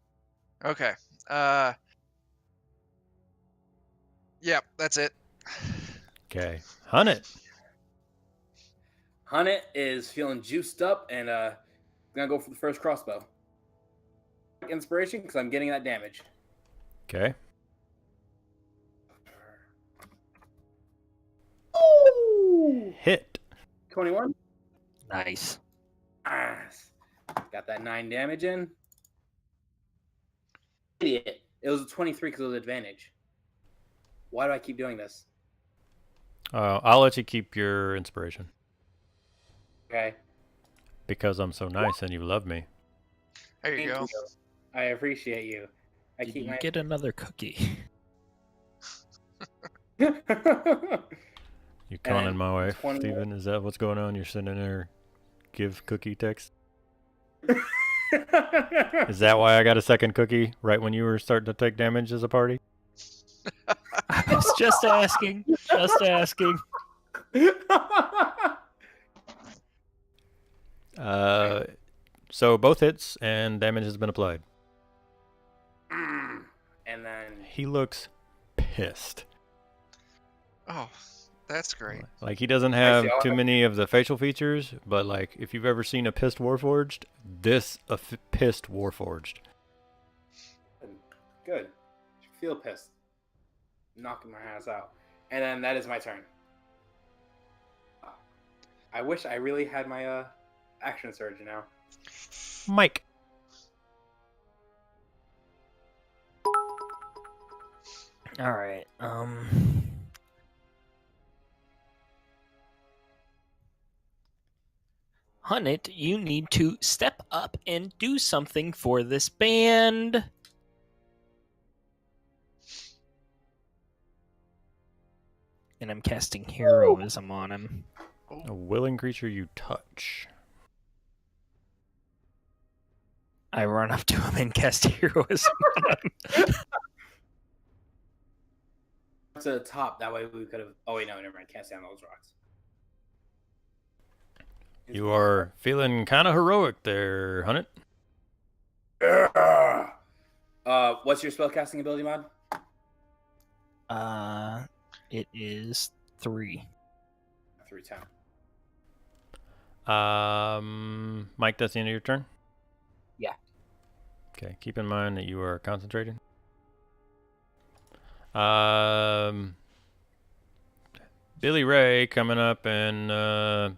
Okay. Yeah, that's it. Okay, hunt it. Hunnit is feeling juiced up and gonna go for the first crossbow. Inspiration because I'm getting that damage. Okay. Ooh! Hit. 21. Nice. Nice. Got that 9 damage in. Idiot. It was a 23 because it was advantage. Why do I keep doing this? I'll let you keep your inspiration. Okay. Because I'm so nice and you love me. There you Thank go. you. I appreciate you. I Did keep you my. get another cookie? You conning And my wife, 20 Steven? Is that what's going on? You're sending her give cookie text? Is that why I got a second cookie right when you were starting to take damage as a party? I was just asking. So both hits and damage has been applied. And then He looks pissed. Oh, that's great. Like he doesn't have I'll too have- many of the facial features, but like if you've ever seen a pissed warforged, this pissed warforged. good. Feel pissed. Knocking my ass out. And then that is my turn. I wish I really had my action surge now. Mike. All right. Hunnit, you need to step up and do something for this band. And I'm casting heroism on him. A willing creature you touch. I run up to him and cast heroism on him. To the top, that way we could have. Oh wait, no, never mind. Can't stand those rocks. You are feeling kind of heroic there, Hunnit. What's your spellcasting ability mod? It is 3. 310. Mike, that's the end of your turn? Yeah. Okay, keep in mind that you are concentrating. Billy Ray coming up and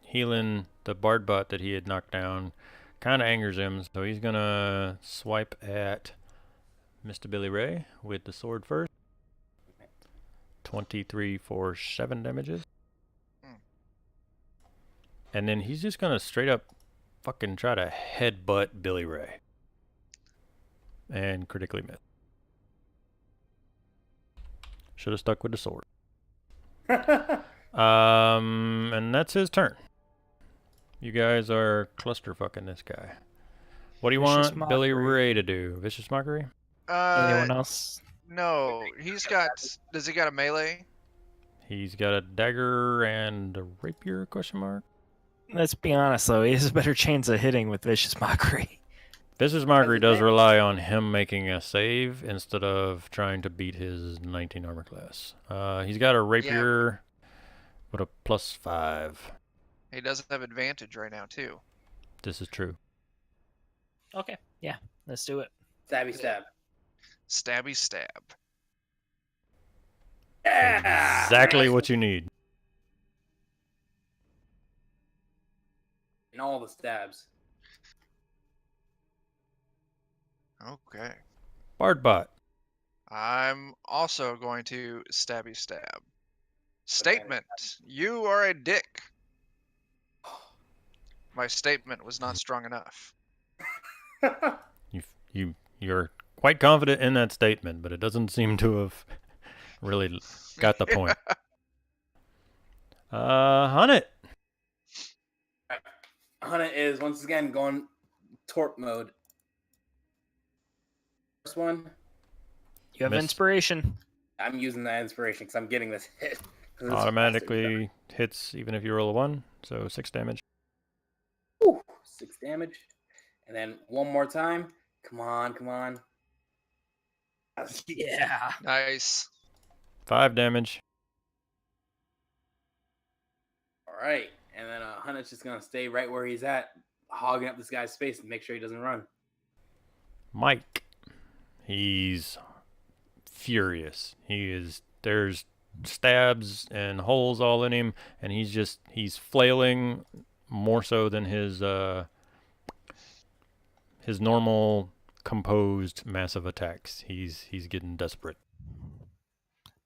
healing the bard bot that he had knocked down kind of angers him, so he's gonna swipe at Mr. Billy Ray with the sword first. 23 for 7 damages. And then he's just gonna straight up fucking try to headbutt Billy Ray. And critically miss. Should have stuck with the sword. And that's his turn. You guys are cluster fucking this guy. What do you Vicious want Billy Mockery. Ray to do? Vicious Mockery? Anyone else? No, he's got. Does he got a melee? He's got a dagger and a rapier, question mark? Let's be honest, though. He has a better chance of hitting with Vicious Mockery. Vicious Mockery does rely on him making a save instead of trying to beat his 19 armor class. He's got a rapier with a +5. He doesn't have advantage right now, too. This is true. Okay, yeah, let's do it. Stabby stab. Stabby stab. Exactly what you need. And all the stabs. Okay. Bardbot. I'm also going to stabby stab. Statement. You are a dick. My statement was not strong enough. You're quite confident in that statement, but it doesn't seem to have really got the point. Hunt Hana is once again going torp mode. First one, You have Miss. inspiration. I'm using that inspiration because I'm getting this hit. 'Cause it's automatically hits even if you roll a 1, so 6 damage. Ooh, 6 damage. And then one more time. Come on, come on. Yeah. Nice. 5 damage. All right. And then Hunt's just going to stay right where he's at, hogging up this guy's space and make sure he doesn't run. Mike. He's furious. There's stabs and holes all in him, and he's flailing more so than his normal composed massive attacks. He's getting desperate.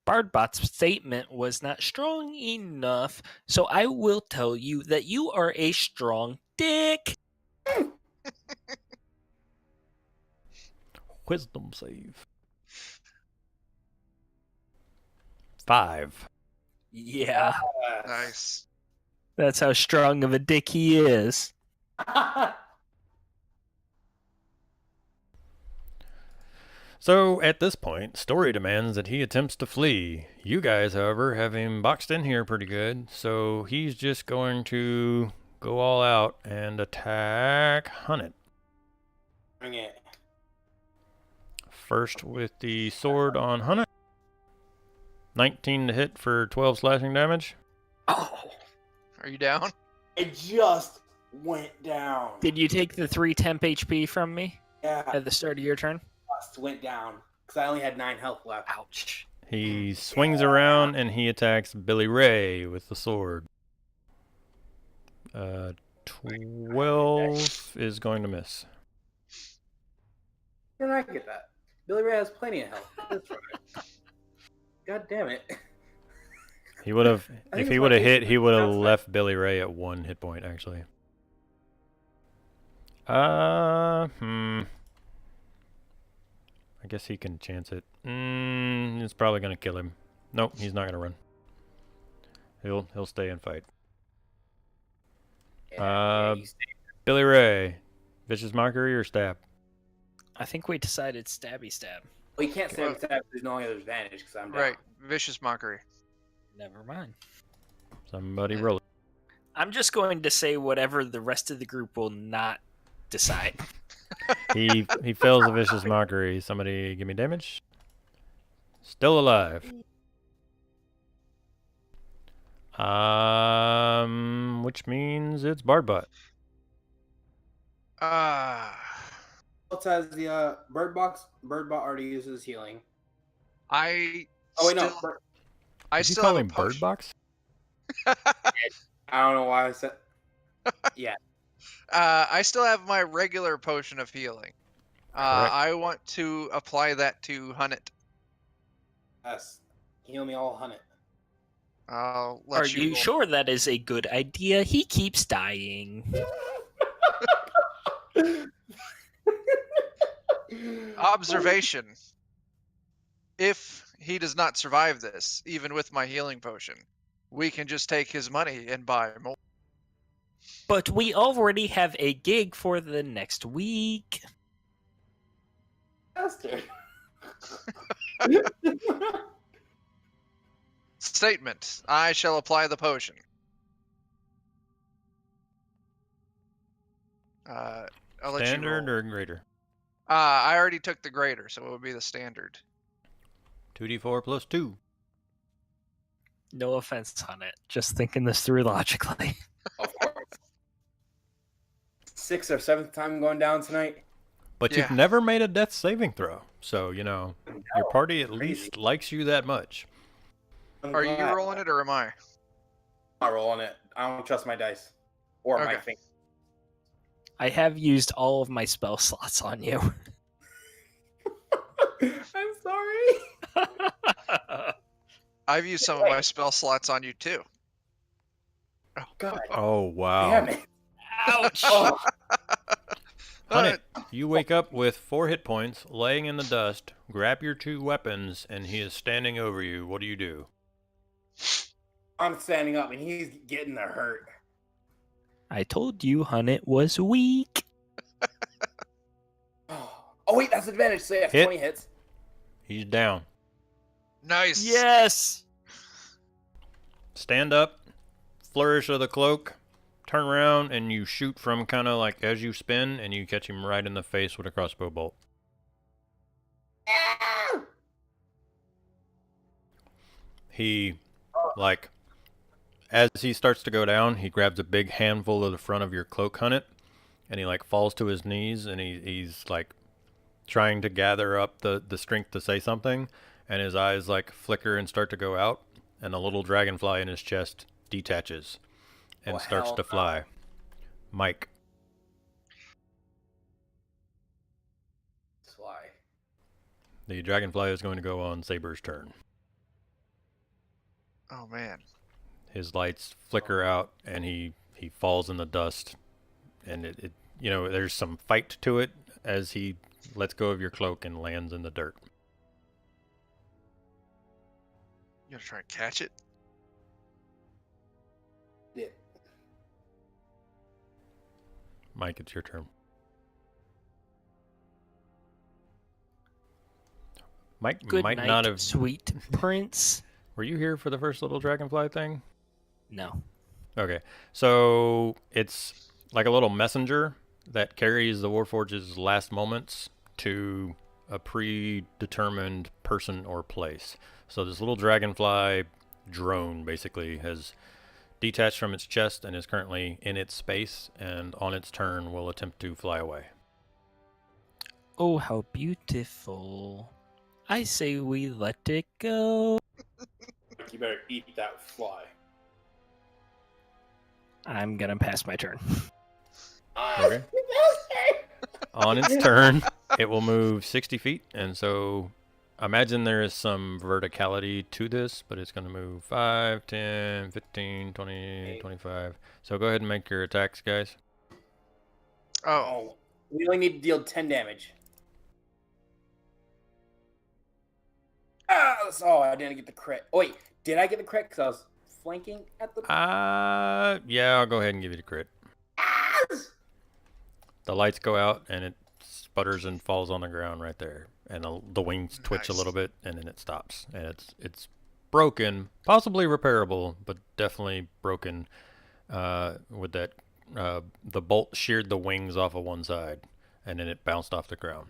Bardbot's statement was not strong enough, so I will tell you that you are a strong dick. Wisdom save. 5. Yeah. Nice. That's how strong of a dick he is. So, at this point, story demands that he attempts to flee. You guys, however, have him boxed in here pretty good, so he's just going to go all out and attack Hunt. Bring it. First with the sword on Hunt. 19 to hit for 12 slashing damage. Oh. Are you down? It just went down. Did you take the 3 temp HP from me Yeah, at the start of your turn? just went down because I only had 9 health left. Ouch. He swings around and he attacks Billy Ray with the sword. 12 is going to miss. Where did I get that? Billy Ray has plenty of health. That's right. God damn it. He would have, I think if he it's would have my hit, AC. he would have That's fine. left Billy Ray at 1 hit point, actually. I guess he can chance it. It's probably gonna kill him. Nope, he's not gonna run. He'll stay and fight. Yeah, you stay. Billy Ray, vicious mockery or stab? I think we decided stabby stab. Well, you can't say I'm tapped. There's no other advantage because I'm down. Right. Vicious mockery. Never mind. Somebody roll it. I'm just going to say whatever the rest of the group will not decide. He fails a vicious mockery. Somebody give me damage. Still alive. What which means it's Bardbot. What says the bird box? Birdbot already uses healing. I Oh wait, still, no. I Did you still call have him a potion. Birdbox? I don't know why I said. Yeah. I still have my regular potion of healing. Correct. I want to apply that to Hunnet. Yes. Heal me all, Hunnet. I'll let Are you roll. sure that is a good idea? He keeps dying. Observation. If he does not survive this, even with my healing potion, we can just take his money and buy more. But we already have a gig for the next week. Bastard. Statement. I shall apply the potion. I'll let you Standard roll. or greater? I already took the greater, so it would be the standard. 2d4 plus 2. No offense on it. Just thinking this through logically. Of course. 6th or 7th time going down tonight. But you've Yeah. never made a death saving throw. So, you know, your party at least likes you that much. Are you rolling it or am I? I'm not rolling it. I don't trust my dice. Or my Okay. finger. I have used all of my spell slots on you. I'm sorry. I've used some of my spell slots on you too. God Oh, wow. damn it. Ouch! Oh, Hunnet, you wake up with 4 hit points, laying in the dust, grab your 2 weapons, and he is standing over you. What do you do? I'm standing up and he's getting the hurt. I told you Hunnet was weak. Oh wait, that's advantage. So yeah, Hit. 20 hits. He's down. Nice. Yes! Stand up, flourish of the cloak, turn around, and you shoot from kind of like as you spin, and you catch him right in the face with a crossbow bolt. He, like, as he starts to go down, he grabs a big handful of the front of your cloak, Hunnet, and he, like, falls to his knees, and he's, like, trying to gather up the strength to say something, and his eyes, like, flicker and start to go out, and a little dragonfly in his chest detaches and Oh, starts hell to fly. no. Mike. Sly. The dragonfly is going to go on Saber's turn. Oh man. His lights flicker out, and he falls in the dust, and it you know, there's some fight to it as he lets go of your cloak and lands in the dirt. You gonna try and catch it? Yeah. Mike, it's your turn. Mike Good might night, not have. sweet prince. Were you here for the first little dragonfly thing? No. Okay, so it's like a little messenger that carries the Warforged's last moments to a predetermined person or place. So this little dragonfly drone basically has detached from its chest and is currently in its space, and on its turn will attempt to fly away. Oh, how beautiful. I say we let it go. You better eat that fly. I'm gonna pass my turn. Okay. On its turn, it will move 60 feet, and so imagine there is some verticality to this, but it's going to move 5, 10, 15, 20, 25. So go ahead and make your attacks, guys. Oh, Oh, we only need to deal 10 damage. Oh, I didn't get the crit. Oh, wait, did I get the crit? Because I was flanking at the... Yeah, I'll go ahead and give you the crit. The lights go out, and it sputters and falls on the ground right there. And the wings twitch a Nice. little bit, and then it stops. And it's broken, possibly repairable, but definitely broken with that. The bolt sheared the wings off of one side, and then it bounced off the ground.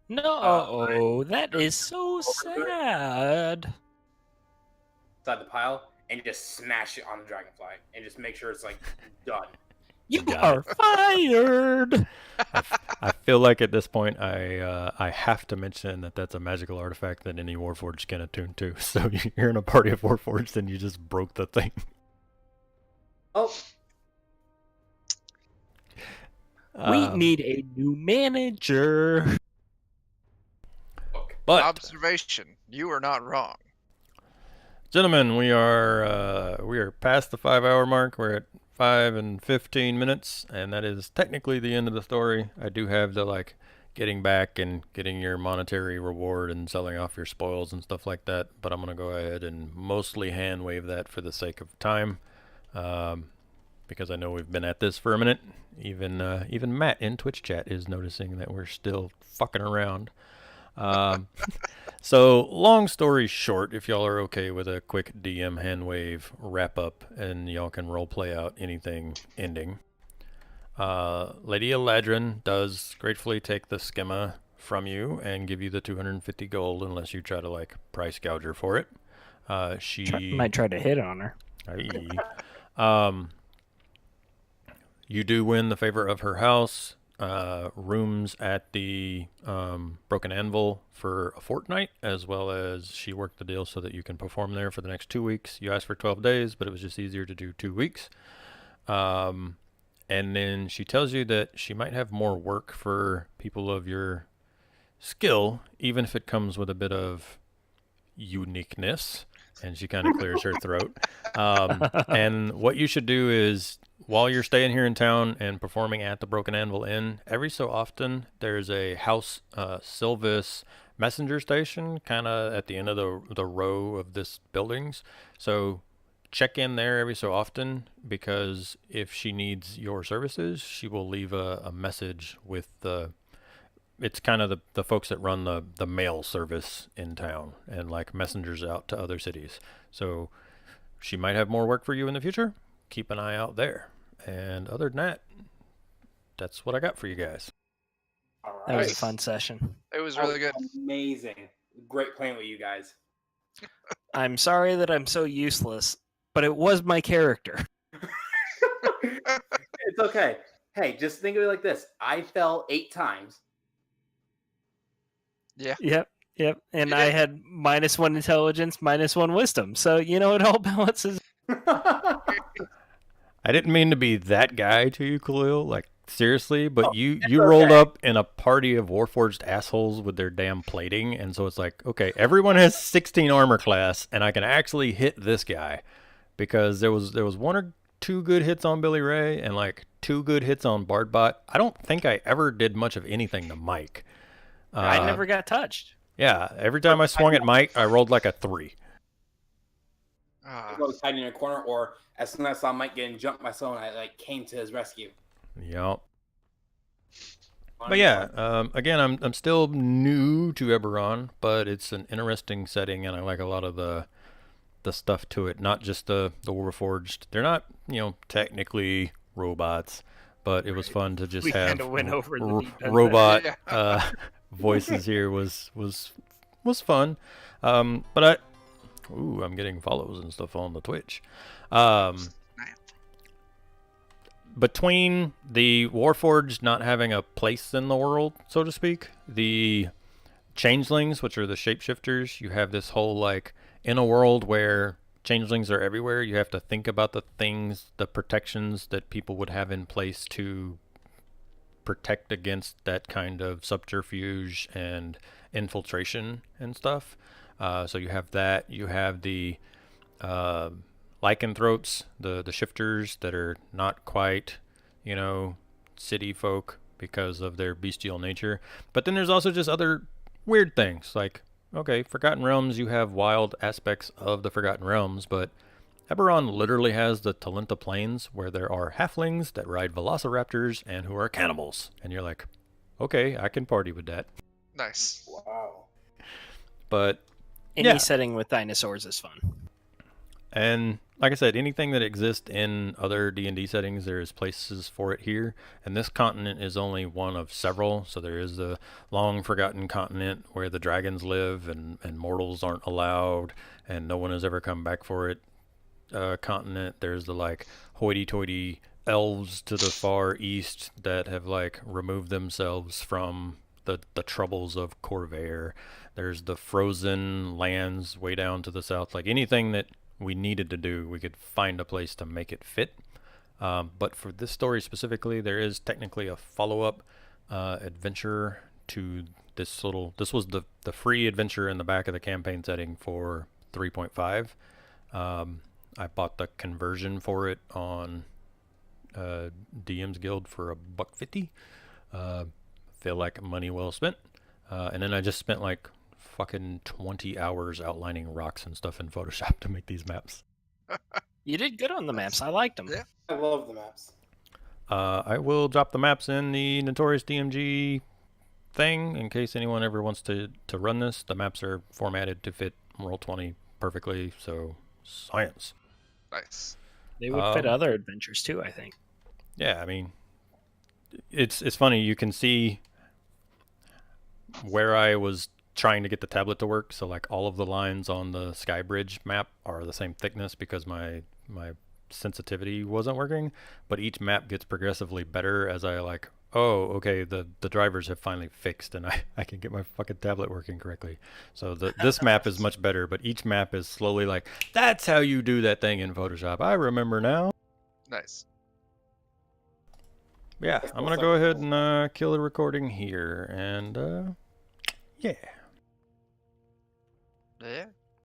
No, that is so sad. Inside the pile. and just smash it on the dragonfly and just make sure it's like done. You Got are fired. I feel like at this point I have to mention that that's a magical artifact that any warforged can attune to. So you're in a party of warforged and you just broke the thing. Oh, We need a new manager. okay. But Observation. You are not wrong. gentlemen, we are past the 5-hour mark. We're at 5 and 15 minutes, and that is technically the end of the story. I do have the like getting back and getting your monetary reward and selling off your spoils and stuff like that, but I'm gonna go ahead and mostly hand wave that for the sake of time, because I know we've been at this for a minute. Even Matt in Twitch chat is noticing that we're still fucking around. So long story short, if y'all are okay with a quick DM hand wave wrap up and y'all can role play out anything ending, Lady Aladrin does gratefully take the schema from you and give you the 250 gold unless you try to like price gouge her for it. She Might try to hit on her. You do win the favor of her house, rooms at the Broken Anvil for a fortnight, as well as she worked the deal so that you can perform there for the next 2 weeks. You asked for 12 days, but it was just easier to do 2 weeks. And then she tells you that she might have more work for people of your skill, even if it comes with a bit of uniqueness. And she kind of clears her throat. And what you should do is, while you're staying here in town and performing at the Broken Anvil Inn, every so often there's a House Sylvis messenger station kind of at the end of the row of this buildings. So check in there every so often, because if she needs your services, she will leave a message with it's kind of the folks that run the mail service in town and like messengers out to other cities. So she might have more work for you in the future. Keep an eye out there. And other than that, that's what I got for you guys. All right. That was a fun session. It was really good. Amazing. Great playing with you guys. I'm sorry that I'm so useless, but it was my character. It's okay. Hey, just think of it like this. I fell 8 times. Yep. And You I did. had -1 intelligence, -1 wisdom. So, it all balances. I didn't mean to be that guy to you, Khalil. Like, seriously, but you okay. rolled up in a party of warforged assholes with their damn plating, and so it's like, okay, everyone has 16 armor class, and I can actually hit this guy, because there was 1 or 2 good hits on Billy Ray and like 2 good hits on Bardbot. I don't think I ever did much of anything to Mike. I never got touched. Yeah, every time I swung at Mike, I rolled like a 3. Ah, I was hiding in a corner, or as soon as I saw Mike getting jumped by someone, I like came to his rescue. Yep. But yeah, again, I'm still new to Eberron, but it's an interesting setting, and I like a lot of the stuff to it. Not just the Warforged. They're not, technically robots, but it was fun to just We have kinda went over the deep end robot there. voices here. Was fun. But I'm getting follows and stuff on the Twitch. Between the Warforged not having a place in the world, so to speak, the Changelings, which are the shapeshifters, you have this whole, like, in a world where Changelings are everywhere, you have to think about the things, the protections that people would have in place to protect against that kind of subterfuge and infiltration and stuff. So you have that. You have the lycanthropes, the shifters that are not quite, city folk because of their bestial nature. But then there's also just other weird things, like, okay, Forgotten Realms, you have wild aspects of the Forgotten Realms, but Eberron literally has the Talenta Plains, where there are halflings that ride velociraptors and who are cannibals. And you're like, okay, I can party with that. nice. Wow. But Any yeah. setting with dinosaurs is fun. And like I said, anything that exists in other D&D settings, there is places for it here. And this continent is only one of several. So there is the long forgotten continent where the dragons live and mortals aren't allowed and no one has ever come back for it. continent. There's the like hoity-toity elves to the far east that have like removed themselves from the troubles of Corvair. There's the frozen lands way down to the south. Like anything that we needed to do, we could find a place to make it fit. But for this story specifically, there is technically a follow-up adventure to this little. This was the free adventure in the back of the campaign setting for 3.5. I bought the conversion for it on DM's Guild for $1.50. Feel like money well spent. And then I just spent like fucking 20 hours outlining rocks and stuff in Photoshop to make these maps. You did good on the maps. I liked them. Yeah. I love the maps. I will drop the maps in the NotoriousDMG thing in case anyone ever wants to run this. The maps are formatted to fit Roll20 perfectly, so science. Nice. They would fit other adventures too, I think. Yeah, I mean, it's funny. You can see where I was trying to get the tablet to work. So like all of the lines on the Sky Bridge map are the same thickness because my sensitivity wasn't working. But each map gets progressively better as I like, oh, okay, the drivers have finally fixed and I can get my fucking tablet working correctly. So this map is much better, but each map is slowly like, that's how you do that thing in Photoshop. I remember now. Nice. Yeah, I'm going to go ahead and kill the recording here. And yeah. Yeah.